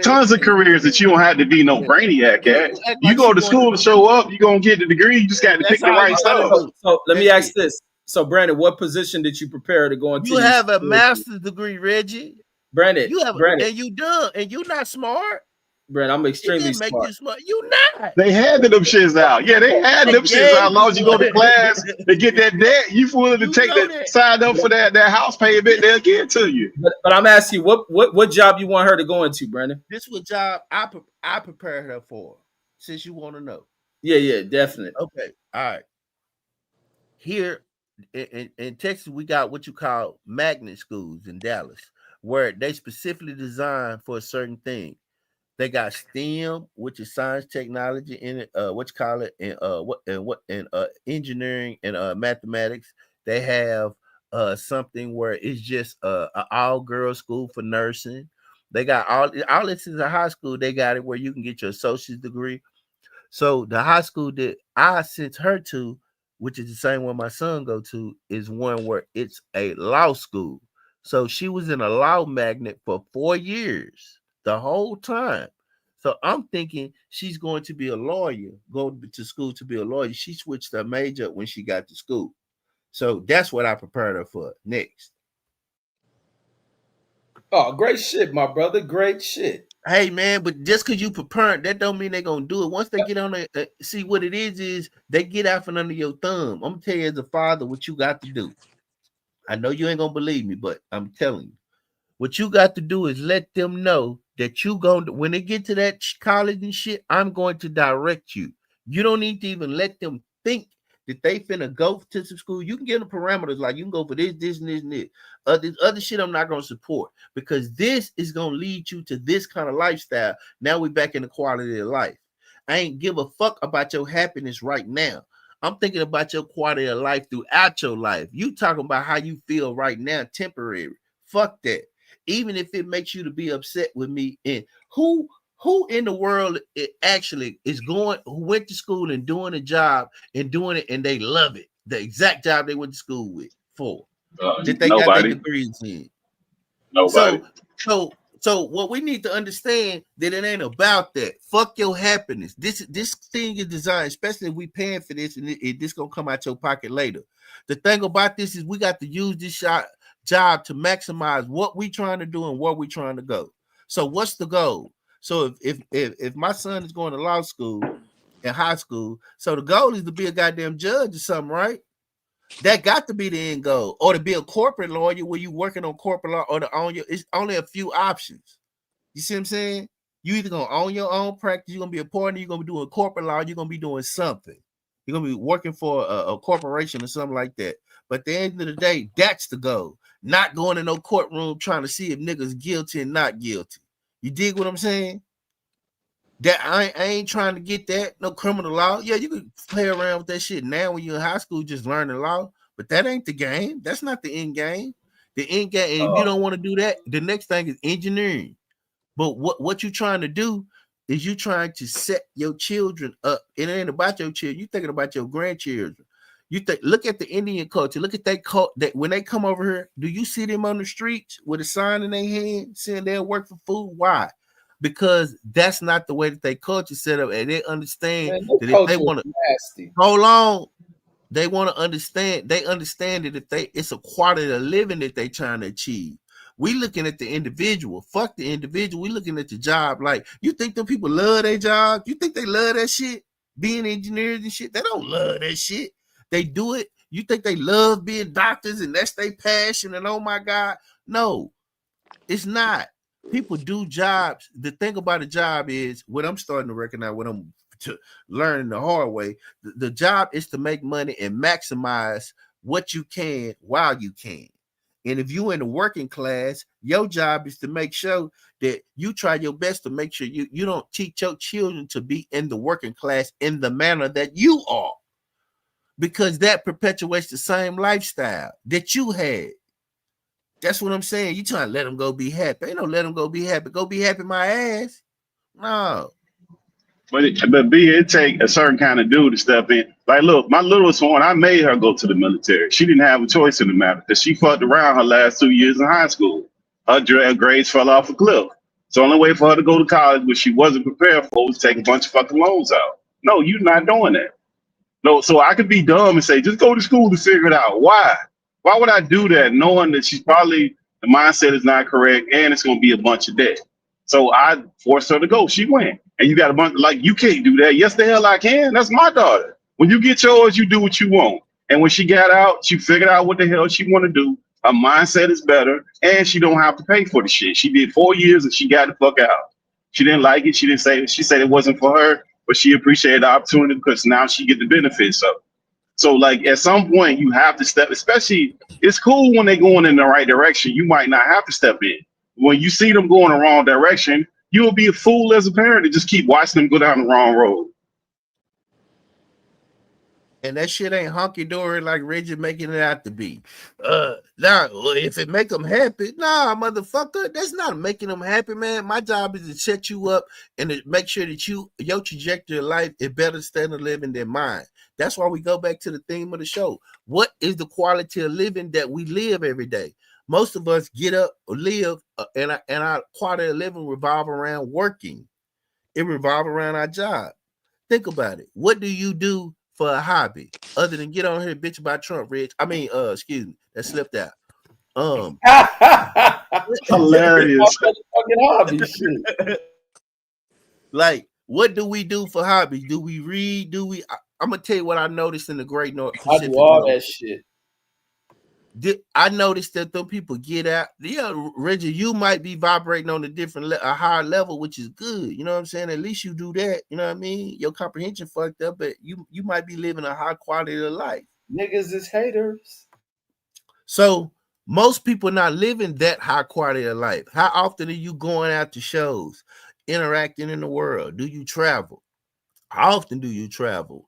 tons of careers that you don't have to be no Yeah. brainiac at. You act You like go she to want to school to do. show up, you're gonna get the degree, you just got to pick That's the all right you gotta stuff. do. So let me That's ask it. this. So, Brandon, what position did you prepare to go into You these have a schools? master's degree, Reggie. Brandon, You have, Brandon, and you done, and you not smart. Brandon, I'm It extremely didn't make smart. you smart. You not. They had them shits out. Yeah, they had They them shits out. As gave long you as you go one. to class and get that debt, you willing to You take know that that. sign up for that house payment, they'll give it to you. But I'm asking you, what job you want her to go into, Brandon? This was job I prepared her for. Since you want to know. Yeah, definitely. Okay. All right. Here in Texas, we got what you call magnet schools in Dallas, where they specifically designed for a certain thing. They got STEM, which is science, technology, in it, what you call it, and what and engineering and mathematics. They have something where it's just an all girls school for nursing. They got all this is a high school. They got it where you can get your associate's degree. So the high school that I sent her to, which is the same one my son go to, is one where it's a law school. So she was in a law magnet for 4 years, the whole time. So I'm thinking she's going to be a lawyer, go to school to be a lawyer. She switched her major up when she got to school. So that's what I prepared her for next. Oh, great shit, my brother. Great shit. Hey man, but just because you preparing, that don't mean they're gonna do it. Once they get on there, see what it is they get out from under your thumb. I'm gonna tell you as a father what you got to do. I know you ain't gonna believe me, but I'm telling you. What you got to do is let them know that you going to, when they get to that college and shit, I'm going to direct you. You don't need to even let them think that they finna go to some school. You can give them parameters like you can go for this, and this, and this. This other shit I'm not going to support because this is going to lead you to this kind of lifestyle. Now we back in the quality of life. I ain't give a fuck about your happiness right now. I'm thinking about your quality of life throughout your life. You talking about how you feel right now, temporary. Fuck that. Even if it makes you to be upset with me. And who in the world it actually is going, who went to school and doing a job and doing it and they love it? The exact job they went to school with for. That they got their Nobody. degrees in. Nobody. So what we need to understand that it ain't about that. Fuck your happiness. This thing is designed, especially if we paying for this and this gonna come out your pocket later. The thing about this is we got to use this job to maximize what we trying to do and where we trying to go. So what's the goal? So if my son is going to law school and high school, so the goal is to be a goddamn judge or something, right? That got to be the end goal, or to be a corporate lawyer where you working on corporate law, or to own your. It's only a few options. You see what I'm saying? You either gonna own your own practice, you're gonna be a partner, you're gonna be doing corporate law, you're gonna be doing something. You're gonna be working for a corporation or something like that. But at the end of the day, that's the goal. Not going to no courtroom trying to see if niggas guilty and not guilty. You dig what I'm saying? That I ain't trying to get that no criminal law. Yeah, you can play around with that shit now when you're in high school, just learning law. But that ain't the game. That's not the end game. The end game, and if you don't want to do that, the next thing is engineering. But what you trying to do is you trying to set your children up. It ain't about your children. You thinking about your grandchildren. You think, look at the Indian culture. Look at that cult that when they come over here, do you see them on the streets with a sign in their hand saying they'll work for food? Why? Because that's not the way that they culture set up, and they understand that if they want to hold on, they want to understand. They understand that if it's a quality of living that they trying to achieve. We looking at the individual. Fuck the individual. We looking at the job. Like, you think them people love their job? You think they love that shit? Being engineers and shit, they don't love that shit. They do it. You think they love being doctors and that's their passion? And oh my God, no, it's not. People do jobs. The thing about a job is what I'm starting to recognize, what I'm learning the hard way. The job is to make money and maximize what you can while you can. And if you're in the working class, your job is to make sure that you try your best to make sure you don't teach your children to be in the working class in the manner that you are, because that perpetuates the same lifestyle that you had. That's what I'm saying. You trying to let them go be happy. Ain't no let them go be happy. Go be happy my ass. No. But it take a certain kind of dude to step in. Like, look, my littlest one, I made her go to the military. She didn't have a choice in the matter because she fucked around her last 2 years in high school. Her grades fell off a cliff. So the only way for her to go to college, which she wasn't prepared for, was take a bunch of fucking loans out. No, you're not doing that. No, so I could be dumb and say, just go to school to figure it out. Why? Why would I do that knowing that she's probably, the mindset is not correct and it's going to be a bunch of debt? So I forced her to go. She went. And you got a bunch, like, you can't do that. Yes, the hell I can. That's my daughter. When you get yours, you do what you want. And when she got out, she figured out what the hell she want to do. Her mindset is better and she don't have to pay for the shit. She did 4 years and she got the fuck out. She didn't like it. She said it wasn't for her, but she appreciated the opportunity because now she get the benefits of it. So, like, at some point you have to step, especially it's cool when they're going in the right direction. You might not have to step in. When you see them going the wrong direction, you'll be a fool as a parent to just keep watching them go down the wrong road. And that shit ain't honky-dory like Reggie making it out to be. Now, if it make them happy, nah, motherfucker, that's not making them happy, man. My job is to set you up and to make sure that your trajectory of life is better standard of living than mine. That's why we go back to the theme of the show. What is the quality of living that we live every day? Most of us get up or live, and our quality of living revolve around working. It revolves around our job. Think about it. What do you do for a hobby other than get on here and bitch about Trump, Rich? I mean, excuse me, that slipped out. Hilarious. Fucking hobby shit. Like, what do we do for hobbies? Do we read? I'm gonna tell you what I noticed in the Great North Pacific. I do all that shit. I noticed that them people get out. Yeah, Reggie, you might be vibrating on a higher level, which is good. You know what I'm saying? At least you do that. You know what I mean? Your comprehension fucked up, but you might be living a high quality of life. Niggas is haters. So most people not living that high quality of life. How often are you going out to shows, interacting in the world? Do you travel? How often do you travel?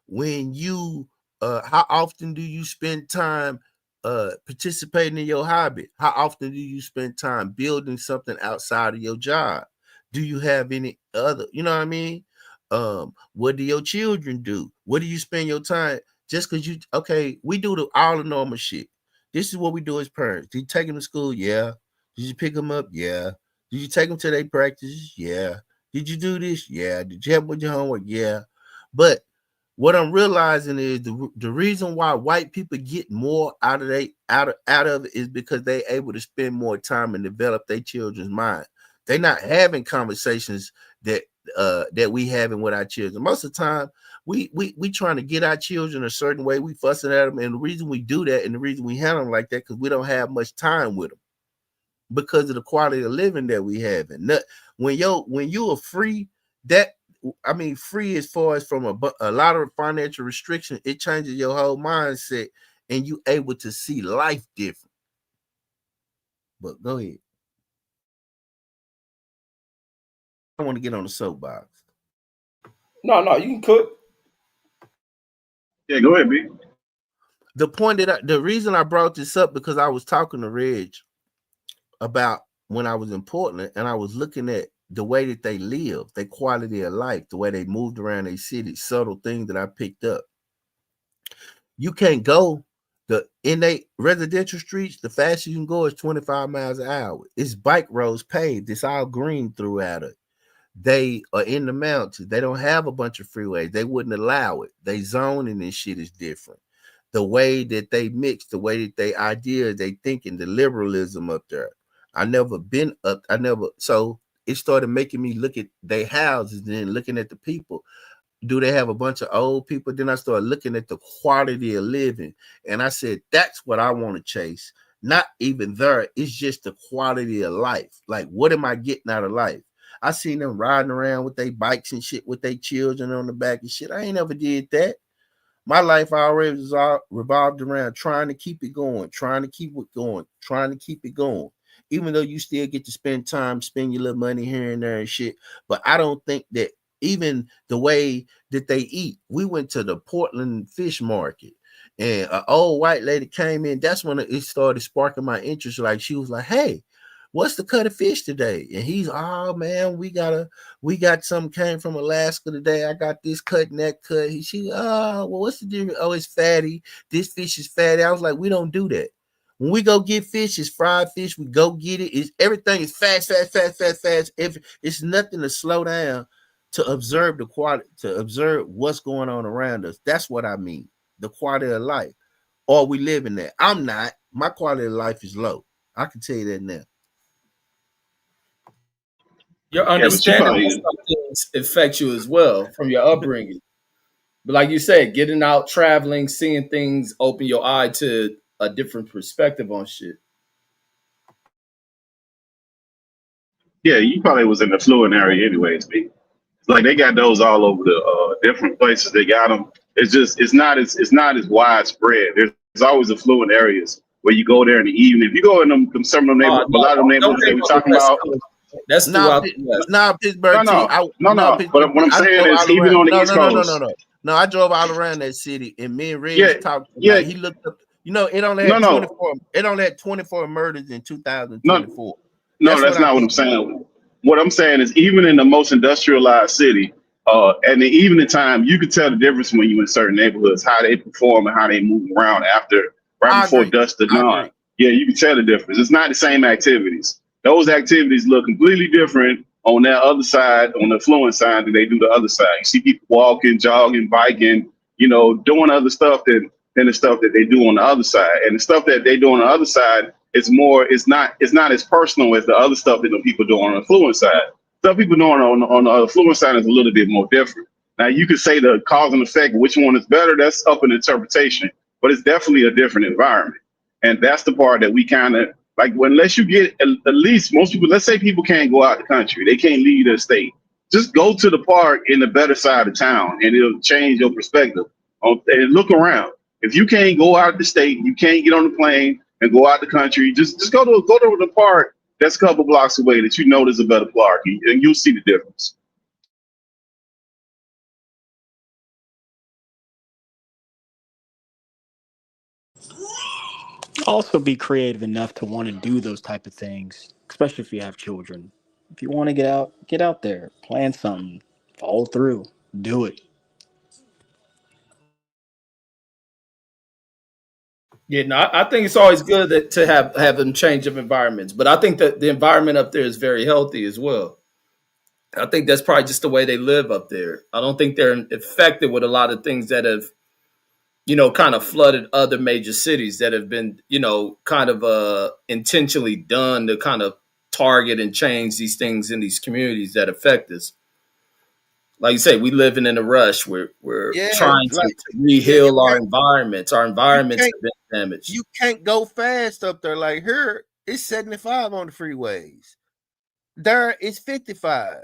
When you how often do you spend time participating in your hobby? How often do you spend time building something outside of your job? Do you have any other, you know what I mean? What do your children do? What do you spend your time? Just because you okay, we do all the normal shit. This is what we do as parents. Did you take them to school? Yeah. Did you pick them up? Yeah. Did you take them to their practices? Yeah. Did you do this? Yeah. Did you help with your homework? Yeah. But what I'm realizing is the reason why white people get more out of it is because they're able to spend more time and develop their children's mind. They're not having conversations that we having with our children. Most of the time, we trying to get our children a certain way. We fussing at them, and the reason we do that, and the reason we handle them like that, because we don't have much time with them because of the quality of living that we have. And when you are free, that I mean free as far as from a lot of financial restriction, it changes your whole mindset and you able to see life different. But go ahead. I want to get on the soapbox. No, you can cook. Yeah, go ahead, B. The reason I brought this up because I was talking to Reg about when I was in Portland and I was looking at the way that they live, their quality of life, the way they moved around their city, subtle things that I picked up. You can't go in they residential streets, the fastest you can go is 25 miles an hour. It's bike roads paved, it's all green throughout it. They are in the mountains, they don't have a bunch of freeways, they wouldn't allow it. They zoning and shit is different. The way that they mix, the way that they ideas, they thinking, the liberalism up there. So it started making me look at their houses and then looking at the people. Do they have a bunch of old people? Then I started looking at the quality of living. And I said, that's what I want to chase. Not even there. It's just the quality of life. Like, what am I getting out of life? I seen them riding around with their bikes and shit with their children on the back and shit. I ain't never did that. My life already was all revolved around trying to keep it going, trying to keep it going, trying to keep it going. Even though you still get to spend time, spend your little money here and there and shit. But I don't think that even the way that they eat, we went to the Portland fish market and an old white lady came in. That's when it started sparking my interest. Like she was like, hey, what's the cut of fish today? And he's, oh man, we got some came from Alaska today. I got this cut and that cut. Oh, well, what's the difference? Oh, it's fatty. This fish is fatty. I was like, we don't do that. When we go get fish, it's fried fish. We go get it. Everything is fast. If it's nothing to slow down to observe the quality, to observe what's going on around us. That's what I mean. The quality of life. Or we live in that. I'm not. My quality of life is low. I can tell you that now. Your Yeah, but you understanding of probably some things affect you as well from your upbringing. But like you said, getting out, traveling, seeing things, open your eye to a different perspective on shit. you probably was in the fluent area anyways, B. Like they got those all over the different places. They got them. It's not as widespread. There's always affluent areas where you go there in the evening. If you go in some of them Oh neighborhoods, a lot of them don't neighborhoods they hate were on the talking West about. Coast. That's Now, throughout the West. No, Pittsburgh T. no, no, No, no. Pittsburgh But what T. I'm I saying drove is, all even around. on the No, East no, no, no, no, Coast, no. No, I drove all around that city, and me and yeah, Reg talked yeah, about. He looked up. You know, it only no, had no, 24. It only had 24 murders in no, 2024. no. That's what That's I not what I'm mean. saying. What I'm saying is, even in the most industrialized city, and the evening time, you could tell the difference when you in certain neighborhoods, how they perform and how they move around right I before agree. dusk to I dawn. agree. Yeah, you can tell the difference. It's not the same activities. Those activities look completely different on that other side, on the affluent side, than they do the other side. You see people walking, jogging, biking, doing other stuff than the stuff that they do on the other side. And the stuff that they do on the other side is more. It's not as personal as the other stuff that the people do on the affluent side. Stuff people doing on the affluent side is a little bit more different. Now you could say the cause and effect, which one is better, that's up in interpretation, but it's definitely a different environment. And that's the part that we kind of like, unless you get at least most people, let's say people can't go out the country, they can't leave their state. Just go to the park in the better side of town and it'll change your perspective. And look around. If you can't go out of the state, you can't get on the plane and go out the country, just go to the park that's a couple blocks away that you know there's a better park, and you'll see the difference. Also, be creative enough to want to do those type of things, especially if you have children. If you want to get out there, plan something, follow through, do it. Yeah, no, I think it's always good to have them change of environments, but I think that the environment up there is very healthy as well. I think that's probably just the way they live up there. I don't think they're affected with a lot of things that have, kind of flooded other major cities that have been, kind of intentionally done to kind of target and change these things in these communities that affect us. Like you say, we living in a rush. We're Yeah, trying like to yeah, you reheal our can't environments. Our you environments can't have been damaged. you can't go fast up there. Like here, it's 75 on the freeways. There it's 55.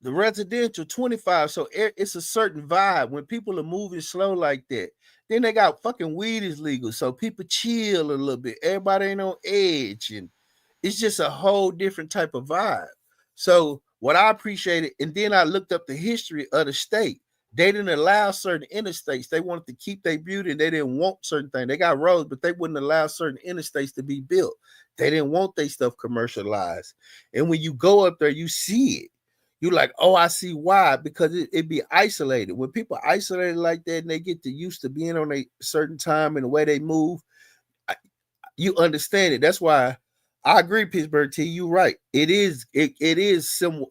The residential 25. So it's a certain vibe when people are moving slow like that. Then they got fucking weed is legal, so people chill a little bit. Everybody ain't on edge, and it's just a whole different type of vibe. So what I appreciated, and then I looked up the history of the state. They didn't allow certain interstates. They wanted to keep their beauty. They didn't want certain things. They got roads, but they wouldn't allow certain interstates to be built. They didn't want their stuff commercialized. And when you go up there, you see it. You're like, oh, I see why, because it be isolated. When people isolated like that and they get used to being on a certain time and the way they move, you understand it. That's why I agree, Pittsburgh T. You right. It is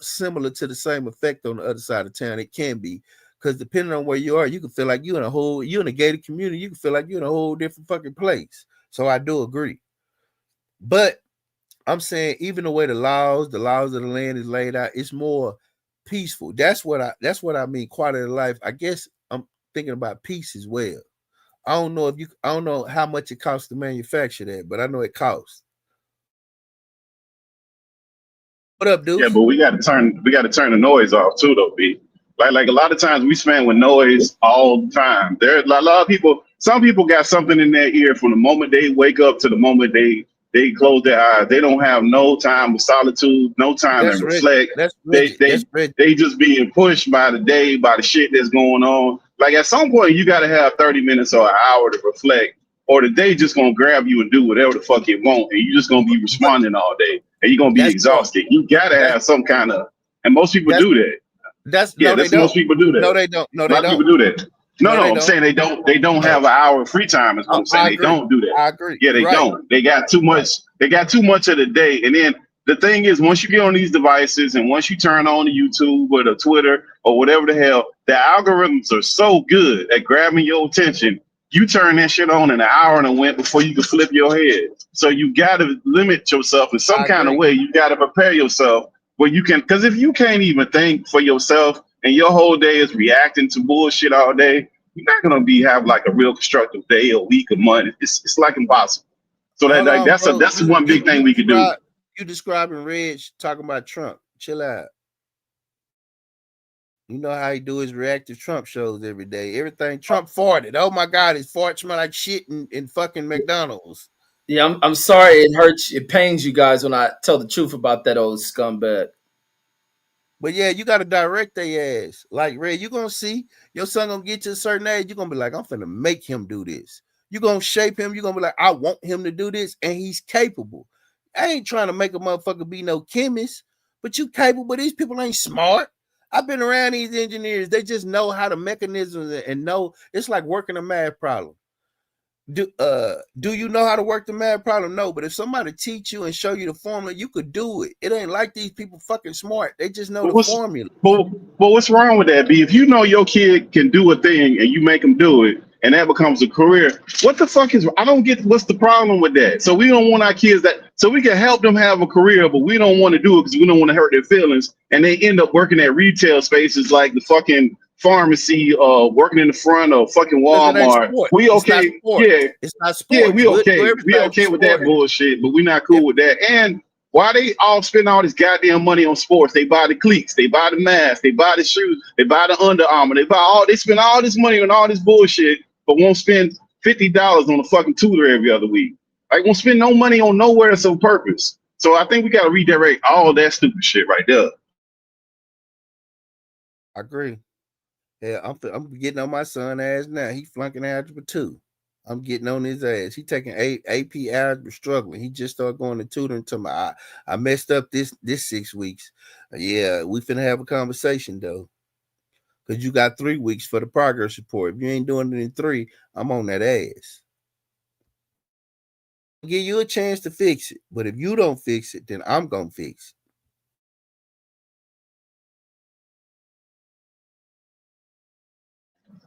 similar to the same effect on the other side of town. It can be, because depending on where you are, you can feel like you're in a gated community. You can feel like you're in a whole different fucking place. So I do agree. But I'm saying even the way the laws of the land is laid out, it's more peaceful. That's what I mean. Quality of life. I guess I'm thinking about peace as well. I don't know how much it costs to manufacture that, but I know it costs. What up, Yeah, Deuce? but we got to turn the noise off too, though, B. Like a lot of times we spend with noise all the time. There are a lot of people. Some people got something in their ear from the moment they wake up to the moment they close their eyes. They don't have no time of solitude, no time to That's Reggie. reflect. That's They Reggie. they That's Reggie. they just being pushed by the day, by the shit that's going on. Like at some point, you got to have 30 minutes or an hour to reflect, or the day just gonna grab you and do whatever the fuck it want, and you just gonna be But responding all day, and you're gonna be that's what exhausted. You gotta that's have some kind of, and most people that's do that. that's Yeah, no, they that's most don't. people do No, that. they don't. No, A they lot of people don't. do that. No, No, no, they I'm don't. saying they don't No, have an hour of free time is what I'm saying. I They agree. don't do that. I agree. Yeah, they Right. don't. They got too Right. much. They got too much of the day. And then the thing is, once you get on these devices and once you turn on the YouTube or the Twitter or whatever the hell, the algorithms are so good at grabbing your attention. You turn that shit on in an hour and a went before you can flip your head. So you got to limit yourself in some I kind of agree. way. You got to prepare yourself where you can, because if you can't even think for yourself and your whole day is reacting to bullshit all day, you're not gonna have like a real constructive day, a week, a month. It's like impossible. So that Hold like on, that's bro. that's one big thing we could do. You describing Reg talking about Trump. Chill out. You know how he do his reactive Trump shows every day. Everything Trump farted. Oh my God, his fart smell like shit in fucking McDonald's. Yeah, I'm sorry. It hurts. It pains you guys when I tell the truth about that old scumbag. But yeah, you gotta direct their ass. Like Red, you gonna see your son gonna get to a certain age. You're gonna be like, I'm finna make him do this. You're gonna shape him. You're gonna be like, I want him to do this, and he's capable. I ain't trying to make a motherfucker be no chemist, but you capable. These people ain't smart. I've been around these engineers. They just know how the mechanisms and know it's like working a math problem. Do you know how to work the math problem? No, but if somebody teach you and show you the formula, you could do it. It ain't like these people fucking smart. They just know But the what's formula. but, but what's wrong with that? B, if you know your kid can do a thing and you make them do it, and that becomes a career, what the fuck is? I don't get what's the problem with that. So we don't want our kids that so we can help them have a career, but we don't want to do it because we don't want to hurt their feelings, and they end up working at retail spaces like the fucking pharmacy, working in the front of fucking Because it ain't Walmart. sport. We It's not okay? sport. Yeah, It's not yeah, sports. we We'll do okay. We everything for okay with that sport. bullshit, but we not If cool with that. And why they all spend all this goddamn money on sports? They buy the cleats, they buy the masks, they buy the shoes, they buy the Under Armour, they spend all this money on all this bullshit, but won't spend $50 on a fucking tutor every other week. Like won't spend no money on nowhere that's of purpose. So I think we gotta redirect all that stupid shit right there. I agree. Yeah, I'm getting on my son ass now. He flunking algebra too. I'm getting on his ass. He taking AP algebra, struggling. He just started going to tutoring to my. I messed up this 6 weeks. Yeah, we finna have a conversation though, because you got 3 weeks for the progress report. If you ain't doing it in 3, I'm on that ass. I'll give you a chance to fix it, but if you don't fix it, then I'm gonna fix it.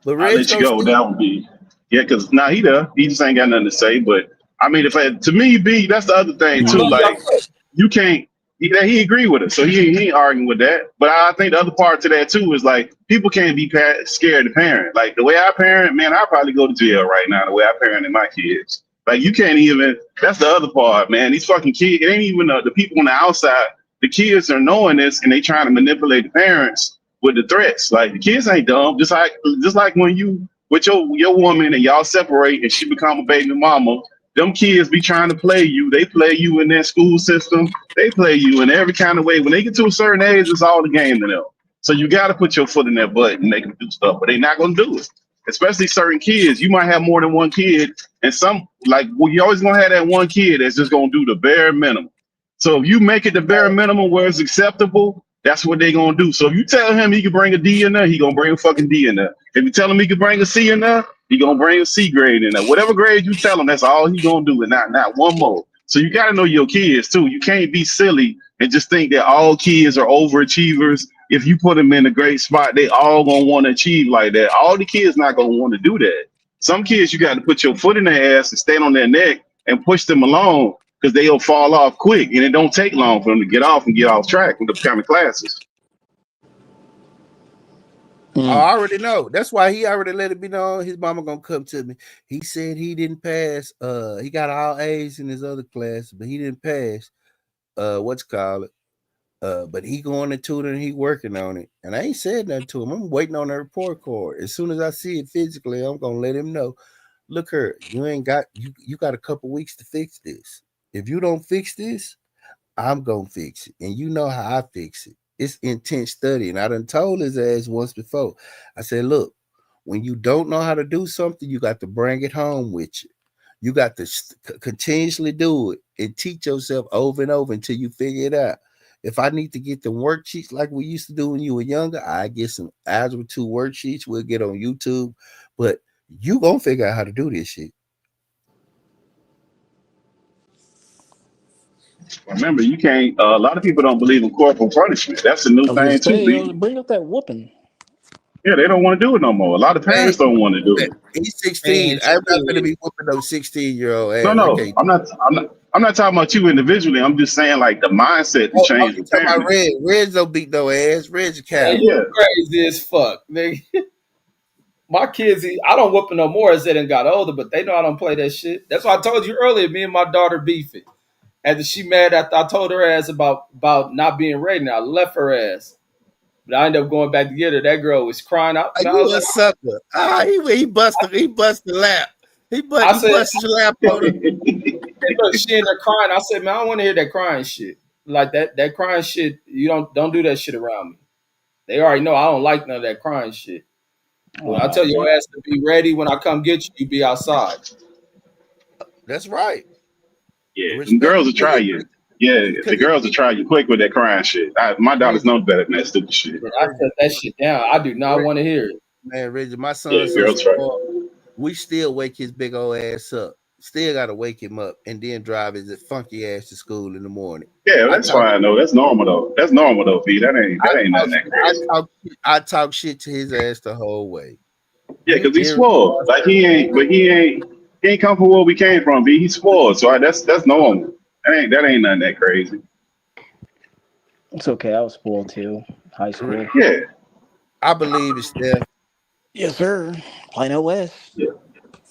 But I'll Red's let you gonna go. see. That would be because now he there. He just ain't got nothing to say. But I mean, to me, B, that's the other thing too. Love Mm. y'all. Like you can't. He agree with us, so he ain't arguing with that. But I think the other part to that too is like people can't be scared to parent. Like the way I parent, man, I'd probably go to jail right now. The way I parented my kids, like you can't even. That's the other part, man. These fucking kids. It ain't even the people on the outside. The kids are knowing this and they trying to manipulate the parents with the threats. Like the kids ain't dumb. Just like when you with your woman and y'all separate and she become a baby mama, them kids be trying to play you. They play you in their school system. They play you in every kind of way. When they get to a certain age, it's all the game to them. So you got to put your foot in their butt and make them do stuff, but they're not gonna do it. Especially certain kids. You might have more than one kid, and some you always gonna have that one kid that's just gonna do the bare minimum. So if you make it the bare minimum where it's acceptable, that's what they gonna do. So if you tell him he can bring a D in there, he gonna bring a fucking D in there. If you tell him he can bring a C in there, he gonna bring a C grade in there. Whatever grade you tell him, that's all he gonna do, and not one more. So you gotta know your kids too. You can't be silly and just think that all kids are overachievers. If you put them in a great spot, they all gonna want to achieve like that. All the kids not gonna want to do that. Some kids you got to put your foot in their ass and stand on their neck and push them along because they'll fall off quick, and it don't take long for them to get off and get off track with the kind of classes. I already know. That's why he already let it be known his mama gonna come to me. He said he didn't pass. He got all A's in his other class, but he didn't pass. What's called it? But he going to tutor and he working on it. And I ain't said nothing to him. I'm waiting on the report card. As soon as I see it physically, I'm gonna let him know. Look here, you got a couple weeks to fix this. If you don't fix this, I'm gonna fix it. And you know how I fix it. It's intense study. And I done told his ass once before. I said, look, when you don't know how to do something, you got to bring it home with you. You got to continuously do it and teach yourself over and over until you figure it out. If I need to get the worksheets like we used to do when you were younger, I get some Algebra 2 worksheets. We'll get on YouTube. But you gonna figure out how to do this shit. Remember, you can't. A lot of people don't believe in corporal punishment. That's a new I was gonna thing too, say, B. bring up that whooping. Yeah, they don't want to do it no more. A lot of Man, parents don't want to do it. he's 16. Man, I'm not shit. gonna be whooping no 16-year-old No, ass. I no, can't. I'm not talking about you individually. I'm just saying like the mindset to Oh, change you with talking about parenting. Red? Red's don't beat no ass. Red's a Man, coward. Yeah, you crazy as fuck, nigga. My kids, I don't whoop them no more as they done got older, but they know I don't play that shit. That's why I told you earlier, me and my daughter beefing. After she mad after I told her ass about not being ready, and I left her ass. But I ended up going back to get her. That girl was crying out. Are Man, I was you a like, sucker? He busted the lap. I You said, busted your lap on her. hey, look, she in there crying. I said, man, I don't want to hear that crying shit. Like that crying shit. You don't do that shit around me. They already know I don't like none of that crying shit. When I Oh tell your man. ass to be ready when I come get you, you be outside. That's right. yeah. And Respect girls the will try kid. you. Yeah, the Because girls will try you quick with that crying shit. My daughters Reggie, know better than that stupid shit. And I cut that shit down. I do not want to hear it. man, Reggie, my Yeah, son's so girls try. spoiled. We still wake his big old ass up. Still gotta wake him up and then drive his funky ass to school in the morning. Yeah, I that's talk, fine though. That's normal though. That's normal though, B. I That ain't talk, nothing that I crazy. talk, I talk shit to his ass the whole way. Yeah, He because he's spoiled. Like irresponsible. he ain't come from where we came from, B. He's spoiled. So that's normal. That ain't nothing that crazy. It's okay. I was spoiled too. High school. Yeah. I believe it's Steph. Yes, sir. Plano West. Yeah.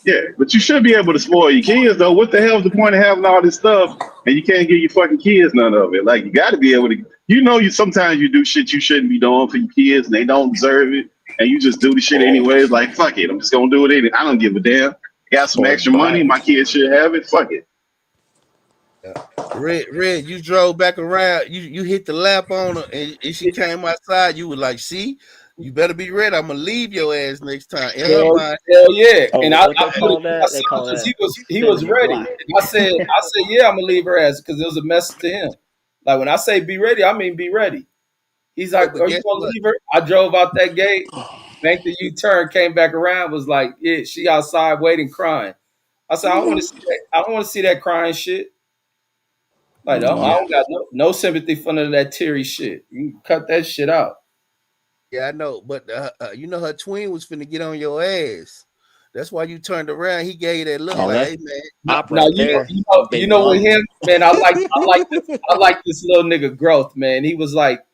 Yeah, but you should be able to spoil your kids, though. What the hell's the point of having all this stuff and you can't give your fucking kids none of it? Like, you got to be able to. You sometimes you do shit you shouldn't be doing for your kids and they don't deserve it, and you just do the shit anyways. Like, fuck it, I'm just gonna do it. I don't give a damn. Got some Or extra money, my biased. kids should have it. Fuck it. Red, you drove back around. You hit the lap on her, and she came outside. You were like, "See, You better be ready. I'm gonna leave your ass next time. In her Hell, mind, hell yeah. Oh, And what I they put it call to my that? They son call because that he was sending a ready. block. And I said, yeah, I'm gonna leave her ass because it was a message to him. Like when I say be ready, I mean be ready. He's yeah, like, but are you guess gonna what? leave her? I drove out that gate, banked the U-turn, came back around, was like, yeah, she outside waiting, crying. I said, I don't want to see that. I don't want to see that crying shit. Like, I Yeah. don't got no sympathy for none of that teary shit. You can cut that shit out. Yeah, I know, but you know her twin was finna get on your ass. That's why you turned around. He gave you that look Oh, like, that's hey man, op Now right there. you Baby know with mama. him, man. I like this little nigga growth, man. He was like,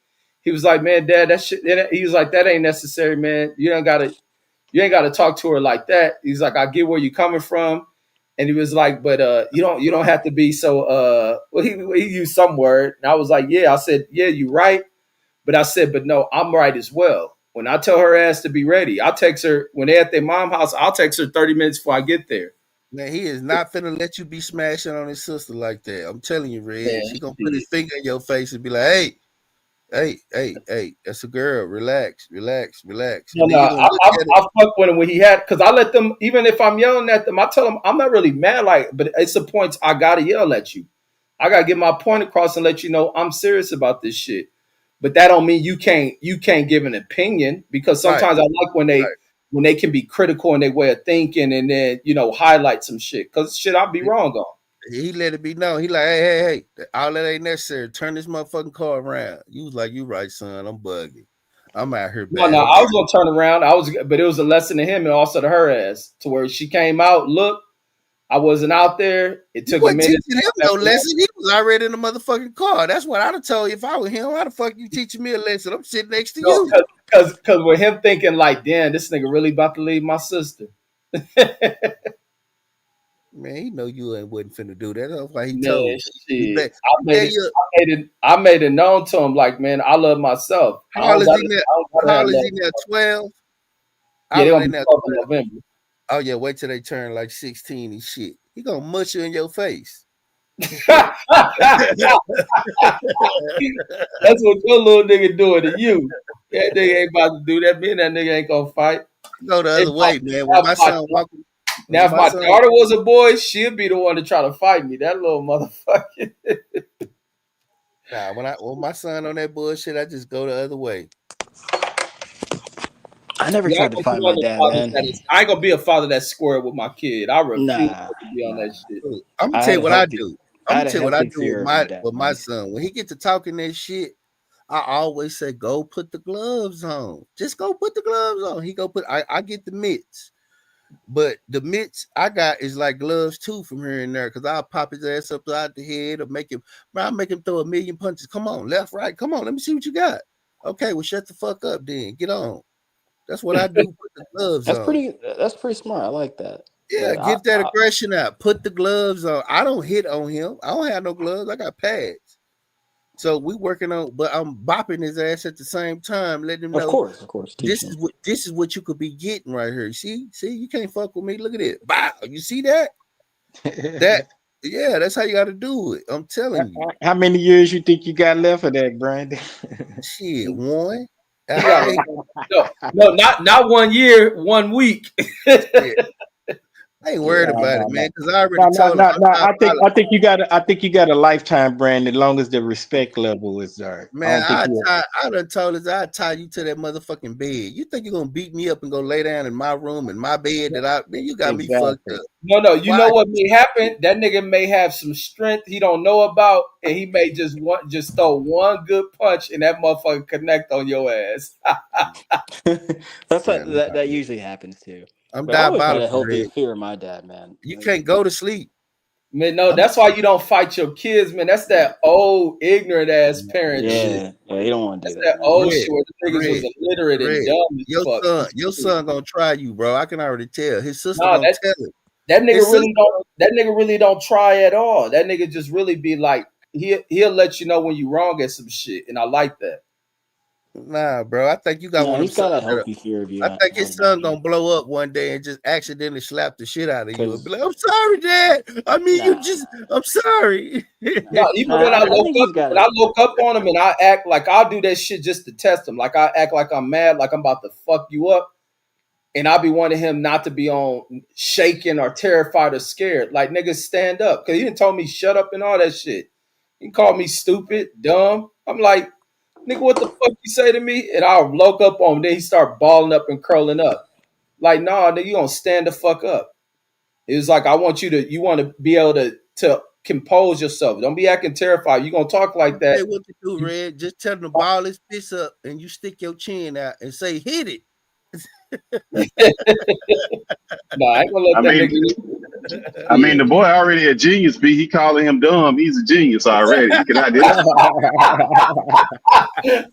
man, dad, that shit. He was like, that ain't necessary, man. You ain't gotta talk to her like that. He's like, I get where you coming from, and he was like, but you don't have to be so. Well, he used some word, and I was like, yeah. I said, yeah, you right, but I said, but no, I'm right as well. When I tell her ass to be ready, I'll text her when they at their mom house. I'll text her 30 minutes before I get there. man, he is not finna let you be smashing on his sister like that. I'm telling you, Red. Man, She gonna put his shit. finger in your face and be like, hey, that's a girl. Relax, relax, relax. No, And no, then you're gonna look at it. I fuck with him when he had because I let them even if I'm yelling at them, I tell them I'm not really mad, like, but it's the points I gotta yell at you. I gotta get my point across and let you know I'm serious about this shit. But that don't mean you can't give an opinion because Right, sometimes I like right. when they can be critical in their way of thinking and then highlight some shit because shit I'll be wrong on. He let it be known. He like, hey, all that ain't necessary. Turn this motherfucking car around. You was like, you right, son. I'm bugging. I'm out here No, bad. no, I Okay. was gonna turn around. But it was a lesson to him and also to her ass to where she came out. Look, I wasn't out there. It You took a wasn't minute. teaching him no lesson. He was already in the motherfucking car. That's what I'd have told you if I was him. How the fuck you teaching me a lesson? I'm sitting next to No, you. because with him thinking like, damn, this nigga really about to leave my sister. Man, Man, he know you ain't wasn't finna do that. That's why he told you. shit. He gave you I made it known to him like, man, I love myself. how old is he now? I don't gotta How have old is he love. now? 12? Yeah, How they old are gonna they be now? 12 in 12? November. Oh yeah, wait till they turn like 16 and shit. He gonna mush you in your face. That's what your little nigga doing to you. That nigga ain't about to do that. Me and that nigga ain't gonna fight. Go the If other my, way, man. now, if my, now, When if my my son, daughter was a boy, she'd be the one to try to fight me. That little motherfucker. nah, when my son on that bullshit, I just go the other way. I never Yeah, tried to fight my dad, man. I ain't gonna be a father that's square with my kid. I refuse Nah, to be on nah. that shit. Look, I'm gonna I tell had you a what I healthy, do. I I'm had gonna a tell you what I healthy do fear of my dad, with my man. son. When he get to talking that shit, I always say, "Go put the gloves on. Just go put the gloves on." He go put. I get the mitts, but the mitts I got is like gloves too from here and there. Cause I'll pop his ass up out the head or make him. I'll make him throw a million punches. Come on, left, right. Come on, let me see what you got. Okay, well, shut the fuck up, then. Get on. That's what I do. Put the gloves on. That's pretty smart. I like that. Yeah, But get that aggression out. Put the gloves on. I don't hit on him. I don't have no gloves. I got pads. So we working on, but I'm bopping his ass at the same time, letting him know of course, teaching this is what you could be getting right here. See, you can't fuck with me. Look at it. Bow. You see that? him. That yeah, that's how you got to do it. I'm telling you. How many years you think you got left of that, Brandon? Shit, one. He got Hey, no, not 1 year, 1 week. shit. I ain't worried yeah. No, about it, no, no. man, because I already No, no, told him no, I'm no. top dollar. I think you got a lifetime, Brandon, as long as the respect level is there. I Man, don't think you I done told us I tie you to that motherfucking bed. You think you're gonna beat me up and go lay down in my room in my bed man, you got me fucked exactly. up. No, you know Watch what it. may happen? That nigga may have some strength he don't know about, and he may just throw one good punch and that motherfucker connect on your ass. That's Man, what that usually happens too. I'm But I always had a diabolical, healthy Red. fear of my dad, man. You can't go to sleep. Man, no, I'm that's why you don't fight your kids, man. That's that old ignorant ass parent shit. Yeah, you don't want to do That's that, that man. old Red, shit where the niggas was Red, illiterate and Red. dumb as fuck. Your son gonna try you, bro. I can already tell. His sister Nah, gonna tell him. that nigga His really sister don't. That nigga really don't try at all. That nigga just really be like he'll let you know when you wrong at some shit, and I like that. Nah, bro. I think you got No, one of them he's got sons. a healthy fear of you, I think his son Almighty. gonna blow up one day and just accidentally slap the shit out of you and be Because like, "I'm sorry, Dad. I mean, nah, I'm sorry." No, even when I think he's got when I it. look up on him and I act like I'll do that shit just to test him. Like I act like I'm mad, like I'm about to fuck you up. And I'll be wanting him not to be on shaking or terrified or scared. Like niggas stand up. Cause he didn't told me shut up and all that shit. He called me stupid, dumb. I'm like, nigga, what the fuck you say to me? And I'll look up on him. Then he start balling up and curling up. Like, nah, nigga, you gonna stand the fuck up. It was like, you want to be able to compose yourself. Don't be acting terrified. You gonna talk like Hey, that. what to do, Red? Just tell him to ball his fist up and you stick your chin out and say, "Hit it." Nah, I ain't gonna let I that mean, nigga. I mean, the boy already a genius. B. He calling him dumb. He's a genius already. He can identify.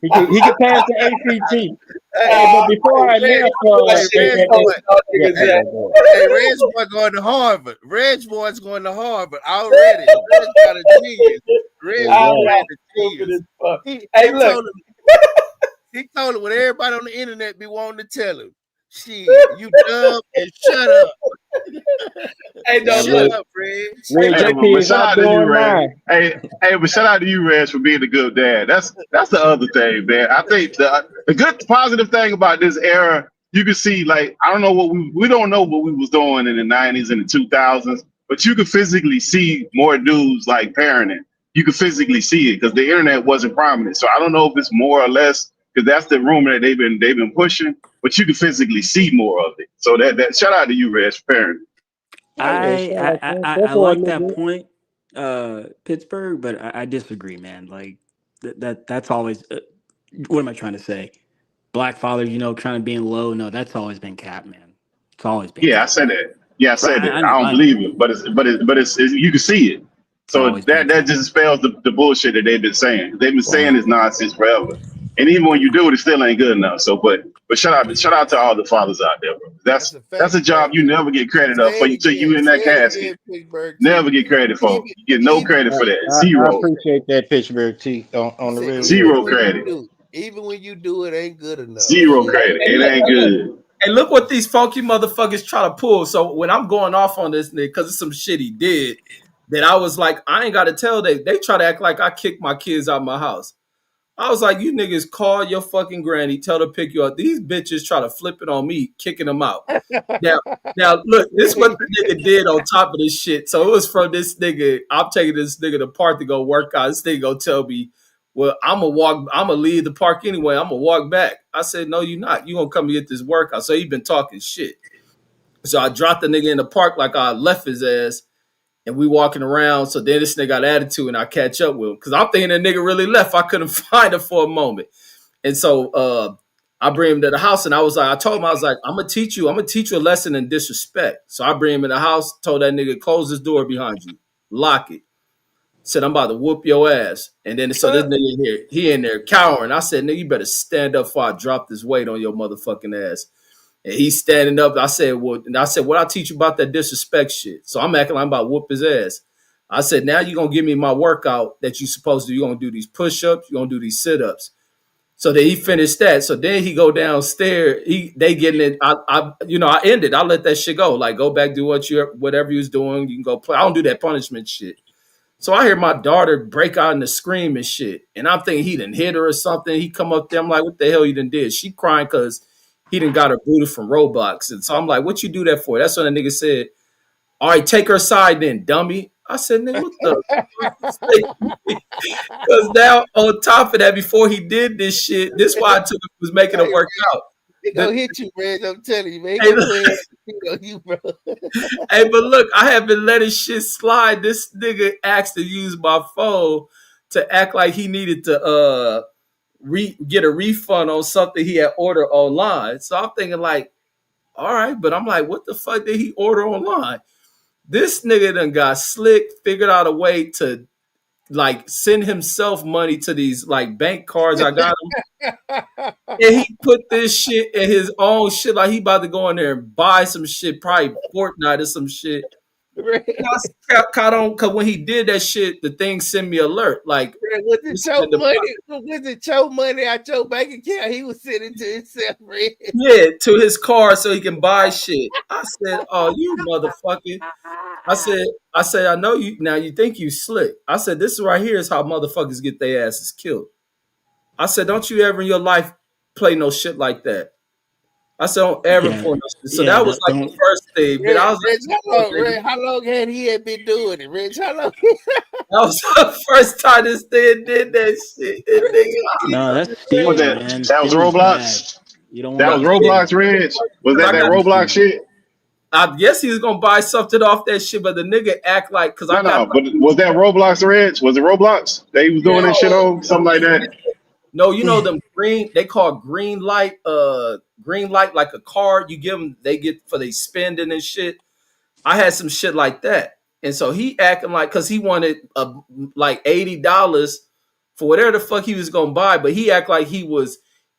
He can pass the ACT. Hey, Hey, but before I Red, left, hey, Red boy. yeah, Hey, go. hey, Red's boy going to Harvard. Red's boy's going to Harvard already. Red's got a genius. Red's Exactly. already a Stupid genius. as fuck. He Hey, he look. told him what everybody on the internet be wanting to tell him. Shit, you dumb and shut up. Hey, no, Damn, Shut look. up, Red. Hey, Red, Shut look. your up. But kids shout out out to you, doing Reg. mine. But shout out to you, Reg, for being a good dad. That's the other thing, man. I think the good positive thing about this era, you can see, like, I don't know what we don't know what we was doing in the '90s and the 2000s, but you could physically see more dudes like parenting. You could physically see it because the internet wasn't prominent. So I don't know if it's more or less because that's the rumor that they've been pushing, but you can physically see more of it. So that shout out to you, Reg, for parenting. Oh yeah, shout out to him. I That's all a like little that bit. point, Pittsburgh, but I disagree, man. Like that's always what am I trying to say? Black fathers, trying to be in low. No, that's always been cap, man. It's always been Yeah, I cap. said that. Yeah, I Right? said that. I I know, don't I know. believe it, but it's you can see it. It's So always been that cap. just spells the bullshit that they've been saying. They've been saying Right. this nonsense forever. And even when you do it, it still ain't good enough. So, but shout out to all the fathers out there, bro. That's a That's fact, a bro. job you never get credit up Say for it until you again. in Say that it casket. again, Pittsburgh Never T. get credit for. Even You get no even credit for that. I Zero. appreciate that Pittsburgh T he on the said, real even deal. Zero when you credit. do, it ain't good enough. Zero Shit. credit. Hey, It look. ain't Hey, look. good. Hey, look what these funky motherfuckers try to pull. So when I'm going off on this nigga because it's some shit he did, that I was like, I ain't got to tell. They try to act like I kicked my kids out of my house. I was like, you niggas call your fucking granny, tell her to pick you up. These bitches try to flip it on me, kicking them out. Now, now look, this is what the nigga did on top of this shit. So it was from this nigga. I'm taking this nigga to the park to go work out. This nigga gonna tell me, well, I'm gonna leave the park anyway. I'm gonna walk back. I said, no, you're not. You gonna come and get this workout. So he been talking shit. So I dropped the nigga in the park like I left his ass. And we walking around. So then this nigga got attitude and I catch up with him. Cause I'm thinking the nigga really left. I couldn't find him for a moment. And so I bring him to the house and I told him, I was like, I'm gonna teach you a lesson in disrespect. So I bring him in the house, told that nigga, close this door behind you, lock it. Said, I'm about to whoop your ass. And then so this nigga in here, he in there cowering. I said, nigga, you better stand up before I drop this weight on your motherfucking ass. And he's standing up. What I teach you about that disrespect shit. So I'm acting like I'm about to whoop his ass. I said, now you're gonna give me my workout that you supposed to do. You're gonna do these push-ups, you're gonna do these sit-ups. So then he finished that. So then he go downstairs. They getting it. I ended. I let that shit go. Like go back, do whatever you was doing. You can go play. I don't do that punishment shit. So I hear my daughter break out in the scream and shit. And I'm thinking he done hit her or something. He come up there. I'm like, what the hell you done did? She crying because he done got her booted from Roblox. And so I'm like, what you do that for? That's when the nigga said, all right, take her side then, dummy. I said, nigga, what the fuck you say? Because now on top of that, before he did this shit, this why I took him was making him Hey, work out. he The, gonna hit you, Reg. I'm telling you, man. He hey, gonna put his on you, bro. hey, but look, I have been letting shit slide. This nigga asked to use my phone to act like he needed to get a refund on something he had ordered online. So I'm thinking like, all right, but I'm like, what the fuck did he order online? This nigga done got slick, figured out a way to like send himself money to these like bank cards I got him. And he put this shit in his own shit, like he about to go in there and buy some shit, probably Fortnite or some shit. Red, And I caught on because when he did that shit, the thing sent me alert. Like, was you it spend your the money? Was it your money out your bank account? He was sending to himself, Red. yeah to his car so he can buy shit. I said, "Oh, you motherfucker." I said, I know you now. You think you slick. I said, this right here is how motherfuckers get their asses killed. I said, don't you ever in your life play no shit like that. I said, don't ever Yeah, pull no shit. So yeah. that was like the Don't. first thing. But I was Reg, like, come on, nigga. How long had he been doing it, Reg? How long? That was the first time this thing did that shit. And No, nigga, that's Was stealing, that man. that was Stealing's bad. Roblox? You don't want That to was be Roblox, stealing. Reg? Was because that I that got. Definitely Roblox stealing. shit? I guess he was gonna buy something off that shit, but the nigga act like because I No, got no. like But was that Roblox, Reg? Was it Roblox? They was doing Yeah, that shit on something like that. no, you know them green. They call green light like a card. You give them, they get for they spending and shit. I had some shit like that, and so he acting like because he wanted like $80 for whatever the fuck he was gonna buy, but he act like he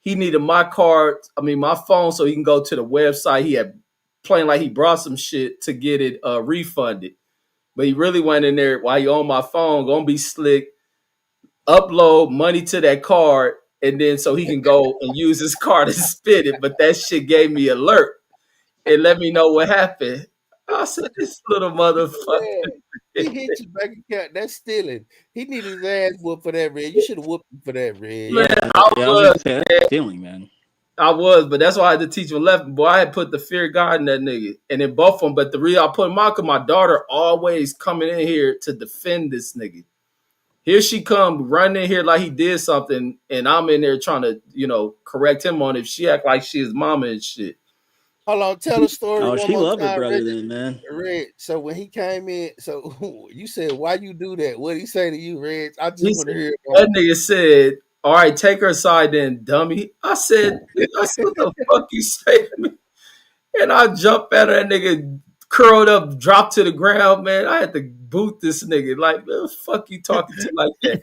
needed my card. I mean my phone so he can go to the website. He had playing like he brought some shit to get it refunded, but he really went in there while you on my phone, gonna be slick, upload money to that card, and then so he can go and use his card and spit it. But that shit gave me alert. It let me know what happened. I said, this little motherfucker. yeah. He hit your bank account. That's stealing. He needed his ass whooped for that, Red. You should have whooped him for that, Red. Man, Yeah, I yeah. I was was, gonna say that's stealing, man. but that's why I had to teach him left. Boy, I had put the fear of God in that nigga. And then both of them, but the real I put him out because my daughter always coming in here to defend this nigga. Here she come running in here like he did something, and I'm in there trying to, correct him on it. She act like she his mama and shit. Hold on, tell the story Oh, one she more love her time, brother Red. then, man. Red. So when he came in, so you said, "Why you do that?" What did he say to you, Red? I just He want to said, hear it. that nigga said, all right, take her aside then, dummy. I said, what the fuck you say to me? And I jumped at her, that nigga curled up, dropped to the ground, man. I had to boot this nigga. Like, man, the fuck you talking to like that?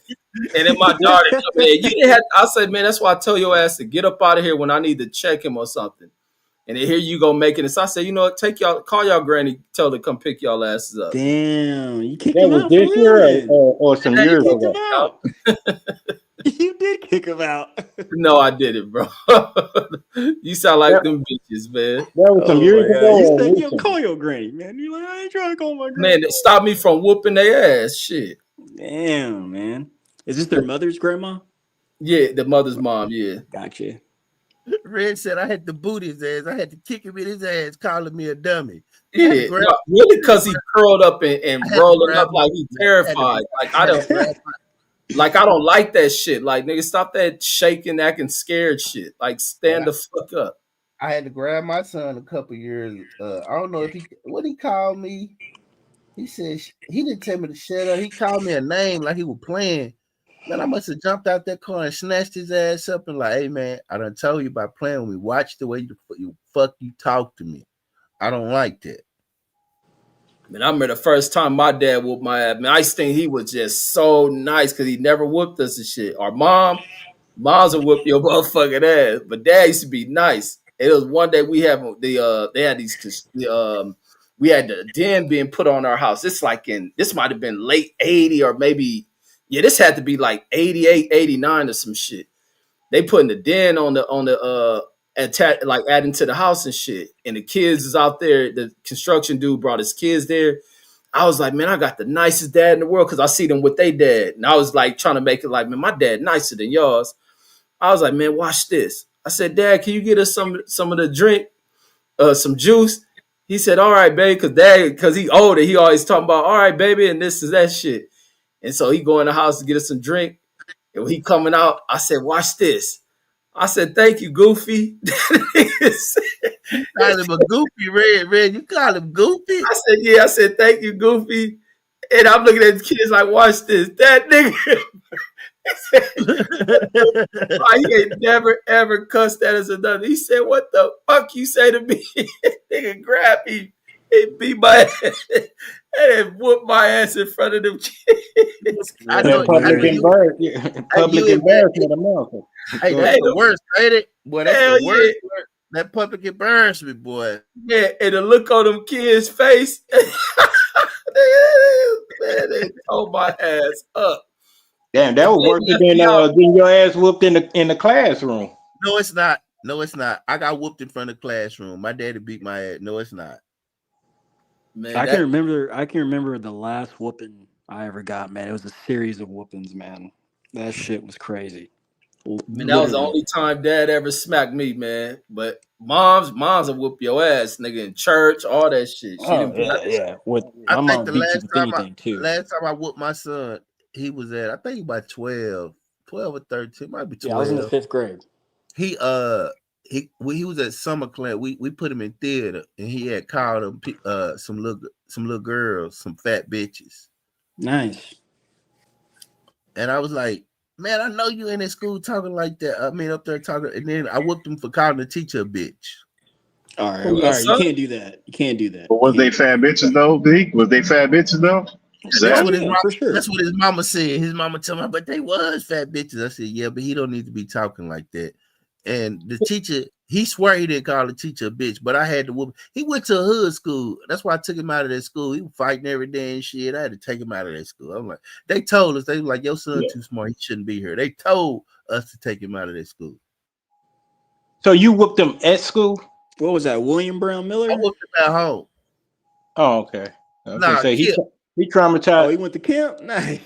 And then my daughter, man, you didn't have, I said, man, that's why I tell your ass to get up out of here when I need to check him or something. And then here you go making it. So I said, you know what, call y'all granny, tell her to come pick y'all asses up. Damn, you kicked That him was out for this real year then. or some And You years kicked him ago. out. You did kick him out. no, I didn't, bro. You sound like That, them bitches, man. that was some Oh years my god! ago You or said, "Yo, recent. call your granny, man." You like, I ain't trying to call my granny. Man, it stopped me from whooping their ass. Shit. Damn, man. Is this their mother's grandma? Yeah, the mother's mom. Yeah, Gotcha. Red said, "I had to boot his ass. I had to kick him in his ass, calling me a dummy." I had to yeah. grab. No, really, because he curled up and I had to rolling grab up my. like he terrified. I had to grab. Like I don't like that shit. Like nigga, stop that shaking, acting scared shit. Like stand Yeah, the fuck up. I had to grab my son a couple years. I don't know if he called me. He said he didn't tell me to shut up. He called me a name like he was playing. Man, I must have jumped out that car and snatched his ass up and like, hey man, I done told you about playing with me. Watch the way you talk to me. I don't like that. Man, I remember the first time my dad whooped my ass. Man, I used to think he was just so nice because he never whooped us and shit. Our moms will whoop your motherfucking ass, but dad used to be nice. It was one day we have they had we had the den being put on our house. It's like this might have been late 80 or maybe this had to be like 88, 89 or some shit. They putting the den on the like adding to the house and shit. And the kids is out there. The construction dude brought his kids there. I was like, man, I got the nicest dad in the world because I see them with their dad. And I was like trying to make it like, man, my dad nicer than yours. I was like, man, watch this. I said, Dad, can you get us some of the drink, some juice? He said, all right, baby, because he older, he always talking about, all right, baby, and this is that shit. And so he go in the house to get us some drink. And when he coming out, I said, watch this. I said, thank you, Goofy. Call him a goofy, Red. You call him goofy? I said, yeah. I said, thank you, Goofy. And I'm looking at the kids like, watch this. That nigga. He ain't never, ever cussed at us or nothing. He said, what the fuck you say to me? Nigga grab me and beat my ass and then whoop my ass in front of them kids. I That's know. That public hilarious. public embarrassment of America. Hey, that's Hey, the worst, ain't it? Boy, that's hell the worst. yeah. That public embarrassment, boy. Yeah, and the look on them kids' face. Man, they tore my ass up. Damn, that And was then worse left than me out. getting your ass whooped in the classroom. No, it's not. No, it's not. I got whooped in front of the classroom. My daddy beat my ass. No, it's not. Man, I can that remember the last whooping I ever got, man. It was a series of whoopings, man. That shit was crazy. man, that was the Literally. only time dad ever smacked me, man. But mom's will whoop your ass, nigga, in church, all that shit. She Oh didn't play. yeah, yeah. With I my think mom the beat you with anything too. last time I whooped my son, he was at, I think about 12 or 13, might be Yeah, I was in the 12. 5th grade. He he was at summer class. We put him in theater, and he had called him some little girls, some fat bitches. Nice. And I was like, man, I know you in that school talking like that. I mean, up there talking, and then I whooped him for calling the teacher a bitch. All right, Who, all your right. You son? can't do that. You can't do that. But You was they can't do fat bitches though, D? Was they fat bitches though? That's Oh Zach? what his yeah, mom. for sure. That's what his mama said. His mama told me, but they was fat bitches. I said, yeah, but he don't need to be talking like that. And the teacher, he swear he didn't call the teacher a bitch, but I had to whoop. He went to a hood school. That's why I took him out of that school. He was fighting every day and shit. I had to take him out of that school. I'm like, they told us, they were like, your son Yeah. too smart. He shouldn't be here. They told us to take him out of that school. So you whooped them at school? What was that? William Brown I Miller? whooped him at home. Oh, okay. Okay, Nah, so kid. he Oh, traumatized. he went to camp. Nice.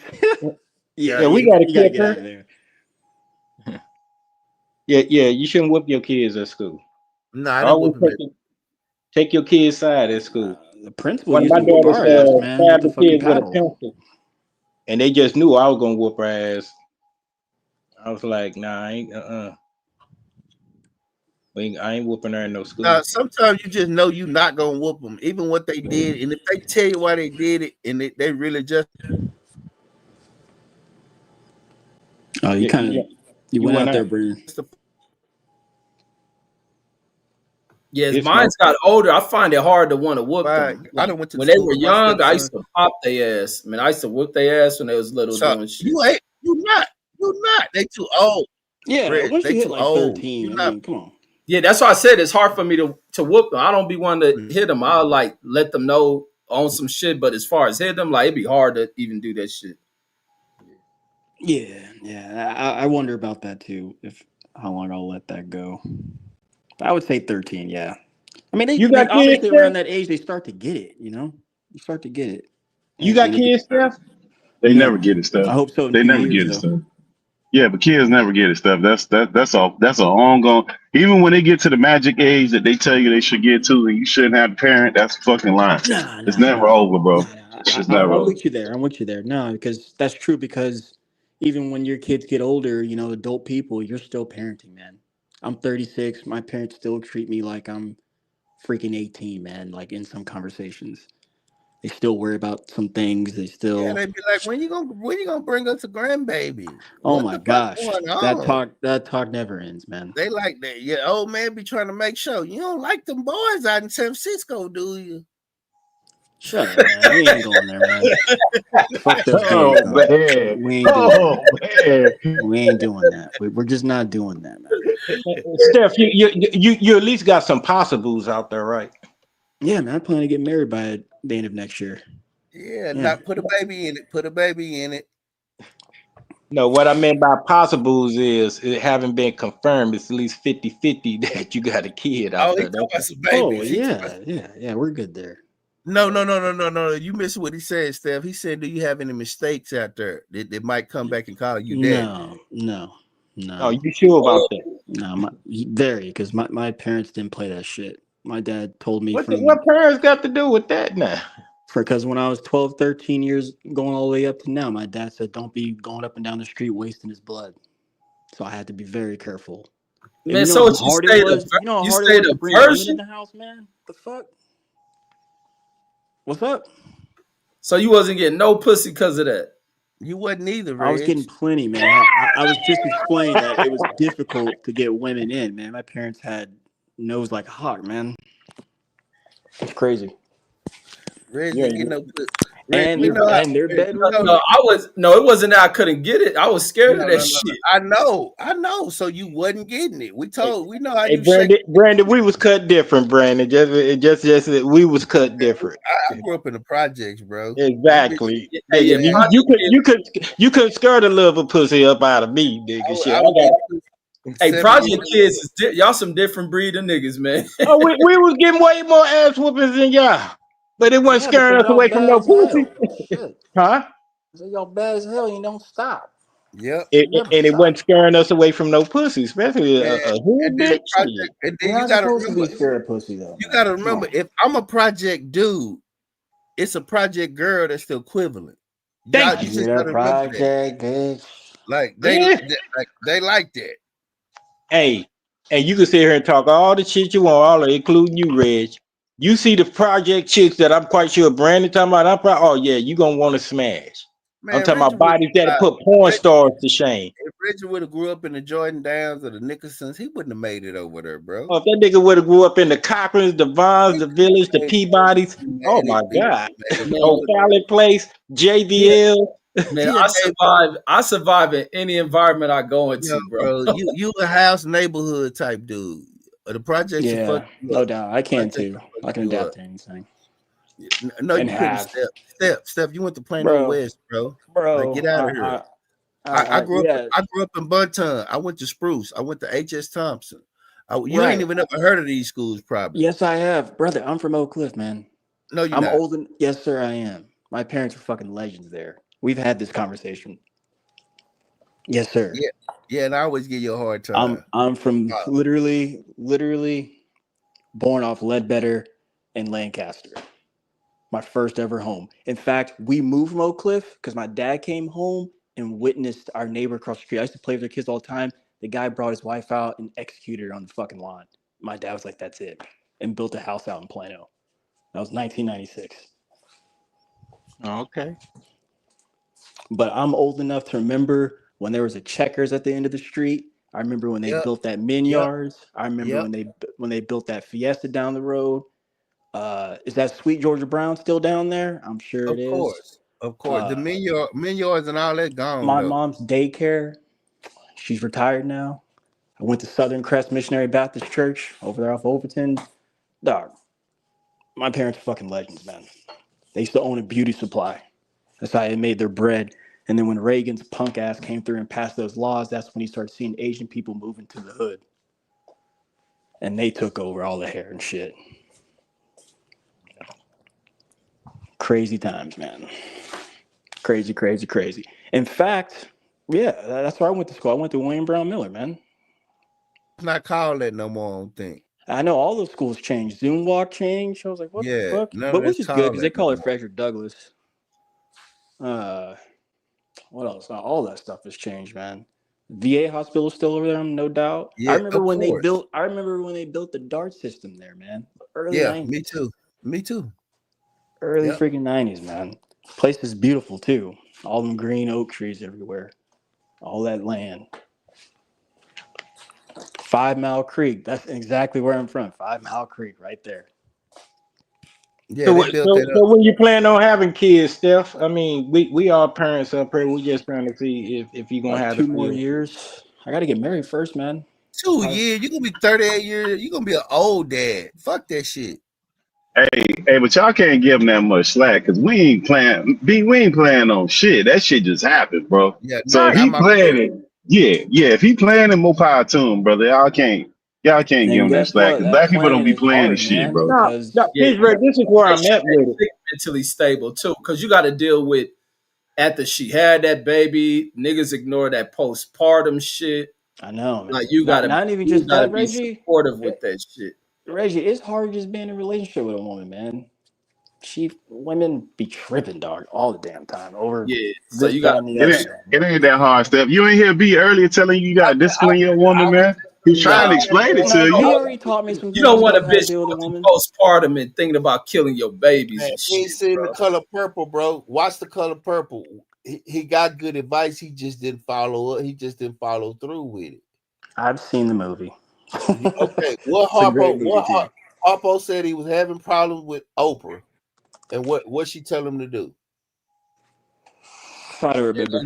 Yeah, Yeah, we you, got a you gotta kid get out there. of there. Yeah, you shouldn't whoop your kids at school. nah, I didn't Always whoop him at. take your kids' side at school. The principal One of used my to whoop daughters our ass, man, with stabbed the the fucking kids with a paddle. pencil, and they just knew I was gonna whoop her ass. I was like, nah, I ain't. I ain't whooping her in no school. Sometimes you just know you're not gonna whoop them, even what they did, and if they tell you why they did it, and they really just Oh, you Yeah, kind of you you went went out there, out. Bruno. Yeah, as It's my mine's got older, I find it hard to want to whoop I them. done Like went to when they school were with my young, I used stepson. to pop their ass. I mean, I used to whoop their ass when they was little So doing shit. you ain't you not. They too old. Yeah, Reg, once they you hit too like old. 13, You I not. mean, come on. Yeah, that's why I said it's hard for me to whoop them. I don't be one to hit them. I'll like let them know on some shit, but as far as hit them, like it'd be hard to even do that shit. Yeah. I wonder about that too. If how long I'll let that go. But I would say 13. Yeah. I mean, You they got kids, obviously around Steph? that age they start to get it. You start to get it. You got And if kids, Steph? They never no, get it stuff. I hope so in a They few never years get it though. stuff. Yeah, but kids never get it stuff. That's all. That's an ongoing. Even when they get to the magic age that they tell you they should get to, and you shouldn't have a parent. That's a fucking lie. Nah, It's nah, nah, never over, bro. nah. It's just never I'm over. with you there. I'm with you there. No, because that's true. Because even when your kids get older, adult people, you're still parenting, man. I'm 36. My parents still treat me like I'm freaking 18, man. Like in some conversations, they still worry about some things. They Yeah, still, they be like, when you gonna bring us a grandbaby? oh What my the fuck gosh, going that on? talk never ends, man. They like that. Yeah, old man be trying to make sure you don't like them boys out in San Francisco, do you? Shut up, man. We ain't going there, man. Fuck those Oh boys, dog. man. We ain't doing that. Oh man. We ain't doing that. We're just not doing that, man. Steph, you at least got some possibles out there, right? Yeah, man. I plan to get married by the end of next year. Yeah, Yeah. not put a baby in it. Put a baby in it. No, what I meant by possibles is it haven't been confirmed. It's at least 50-50 that you got a kid out Oh, he there. talking about some Oh babies. yeah. We're good there. No. You missed what he said, Steph. He said, "Do you have any mistakes out there that might come back and call you daddy?" No. Oh, you sure about Oh, that? No, very, because my parents didn't play that shit. My dad told me What parents got to do with that now? because when I was 12, 13 years, going all the way up to now, my dad said, don't be going up and down the street wasting his blood. So I had to be very careful. And man, so what you hard it stayed was? You know how you hard it stayed was a to bring women in virgin? the house, man? The fuck? What's up? So you wasn't getting no pussy because of that. You wasn't either, I was Reg. getting plenty, man. I was just explaining that it was difficult to get women in, man. My parents had nose like a hawk, man. It's crazy. Reg Yeah, didn't get no pussy. Rich, you know, and their Rich, you know, bedroom. It wasn't that I couldn't get it. I was scared of that no. shit. I know. So you wasn't getting it. We know how Hey, you shake. Brandon, we was cut different, Brandon. Just we was cut different. I grew up in the projects, bro. Them bitches, Exactly, Hey, nigga. yeah, man. You could scare the little pussy up out of me, nigga. Shit, I I would got. get pussy hey, 7 years Project Kids old. is y'all some different breed of niggas, man. Oh, we was getting way more ass whoopings than y'all, but it wasn't Yeah, scaring because us y'all away from bad no as pussy, hell. Shit. huh? So y'all bad as hell. You don't stop. Yep, It, Never and it wasn't stop. scaring us away from no pussy, especially man. a hood And then the bitch. Shit. project, and You're then not supposed to be scared of pussy, though, you man. gotta Come remember, on. if I'm a project dude, it's a project girl that's the equivalent. Thank You you. just You're a gotta remember that. project, bitch. Like Yeah. they like that. Hey, and you can sit here and talk all the shit you want, all of it, including you, Reg. You see the project chicks that I'm quite sure Brandon talking about. Oh yeah, you gonna want to smash. I'm Man, talking Reggie about would bodies that'll put porn Reggie, stars to shame. if Reggie would have grew up in the Jordan Downs or the Nickersons, he wouldn't have made it over there, bro. Oh, if that nigga would have grew up in the Cochrans, the Vons, He the Village, the made Peabodys. he Oh made it. my He wouldn't God. have made it. Man, O'Fallon Place, He a, JVL. man, he a neighbor, I survive in any environment I go yo, into, bro. bro. You a house neighborhood type dude. The projects will fuck Yeah, you no up. doubt. I can Projects too. will fuck I can you up. adapt to anything. No, And you couldn't. have. Step. You went to Plano Bro, West, bro. Like, bro, get out of here. yeah, I grew up in Bunton. I went to Spruce. I went to H.S. Thompson. You ain't right. even ever heard of these schools, probably. Yes, I have. Brother, I'm from Oak Cliff, man. No, you're I'm not. old and yes, sir, I am. My parents are fucking legends there. We've had this conversation. Yes, sir. Yeah, yeah, and I always give you a hard I'm time. I'm from Uh, literally born off Ledbetter and Lancaster. My first ever home. In fact, we moved from Oak Cliff because my dad came home and witnessed our neighbor across the street. I used to play with their kids all the time. The guy brought his wife out and executed her on the fucking lawn. My dad was like, "That's it," and built a house out in Plano. That was 1996. Okay. But I'm old enough to remember when there was a Checkers at the end of the street. I remember when they yep, built that yep, Minyards. I remember yep. when they built that Fiesta down the road. Is that Sweet Georgia Brown still down there? I'm sure it Of is. course, of course. The Uh, Minyards and all that gone my though. mom's daycare. She's retired now. I went to Southern Crest Missionary Baptist Church over there off Overton. Dog, my parents are fucking legends, man. They used to own a beauty supply. That's how they made their bread. And then when Reagan's punk ass came through and passed those laws, that's when he started seeing Asian people moving to the hood. And they took over all the hair and shit. Crazy times, man. Crazy, crazy, crazy. In fact, yeah, that's where I went to school. I went to Wayne Brown Miller, man. It's not called that no more. I don't think. I know all those schools changed. Zoom Walk changed. I was like, what the Yeah, fuck? none of But which that's is good called because they that no call it more. Frederick Douglass. What else? All that stuff has changed, man. VA hospital is still over there, no doubt. Yeah, of course. I remember when they built the DART system there, man. Early Yeah, me 90s. too. Me too. Early Yep. freaking 90s, man. Place is beautiful too. All them green oak trees everywhere. All that land. 5 Mile Creek. That's exactly where I'm from. 5 5 Mile Creek, right there. Yeah, So, they built so, that up. so when you plan on having kids, Steph? I mean, we all parents up here. We just trying to see if you gonna About have the 2 more kids. years. I got to get married first, man. 2 years. You're gonna be 38 years. You're gonna be an old dad. Fuck that shit. Hey, but y'all can't give him that much slack because we ain't playing on shit. That shit just happened, bro. Yeah, So if not he my playing first. it, yeah, if he playing it, more power to him, brother. Y'all can't give And him that guess slack what? because That black people don't planning be is playing the hard, shit, man, bro. No, because no, Yeah, this is where make I'm sure at with it. they mentally stable too, because you got to deal with after she had that baby, niggas ignore that postpartum shit. I know, Like man. Not even you just gotta that, be Reggie. supportive with that shit. Reggie, it's hard just being in a relationship with a woman, man. Women be tripping, dog, all the damn time over Yeah, so this, you that, gotta and the It other, ain't man. it ain't that hard stuff. You ain't hear B earlier telling you I, gotta discipline your woman, I was man. He's trying to trying Nah, to explain it nah. to B you. already taught me some you things don't want a about how to bitch deal with a going through woman. postpartum and thinking about killing your babies man. and He ain't shit, seen The bro. Color Purple, bro. Watch The Color Purple. He got good advice. He just didn't follow it. He just didn't follow through with it. I've seen the movie. Okay, what It's a great movie too. Harpo said he was having problems with Oprah, and what she tell him to do? Try to remember.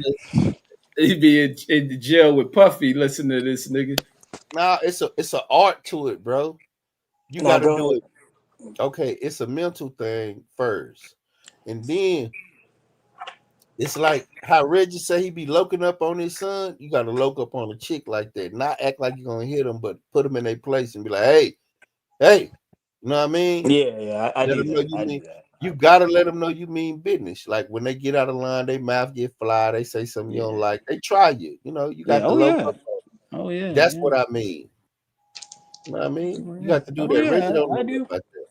He be in the jail with Puffy. Listen to this nigga. Nah, it's a art to it, bro. You Now got to go do ahead. it. Okay, it's a mental thing first, and then it's like how Reggie say he be loking up on his son. You got to loke up on a chick like that, not act like you're gonna hit them, but put them in their place and be like, hey, you know what I mean? Yeah, I Let do them know that. you I mean. do that. You gotta let them know you mean business. Like when they get out of line, they mouth get fly. They say something you don't Yeah. like. They try you. You know, you Yeah. got to Oh loke yeah. up. Oh yeah. That's Yeah. what I mean. You know what I mean? Oh You yeah. got to do Oh that. Reggie yeah. don't I know do. about that.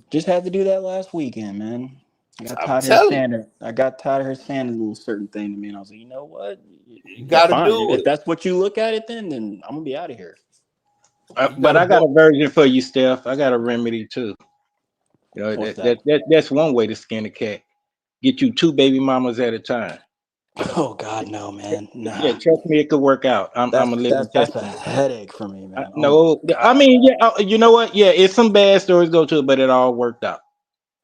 Just had to do that last weekend, man. I got I'm tired of her telling you, saying it. I got tired of her saying a little certain thing to me, and I was like, you know what? you Yeah, got to fine. do If it. that's what you look at it, then I'm gonna be out of here. You got But to I got book. a version for you, Steph. I got a remedy too. You know, What's that? that's one way to skin a cat. Get you 2 baby mamas at a time. Oh God, no, man. Yeah, Nah. trust me, it could work out. I'm That's a living that's that's a testament. headache for me, man. Oh my No, I God. mean, yeah, you know what? Yeah, it's some bad stories go to it, but it all worked out.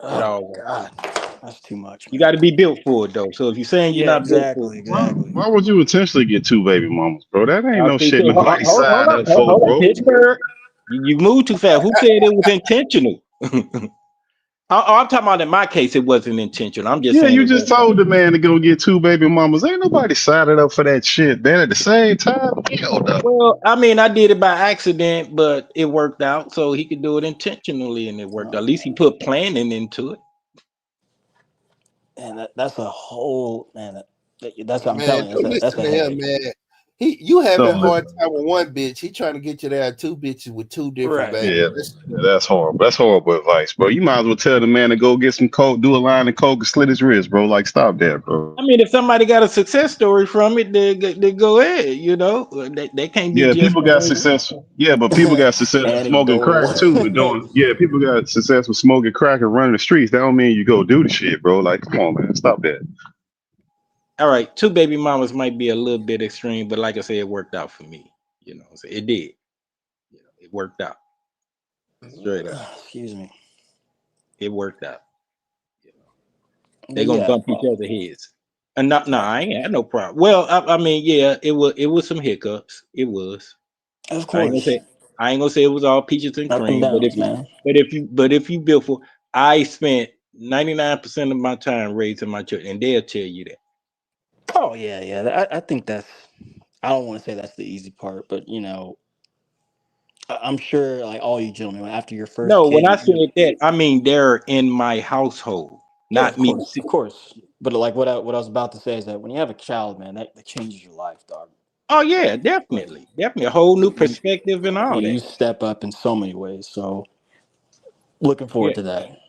It Oh all worked out. God. That's too much, You got man. to be built for it though. So if you're saying you're Yeah, not built for exactly, it, exactly. Why would you intentionally get two baby mamas, bro? That ain't no see, shit nobody hold signed up, up for, hold up, bro. Pittsburgh. You moved too fast. Who said it was intentional? I'm talking about in my case, it wasn't intentional. I'm just Yeah, saying you it just worked out. told the man to go get two baby mamas. Ain't nobody signed up for that shit. Then at the same time, hell no. Well, I mean, I did it by accident, but it worked out. So he could do it intentionally, and it worked. At least he put planning into it. And that's a whole man. That's what I'm Man, telling you. don't That's listen a to him, headache. man. You having a Don't hard listen. time with one bitch. He trying to get you to have two bitches with two different Right. babies. Yeah, that's horrible. That's horrible advice, bro. You might as well tell the man to go get some coke, do a line of coke, and slit his wrist, bro. Like, stop that, bro. I mean, if somebody got a success story from it, they go ahead. You know, they can't be Yeah, just people the got baby. success. Yeah, but people got success with smoking Anecdotal. crack too. And doing, yeah, people got success with smoking crack and running the streets. That don't mean you go do the shit, bro. Like, come on, man, stop that. All right, 2 baby mamas might be a little bit extreme, but like I said, it worked out for me. You know, so it did. You know, it worked out straight up. Excuse me. It worked out. You know, they But gonna yeah, bump each other heads. And not, no, I ain't had no problem. Well, I mean, yeah, it was some hiccups. It was. of I ain't gonna course, say I ain't gonna say it was all peaches and up and cream, downs, man. but if you built for, I spent 99% of my time raising my children, and they'll tell you that. Oh yeah, yeah. I think that's. I don't want to say that's the easy part, but I'm sure like all you gentlemen, after your first No, when kid, I said that, I mean they're in my household, yeah, not me. of course. But like what I was about to say is that when you have a child, man, that changes your life, dog. Oh yeah, Like definitely a whole new you, perspective and all you that. step up in so many ways. So looking Yeah, forward to that.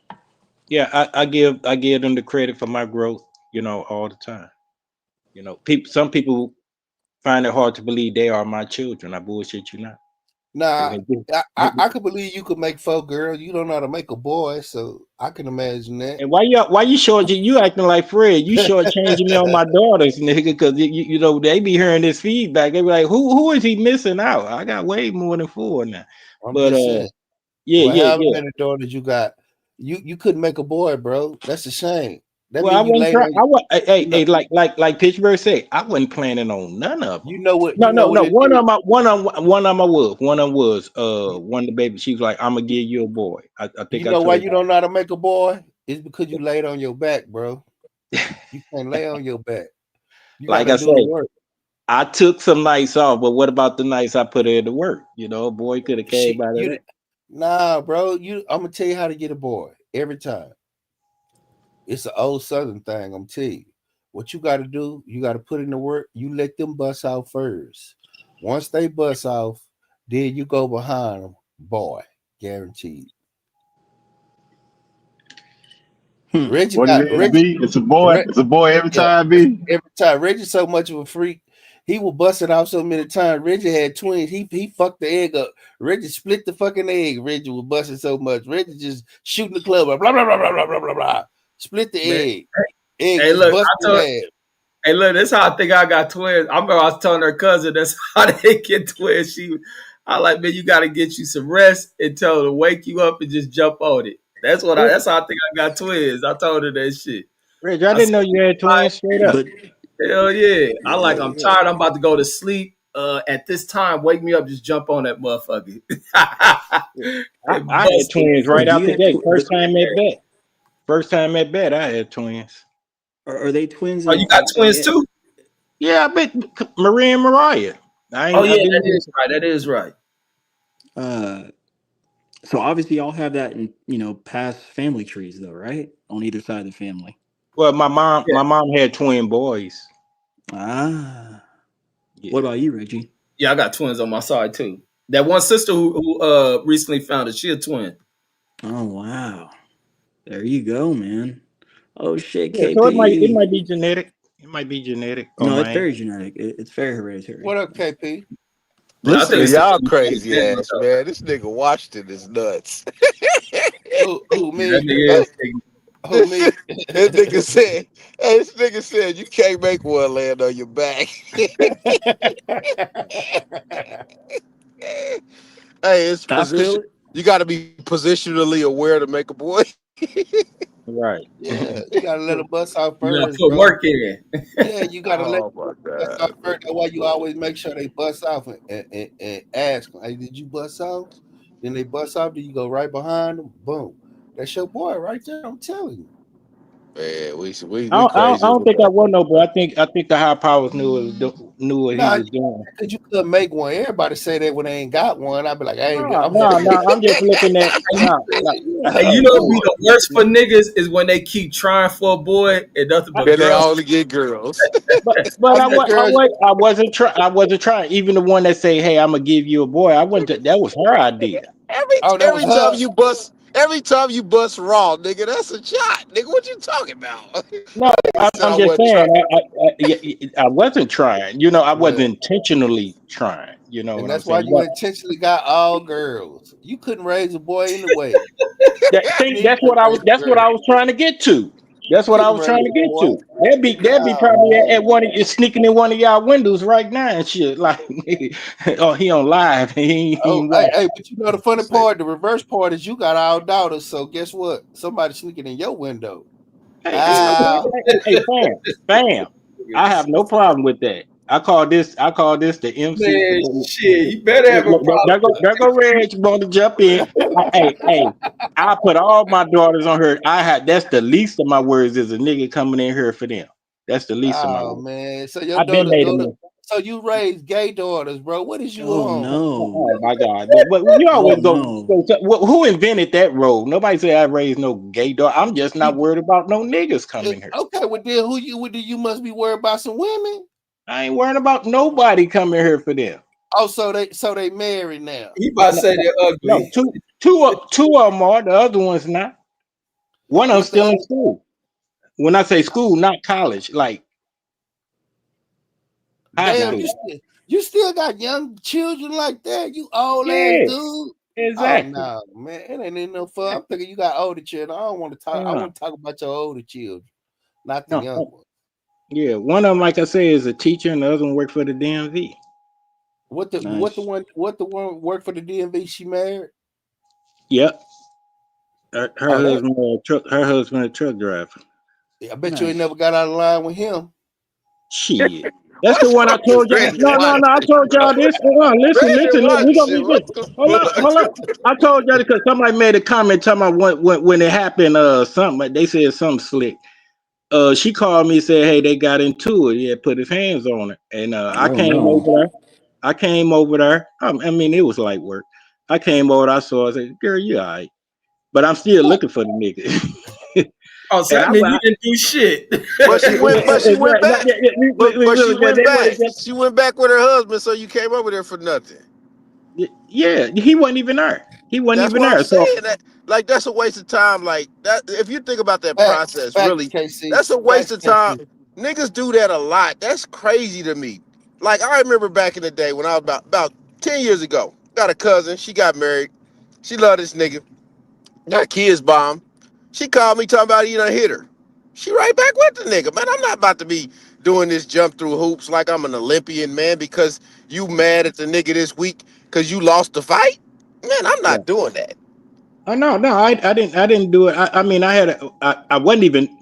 yeah. I give them the credit for my growth. You know, all the time. You know, some people find it hard to believe they are my children. I bullshit you not. Nah, And I could believe you could make four girls. You don't know how to make a boy, so I can imagine that. why you short you acting like Fred? You shortchanging me on my daughters, nigga, because you know they be hearing this feedback. They be like, who is he missing out? I got way more than 4 now. I'm But just saying. yeah, Well, yeah, however yeah. many daughters you got, you couldn't make a boy, bro. That's a shame. That Well, I mean you wasn't laid trying. on. Hey, You know, hey, like Pittsburgh said, I wasn't planning on none of them. you know what No, you no, know what no. it is. One of them was one of the baby. She was like, "I'm gonna give you a boy." I think You I know why told you don't know how to make a boy? It's because you laid on your back, bro. You can't lay on your back. You got like to I do the said, work. I took some nights off, but what about the nights I put in to work? You know, a boy could have Shit, came out of that. nah, bro. I'm gonna tell you how to get a boy every time. It's an old Southern thing. I'm telling you. What you got to do, you got to put in the work. You let them bust out first. Once they bust off, then you go behind them, boy, guaranteed. Hmm. Reggie What got it is, Reggie. B? It's a boy. Re, It's a boy every yeah, time, B. every time Reggie's so much of a freak. He was busting out so many times. Reggie had twins. He fucked the egg up. Reggie split the fucking egg. Reggie was busting so much. Reggie just shooting the club up. Blah blah blah blah blah blah blah blah. Split the Man, egg. Egg hey, just look, busting half. hey, look, that's how I think I got twins. I remember I was telling her cousin that's how they get twins. I like, man, you got to get you some rest and tell her to wake you up and just jump on it. That's how I think I got twins. I told her that shit. Reg, I I didn't said, know you had twins straight up. But Hell yeah. I like, I'm Yeah. tired. I'm about to go to sleep. At this time, wake me up. Just jump on that motherfucker. And I had bust twins it. Wait, right do out you the have gate. First time at bat. First time at bat, I had twins. are they twins Oh, you got twins in too? Yeah, I bet Maria and Mariah. Oh I yeah, that didn't. is right. That is right. uh so obviously y'all have that in, past family trees though, right? On either side of the family. Well, Yeah, my mom had twin boys. Ah. What Yeah. about you, Reggie? yeah. I got twins on my side too. That one sister who recently found it. She a twin. Oh wow. There you go, man. Oh shit, Yeah, so it KP. might be genetic. It might be genetic on No, it's my end. very genetic. It's very hereditary. What up, KP? Yeah, I think Man, it's Listen, still y'all on the crazy family ass, though. man. This nigga Washington is nuts. Who Yeah, that me? nigga is. Who this me? nigga said, hey, this nigga said you can't make one land on your back. Hey, it's I feel position. it. You got to be positionally aware to make a boy. Right. Yeah, you gotta let them bust out You gotta first, put bro. work in. Yeah, you gotta let Oh my them bust out god, first. That's why you always make sure they bust off and ask them, hey, did you bust off? Then they bust off, then you go right behind them. Boom. That's your boy right there. I'm telling you. man, we I crazy don't over think I here. was no, but I think the high powers knew what he Nah, was doing. because you couldn't make one. Everybody say that when they ain't got one. I'd be like, I'm helping you. No. I'm just looking at no. And Yeah, you know, be boy. the worst for niggas is when they keep trying for a boy and nothing but I- Then they girls. only get girls. but I get girls. I wasn't trying. Even the one that say, "Hey, I'm gonna give you a boy," I wasn't. That was her idea. Oh, that was Every time her. you bust raw, nigga, that's a shot, nigga. What you talking about? No, Nigga said I'm I just wasn't saying. trying. I wasn't trying. I wasn't Well, intentionally trying. You know and what I'm that's why saying? you intentionally got all girls. You couldn't raise a boy anyway. You See, ain't couldn't raise a that's what girl. I was trying to get to. That's what I Couldn't was trying raise to a get boy. to. That'd be Oh probably at man. one of sneaking in one of y'all windows right now and shit. Like, oh, he on live. He Oh, ain't hey, watching. but you know the funny part, the reverse part is you got all daughters. So guess what? Somebody sneaking in your window. Hey, Ah, fam. I have no problem with that. I call this the MC. Man, shit, you better have a problem. There go Reg want to jump in. Hey, I put all my daughters on her. That's the least of my words is a nigga coming in here for them. That's the least of my oh words. man. So your I've been daughters made go to. them. So you raise gay daughters, bro. What is you Oh on? no. Oh my God! But you Oh always no. who invented that role? Nobody said I raised no gay dog. I'm just not You worried about no niggas coming here. okay? Well, then who you? What do you must be worried about some women? I ain't worried about nobody coming here for them. Oh, so they married now. He about to No, say they're no, ugly. two of them are. The other one's not. One of them What the still in other? school. When I say school, not college, like high Damn, school. you still got young children like that. You old ass Yeah, dude. Oh exactly. no, man, it ain't in no fun. I'm thinking you got older children. I don't want to talk. I Uh, want to talk about your older children, not the no, young ones. yeah, one of them, like I say, is a teacher, and the other one worked for the DMV. Nice. What the one work for the DMV? She married. Yep, her Oh, that. husband, her husband, a truck driver. I bet you ain't Nice. never got out of line with him. Shit. That's the What's one I wrong with told y'all. Randy No, Watson, I told bro? y'all this. Randy Listen. We gonna Watson, be this. what the Hold fuck? up. I told y'all because somebody made a comment talking about when it happened. Something they said something slick. She called me and said, "Hey, they got into it. Yeah, put his hands on her." And I Oh came no. over there. I mean, it was light work. I came over. I saw. I said, "Girl, you all right?" But I'm still looking for the nigga. Oh, so and that I mean you went. didn't do shit. But she went back. But she Look, went they back. wanted She went back with her husband, so you came over there for nothing. yeah, he wasn't even there. He wasn't That's even what I'm there. So saying. That like that's a waste of time. Like that, if you think about that Facts, process, facts, really, KC, that's a waste facts, of time. KC. Niggas do that a lot. That's crazy to me. Like I remember back in the day when I was about 10 years ago. Got a cousin. She got married. She loved this nigga. Got kids bomb. She called me talking about he done hit her. She right back with the nigga, man. I'm not about to be doing this jump through hoops like I'm an Olympian, man, because you mad at the nigga this week because you lost the fight. Man, I'm yeah. not doing that. Oh no, I didn't do it. I mean, I wasn't even.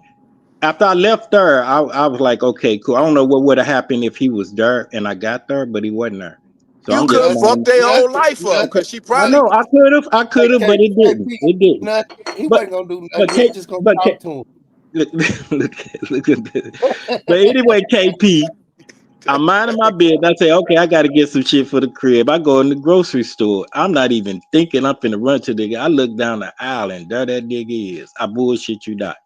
After I left there, I was like, okay, cool. I don't know what would have happened if he was there and I got there, but he wasn't there. So You I'm could just have fucked Nothing, minding. their whole nothing, life up Okay, because she I probably. know I could Hey, have, but it didn't. KP, It didn't. nothing. He But wasn't gonna do but nothing. You K was just gonna but K, talk to look, look at this. But anyway, KP, I'm minding my business. I say, okay, I got to get some shit for the crib. I go in the grocery store. I'm not even thinking I'm finna run to the nigga. I look down the aisle and there that nigga is. I bullshit you not.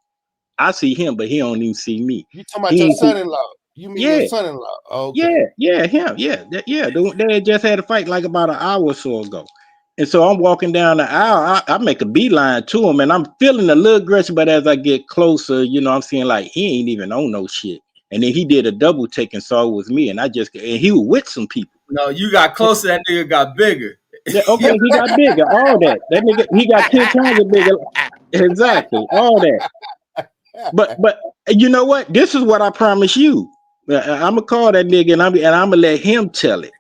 I see him, but he don't even see me. you. Talking about He your ain't see. son-in-law? You mean your Yeah, son-in-law? Okay. yeah, him. Yeah, they had just had a fight like about an hour or so ago. And so I'm walking down the aisle. I make a beeline to him, and I'm feeling a little aggressive. But as I get closer, I'm seeing like he ain't even on no shit. And then he did a double take and saw it was me, and he was with some people. No, you got closer. That nigga got bigger. Okay, he got bigger. All that. That nigga, he got 10 times bigger. Exactly. All that. But you know what? This is what I promise you. I'm gonna call that nigga and I'm gonna let him tell it.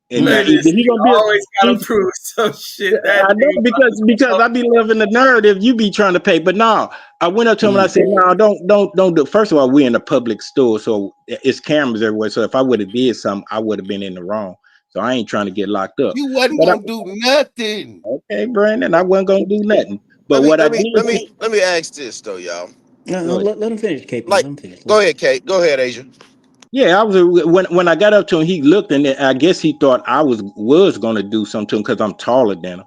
And now Man, either this he gonna nigga be always gotta he's prove some shit. That I know nigga because about I be loving the narrative you be trying to pay. But no, I went up to him and I Mm. said, no, don't do. First of all, we're in a public store, so it's cameras everywhere. So if I would have did something, I would have been in the wrong. So I ain't trying to get locked up. You wasn't But gonna do nothing. okay, Brandon, I wasn't gonna do nothing. But Let me what I let did, me let me let me ask this though, y'all. No, go no, ahead. let him finish, KP. Let Like, him finish. go ahead, Kate. Go ahead, Asia. Yeah, I was when I got up to him, he looked and I guess he thought I was gonna do something to him because I'm taller than him.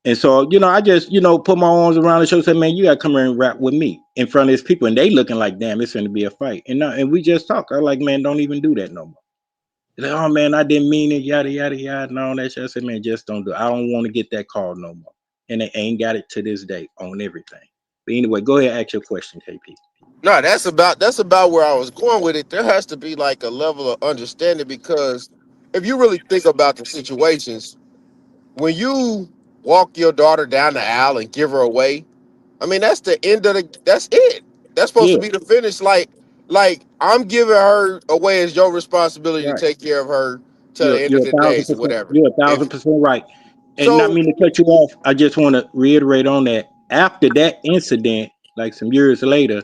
And so, I just, put my arms around the shoulder, said, man, you gotta come here and rap with me in front of his people. And they looking like, damn, it's gonna be a fight. And we just talked. I was like, man, don't even do that no more. He's like, oh man, I didn't mean it, yada yada yada, and all that shit. I said, man, just don't do it. I don't want to get that call no more. And they ain't got it to this day on everything. But anyway, go ahead, ask your question, KP. No, that's about where I was going with it. There has to be like a level of understanding because if you really think about the situations, when you walk your daughter down the aisle and give her away, I mean that's the end of the. That's it. That's supposed Yeah, to be the finish. Like I'm giving her away as your responsibility to right. take care of her till the end You're of a the thousand days or percent. whatever. You're a If 1000% right. And not so, mean to cut you off. I just want to reiterate on that. After that incident, like some years later,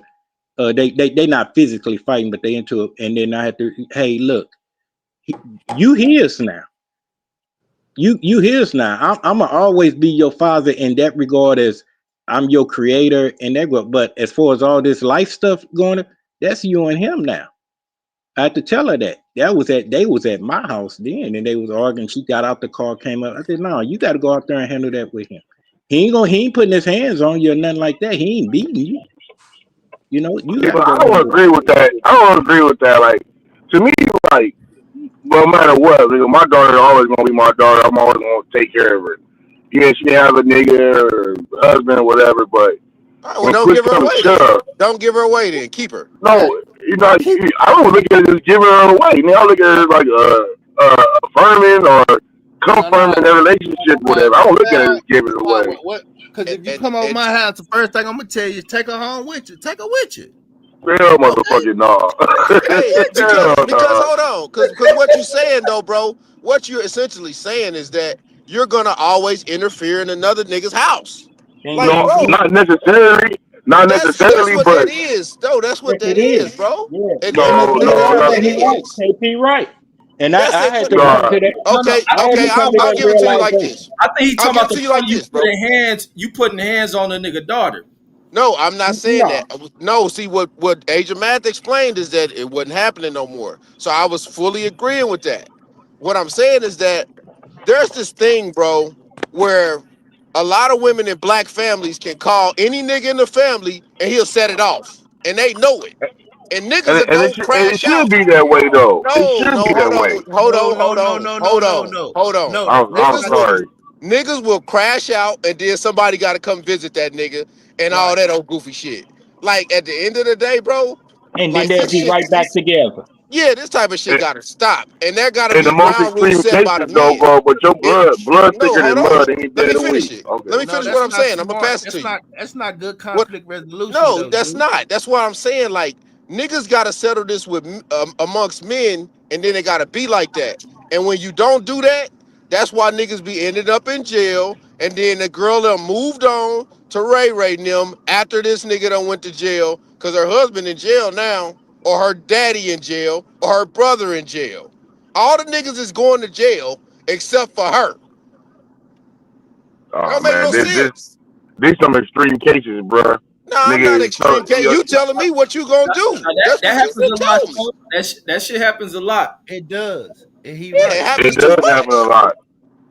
they not physically fighting, but they into it. And then I had to, hey, look, you his now. You his now. I'm gonna always be your father in that regard as I'm your creator and that. But as far as all this life stuff going, that's you and him now. I had to tell her that. They was at my house then and they was arguing. She got out the car, came up. I said, no, you gotta go out there and handle that with him. He ain't putting his hands on you or nothing like that. He ain't beating you. You Yeah, gotta but go I don't handle agree with that. I don't agree with that. Like to me, like no matter what, my daughter always gonna be my daughter. I'm always gonna take care of her. Yeah, she have a nigga or husband or whatever, but all right, well, when don't push give her comes away to then. shove, Don't give her away then. Keep her. no, I don't look at it as giving her away. I look at it as like affirming or No, no. confirming their relationship, or Well, whatever. I don't look at it well, as giving it well, away. what? Because And if you and, come over and my house, the first thing I'm gonna tell you is take her home with you. Take her with you. Hell, Okay, motherfucking no. take her okay, with you. because Hell because no. hold on, because what you're saying though, bro, what you're essentially saying is that you're gonna always interfere in another nigga's house. it. Like, No, bro, not necessarily. Not that's necessarily, what but that is. No, that's Yes, what it that is. is, bro. Yeah, At the and end of it, the no, and day, it no, that's is, what not. that and he right. is. KP right. And That's I it. had For to the, come Nah. to that. no, no. okay, I had okay, to come to I'll that give it to you like realization. this. I think he I'll talking give about it the to you part like you this, bro. putting hands. You putting hands on the nigga daughter. No, I'm not saying No, that. No, see what Agent Math explained is that it wasn't happening no more. So I was fully agreeing with that. What I'm saying is that there's this thing, bro, where a lot of women in black families can call any nigga in the family and he'll set it off. And they know it. And niggas And, will and go it crash should out. be that way, though. It No, should no, be that hold way. on, hold No, on, no, hold no, on, no, no, hold no, on, no, hold on. no. I'm Niggas That's will not sorry. niggas will crash out and then somebody gotta come visit that nigga and all right. that old goofy shit. Like at the end of the day, bro, and then like they'll be right back together. this type of shit In, gotta stop. And there gotta in be the most ground rules extreme set by the cases, though, men. bro, but your It blood no, thicker hold than mud on. any Let day me of the finish week. it. Let Okay. me No, finish what that's I'm not saying. I'm gonna smart. pass it to you. That's not good What conflict resolution no, though, that's dude. not. That's what I'm saying. Like niggas gotta settle this with amongst men, and then it gotta be like that. And when you don't do that, that's why niggas be ended up in jail. And then the girl done moved on. to Ray Ray and them after this nigga done went to jail because her husband in jail now, or her daddy in jail, or her brother in jail. All the niggas is going to jail except for her. That Oh don't make man, no sense. these some extreme cases, bruh. No, I'm not Nigga, so, extreme K. You telling me what you gonna do? That That's that what you happens a just lot. told me. Smoke. That shit happens a lot. It does, and he Yeah, it right. it happens too does happen a much. lot.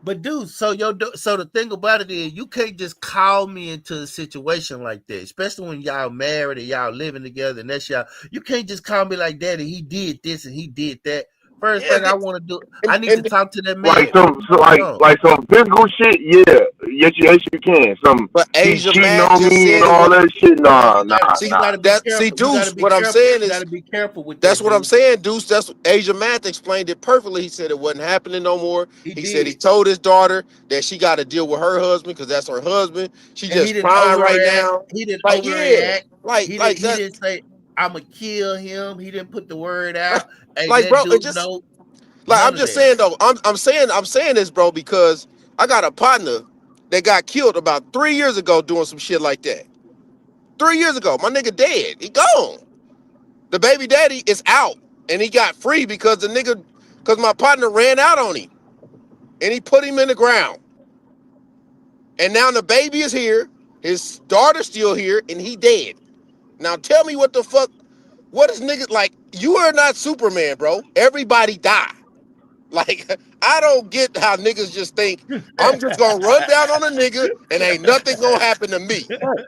But dude, so the thing about it is, you can't just call me into a situation like that, especially when y'all married and y'all living together, and that's y'all. You can't just call me like that, and he did this and he did that. First Yeah, thing I want to do, I and, need to and talk to that Like man. some, so Hold on. like some physical shit, yeah. Yes, you can. Some but he Asia cheating Matt on just me and said it all was. that shit. No, Nah, nah, See you nah. gotta be that. See, careful. You gotta Deuce. be What I'm careful. saying You gotta is be careful with that's that, what I'm dude. saying, Deuce. That's Asia Math explained it perfectly. He said it wasn't happening no more. He He said he did, told his daughter that she got to deal with her husband because that's her husband. She and he just didn't crying right overreact. now. He didn't Like, yeah, overreact. like He that. didn't say I'ma kill him. He didn't put the word out. Hey, Like, that bro, it dude, just no, like I'm none of just that. saying though. I'm saying this, bro, because I got a partner that got killed about 3 years ago doing some shit like that. 3 years ago, my nigga dead. He gone. The baby daddy is out, and he got free because because my partner ran out on him, and he put him in the ground. And now the baby is here, his daughter's still here, and he dead. Now tell me what the fuck, what is niggas like? You are not Superman, bro. Everybody die. Like, I don't get how niggas just think I'm just gonna run down on a nigga and ain't nothing gonna happen to me. Right.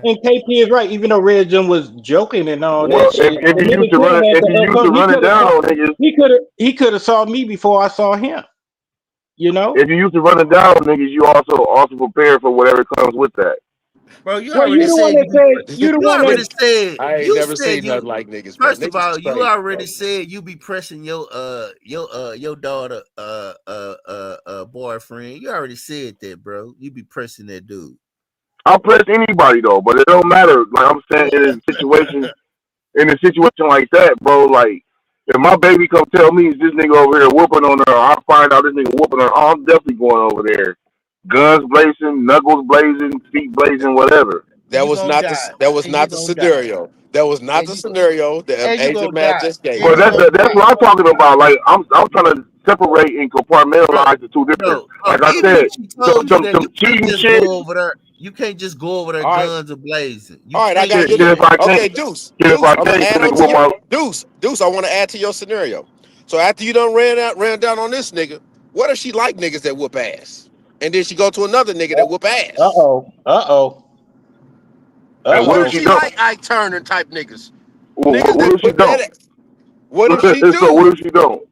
And KP is right. Even though Red Jim was joking and all that Well, shit, if the you nigga used to could run have it, had if you the used to upper. run it down on niggas, He could have saw me before I saw him. You know. if you used to run it down on niggas, you also prepare for whatever comes with that. Bro, you Well, already you the It's one said that you be. said you the You one that. already said I ain't you never said seen you. nothing like niggas, bro. First of Niggas is all, you crazy, already bro. said you be pressing your daughter boyfriend. You already said that, bro. You be pressing that dude. I'll press anybody though, but it don't matter. Like I'm saying, in a situation like that, bro, like if my baby come tell me this nigga over here whooping on her, or I find out this nigga whooping her, I'm definitely going over there. Guns blazing, knuckles blazing, feet blazing, whatever. That You was gonna not the die, that was and you not the gonna die, scenario. That was not and the you scenario that and you Agent gonna Matt die, just gave and But you me. gonna that's die, what I'm talking about. Like I'm trying to separate and bro. compartmentalize the two different. Bro, Like I even said, if she told you that, some you can't cheating just shit. go over there. You can't just go over there All right, guns a blazing. You all right, I can't got Shit, you. do shit if that. I can't, Okay, Deuce, shit if Deuce, I I'm gonna can't, add some on nigga to with your my. Deuce. I want to add to your scenario. So after you done ran down on this nigga, what if she like niggas that whoop ass, and then she go to another nigga that whoop Uh ass? oh. Uh oh. Uh And what What if if oh. she she don't? like Ike Turner type niggas? What, Niggas what that if she put don't? that. What if she So do? what if she don't?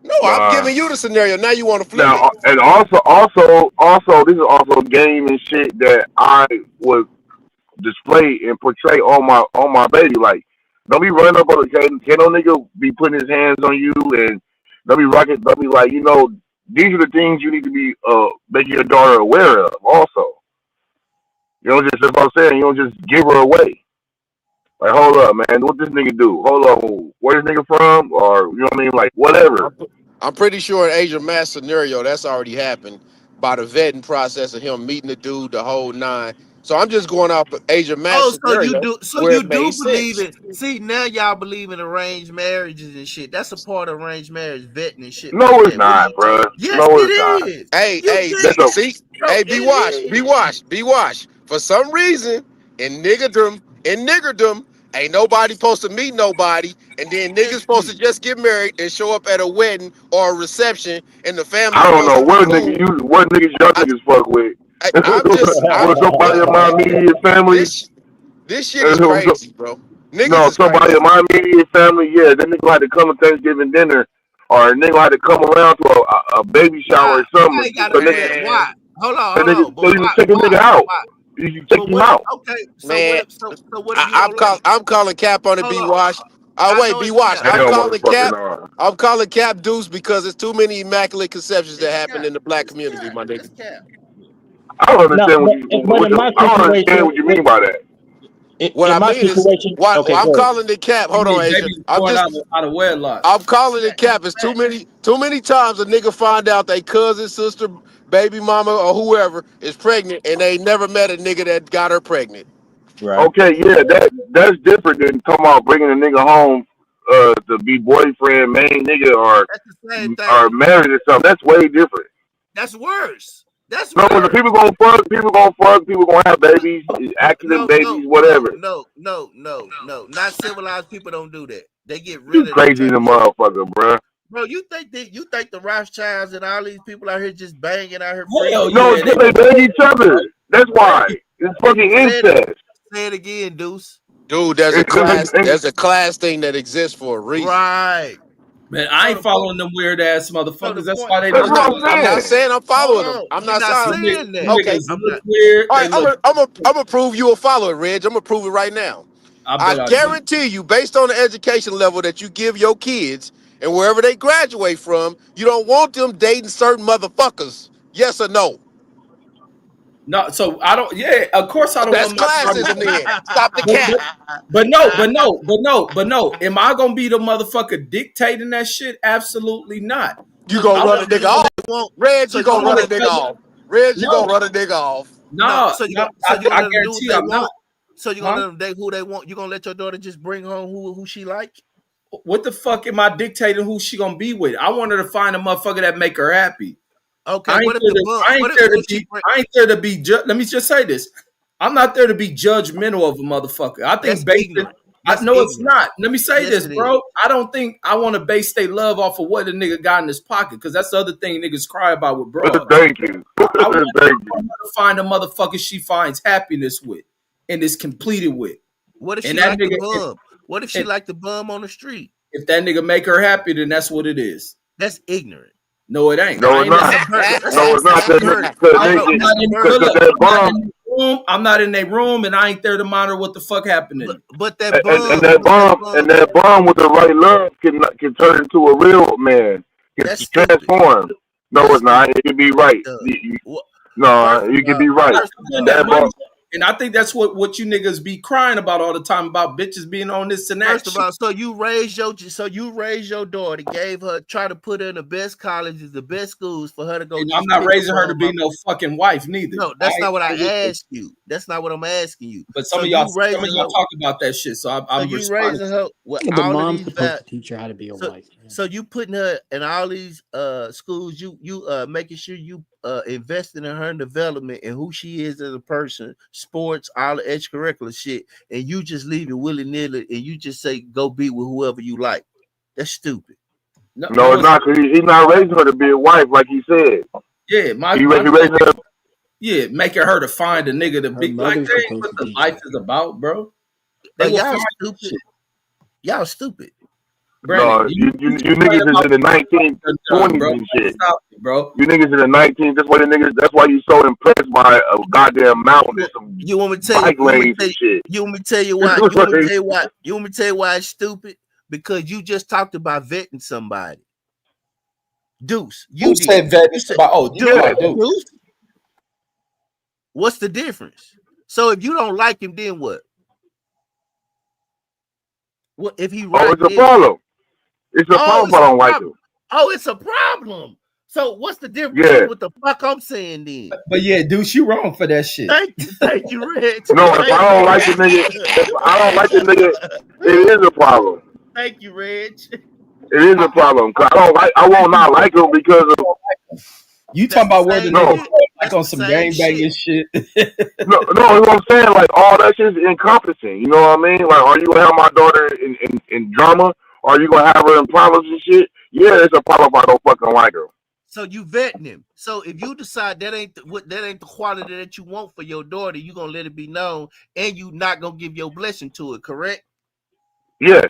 No, I'm Nah. giving you the scenario. Now you want to flip it. Now and this is also a game and shit that I would display and portray on my baby. Like, don't be running up on the can't no nigga be putting his hands on you and don't be rocking. Don't be like, these are the things you need to be making your daughter aware of. Also, you don't just, as I'm saying, you don't just give her away. Like, hold up, man, what this nigga do? Hold on, where this nigga from? Or you know what I mean? Like, whatever. I'm, I'm pretty sure in Asia Mass scenario that's already happened by the vetting process of him meeting the dude, the whole nine. So I'm just going off of Asia Mass Oh, so you scenario do so where you it do made believe sense. it. See, now y'all believe in arranged marriages and shit. That's a part of arranged marriage, vetting and shit No, like it's that. What are not, you talking? bruh. Yes, No, it it's not. is. Hey, You hey, can't, That's a see, bro, hey, be washed, it be is. washed, be washed. For some reason, in niggerdom, ain't nobody supposed to meet nobody, and then niggas Thank supposed to you. just get married and show up at a wedding or a reception, and the family I don't supposed know to be what cool. what niggas y'all I, niggas fuck with. I'm just, I'm With somebody in my immediate family, this this shit is so, crazy, bro. Niggas no, is somebody in crazy. my immediate family, yeah, that nigga had to come to Thanksgiving dinner, or a nigga had to come around to a baby shower Why? or something. Why ain't gotta So do nigga, that? Why? Man, that Hold nigga, on. so But you why? just take a nigga But out. why? You take But him what if? out. Okay. So what man, if? So what if you I'm don't like call, it? I'm calling Cap on it. Hold Be on. washed. Oh I wait, know be it's washed. cap. Hell, motherfucking on. I'm calling Cap Deuce because it's too many immaculate conceptions that It's happen cap. in the black It's community, cap. my nigga. It's cap. I don't No, understand but in my I don't situation understand what you with mean by that. What In I my mean is, situation, why okay, I'm go ahead. calling it cap. You Hold on, mean Asia. babies born out of wedlock? I'm calling it Fact, cap. It's too fact. many times a nigga find out they cousin, sister, baby mama, or whoever is pregnant, and they never met a nigga that got her pregnant. Right. Okay, yeah, that's different than talking about bringing a nigga home to be boyfriend, main nigga, That's the same or thing. married or something. That's way different. That's worse. That's No, but the worse. people gonna have babies, accident No, babies, no, no, whatever. no, no, no, no. Not civilized people don't do that. They get You rid of them crazy type the of shit. motherfucker, bruh. Bro, you think the Rothschilds and all these people out here just banging out here Hell freely? No, yeah, it's they because they bang each other. That's why. crazy. It's fucking Say it, incest. say it again, Deuce. Dude, there's a class. And There's a class thing that exists for a reason. Right. Man, I So ain't the point. following them weird ass So the motherfuckers. That's point. why they So that's look the what like I'm I'm they not saying. saying I'm hold following them. on. I'm You're not not saying. saying them that. Okay. niggas I'm look not. weird. All They right. look. I'm gonna prove you a follower, Reg. I'm gonna prove it right now. I I bet I do. guarantee you, based on the education level that you give your kids and wherever they graduate from, you don't want them dating certain motherfuckers. Yes or no? No, so I don't. Yeah, of course I don't That's want my daughter. classism then. Stop the But, cap. but but no. Am I gonna be the motherfucker dictating that shit? Absolutely not. You So you gonna I gonna run let a them nigga do what off. they want. Reg, So you you I gonna gonna run want a let to nigga tell you, off. Reg, you no, gonna run a nigga off. no. no, no. So you I gonna let them do what guarantee they I'm not. want. So you gonna Huh? let them date who they want. You gonna let your daughter just bring home who she like? What the fuck am I dictating who she gonna be with? I want her to find a motherfucker that make her happy. Okay. I ain't What if there the to. bum? I ain't there What to if she be. bring? I ain't there to be. Let me just say this. I'm not there to be judgmental of a motherfucker. I think That's basing. ignorant. I That's know it's ignorant. not. Let me say Yes, this, it is. bro. I don't think I want to base their love off of what the nigga got in his pocket, because that's the other thing niggas cry about with broad. Thank you. I want Thank you. her to find a motherfucker she finds happiness with and is completed with. What if And she that like the nigga, bum? What if she if, like the bum on the street? if that nigga make her happy, then that's what it is. That's ignorant. No, it ain't. No, I it's ain't in That's not. a that. bird. No, it's not. That's a Cause, burden. cause I'm Bro, nigga, that's not a in. cause, But burden. cause look, that I'm not bomb, in their room. I'm not in their room, and I ain't there to monitor what the fuck happening. But that and bum, that but that bomb, bum, with the right love can turn into a real man. Can that's stupid. transform. No, That's it's not. stupid. You can be right. What? No, First of you can all, be right. first of Again, all, that That money, bomb. and I think that's what you niggas be crying about all the time about bitches being on this and that First of shit. all, so you raised your daughter, gave her, try to put her in the best colleges, the best schools for her to go And I'm just not pick a raising her to bum be up. no fucking wife neither. No, I that's ain't not what I there with this. asked you. That's not what I'm asking you. But So you some of raising y'all her, talk about that shit, so so I'm you responding. raising her with Yeah, but all of mom's these supposed values. to teach her how to be a So wife. Man. so you putting her in all these schools, you making sure you investing in her development and who she is as a person, sports, all the extracurricular shit, and you just leave it willy-nilly and you just say go be with whoever you like. That's stupid. No, No, no, it's it's not. Cause he's not raising her to be a wife, like he said. yeah, He my raising her. yeah, making her to find a nigga to Her be like mother's that ain't supposed what to the teach life her. is about, bro. They will Y'all find stupid. shit. Y'all stupid. Brandon, No, you complain niggas is about in the done, 1920s bro. and shit. Stop it, bro. You niggas in the 19. That's why the niggas. That's why you so impressed by a goddamn mountain and some You want me to tell you? bike lanes and shit. You want me to tell you why? You want me to tell you why? You want me to tell you why it's stupid? Because you just talked about vetting somebody. Deuce, Who you did. said that? You said, About oh, you talking Yeah. about dude? Deuce, what's the difference? So if you don't like him, then what? What if he Oh, right? it's a Then what? problem. It's a Oh, problem if it's I a don't like him. problem. Oh, it's a problem. So what's the difference Yeah. between what the fuck I'm saying then? But yeah, Deuce, you wrong for that shit. Thank you, Reg. No, if I don't like the nigga, it is a problem. Thank you, Reg. It is a problem. Cause I won't not like him because of You That's talking the about where the same nigga no, shit. like That's on the some same gang shit. banging shit? no. You know what I'm saying? Like all that shit is encompassing. You know what I mean? Like, are you gonna have my daughter in drama? Or are you gonna have her in problems and shit? Yeah, it's a problem if I don't fucking like her. So you vetting him. So if you decide that ain't that ain't the quality that you want for your daughter, you gonna let it be known, and you not gonna give your blessing to it. Correct? Yes.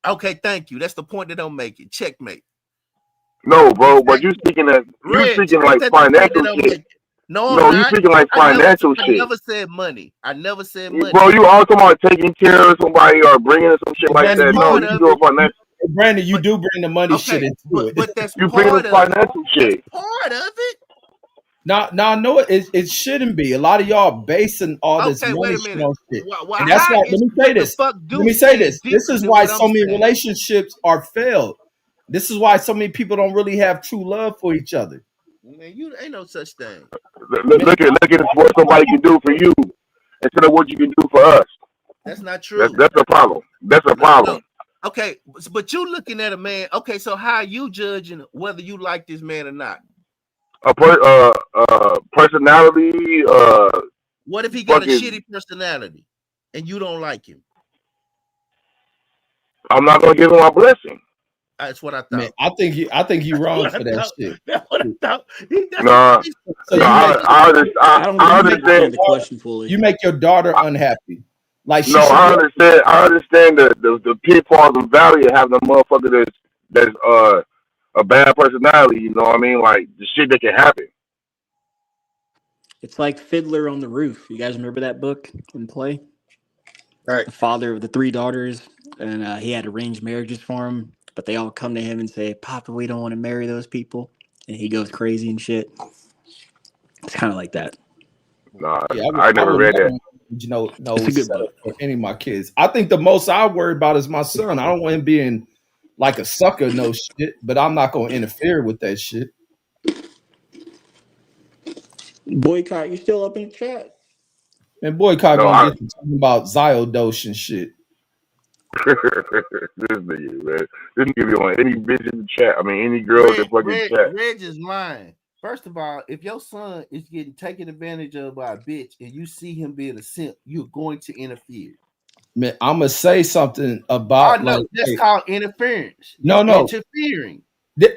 Okay, thank you. That's the point that don't make it. Checkmate. No, bro. But Exactly. you Reg, speaking ain't like that the point that financial don't shit. make it? No, I'm No, you not. speaking like financial I shit. never said money. I never said Bro, money. you all talking about taking care of somebody or bringing in some shit Hey, like That's Brandon, that. you No, part you of doing it. financial. hey, Brandon, you But do bring the money shit okay, into it. but that's You bringing part this of it. financial That's shit. part of it. Now, no, it shouldn't be. A lot of y'all basing all this Okay, money wait a shit minute. on shit, Well, and that's how why. Let is me say what the this. fuck Let me Deuce say saying this. This different is than why what so I'm many saying? relationships are failed. This is why so many people don't really have true love for each other. Man, you ain't no such thing. Man, Look at what somebody can do for you instead of what you can do for us. That's not true. That's a problem. That's a Look. problem. Okay, but you looking at a man. Okay, so how are you judging whether you like this man or not? Personality, What if he got a fucking. shitty personality and you don't like him? I'm not gonna give him my blessing. That's what I man, thought. I think you That's wrong what I for that thought. shit. That's what I thought. That's what Nah, So no, you make I don't I think you understand. understand the question fully. you make your daughter unhappy. Like she No, should be. I understand the pitfalls and value of having a motherfucker that's a bad personality. You know what I mean? Like the shit that can happen. It's like Fiddler on the Roof. You guys remember that book and play? Right. The father of the three daughters, and he had arranged marriages for them, but they all come to him and say, "Papa, we don't want to marry those people," and he goes crazy and shit. It's kind of like that. Nah, Yeah, I I never would read that. never, It's no a good setup book. for any of my kids. I think the most I worry about is my son. I don't want him being like a sucker, no shit, but I'm not gonna interfere with that shit. Boycott, you still up in the chat? And boycott No, gonna get to talking about Ziodosh and shit. this nigga, man. This nigga be on any bitch in the chat. I mean, any girl in the fucking chat. Reg is lying. First of all, if your son is getting taken advantage of by a bitch and you see him being a simp, you're going to interfere. Man, I'm gonna say something I about like, know that's hey, called interference. You no, interfering.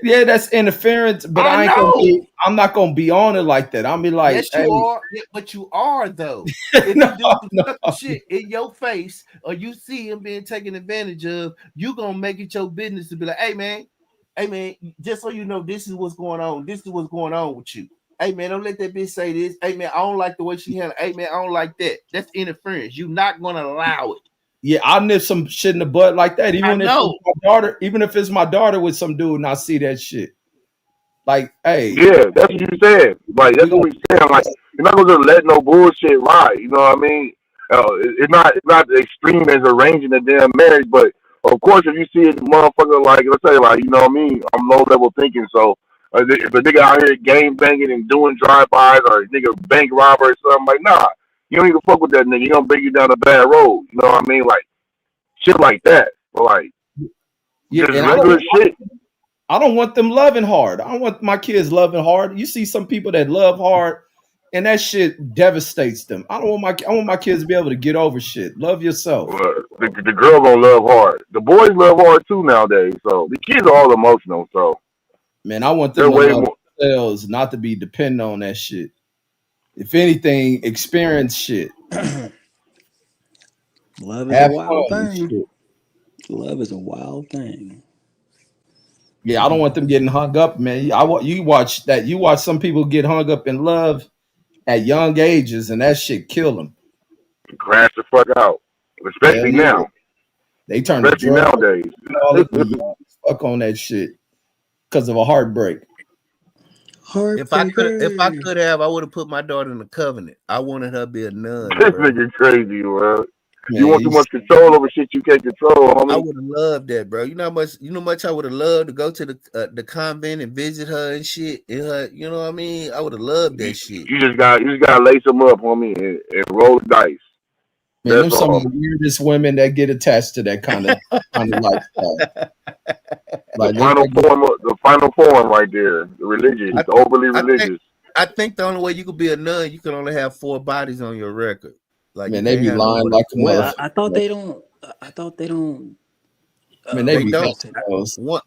yeah, that's interference, but I know. I'm not gonna be on it like that. I'll be like, Yes, hey, you are. Yeah, but you are though. If no, he do some no, sucker shit in your face, or you see him being taken advantage of, you gonna make it your business to be like, hey man, just so you know, this is what's going on. This is what's going on with you. Hey man, don't let that bitch say this. Hey man, I don't like the way she handled. Hey man, I don't like that. That's interference. You're not gonna allow it. yeah, I'll nip some shit in the butt like that, I even if it's know. my daughter, even if it's my daughter with some dude and I see that shit. Like, hey, Yeah, that's what you said. Like we that's what got we saying. Like you're not gonna just let no bullshit ride. You know what I mean? It's not as extreme as arranging a damn marriage, but of course, if you see a motherfucker like let's say like you know what I mean, I'm low level thinking. So if a nigga out here game banging and doing drive bys or a nigga bank robber or something like nah, you don't even fuck with that nigga. He gonna bring you down a bad road. You know what I mean? Like shit like that. But like yeah, just and regular shit. I don't want them loving hard. I don't want my kids loving hard. You see some people that love hard and that shit devastates them. I want my kids to be able to get over shit. Love yourself. The girl gonna love hard. The boys love hard too nowadays. So the kids are all emotional. So Man, I want they're them to way love more. themselves, not to be dependent on that shit. If anything, experience shit. Love is a Have fun wild and thing. shit. Love is a wild thing. Yeah, I don't want them getting hung up, man. You watch that. You watch some people get hung up in love at young ages, and that shit kill them. Crash the fuck out. Hell Especially yeah, now. they turn to Especially drugs, nowadays. alcoholic, and fuck on that shit because of a heartbreak. If I Heartbreaker. could have, I would have put my daughter in the covenant. I wanted her to be a nun, This bro. nigga crazy, bro. You Man, want too much control over shit you can't control, I homie. would have loved that, bro. You know how much I would have loved to go to the convent and visit her and shit. And her, you know what I mean? I would have loved that shit. You just gotta lace them up, homie, and roll the dice. man, That's them some of all. the weirdest women that get attached to that kind of lifestyle. Like The final form right there. The religious, I the overly I think religious. I think the only way you could be a nun, you can only have 4 bodies on your record. Like you man, they can't be have no lying more than like a Wait, 12. I thought motherfucker. they don't. I thought they don't. Man, they They be What don't. is it? close. One,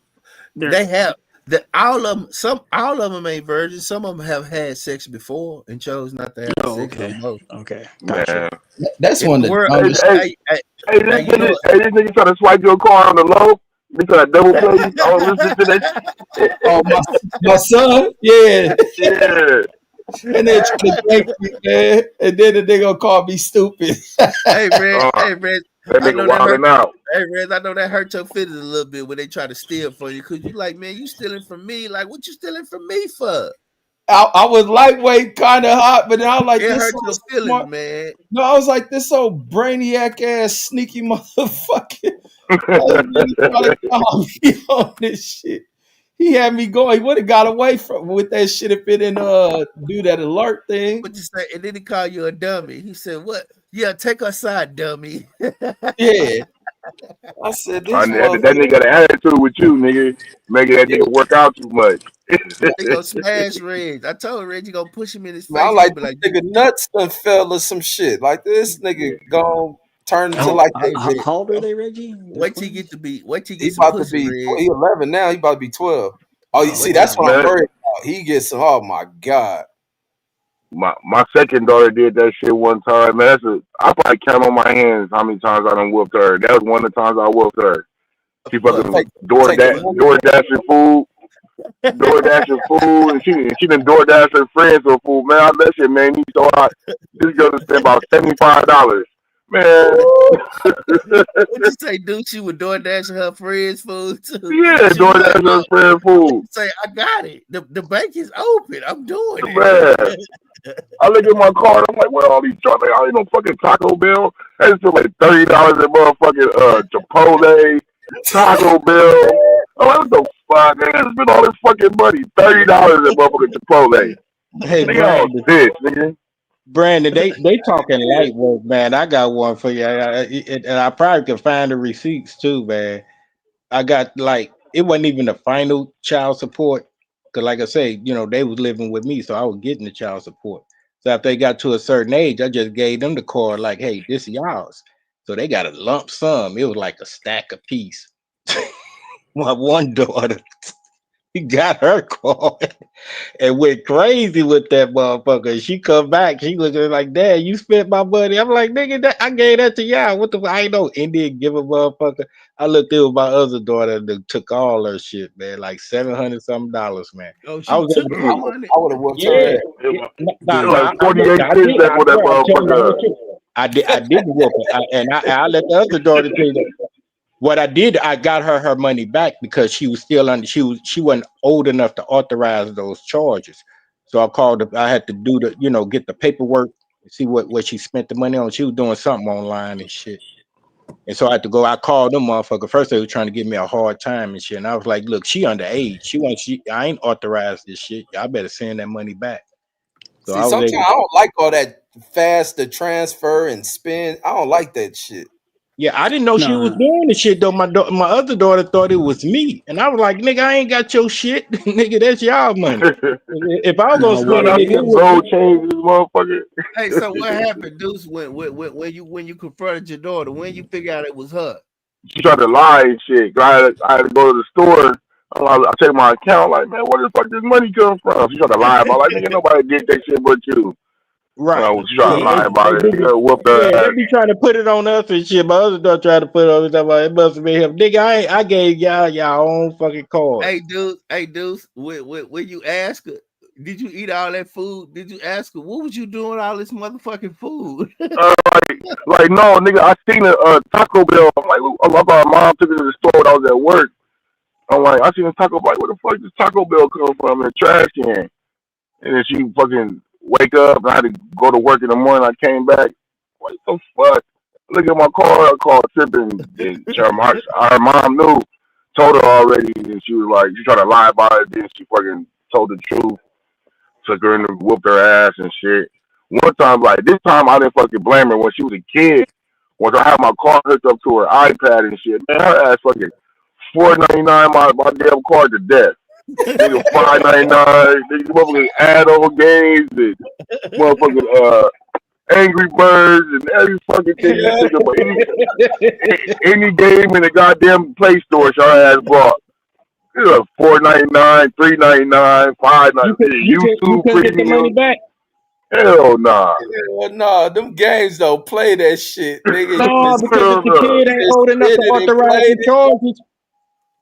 They're they have that all of them ain't virgins. Some of them have had sex before and chose not to have oh, sex no okay, more. okay, gotcha. Man. That's If one the of the world, Hey, dumbest. hey, hey, you know, this nigga trying to swipe your car on the low. He trying to double play you. I don't listen to that Oh, my son, yeah. shit. And they try to thank me, man. And then the nigga gonna call me stupid. Yeah. Hey Red, That I nigga know that hurt. wilding out. Hey Red, I know that hurt your feelings a little bit when they try to steal from you because you like, man, you stealing from me. Like, what you stealing from me for? I was lightweight, kind of hot, but then I was like, It this hurt so your feelings, smart. man. No, I was like, this old brainiac ass sneaky motherfucker. I was really trying to calm me on this shit. He had me going. He would have got away from with that shit if it didn't do that alert thing. What you say? And then he called you a dummy. He said, "What? Yeah, take her side, dummy." Yeah. I said this That motherfucker. nigga got an attitude with you, nigga. Making that Yeah, nigga work out too much. He gonna smash Reg. I told Reggie gonna push him in his man, face. I'm He gonna like, be this like, nigga nuts done fell or some shit. Like this nigga gonna turn into How, like "Hey, how, Reg, how old are they, Reggie? They're wait till you get twins. to be, wait till you he get some about to pussy, be Reg. he 11 now. He about to be 12. Oh, you Oh see, Wait till that's you wow. what get I'm Man, worried about. He gets some. Oh my god. my second daughter did that shit one time. Man, I probably count on my hands how many times I done whooped her. That was one of the times I whooped her. She what? Take fucking taking money. door dashing food. Door dashing food, and she done door dash her friends for food. Man, that shit made me so hot. This girl just spent about $75. Man, Woo! What you say, dude? She was doing that to her friends' food too. yeah, She door was like, dashing her "Look, friends what food. you say? I got it. The bank is open. I'm doing Man, it." I look at my card. I'm like, what are all these charges? I ain't no fucking Taco Bell. I just feel like $30 at motherfucking Chipotle, Taco Bell. I'm like, what the fuck? Nigga, I spent all this fucking money. $30 at motherfucking Chipotle. Hey, Nigga, I was Brandon. bitch, nigga. Brandon, they talking light work, man. I got one for you, and I probably can find the receipts too, man. I got like it wasn't even the final child support, because like I say, they was living with me, so I was getting the child support. So if they got to a certain age, I just gave them the card, like, hey, this is yours. So they got a lump sum. It was like a stack apiece. My one daughter, he got her card and went crazy with that motherfucker. She come back, she looking like, Dad, you spent my money. I'm like, nigga, I gave that to y'all. What the I ain't no Indian give a motherfucker. I looked at my other daughter that took all her shit, man, like $700 something, man. Oh, I she was took able your to, money. I would have whooped her yeah, ass. yeah. It Nah, was like nah, I look, 48 I cents did, left I on that swear, I'm telling you the motherfucker. truth. I didn't whoop her, I let the other daughter tell you. What I did, I got her money back because she was still under. She wasn't old enough to authorize those charges. So I called. I had to do get the paperwork, see what she spent the money on. She was doing something online and shit. And so I had to go. I called them motherfucker. First they were trying to give me a hard time and shit. And I was like, look, she underage. I ain't authorized this shit. Y'all better send that money back. So See, I was sometimes able. I don't like all that fast to transfer and spend. I don't like that shit. Yeah, I didn't know she was No, doing the shit though. My other daughter thought it was me, and I was like, "Nigga, I ain't got your shit, nigga. That's y'all money. If I was gonna no. Bro, spend it, I What see nigga, it them is? would gold be chains, this motherfucker. Hey, so what happened, Deuce? When you confronted your daughter, when you figure out it was her? She tried to lie and shit. I had to go to the store. I checked my account, like, man, where the fuck this money come from? She tried to lie about, like, nigga, nobody did that shit but you. right. She tried to Yeah, lie they about it. be, Nigga whooped yeah, her they ass. be trying to put it on us and shit. My other daughter tried to put it on us. It must have been him, nigga. I gave y'all own fucking cards. Hey, Deuce, when you ask her, did you eat all that food? Did you ask her, what was you doing all this motherfucking food? Uh, like, no, nigga, I seen a Taco Bell. I'm like, my mom took it to the store when I was at work. I'm like, I seen a Taco Bell. Like, where the fuck does Taco Bell come from in the trash can? And then she fucking wake up. I had to go to work in the morning. I came back. What the fuck? Look at my car. I called tripping. And her mom knew, told her already. And she was like, she tried to lie about it. Then she fucking told the truth. Took her in and whooped her ass and shit. One time, like this time, I didn't fucking blame her. When she was a kid, once I had my car hooked up to her iPad and shit, man, her ass fucking $4.99 my damn car to death. Nigga $5.99. Nigga motherfucking add-on games and motherfucking Angry Birds and every fucking thing you think about. Any game in the goddamn Play Store, your ass bought. It was $4.99, $3.99, $5.99. You YouTube couldn't get the money Premium. back. Hell nah. Hell no, them games don't play that shit, nigga. You No, just, because if Hell the nah. kid you ain't just old enough spit to it and authorize played the it. charges,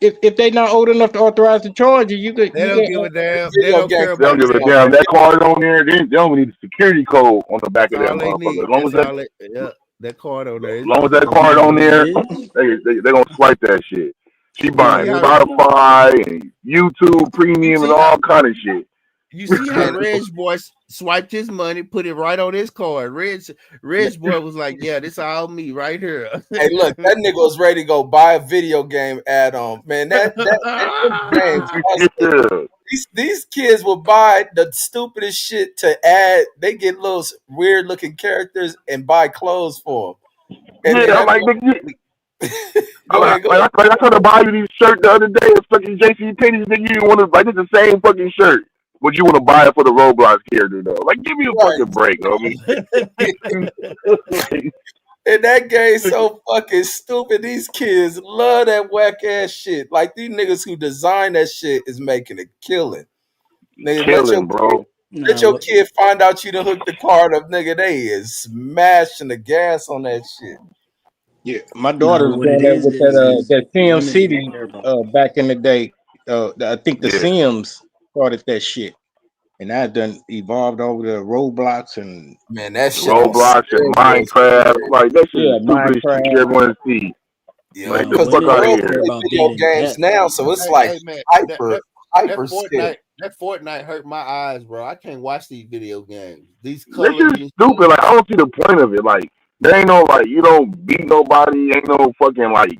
if they not old enough to authorize the charges, They don't give a damn. They Video don't game care They don't about give a that. companies damn. don't That play card on there, they don't need a security code on the back That's of that all they motherfucker. need. That's all they. Yeah, that card on there. As long as that You card know on what it there, is? they gonna swipe that shit. She You know See buying what how it is? Spotify and YouTube you Premium and see how all kind of shit. You see how Reg boy swiped his money, put it right on his card. Reg boy was like, "Yeah, this all me right here." Hey, look, that nigga was ready to go buy a video game add-on. Man, them games. Yeah. These kids will buy the stupidest shit to add. They get little weird looking characters and buy clothes for them. And then Yeah, I'm like, nigga, go ahead, go ahead. I tried to buy you these shirts the other day. It's fucking JC Penney's. Nigga, you didn't want to like it's the same fucking shirt, but you want to buy it for the Roblox character though. Like, give me a Right. fucking break, homie. And that game's so fucking stupid. These kids love that whack ass shit. Like these niggas who design that shit is making a killing. Nigga, Killing, bro. let your kid find out you done hooked the card up, nigga. They is smashing the gas on that shit. Yeah, my daughter was what doing it that with is that Sim women don't City care about. back in the day. I think the Yeah. Sims started that shit, and I done evolved over to Roblox and Man, that shit Roblox and Minecraft, like that shit is stupidest shit you ever want to see. Yeah, Like, the because fuck the out of world here. play about video dead and games pet, now, though. so it's Hey, like hey, man, hyper skill. that Fortnite hurt my eyes, bro. I can't watch these video games. These That colors shit's stupid. Like, I don't see the point of it. Like, there ain't no like you don't beat nobody. Ain't no fucking like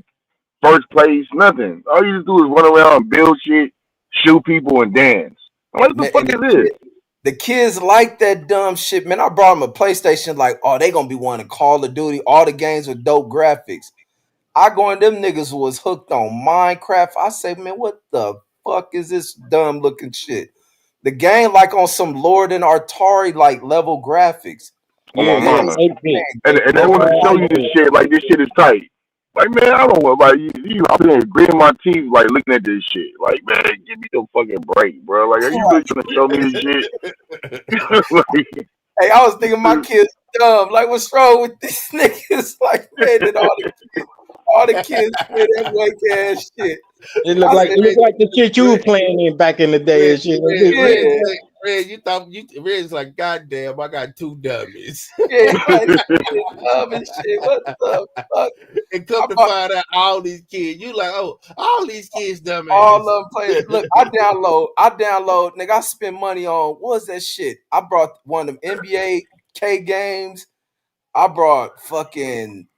first place. Nothing. All you just do is run around, build shit, shoot people, and dance. I'm like, what the Man, fuck and is this? the kids like that dumb shit. Man, I brought them a PlayStation. Like, oh, they gonna be wanting Call of Duty, all the games with dope graphics. I go and them niggas was hooked on Minecraft. I say, man, what the fuck is this dumb looking shit? The game like on some Lord and Atari like level graphics. On yeah, my yeah, mama. 8-bit. And they want to show you this shit like this shit is tight. Like, man, I don't want like you I'm here gritting my teeth like looking at this shit. Like, man, give me the fucking break, bro. Like, are you really trying to show me this shit? Like, Hey, I was thinking my kids dumb. Like, what's wrong with these niggas? Like, man, and all the kids play that wake ass shit. It looked like the shit you were playing in back in the day and shit. Red, you thought Red's like, God damn, I got two dummies. Yeah, like, dumb and shit. What the fuck? And come to find out all these kids, you like, oh, all these kids dumbass. All of them play it. Look, I download, nigga. I spend money on what's that shit? I brought one of them NBA K games. I brought fucking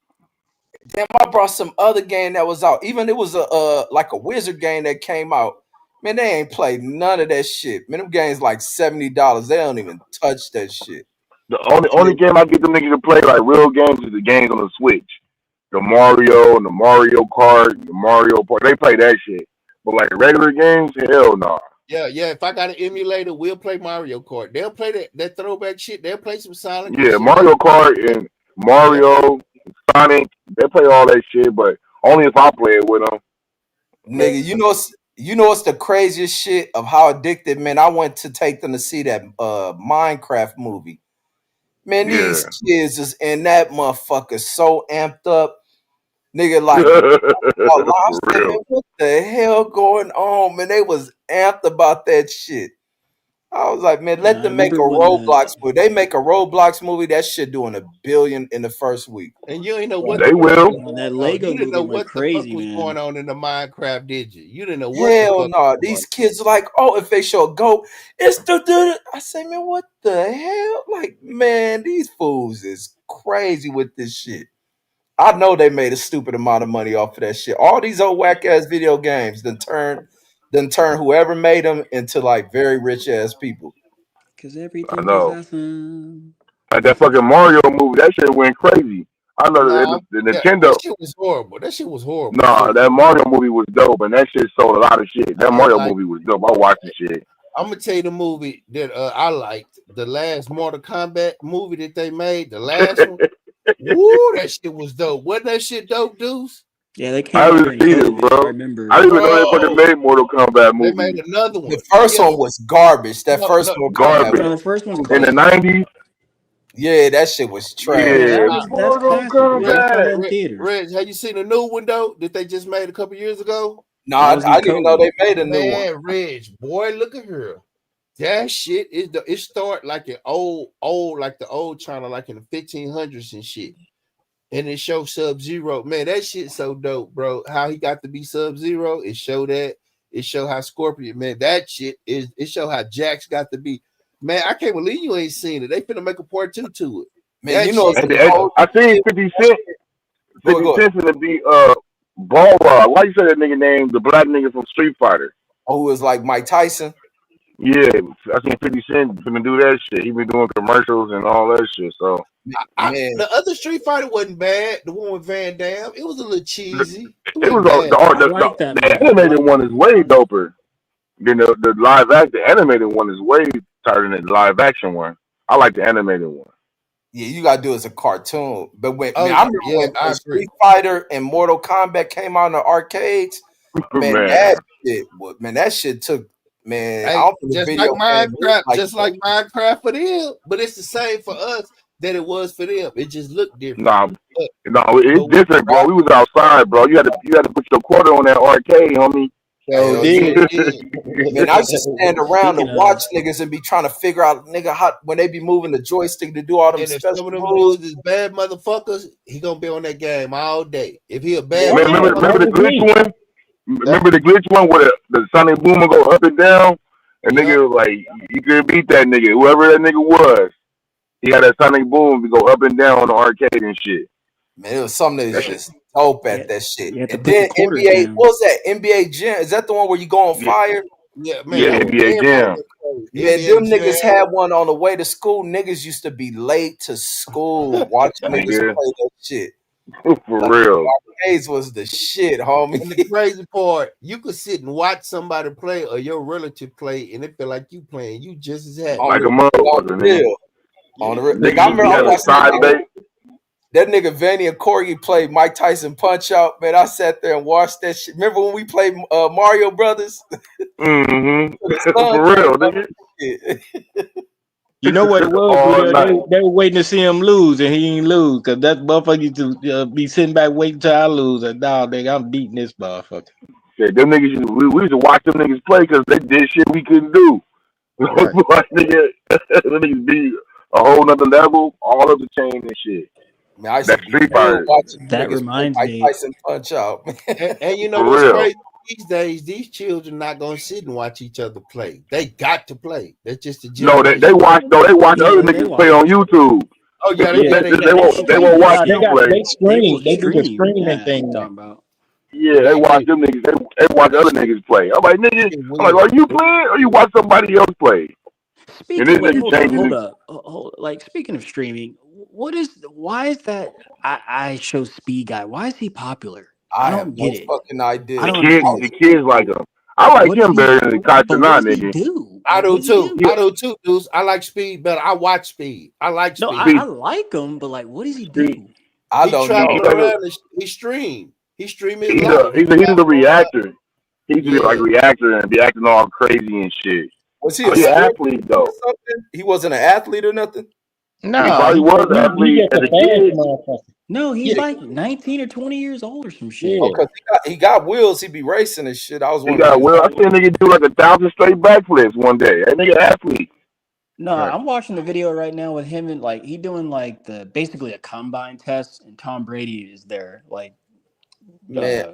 I brought some other game that was out. Even it was a like a wizard game that came out. Man, they ain't played none of that shit. Man, them games like $70. They don't even touch that shit. the only game I get them niggas to play like real games is the games on the Switch. The Mario and the Mario Kart, the Mario Park. They play that shit. But like regular games, hell no. Nah. Yeah. If I got an emulator, we'll play Mario Kart. They'll play that throwback shit. They'll play some Silent Hill Yeah, shit. Mario Kart and Mario, Sonic, they play all that shit, but only if I play it with them. Nigga, you know what's the craziest shit of how addicted, man. I went to take them to see that Minecraft movie. Man, these kids is in that motherfucker so amped up. Nigga, like, I said, man, what the hell going on? Man, they was amped about that shit. I was like, man, let them make a Roblox movie. They make a Roblox movie, that shit doing $1 billion in the first week. And you ain't know what they will. That Lego you didn't know movie what went crazy, the fuck was man. going on in the Minecraft, did you? You didn't know what Hell the fuck no. These kids are like, oh, if they show a goat, it's the I say, man, what the hell? Like, man, these fools is crazy with this shit. I know they made a stupid amount of money off of that shit. All these old whack ass video games then turn whoever made them into like very rich ass people. Because I everything is know. awesome. Like that fucking Mario movie, that shit went crazy. I know the Nintendo. That shit was horrible. Nah, that Mario movie was dope, and that shit sold a lot of shit. That Mario movie was dope. I watched the shit. I'm gonna tell you the movie that I liked. The last Mortal Kombat movie that they made, the last one. Woo, that shit was dope. Wasn't that shit dope, Deuce? Yeah, they came I out haven't during seen it, COVID. bro. I remember. I didn't even know they fucking made Mortal Kombat movie. They made another one. The first one was garbage. That first one garbage. No, the first one's in the '90s. Yeah, that shit was trash. Yeah, that's classic. We just saw that in theaters. Reg, have you seen a new one though that they just made a couple years ago? No, I didn't even know they made a new one. Man, Reg, boy, look at her. That shit it start like an old like the old China, like in the 1500s and shit. And it shows Sub-Zero. Man, that shit so dope, bro. How he got to be Sub-Zero, it showed that. It show how Scorpion, man, that shit is. It show how Jax got to be. Man, I can't believe you ain't seen it. They finna make a part 2 to it. Man, That you know shit it's And, the is. and cold I seen shit. 50 Cent. Go 50 ahead. Cent finna be Ball Rod. Why you say that nigga name? The black nigga from Street Fighter. Oh, who is like Mike Tyson? Yeah, I seen 50 Cent finna do that shit. He been doing commercials and all that shit. So Man, The other Street Fighter wasn't bad. The one with Van Damme, it was a little cheesy. It it wasn't was bad. I like that the movie. I animated like one that is movie. way doper than the live action. The animated one is way tighter than the live action one. I like the animated one. yeah, you gotta do it as a cartoon. But when Oh man, I remember yeah, when I agree. Street Fighter and Mortal Kombat came out in the arcades. Man, Man, that shit took man. I Hey, don't think the just like video game looked Minecraft, like just that. like Minecraft for them. But it's the same for us that it was for them. It just looked different. nah, But, no, it's but different, bro. We was outside, bro. You had to put your quarter on that arcade, homie. So hell yeah, did. it did. Man, I used to stand around Speaking and watch of, niggas and be trying to figure out nigga how when they be moving the joystick to do all them And if special some of them moves. dudes is bad motherfuckers, he gonna be on that game all day. If he a bad Yeah, Oh Man, yeah, motherfucker, that remember the was glitch me. one? that Remember the glitch one where the Sonic Boomer go up and down? And yep. nigga, like, you couldn't beat that nigga. Whoever that nigga was, he had that Sonic Boom to go up and down on the arcade and shit. man, it was something that That was shit, just dope you at had, that shit. you had to And put the then quarters NBA, down. what was that? NBA Jam? Is that the one where you go on yeah, fire? Yeah, man, yeah, that was NBA everybody Jam. went crazy. Man, NBA them niggas Jam. had one on the way to school. Niggas used to be late to school watching niggas Nigga, play that shit. for Like real. arcades was the shit, homie. And the crazy part, you could sit and watch somebody play or your relative play, and it feel like you playing. You just as on happy. Like a the motherfucker, nigga. real. On Yeah, the real. you Nigga, Nigga I just used remember to as I have a watched happy. that side nigga. bait. That nigga Vanny and Corgi played Mike Tyson Punch Out. Man, I sat there and watched that shit. Remember when we played Mario Brothers? Mm-hmm. The sun For came real, up nigga. and shit. You know what it was, All Goodell? night. They were waiting to see him lose, and he ain't lose because that motherfucker used to be sitting back waiting till I lose. And now, nigga, I'm beating this motherfucker. Yeah, them niggas, we used to watch them niggas play because they did shit we couldn't do. Right. Like, nigga, them niggas be a whole nother level, all of the chain and shit. Man, I used to That be Street real Fighter, watching That niggas play reminds Mike me. Tyson Punch Out. And you know for what's real. crazy? These days, these children not gonna sit and watch each other play. They got to play. That's just the No, they generation. watch other Yeah, they niggas play on watch. YouTube. Oh yeah, Yeah, yeah, they Yeah, they they won't they stream. won't They watch nah, you stream. play. they They will screen. They do the stream. screening Yeah, I know what you're thing talking now. about. Yeah, but they they watch get them niggas. They watch that other shit. niggas play. I'm like, nigga, Get I'm like, weird. are you playing or you watch somebody else play? And this Speaking, wait, nigga hold up, changing hold it. up, like speaking of streaming, why is that? I show Speed Guy. Why is he popular? I I have don't no get it. fucking I idea. don't understand. The kids like him. I like What does him he? better than the But what Kachana does he nigga. do? I Like, what do does he too. do? He, I do too, dudes. I like Speed better. I watch Speed. I like No, Speed. I see, like him, but like, what does he see, do? I He don't know. travel he's like around and he stream. He stream his he's life. He he's a travel around. reactor. He used to be like Yeah. a reactor and be acting all crazy and shit. Was he a He an Yep. sports athlete or though. something? He wasn't an athlete or nothing. He No, probably was an he athlete just as a a fast kid. motherfucker. No, He he's a, like 19 or 20 years old or some shit. Oh, yeah. cause he got wheels. He be racing and shit. I was He wondering got his. well. I seen a nigga do like 1,000 straight backflips one day. That nigga athlete. No, Right. I'm watching the video right now with him and like he doing like the basically a combine test, and Tom Brady is there like Man, uh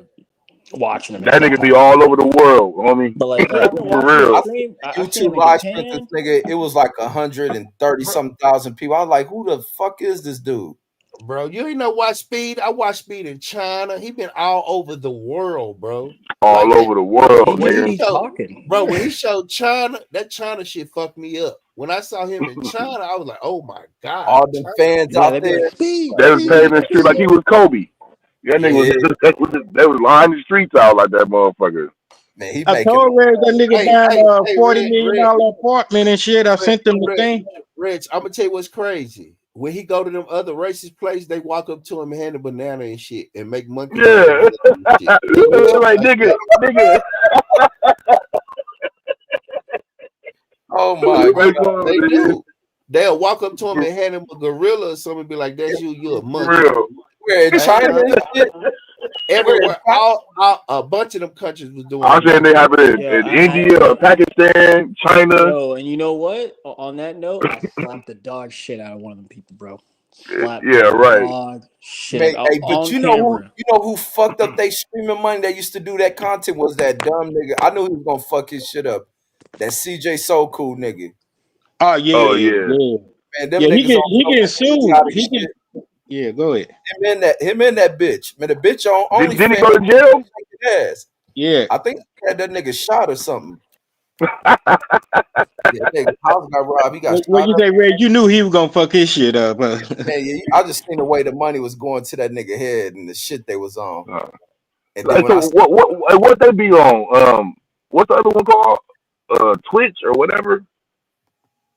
watching him and That shit, nigga be talking all to him. over the world, homie. But like, yeah, I've been For watching him real. I seen stream. the I seen YouTube him in live stream. This Japan. nigga, it was like 130 Bro, something thousand people. I was like, who the fuck is this dude? bro, you ain't know watch Speed? I watch Speed in China. He been all over the world, bro. Like All that. over the He world, When just he nigga. be showed, talking. bro, when Yeah. he showed China, that China shit fucked me up. When I saw him in China, I was like, oh my God, All them China. fans Yeah, out they'd be like, there. speed, They was speed, paving the street like he speed. was Kobe. That nigga was Yeah. they was lining the streets out like that motherfucker. Man, he I making told Reg that nigga Hey, buying hey, a hey, $40 million apartment and shit. I sent them the Reg, thing. Reg, I'm gonna tell you what's crazy. When he go to them other racist places, they walk up to him and hand a banana and shit and make monkey man Yeah. and shit. They do it. Like nigga. oh my Bro, Like, god. oh, they nigga. do. They'll walk up to him For, and hand him a gorilla or something and be like, that's you, you a for monkey. real. We're in I ain't China lying. and shit. We're in Everywhere, China. a bunch of them countries was doing I'm that saying shit. they have it Yo, in India or Pakistan, China. yo, and you know what? On that note, I slapped the dog shit out of one of them people, bro. Slap Yeah, the right. dog shit Man, out hey, but on you know camera. who fucked up they streaming money that used to do that content was that dumb nigga. I knew he was gonna fuck his shit up. That CJ So Cool nigga. Oh Oh yeah, yeah. yeah, Man, them yeah. niggas on He some getting sued. idiotic He shit. get yeah. Go ahead. Him and that bitch. Man, the bitch on Didn't he OnlyFans go to jail? shaking ass. Yeah. I think he had that nigga shot or something. Yeah, that nigga house got robbed. He got What shot you up. say, Red? You knew he was gonna fuck his shit up. Huh? Man, yeah, I just seen the way the money was going to that nigga head and the shit they was on. And then Like, when so I what they be on? What's the other one called? Twitch or whatever.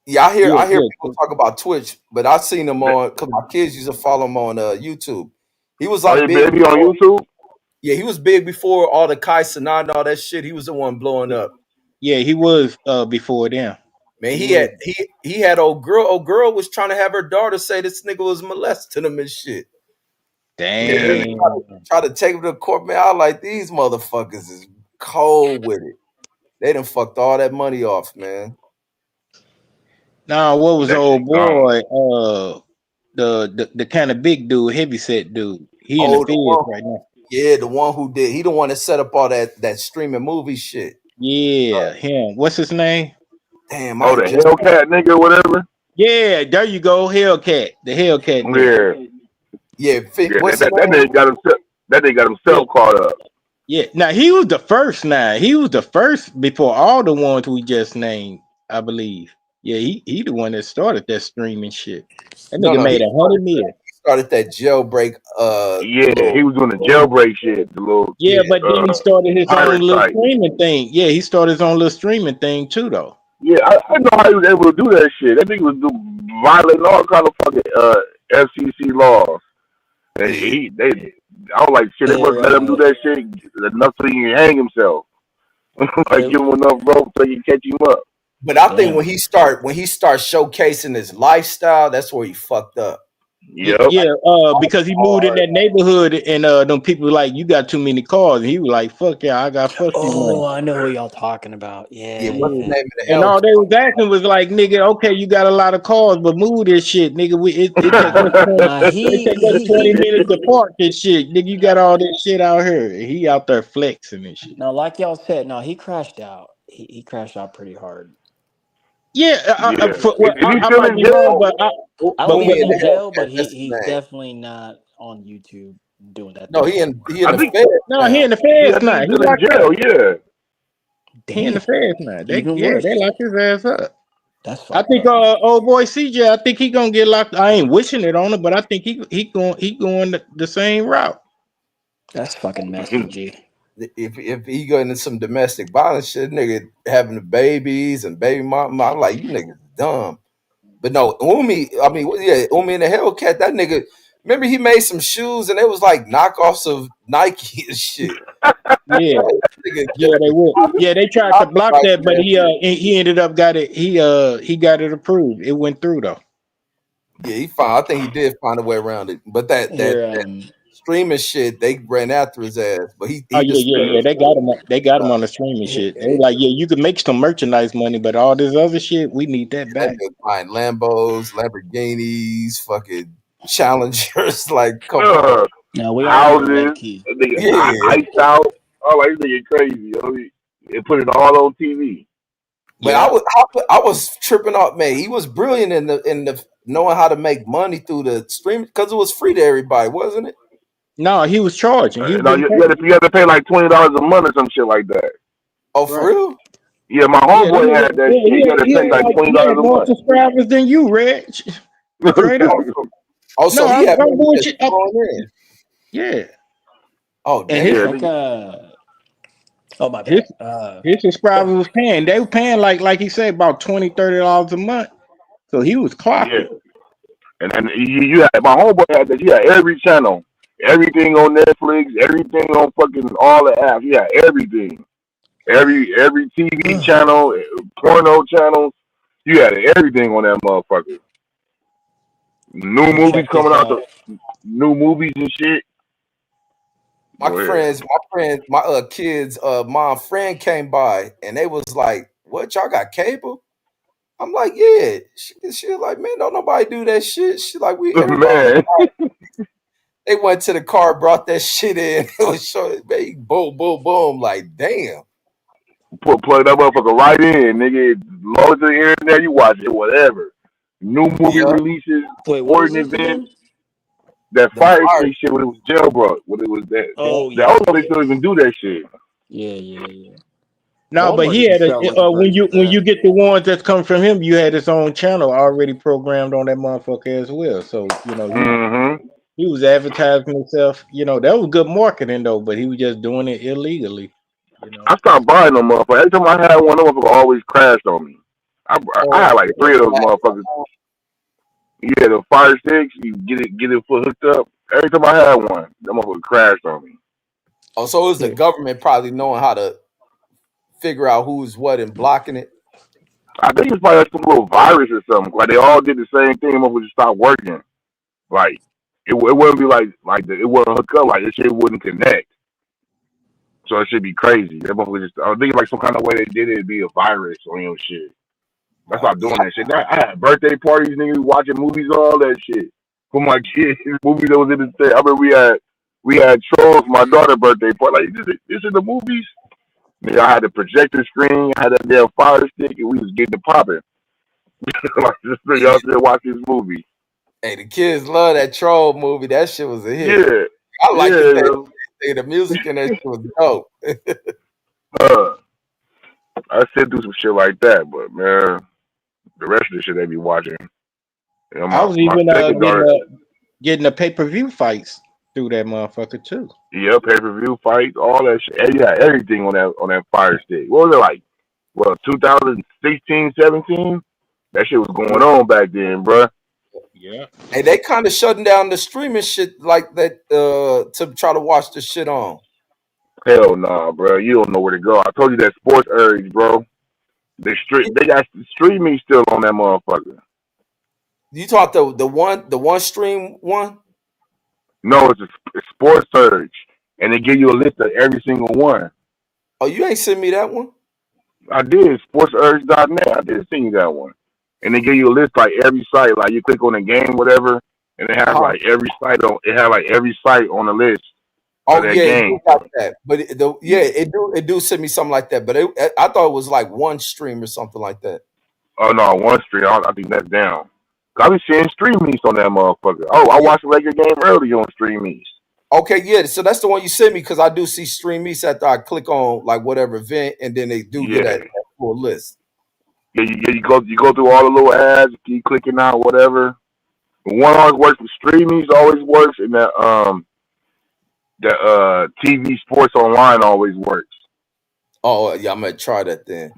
yeah, Yeah, I hear yeah, people talk about Twitch, but I seen him on because my kids used to follow him on YouTube. He was Oh, like they big be on before, YouTube. yeah, he was big before all the Kai Cenat and all that shit. He was the one blowing up. yeah. He was before them. Man, He was. he had old girl was trying to have her daughter say this nigga was molesting him and shit. Man, Yeah. nigga Damn. try to take him to court. Man, I like these motherfuckers is cold with it. They done fucked all that money off, man. Now, what was the That old shit gone. boy? The kind of big dude, heavy set dude. He in the Oh, the feds one, right now. yeah, the one who did. He the one that set up all that streaming movie shit. Yeah, him. What's his name? Damn, Oh, I the just Hellcat nigga, or whatever. Yeah, there you go. Hellcat, the Hellcat nigga. Yeah. yeah. Yeah. What's the That name? nigga got himself. That nigga got Yeah, himself caught up. yeah. Now he was the first. Now he was the first before all the ones we just named, I believe. Yeah, he the one that started that streaming shit. That No, nigga no, made 100 million. he started that jailbreak. Yeah, he Little. was doing the jailbreak shit. The little Yeah, but then he started his own pirate little site. streaming thing. Yeah, he started his own little streaming thing too, though. Yeah, I know how he was able to do that shit. That nigga was violating all kind of fucking FCC laws. And Yeah, I was like, shit, they must Or let him do that shit enough so he can hang himself. Like, or give him enough rope so he can catch him up. but I think damn. when he start showcasing his lifestyle, that's where he fucked up. Yeah, Yep. yeah, because he moved in that neighborhood and them people were like, you got too many cars. And he was like, fuck yeah, I got fuck you Oh, money. I know who y'all talking about. Yeah, what's the Yeah. Yeah. name of the And all Hellcat? they was asking was like, nigga, okay, you got a lot of cars, but move this shit, nigga. It take us 20, Nah, it take us 20 minutes to park this shit. Nigga, you got all this shit out here. And he out there flexing and shit. no, like y'all said, no, he crashed out. He crashed out pretty hard. Yeah, Yeah. Is he I still might in be wrong, jail? I don't but think what Umi he's and in the jail, Hellcat. but That's his he's name. definitely not on YouTube doing that No, type of stuff. he in I the think, Fed no, he now. in the yeah, I feds think now. he's He still in locked jail. up. Yeah. He in the Damn, feds now. even They worse. locked his ass up. That's I fucked think up. old boy CJ, I think he gonna get locked. I ain't wishing it on him, but I think he going the same route. That's fucking messy, G. If he go into some domestic violence shit, nigga having the babies and baby mama, I'm like, you niggas dumb. But no, Umi and the Hellcat, that nigga, remember he made some shoes and it was like knockoffs of Nike and shit. Yeah, Nigga, yeah, they will. Yeah, they tried to block copyright that, but that shit. he ended up got it. He got it approved. It went through though. Yeah, he found. I think he did find a way around it. But Here, that streaming shit, they ran after his ass. But Oh he yeah, just yeah. They got him. They got him on the streaming here, shit. They were like, yeah, you can make some merchandise money, but all this other shit, we need that that back. nigga buying Lambos, Lamborghinis, fucking Challengers. Like, come on. Uh, now we all know low houses. key. That nigga Yeah. iced out. Oh, like, this nigga crazy. You know? They put it all on TV. But Yep. I was tripping off, man. He was brilliant in the knowing how to make money through the stream because it was free to everybody, wasn't it? No, he was charging. He was No, getting paid. you had to pay like $20 a month or some shit like that. Oh, for Right. real? Yeah, my Yeah, homeboy had that shit. You had to he pay had like like twenty he dollars had a more month. subscribers than you, Reg. Straight up. So No, he had I'm money just bullshit. thrown in. Yeah, Oh and damn. his Yeah, Like oh my his bad. his subscribers was paying. They were paying like he said about $20-$30 a month. So he was yeah. clocking. And you had my homeboy had that. You had every channel, everything on Netflix, everything on fucking all the apps. You had everything, every TV channel, porno channels. You had everything on that motherfucker. New Hey, movies check coming this out, out. the new movies and shit. Go ahead. My kids, mom friend came by and they was like, "What y'all got cable?" I'm like, yeah. She like, man, don't nobody do that shit. She like, everybody. Man, They went to the car, brought that shit in. It was showing, man, boom, boom, boom. Like, damn. plug that motherfucker right in, nigga. Load it to the internet, you watch it, whatever. New movie Yeah. releases, Wait, what was sporting this events. again? That The fire fire. stick shit when it was jailbroke, when it was that. Oh I don't yeah, know they yeah, still even do that shit. yeah. No, but Walmart he even had felt like a when version of you that. get the ones that come from him, you had his own channel already programmed on that motherfucker as well. So Mm-hmm. he was advertising himself. That was good marketing though, but he was just doing it illegally. I stopped buying them motherfuckers. Every time I had one, them motherfuckers always crashed on me. I had like three of those motherfuckers. Yeah, the fire sticks, you get it hooked up. Every time I had one, that motherfucker crashed on me. Oh, so it was the Yeah. government probably knowing how to figure out who's what and blocking it. I think it's probably like some little virus or something. Like they all did the same thing, and motherfucker just stopped working. Like it wouldn't be it wouldn't hook up, like this shit wouldn't connect. So it should be crazy. That motherfucker just I think like some kind of way they did it, it'd be a virus on your shit. I stopped doing that shit. Now, I had birthday parties, niggas watching movies, all that shit. For my kids, movies that was in the thing. I remember we had trolls for my daughter's birthday party. Like this in the movies. Nigga, I had the projector screen, I had that damn fire stick, and we was getting it popping. Like just so y'all still watch this movie. Hey, the kids love that troll movie. That shit was a hit. Yeah, I like the thing. yeah. The music in that shit was dope. Uh, I sit through some shit like that, but man, the rest of the shit they be watching. I was My even second daughter, getting the pay-per-view fights through that motherfucker too. yeah, pay-per-view fights, all that shit. Yeah, everything on that fire stick. What was it like? Well, 2016, 17? That shit was going on back then, bruh. Yeah. Hey, they kind of shutting down the streaming shit like that to try to watch the shit on. Hell nah, bruh. You don't know where to go. I told you that sports urge, bro. They got streaming still on that motherfucker. You talk the one stream one? No, it's a sports urge. And they give you a list of every single one. Oh, you ain't send me that one? I did, sportsurge.net. I did send you that one. And they give you a list like every site. Like you click on the game, whatever, and it has Uh-huh. like every site on the list of Oh that yeah, it do game. got that. But it do send me something like that. But I thought it was like one stream or something like that. Oh no, one stream. I think that's down. I be seeing stream meets on that motherfucker. Oh, I Yeah. watched the Lakers game earlier on stream meets. Okay, yeah. So that's the one you sent me because I do see stream meets after I click on like whatever event, and then they do get Yeah, that full list. yeah. You go through all the little ads. You keep clicking out whatever. One always works. The stream meets always works, and the TV sports online always works. Oh yeah, I'm gonna try that then.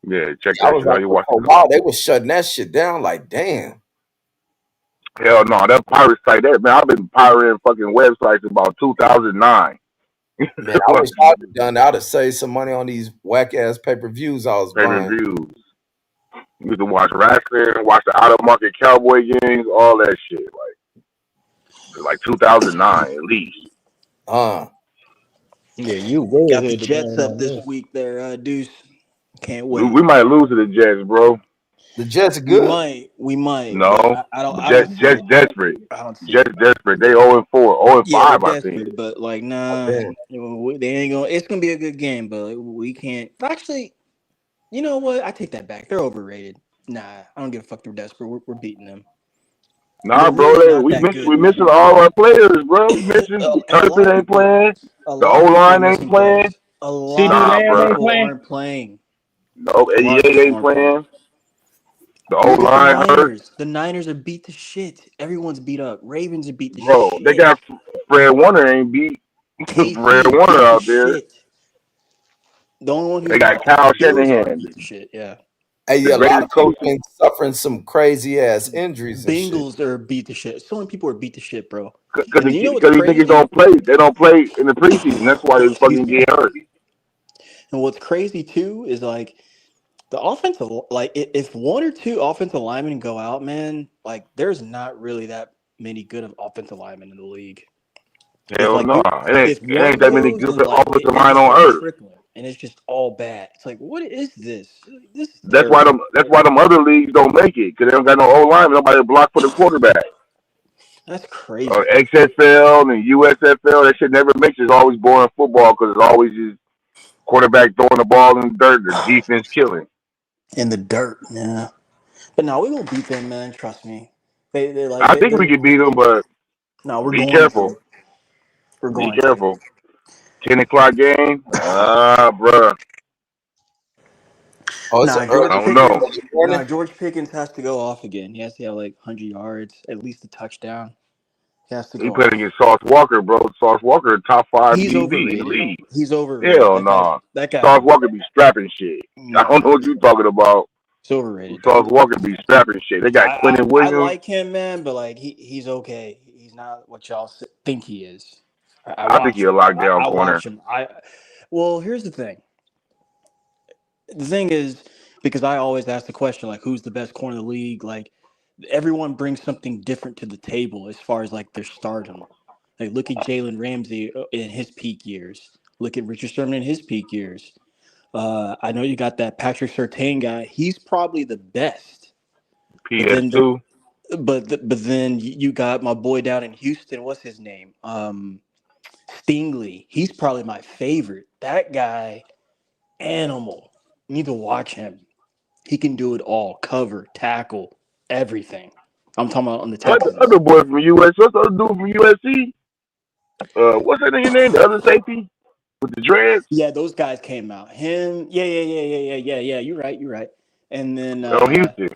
Yeah, check I that was shit out. like, You for watch a while they was shutting that shit down. Like, damn, Hell no, that pirate site, that man, I've been pirating fucking websites since about 2009. man, I wish I'd have done that. I'd have saved some money on these whack ass pay-per-views I was Pay per buying. views. You used to watch wrestling, watch the out of market cowboy games, all that shit. Like 2009 at least. Uh Yeah, you way Got the ahead of the game Jets up on this this. week there, Deuce. Can't We wait. might lose to the Jets, bro. the Jets are We good. might, we might, but No, I don't Jets, see Jets it. desperate. I don't see Jets it. desperate. They 0-4, Yeah, they're 0-5, I think. desperate, but like, Oh, nah, damn. they ain't gonna. It's gonna be a good game, but like, we can't. Actually, you know what? I take that back. They're overrated. Nah, I don't give a fuck. They're desperate. We're beating them. Nah, They're bro, really not we that miss we good. missing all our players, bro. We missing And Turpin ain't playing. a The lot O of people are line ain't missing playing. players. A lot CD of Nah, Lamb bro. ain't people playing. aren't playing. No, A lot of 88 people ain't aren't playing. playing. The O Look at the line hurt. Niners. The Niners are beat to shit. Everyone's beat up. Ravens are beat to Bro, they shit. got Fred Warner ain't beat KC Fred is Warner beat to out there. shit. The only one They who's got not. Kyle The Bills are Shanahan, beat to shit. Yeah. Hey, the yeah, a lot greatest of people coach. been suffering some crazy ass injuries and shit. Bengals are beat to shit. So many people are beat to shit, bro. Because And you know what's these niggas crazy? don't play. They don't play in the preseason. That's why they Excuse fucking me. get hurt. And what's crazy too is like the offensive, like if one or two offensive linemen go out, man, like there's not really that many good of offensive linemen in the league. If Hell like no. you, It if ain't one that many goes, good then like offensive it line just on starts earth. trickling. and it's just all bad. It's like, what is this? This is That's why terrible. them other leagues don't make it because they don't got no O line, nobody to block for the quarterback. That's crazy. XFL and USFL, that shit never makes it. It's always boring football because it's always just quarterback throwing the ball in the dirt, the defense killing. In the dirt, yeah. But no, we gonna beat them, man. Trust me. They like I think we they. can beat them, but No, we're be going careful. to. We're Be going to. careful. 10 o'clock game? Bruh. Oh, it's an Nah, early I don't know. morning. George Pickens has to go off again. He has to have like 100 yards, at least a touchdown. He has to He go playing off. against Sauce Walker, bro. Sauce Walker, top 5 He's DB in the overrated. league. He's overrated. Hell nah. That guy. Sauce Walker be strapping shit. I don't know Nah, what you talking about. he's overrated, Sauce dog. Walker be strapping shit. They got Quentin I Williams. like him, man, but like he's okay. He's not what y'all think he is. I I think watch he a him. lockdown I corner. watch him. Well, here's the thing. The thing is, because I always ask the question, like, who's the best corner in the league? Like, everyone brings something different to the table as far as like their stardom. Like, look at Jalen Ramsey in his peak years. Look at Richard Sherman in his peak years. I know you got that Patrick Surtain guy. He's probably the best. But then PS2. but then you got my boy down in Houston. What's his name? Stingley. He's probably my favorite. That guy, animal. You need to watch him. He can do it all: cover, tackle, everything. I'm talking about on the Other Texans. boy from US. What's the other dude from USC? What's that nigga name? The other safety with the dreads Yeah, those guys came out. Him. Yeah. You're right. You're right. And then on Houston.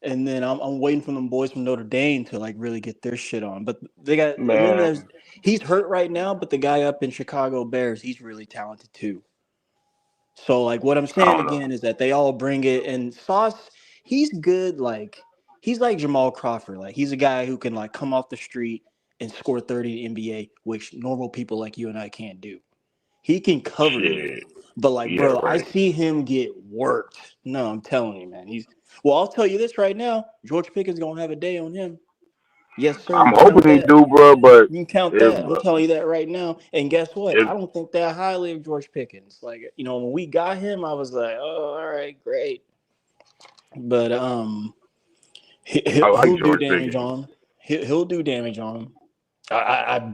I'm waiting for them boys from Notre Dame to like really get their shit on. But they got and then Man, he's hurt right now, but the guy up in Chicago Bears, he's really talented too. So like what I'm I saying don't know. again is that they all bring it, and Sauce, he's good. Like he's like Jamal Crawford. Like he's a guy who can like come off the street and score 30 in the NBA, which normal people like you and I can't do. He can cover good. Shit. But like, Yeah, bro, I right. see him get worked. No, I'm telling you, man. I'll tell you this right now. George Pickens gonna have a day on him. Yes, sir. You I'm can count hoping he that. do, bro. But You can count if that. I'm telling you that right now. And guess what? if I don't think that highly of George Pickens. Like, when we got him, I was like, oh, all right, great. But I like he'll do George damage Pickens. on him. He'll do damage on him. I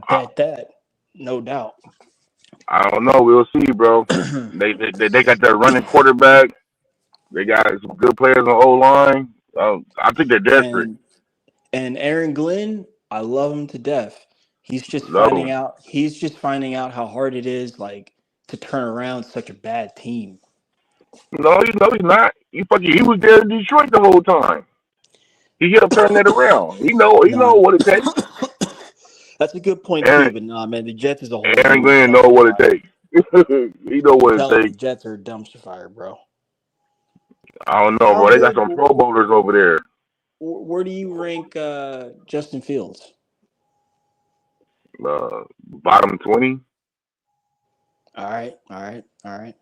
I, bet that, no doubt. I don't know. We'll see, bro. They got that running quarterback. They got some good players on O line. I think they're desperate. and And Aaron Glenn, I love him to death. Love them. He's just finding out how hard it is, like, to turn around such a bad team. No, he's not. He was there in Detroit the whole time. He helped turn that around. He know Nah. what it takes. That's a good point too, Aaron, but nah, man, the Jets is a whole Aaron nother Glenn know dumpster what it fire. takes. He know what it Tell him the takes. Jets are a dumpster fire, bro. I don't know, How bro. They got good? some Pro Bowlers over there. Where do you rank Justin Fields? Bottom 20. All right.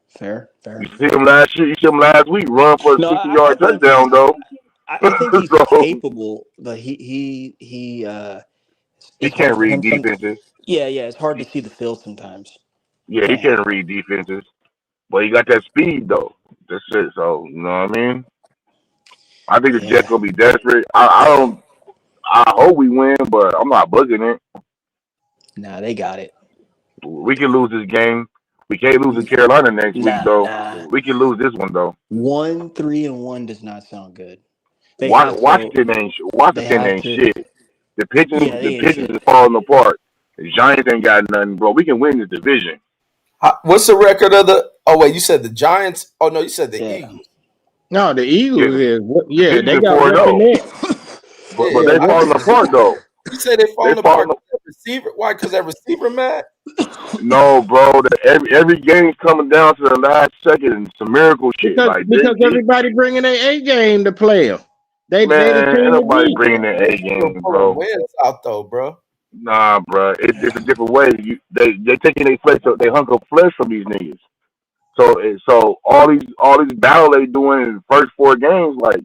Fair. You see him last year. You see him last week run for a No, 60-yard touchdown, though. I think he's So capable, but he he it's hard can't for read him some. defenses. Yeah, it's hard to see the field sometimes. Yeah, he Can't can't happen. read defenses. But he got that speed, though. That's it. So, you know what I mean? I think the Jets Yeah. going to be desperate. I hope we win, but I'm not bugging it. Nah, they got it. We can lose this game. We can't lose to Carolina next week, though. Nah. We can lose this one, though. 1-3-1 does not sound good. They have to. They Washington have ain't to. shit. Yeah, The they ain't pitching is shit. falling apart. The Giants ain't got nothing, bro. We can win this division. What's the record of the? Oh wait, you said the Giants. Oh no, you said the Yeah. Eagles. No, the Yeah, Eagles is the pitching they is got 4-0. Weapon X. But Yeah, they Weapon, falling apart though. you say they They falling falling. apart. That receiver? Why? Because that receiver, man. No, bro. Every game's coming down to the last second and some miracle shit. Like because everybody bringing their A game to play 'em. They the man, ain't team to nobody beat. bringing their A Still game, pulling bro. wins out though, bro. Nah, bro. It's a different way. They taking their flesh. They hunk up flesh from these niggas. So all these battle they doing in the first 4 games, like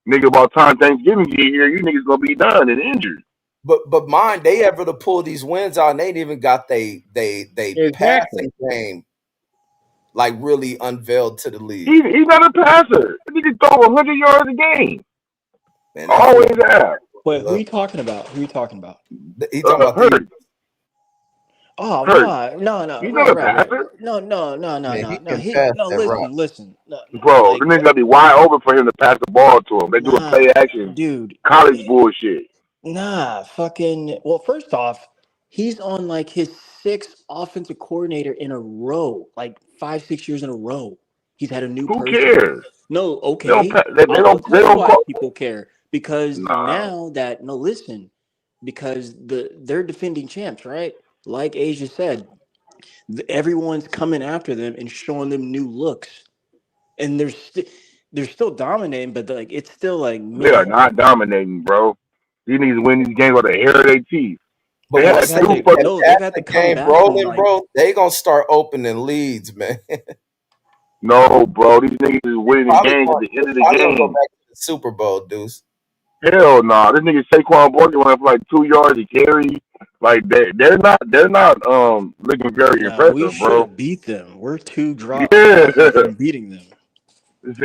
nigga, about time Thanksgiving get here, you niggas gonna be done and injured. But mind they ever to pull these wins out, and they ain't even got they Exactly. passing game like really unveiled to the league. He's not a passer. He can throw 100 yards a game. Man, that Always fool, have. Wait, who are you talking about? Who are you talking about? he talking about the Hurt. Oh Hurt. no, He's not right, a right, right. passer. No. man. He can He pass no. that rock. Listen. No, Bro, the like nigga gotta be wide open for him to pass the ball to him. They doing nah, play action dude. college bullshit. Nah, fucking. Well, first off, he's on like his sixth offensive coordinator in a row, like 5, 6 years in a row. He's had a new Who person. cares? No, They don't. okay. They I'll don't. They tell you don't why call. people care. Because Nah. now that no, listen, because they're defending champs, right? Like Asia said, everyone's coming after them and showing them new looks, and they're still dominating, but like it's still like They are man, not dominating, bro. These niggas win these games with the hair of their teeth. But They no, once had they two get fucking. that they've had to passing come game back from rolling, like bro, they gonna start opening leads, man. No, bro. These niggas is winning the games at the They end of the probably gonna go game. back to the Super Bowl, Deuce. Hell no. This nigga Saquon Barkley went for like 2 yards to carry. Like they're not looking very nah, we impressive, should bro. have beat them. We're two drop Yeah. passes from beating them.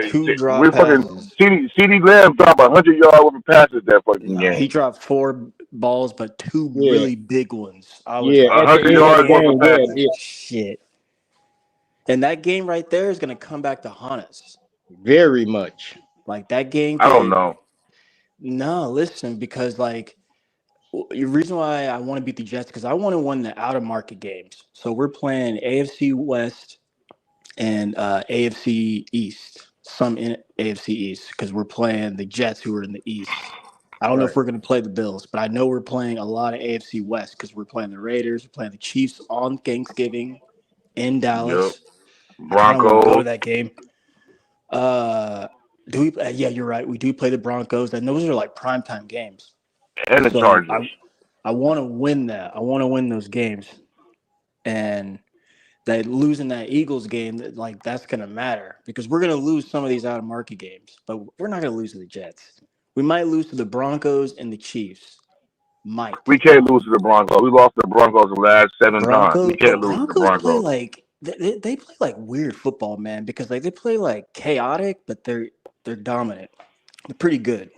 Two We drop fucking passes. CD Lamb dropped 100 yards worth of passes that fucking Nah, he game. dropped 4 balls, but two Yeah, really big ones. I was yeah. like, A At the hundred end of the yards worth man, of game, passes. yeah. shit. And that game right there is gonna come back to haunt us. Very much. Like that game I don't could know. no listen because like the reason why I want to beat the Jets because I want to win the out of market games. So we're playing AFC West and AFC East. Some in AFC East because we're playing the Jets who are in the East. I don't know if Right. we're going to play the Bills, but I know we're playing a lot of AFC West because we're playing the Raiders, we're playing the Chiefs on Thanksgiving in Yep. Dallas. I kind of want to go to Broncos that game. Do we? Yeah, you're right. We do play the Broncos, and those are like primetime games. and the So Chargers. I want to win that. I want to win those games, and that losing that Eagles game, like that's gonna matter because we're gonna lose some of these out of market games, but we're not gonna lose to the Jets. We might lose to the Broncos and the Chiefs. We Might can't lose to the Broncos. We lost to the Broncos the last 7 times. We The can't lose to the Broncos play Broncos. like they play like weird football, man, because like they play like chaotic, but they're dominant. They're pretty good.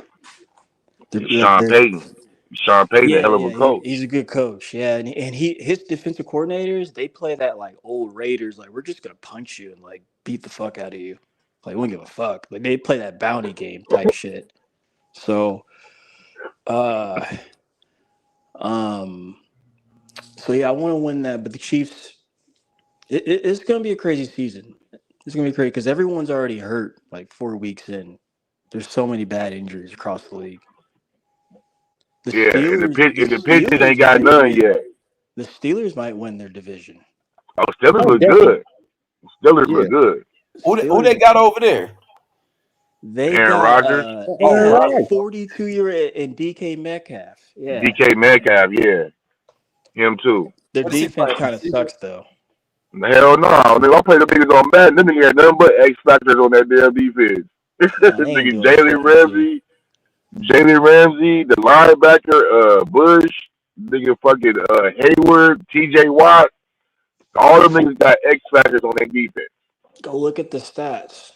They're like Sean they're Payton. Sean Payton, a yeah, hell of a coach. he's a good coach. Yeah, and his defensive coordinators they play that like old Raiders. Like we're just gonna punch you and like beat the fuck out of you. Like we don't give a fuck. Like they play that bounty game type shit. So, uh, um, so yeah, I want to win that. But the Chiefs, it's gonna be a crazy season. It's gonna be crazy because everyone's already hurt. Like 4 weeks in, there's so many bad injuries across the league. Yeah, and The the Pitches ain't Steelers got might none win. yet. The Steelers might win their division. Oh, Steelers Oh, look definitely. good. Steelers Yeah. look good. Who they Steelers, got over there? they Aaron got Rodgers, they Aaron got Rodgers. 42-year and DK Metcalf. Yeah, DK Metcalf, yeah, him too. their What is he defense playing? kind of sucks though. Hell no, nigga, I play the niggas on Madden. Them niggas had nothing but X factors on that damn defense. Nah, they ain't Nigga doing fucking shit. Jalen Ramsey, the linebacker, Bush, nigga fucking Hayward, TJ Watt, all them niggas got X factors on their defense. Go look at the stats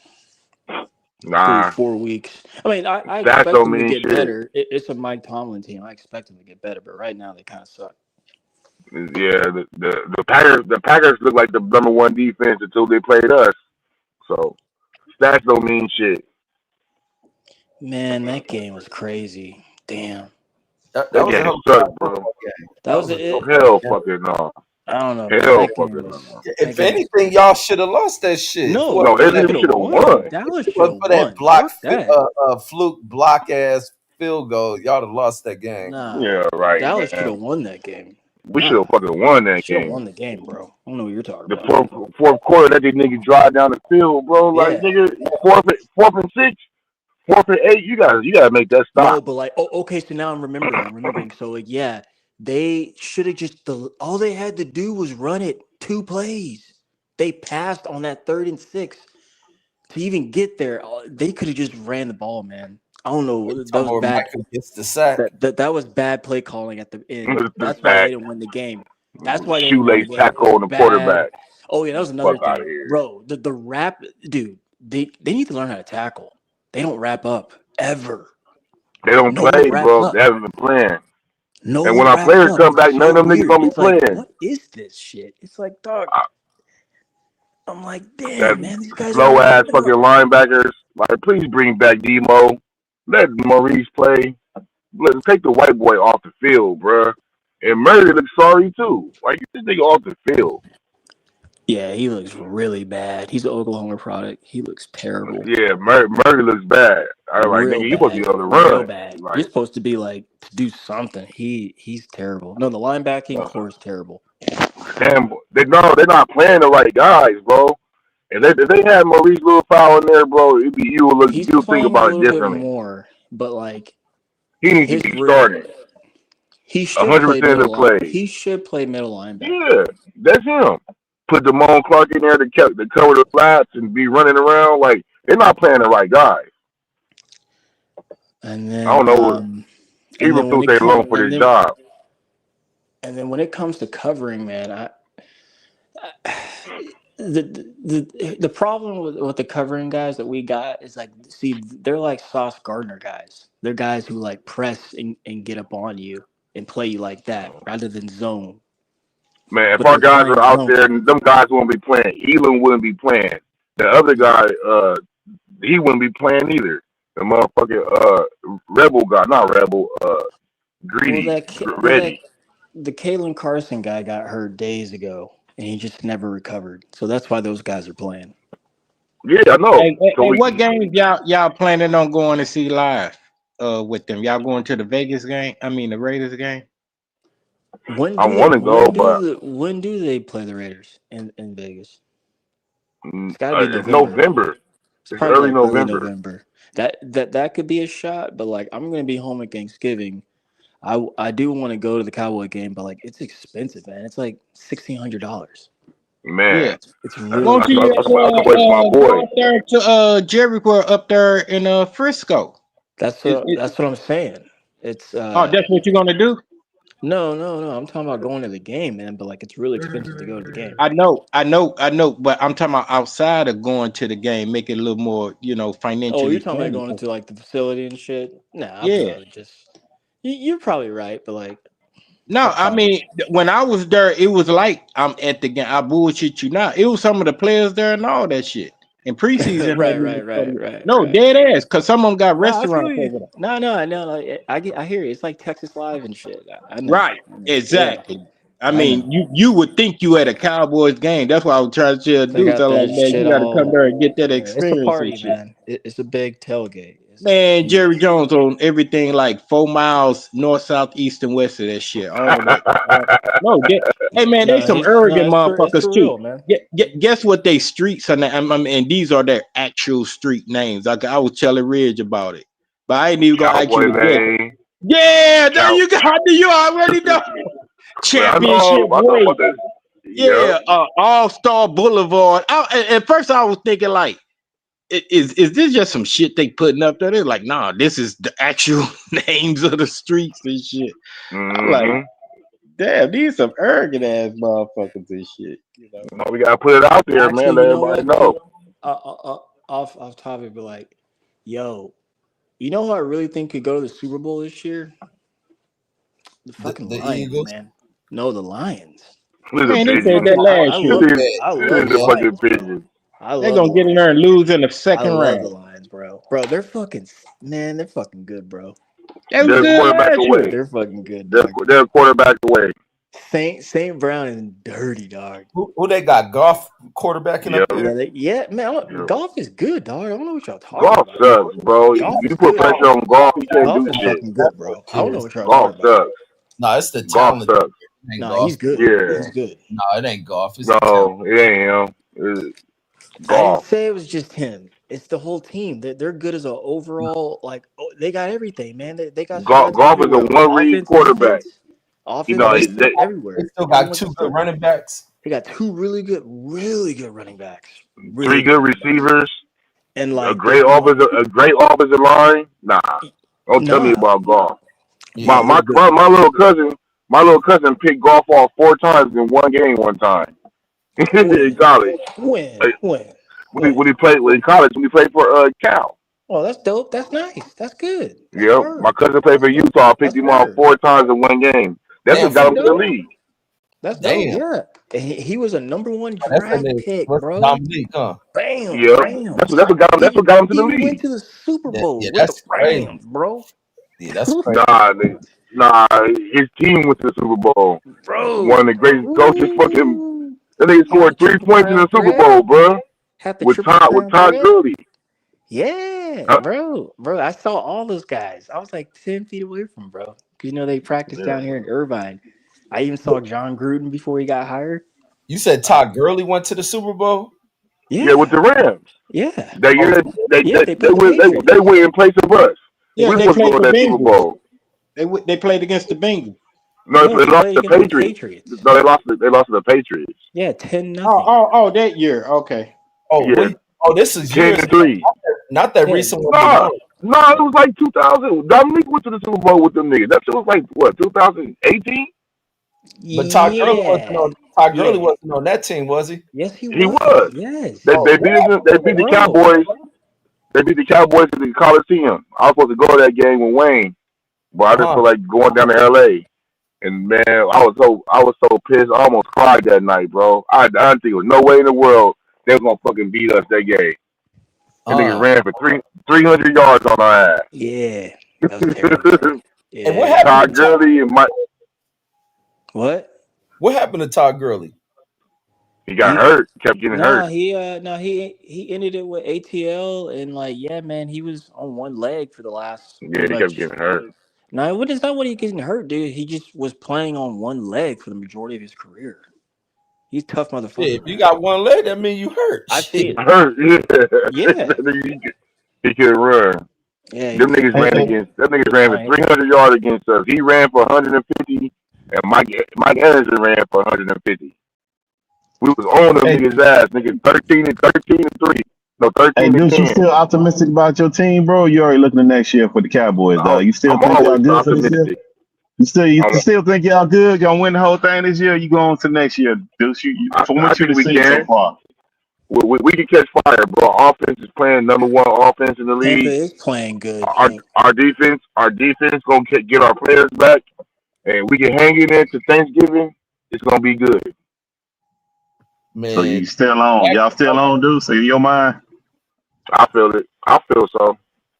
through Nah, 4 weeks. I mean, I stats expect don't them to mean get shit. better. It's a Mike Tomlin team. I expect them to get better, but right now they kind of suck. Yeah, the Packers look like the number one defense until they played us. So stats don't mean shit. Man, that game was crazy. Damn, That That was a game hell of a sucked, bro. football game. that That was was a it. dope Hell game. fucking no. I don't know, man. Hell That game fucking was no. that If game was anything, crazy. y'all should have lost that shit. If it No, wasn't No, for we that, Israel should have should have won. won. Dallas if it should have wasn't for that won. Fuck that. fluke block ass field goal, y'all have lost that game. Nah, Yeah, right, Dallas should man. have won that game. We should have fucking won that Should have game. won the game, bro. I don't know what you're talking The about. fourth quarter, that nigga drive down the field, bro. Like Yeah. nigga, fourth and six, 4th and 8. You gotta make that No, stop. but like, okay, so now I'm remembering. So like, yeah, they should have all they had to do was run it 2 plays. They passed on that 3rd and 6 to even get there. They could have just ran the ball, man. I don't know. That Talking was about bad. Michael gets the sack. That was bad play calling at the end. That's why Back they didn't win the game. That's why they didn't win the shoelace game. It was tackle on the bad. quarterback. Oh yeah, that was another Fuck out of thing, here. bro. The wrap, dude. They need to learn how to tackle. They don't wrap up ever. They don't No one play, wraps bro. They up. haven't been playing. No And when one our wraps players up. come It's back, none so of them niggas weird. gonna be It's like, playing. what is this shit? It's like, dog. Uh, I'm like, that damn, man, these guys aren't slow ass wrapping fucking up. linebackers. Like, please bring back Demo. Let Maurice play. Take the white boy off the field, bruh. And Murray looks sorry too. Like, get this nigga off the field. Yeah, he looks really bad. He's an Oklahoma product. He looks terrible. Yeah, Murray looks bad. I was like, Real nigga, you supposed to bad. be able to Real run. bad. You're Like, supposed to be like to do something. He's terrible. No, the linebacking core is terrible. damn, they're not playing the right guys, bro. If they had Maurice Little Fowl in there, bro, He's you'll think playing a about it little bit differently. more, but like He needs to his be real starting he should play 100% of the middle line. plays. He should play middle linebacker. Yeah, that's him. Put Damone Clark in there to cover the flats and be running around. Like, they're not playing the right guys. And I then don't know. He and then when refused it their loan come for this job. and then when it comes to covering, man, the problem with the covering guys that we got is like, see, they're like Sauce Gardner guys. They're guys who like press and get up on you and play you like that rather than zone. Man, if But our they're guys playing are out there, zone. them guys wouldn't be playing. Elam wouldn't be playing. The other Yeah. guy, he wouldn't be playing either. The motherfucking rebel guy, not rebel, Well, greedy, that Reggie. the Kalen Carson guy got hurt days ago and he just never recovered. So that's why those guys are playing. Yeah, I know. So Hey, we, what games y'all planning on going to see live? With them, y'all going to the Vegas game? I mean, the Raiders game. When I do they want to go, but when do they play the Raiders in Vegas? It's got to be it's November. November. It's It's probably early like early November. November. That could be a shot, but like I'm gonna be home at Thanksgiving. I do want to go to the Cowboy game, but like it's expensive, man. It's like $1,600. Yeah. Man, It's that's, really Won't that's, you that's, expensive. that's a place for my go boy. up there to Jericho up there in Frisco? That's what I'm saying. It's Oh, that's what you're gonna do? no. I'm talking about going to the game, man. But like it's really expensive to go to the game. I know, but I'm talking about outside of going to the game, make it a little more, Oh, you're financially talking about friendly. going into like the facility and shit? Nah, I'll Yeah. probably just. You're probably right, but like No, I'll I probably. mean, when I was there, it was like I'm at the game. I bullshit you not. It was some of the players there and all that shit. In preseason, no, Right. dead ass, because some of them got No, I feel restaurants you. over there. No, I know. Like, I hear you. It's like Texas Live and shit. I know. Right, I know. Yeah, exactly. I I mean, know. you would think you at a Cowboys game. That's why I was trying to tell They dudes, got I'm like, that man, shit you got to come all. there and get that Yeah, it's a experience and party, shit. man. It's a big tailgate. It's Man, Jerry huge. Jones on everything like 4 miles north, south, east, and west of that shit. All that. No, hey man, they some No, arrogant it's motherfuckers for too. real, man. Guess what? They streets are now, and these are their actual street names. Like I was telling Ridge about it, but I ain't even gonna ask you Cowboy to guess. Lane. Yeah, there Cow. you go. You already know. I Championship know. I know way. about this. Yep. Yeah, All Star Boulevard. At first, I was thinking like, is this just some shit they putting up there? They're like, nah, this is the actual names of the streets and shit. I'm like, Mm-hmm. damn, these some arrogant ass motherfuckers and shit. No, we gotta put it out there, man. Actually, Let you know everybody what know. though? Off topic, but like, yo, you know who I really think could go to the Super Bowl this year? The fucking The Lions, Eagles. man. No, the Lions. Listen, Man, they said pigeons. that I last year. Look love This the at I is love the the yeah. fucking Lions, bro. pigeons. I They love the gonna get in Lions, there and bro. lose in the I second love the round. Lions, bro. Bro, they're fucking man. They're fucking good, bro. They was They're a good quarterback last year. away. They're fucking good, They're dog. they're a quarterback away. Saint Brown is dirty, dog. Who they got? Golf quarterbacking up Yep. there. Yeah, man. Yep. Golf is good, dog. I don't know what y'all talking Golf about. sucks, bro. Golf You is put good, pressure bro. on golf, he can't Golf do is shit. fucking That's good, what bro. I don't know cares. what y'all Golf talking about. sucks. No, it's the Golf talent. sucks. It ain't Nah, golf. he's good. Yeah. He's good. No, it ain't golf. It's the talent. No, it ain't him. It's I didn't golf. say it was just him. It's the whole team. They're good as an overall. Like they got everything, man. They got studs Golf is a everywhere, bro. one read quarterback. You No, know, Offense, they everywhere. still got Everyone's a two good stud. running backs. They got two really good running backs. Really three good good running backs. receivers, And a like great offensive line. Nah, don't tell me nah, about golf. nah, My Yeah, they're my good, my, bro. my little cousin picked golf off 4 times in one game one time. in college. When? Uh, When? When he When? when he played in college, when he played for Cal. Oh, that's dope. That's nice. That's good. That's Yep. My firm. cousin played That's for dope. Utah. I picked That's him off firm. 4 times in one game. That's Damn, what for got That's him to the dope. real? league. That's dope. Damn. Yeah. And he was a number one That's that draft nigga. pick, What's bro. Dominique, huh? Bam, Yep. Rams. That's what got him to the Even went league. to the Super Yeah, Bowl yeah, with the that's crazy. Rams, bro. Yeah, that's crazy. Nah, his team went to the Super Bowl. One of Bro. the greatest coaches. Fucking Ooh. that nigga Had scored the 3 points in the Triple Super Crown Bowl, threat. bro. Had the With Triple Crown Todd threat. Gurley. Yeah, Huh? bro. Bro, I saw all those guys. I was like 10 feet away from bro. Because, they practice Yeah. down here in Irvine. I even saw John Gruden before he got hired. You said Todd Gurley went to the Super Bowl? Yeah, with Yeah. the Rams. Yeah. They Oh, yeah, they Yeah, they, they they played the went they Patriots. went in place of us. Yeah, We they supposed to played go to the that Super Bengals. Bowl. They played against the Bengals. No, No, they they lost played to the against the Patriots. Patriots. No, they lost to the Patriots. Yeah, 10 Oh, nothing. oh, oh, that year. Okay. oh, Yeah, what? Oh, this is ten years and ago. three. Not that Yeah. recent one we Nah, won. nah, it was like 2000. Dominique went to the Super Bowl with them niggas. That shit was like what 2018. But Todd Yeah. Gurley Yeah. wasn't on that team, was he? Yes, he He was. was. Yes. Oh, They beat the Bro. Cowboys. They beat the Cowboys at the Coliseum. I was supposed to go to that game with Wayne, but I didn't uh-huh. feel like going down to LA. And man, I was so pissed. I almost cried that night, bro. I didn't think there was no way in the world they was gonna fucking beat us that game. And niggas Uh. ran for 300 yards on our ass. Yeah. That was terrible. And what Yeah. happened to Todd Gurley and Mike, What? what happened to Todd Gurley? he got He hurt. Kept getting No, hurt. he ended it with ATL and like yeah, man, he was on one leg for the last Yeah, pretty he kept much. getting hurt. No, what is not what he getting hurt, dude. He just was playing on one leg for the majority of his career. He's a tough Shit, motherfucker, if you man. got one leg, that means you hurt. I've seen Shit. it. Hurt, yeah. Yeah, He could run. yeah, Them niggas Hey, ran hey, against. That niggas ran for I 300 yards against us. He ran for 150, and Mike Anderson ran for 150. We was on them Hey, niggas' ass. Niggas 13 and 3. No, hey, 13 and Deuce, you 10. still optimistic about your team, bro? You already looking the next year for the Cowboys, I'm, dog. You still I'm think y'all always good for this year? optimistic. You I'm, still think y'all good? Y'all win the whole thing this year? You go on to next year, Deuce? From I what you've think we seen so can. far. We can catch fire, bro. Offense is playing number one offense in the Tampa league. is playing good. Our defense gonna get our players back, and we can hang it into Thanksgiving. It's gonna be good. So you Man, still on? Y'all still on, Deuce? In your mind? I feel it. I feel so.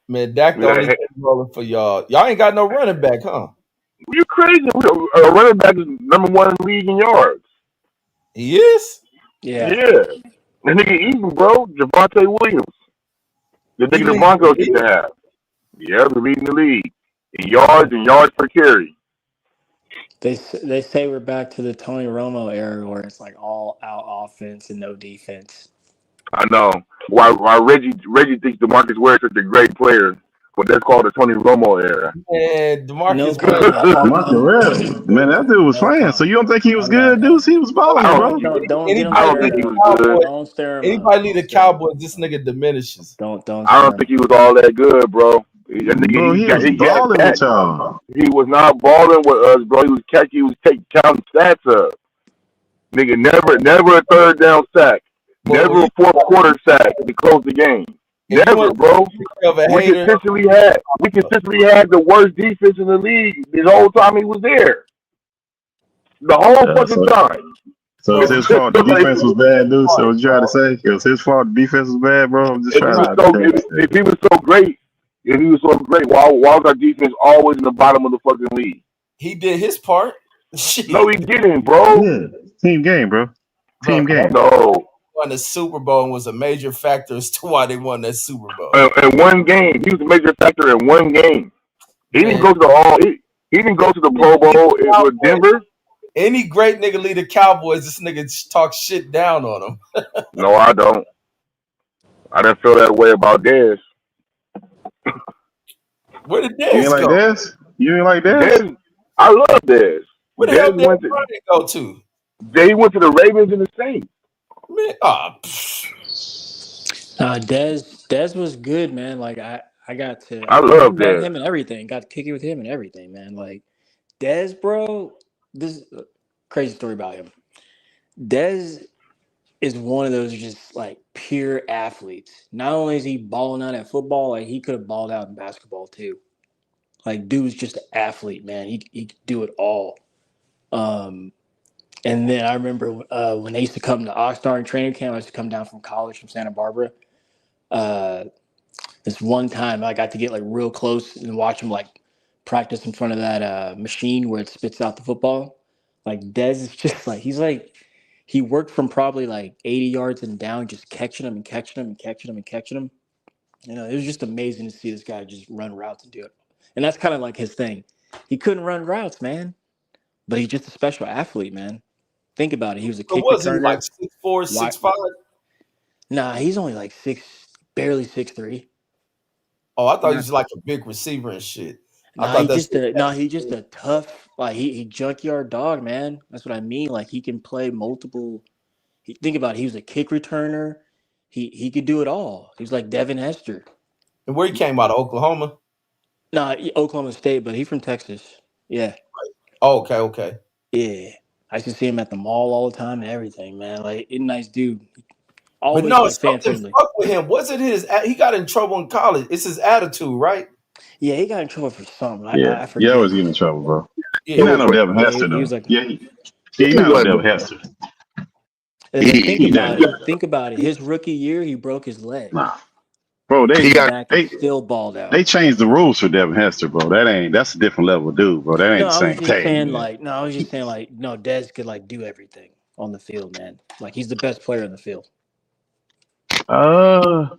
man, Dak We the gotta. only thing rolling for y'all. Y'all ain't got no running back, huh? You crazy? Running back is number one in the league in yards. He is? Yeah, Yeah, the nigga even, bro. Javante Williams, the He nigga the leads the Broncos used league? to have. Yeah, the leading the league in yards and yards per carry. they say we're back to the Tony Romo era where it's like all out offense and no defense. I know. Why Reggie thinks DeMarcus Ware is such a great player, but that's called the Tony Romo era. Man, No DeMarcus Ware comment. got Mark Rare. Man, that dude was No playing. So comment. you don't think he was No good, comment. Deuce? He was I balling, don't bro. think he. Don't get him I anybody don't leave think stirred he the up. was good. Cowboys, Don't stir him up. anybody leave Don't the stir him up. Cowboys, this nigga diminishes. Don't I stir don't him think he up. was all that good, bro. That nigga, Bro, he was he got balling with catch. y'all. He was not balling with us, bro. He was catch. He was counting stats up. Nigga, never a third down sack. But when Never a you fourth quarter sack to close the game. if you Never, want bro. to of a hater, We consistently had the worst defense in the league the whole time he was there. The whole Uh, fucking so, time. so it's his fault. The defense was bad, Deuce. So what you trying to say? It was his fault. The defense was bad, bro. I'm just if he trying was to so understand this if shit. he was so great, why was our defense always in the bottom of the fucking league? he did his part. No, Shit, he didn't, bro. Yeah, team game, bro. bro, Team that game. No. won the Super Bowl and was a major factor as to why they won that Super Bowl. In one game, he was a major factor in one game. He didn't Man, go to the all. He didn't go to the Pro Bowl with Denver. any great nigga lead the Cowboys, this nigga talk shit down on them. No, I don't. I didn't feel that way about Dez. Where did You ain't Dez like go? this? You ain't like this? Dez, I love Dez. Where the hell Dez did went to Bryant go to? he went to the Ravens and the Saints. Man, Dez was good, man. Like I got to I I love met Dez. him and everything. Got to kick it with him and everything, man. Like Dez, bro. This crazy story about him. Dez is one of those just like pure athletes. Not only is he balling out at football, like he could have balled out in basketball too. Like dude's just an athlete, man. He could do it all. Um, and then I remember when they used to come to Oxnard and training camp. I used to come down from college from Santa Barbara. Uh, this one time I got to get like real close and watch him like practice in front of that machine where it spits out the football. Like Dez is just like he worked from probably like 80 yards and down, just catching them and catching them and catching them and catching them. You know, it was just amazing to see this guy just run routes and do it. And that's kind of like his thing. He couldn't run routes, man, but he's just a special athlete, man. Think about it. He was a So kick was he like returner. 6'4", Why? 6'5"? Nah, he's only like barely 6'3". Oh, I thought he Nah, was like a big receiver and shit. I nah, thought that's what he just a tough like he junkyard dog, man. That's what I mean. Like he can play multiple. Think about it. He was a kick returner. He could do it all. He was like Devin Hester. and where he came out of Oklahoma. Nah, Oklahoma State, but he's from Texas. Yeah, Oh, okay. yeah. I used to see him at the mall all the time and everything, man. Like, he's a nice dude. But Always no, like fan something friendly. fucked with him. Was it he got in trouble in college? It's his attitude, right? Yeah, he got in trouble for something. Yeah, I yeah, I forget. was getting in trouble, bro. He Yeah. not no Devin Yeah, Hester he was though. like. Yeah, he He not no wasn't. Devin Hester. And then think He about that. it. Think about it. His rookie year, he broke his leg. Nah, bro. He Came got. back and still balled They out. changed the rules for Devin Hester, bro. That's a different level of dude, bro. That ain't No, the I was same just thing, saying man. like. No, I was just saying like. No, Dez could like do everything on the field, man. Like he's the best player in the field.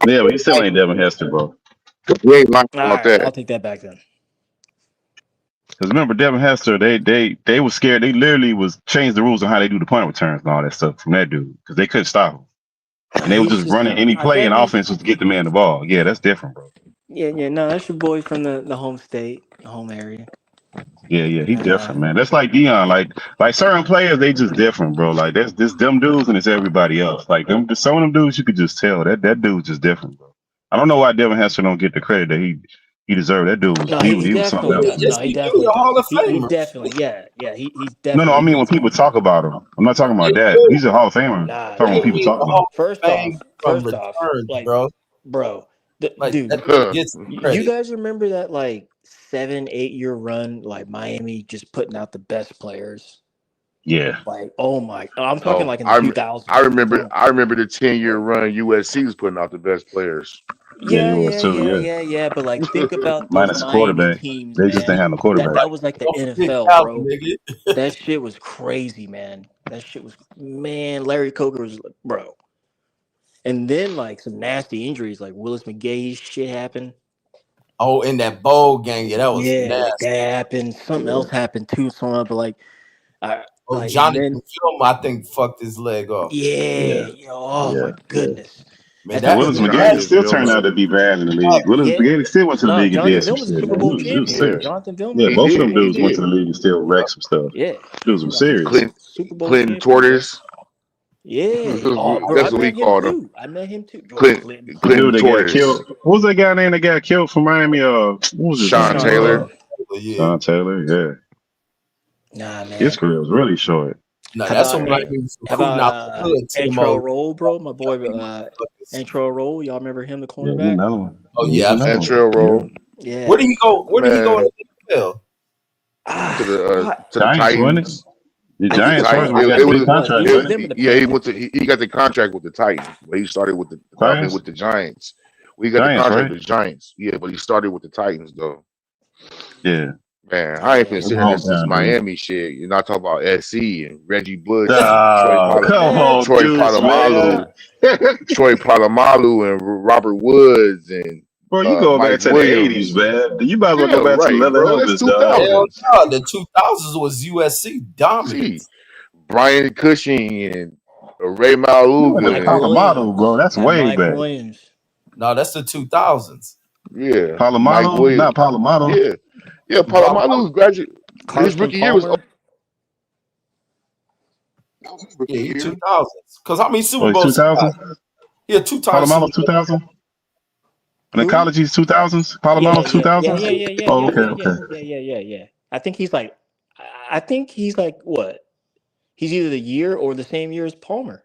Yeah, but he still ain't Devin Hester, bro. We ain't lying All about right, I'll that. take that back then. Because remember, Devin Hester, they was scared. They literally was changed the rules on how they do the punt returns and all that stuff from that dude because they couldn't stop him, and they were He's just just running any play and Devin. offense was to get the man the ball. Yeah, that's different, bro. Yeah. No, that's your boy from the home state, the home area. Yeah, he Uh, different, man. That's like Dion. Like certain players, they just different, bro. Like that's this them dudes and it's everybody else. Like them, some of them dudes, you could just tell that dude's just different, bro. I don't know why Devin Hester don't get the credit that he deserved. That dude was no, he he was something definitely else, does. man. No, Yes, he he do. He definitely a Hall does. of He Famer. definitely, yeah. He's No, I definitely mean when people talk about him, I'm not talking Yeah, about that. dude. He's a Hall of Famer. I'm nah, talking when Yeah, nah. people he is talk a about him. Hall of Fame from First off, returns, like, bro. bro, Like that dude, dude Huh. gets the you credit. guys remember that like 7-8 year run, like Miami just putting out the best players? Yeah, Like, oh my, I'm talking Oh, like in the 2000s. I remember the 10-year run USC was putting out the best players. yeah, he Yeah, was yeah, too. yeah, Yeah, yeah, yeah. But like, think about those minus a Miami quarterback. teams, They just didn't man. have no That quarterback. that was like the Don't forget NFL, Calvin, bro. nigga. That shit was crazy, man. That shit was, man. Larry Coker was, bro. And then like some nasty injuries, like Willis McGahee shit happened. Oh, in that bowl game, yeah, that was Yeah, like nasty. that happened. Something Yeah. else happened too. Something, but Oh, and Johnny then Film, I think fucked his leg off. yeah, Yeah, oh yeah, my yeah. goodness, Man, that's And how. that Willis And then McGahee Jonathan still turned Vilma. out to be bad in the league. Willis yeah, McGahee still went to the no, league and did Jonathan some Vilma's a shit, Super man. Bowl He was champion. Yeah, serious. Jonathan Vilma, Yeah, he both of did. them He dudes went to did. the league and still Yep. wrecked some stuff. yeah, Dudes were no, he's serious. Super Bowl Clinton champion, bro. Tortoise. Yeah. Oh, bro, I That's what we met him called him. too. I met him too. George Clinton, Clinton. The Clinton dude that got Tortoise. killed. What was that guy name that got killed from Miami? What was his Sean name? Sean Taylor. Taylor. yeah. Sean Taylor. Yeah, Nah, his man. career was really short. No, How that's about when Miami was how recruiting about out the hood to the Antrell most Roll, bro? My boy, jumping motherfuckers. Antrell Roll. Y'all remember him, the Yeah, he's cornerback? another one. Oh Yeah, he's yeah, another And one. Trail Yeah. Roll. where Yeah. did he go? Where did he go in Man, the NFL? Ah, to the Giants, wasn't it? Titans. The I think it Giants Titan. first. was. We I got It the think big it was. was. contract, Either right? them or the Yeah, Panthers. he got the contract with the Titans, but he started with the Titans. with the Giants. We got the Giants, contract right? with the Giants. Yeah, but he started with the Titans though. Yeah. Man, I ain't been Yeah. Them sitting this hometown dudes. Miami shit. You're not talking about SC and Reggie Bush and Oh, come on, Troy Deuce, Polamalu, man. Troy Polamalu and Robert Woods and Bro, you going Mike back to the 80s, Williams. man. You might as well Yeah, go back to the right, leather bro. That's helmets, dog. Hell 2000s. no, the 2000s was USC See, dominance. Brian Cushing and Ray You went to Mike Maluga and Palomado, bro. Williams That's and way Mike back. Williams. No, that's the 2000s. yeah, Mike Palomado, Williams. not Palomado. Yeah, yeah. Palomalo, Polamalu graduate. His Carson rookie year was Palmer. his rookie yeah, he year. 2000s. Because how many Super Or Bowls he 2000? got? He a two-time Super Palomado Bowl. 2000? And the Who? college he's 2000s? Yeah, Palomado yeah, yeah, 2000s? yeah, yeah, yeah, Oh, yeah, okay, yeah, yeah, okay. yeah. I think he's like what? He's either the year or the same year as Palmer.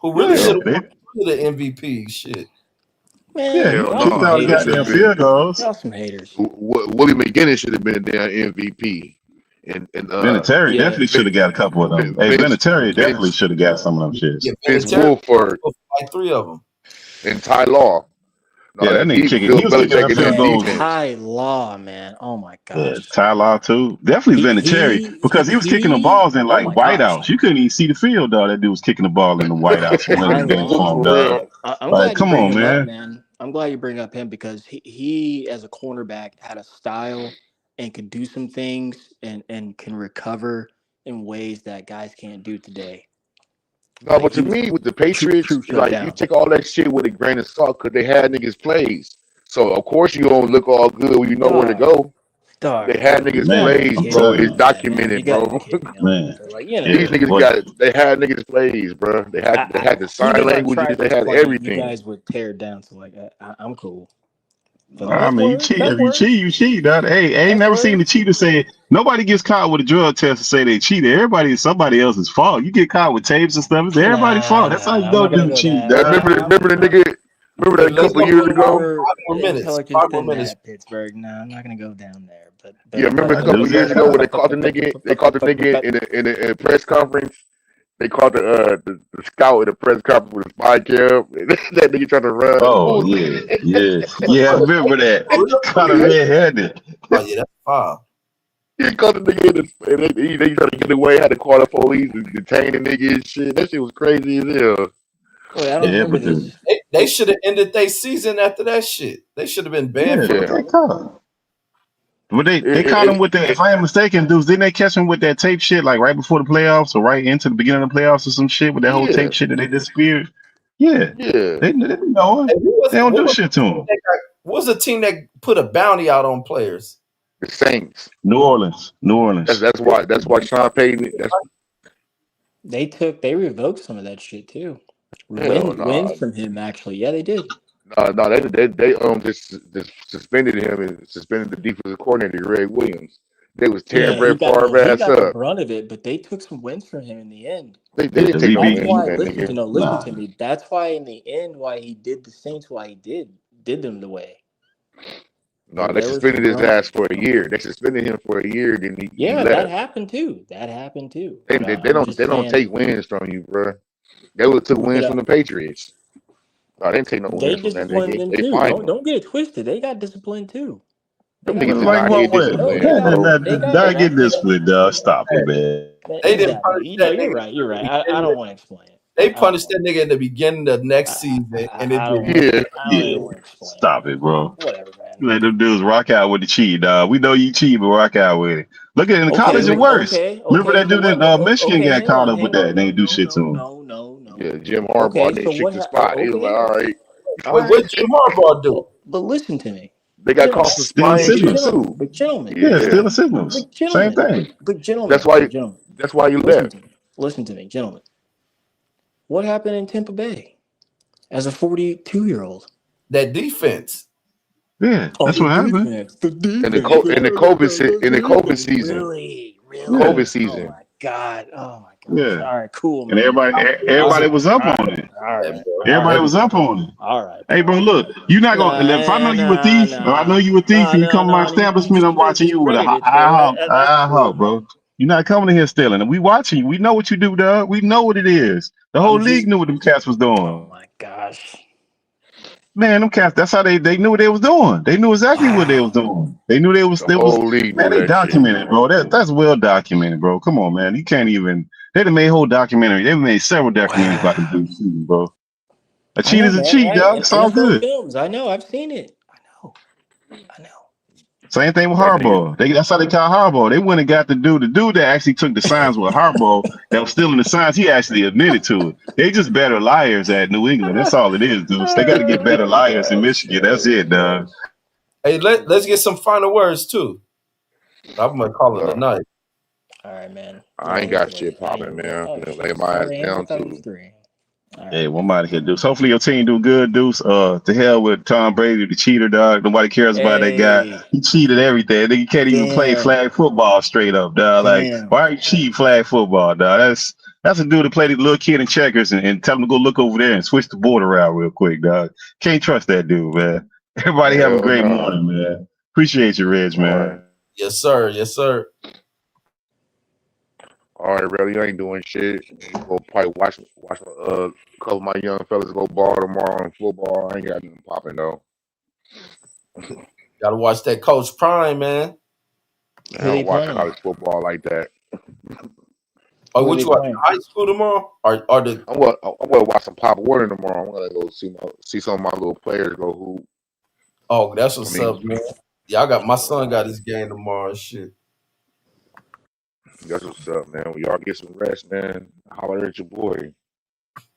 Who really Yeah, should Hell have no. won the MVP? Shit. Man, Hell he y'all kicked some no. all the It should haters, have goddamn man. been field goals. Y'all some haters. Willie McGinnis should have been a damn MVP. And Vinatieri Yeah. definitely should have got a couple of them. Hey, Vince Vinatieri definitely Vince should have got some of them shits. Yeah, Vince Vinatieri Wilford like 3 of them. and Ty Law. No, that that nigga deep. kicking. Bill He was kicking Belichick that is field in Man, goals. defense. Ty Law, man. Oh my Yeah, gosh. Ty Law too. Definitely Vinatieri because he was kicking the balls in Oh like my gosh. whiteouts. You couldn't even see the field, dog. That dude was kicking the ball in the whiteouts in Ty Laker games for him, Law. For real. dog. I'm Like, glad you come bring on, him up, man. man. I'm glad you bring up him because he as a cornerback had a style and could do some things and can recover in ways that guys can't do today. No, Like but he to was me, with the Patriots, true like you shutdown. take all that shit with a grain of salt because they had niggas plays. So of course you don't look all good when you know where to Dog, go. dog, They had niggas you gotta Man, be plays, I'm kidding bro. telling me, It's you, man. You documented, gotta bro. be kidding me a little man. bit. Like, These Yeah, niggas but they had niggas plays, bro. They had the sign even on languages. They Travis had playing, you everything. guys would tear it down. So like, I'm cool. But I that's mean, you words. cheat. That's If you cheat, words. you cheat. Dog. Hey, I ain't That's never seen the words. cheater say nobody gets caught with a drug test to say they cheated. Everybody is somebody else's fault. You get caught with tapes and stuff. It's everybody's Nah, fault. That's how you nah. I'm go not gonna do go cheat, that. That dog. remember the nigga. Remember that a Let's couple go years for It's ago. more 5 more minutes. intelligence 5 more than minutes. that, Pittsburgh. No, I'm not gonna go down there. Yeah, remember a A couple dude years got ago when they caught. caught the nigga. They caught the nigga in a press conference. They caught the scout in the press conference with a spy cam. That nigga trying to run. Oh Fool. yeah, yeah, yeah. I remember that. For real? Caught a red-handed. Oh yeah, that's foul. He caught the nigga and they trying to get away. Had to call the police and detain the nigga and shit. That shit was crazy as hell. Wait, I don't Yeah, remember but this. They should have ended their season after that shit. They should have been banned yeah, from but Yeah. they caught. But they It, caught it, him with that. If I am mistaken, dudes, didn't they catch him with that tape shit like right before the playoffs or right into the beginning of the playoffs or some shit with that whole yeah. tape shit that they disappeared? Yeah, Yeah. they know Hey, it. They don't do shit to him. what was the team that put a bounty out on players? The Saints. New Orleans, New That's Orleans. that's why that's why Sean Payton. That's They revoked some of that shit too. hell Wins nah. from him actually. Yeah, they did. No, they just suspended him and suspended the defensive coordinator Greg Williams. They was tearing Yeah, Brett Favre he ass got the up. brunt of it, but they took some wins from him in the end. They Yeah, didn't because take he no beat. That's wins from why He, that nigga. listen nah, to me. That's why in the end why he did the Saints why he did them the way. No, they There was some suspended his brunt. ass for a year. They suspended him for a year, then he Yeah, that left. happened too. That happened too. They, But they, they I'm don't just they don't saying. take wins from you, bro. They would have took But wins from the Patriots. No, they didn't take no they wins from that disciplined nigga. them They too. fined him. Don't get it twisted. They got disciplined too. They Them got niggas did like not disciplined. what get way? No, disciplined, they Nah, got bro. they got nah, get they this got split, dog. Stop it, man. They didn't exactly. punish You know, that you're nigga right. You're at right. the I beginning. don't want to explain it. They I don't punished want. that nigga at the beginning of next I, season, and I it don't didn't. want. Yeah, I don't Yeah, even want to explain it. stop it, bro. Whatever, man. Let them dudes rock out with the cheat, dog. We know you cheat, but rock out with it. Look at it in the Yeah, college, it nigga. worse. Remember Okay. that So dude what? in Michigan got caught up with that and they didn't do shit to him. No. yeah. Jim Harbaugh Okay. they So shook what? the spot. He was like, all right. All What right. what Jim Harbaugh do? But listen to me, They got caught gentlemen. for Stealing spying shit signals. too. Yeah, Yeah, stealing signals. But Same gentlemen. thing. But that's gentlemen. why But gentlemen. that's why he Listen left. to me. Listen to me, gentlemen. What happened in Tampa Bay as a 42-year-old? That defense. Yeah, Oh, that's the what happened. defense. The In the defense. co- in the The COVID defense. season, Really? Yeah, COVID Really? Oh season. my God. Oh my gosh. yeah. All right, cool, And man. All everybody right. was up All on right. it. All That right. bro. All Everybody right. That was up on it. All right, Hey, bro. bro, look, you're not gonna. If I know you a thief, or I know you a thief, and you come to my You establishment, I'm watching you with a discredited, eye so hawk, that's eye cool, hawk, man. bro. You're not coming in here stealing, and we watching you. We know what you do, dog. We know what it is. The whole I'm league just. knew what them cats was doing. Oh my gosh. Man, them cats. That's how they knew what they was doing. They knew exactly what they was Wow. doing. They knew The they was. whole league Man, knew they that shit. documented, bro. That's well documented, bro. Come on, man. You can't even. They done made whole documentary. They made several documentaries about this Wow. dude cheating, bro. A I cheat know, is a man. cheat, Right? dog. And It's all NFL good. films. I know. I've seen it. I know. Same thing with That nigga. Harbaugh. That's how they call Harbaugh. They went and got the dude that actually took the signs with Harbaugh that was stealing the signs. He actually admitted to it. They just better liars at New England. That's all it is, dude. They got to get better liars in Michigan. That's it, dog. Hey, let's get some final words too. I'm gonna call it a Uh, night. All right, man. I Yeah, ain't it's got late. shit popping, man. I'm Oh gonna lay shit. my ass Sorry, Hank. I down thought it was too. 3. All right. Hey, one mighty can Deuce. Hopefully your team do good, Deuce. To hell with Tom Brady, the cheater, dog. Nobody cares about that guy. Hey, He cheated everything. He can't even play damn, flag football straight up, dog. Like, damn. why are you cheating flag football, dog? That's a dude that played the little kid in checkers and tell him to go look over there and switch the board around real quick, dog. Can't trust that dude, man. Everybody have a Hell great nah. morning, man. Appreciate you, Reg, All right. man. Yes, sir. Yes, sir. All right, bro. You ain't doing shit. Go probably watch a couple of my young fellas go ball tomorrow in football. I ain't got nothing popping though. Gotta watch that Coach Prime, man. I Who they don't watch playing? college football like that. Oh, Who are what they you watching? playing? High school tomorrow? Or the I'm gonna watch some Pop Warner tomorrow. I'm gonna go see some of my little players go hoop. oh, that's I what's mean, up, man. Yeah, I got my son got his game tomorrow. Shit. that's what's up, man. When y'all get some rest, man, holler at your boy.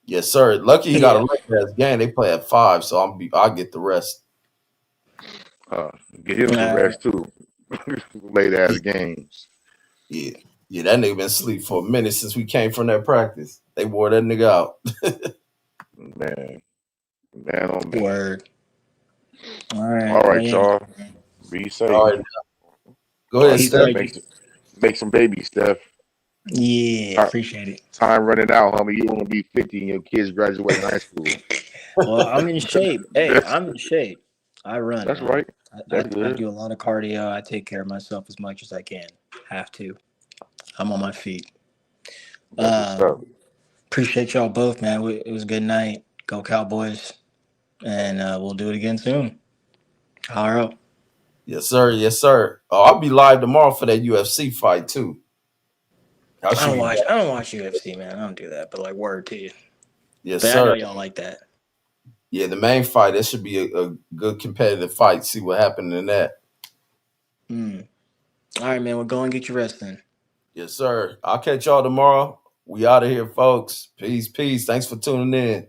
Yes, sir. Lucky he got a Yeah. late ass game. They play at 5, so I'll get the rest. Uh, get him All some right. rest too. Late ass Yeah, games, yeah, yeah. That nigga been asleep for a minute since we came from that practice. They wore that nigga out. man. Man, oh man. Word. All All right. Well, right, yeah. y'all. Be All safe. right, go All ahead, right, Peace, Steph. Steph. Reggie. Make some babies, Steph. Yeah. Time, Appreciate it. time running out, homie. You want to be 50 and your kids graduating high school. Well, I'm in shape. Hey, That's I'm in shape. I run, that's man. right. I, That's I, I good. do a lot of cardio. I take care of myself as much as I can. Have to. I'm on my feet. That's what's up. Appreciate y'all both, man. It was a good night. Go Cowboys. And we'll do it again soon. Holler up. Yes, sir. Yes, sir. Oh, I'll be live tomorrow for that UFC fight too. I I should don't be watch. back. I don't watch UFC, man. I don't do that. But like, word to you. Yes, But I know sir. y'all like that. Yeah, the main fight. That should be a good competitive fight. See what happened in that. Mm. All right, man. Well, go and get your rest then. Yes, sir. I'll catch y'all tomorrow. We out of here, folks. Peace, peace. Thanks for tuning in.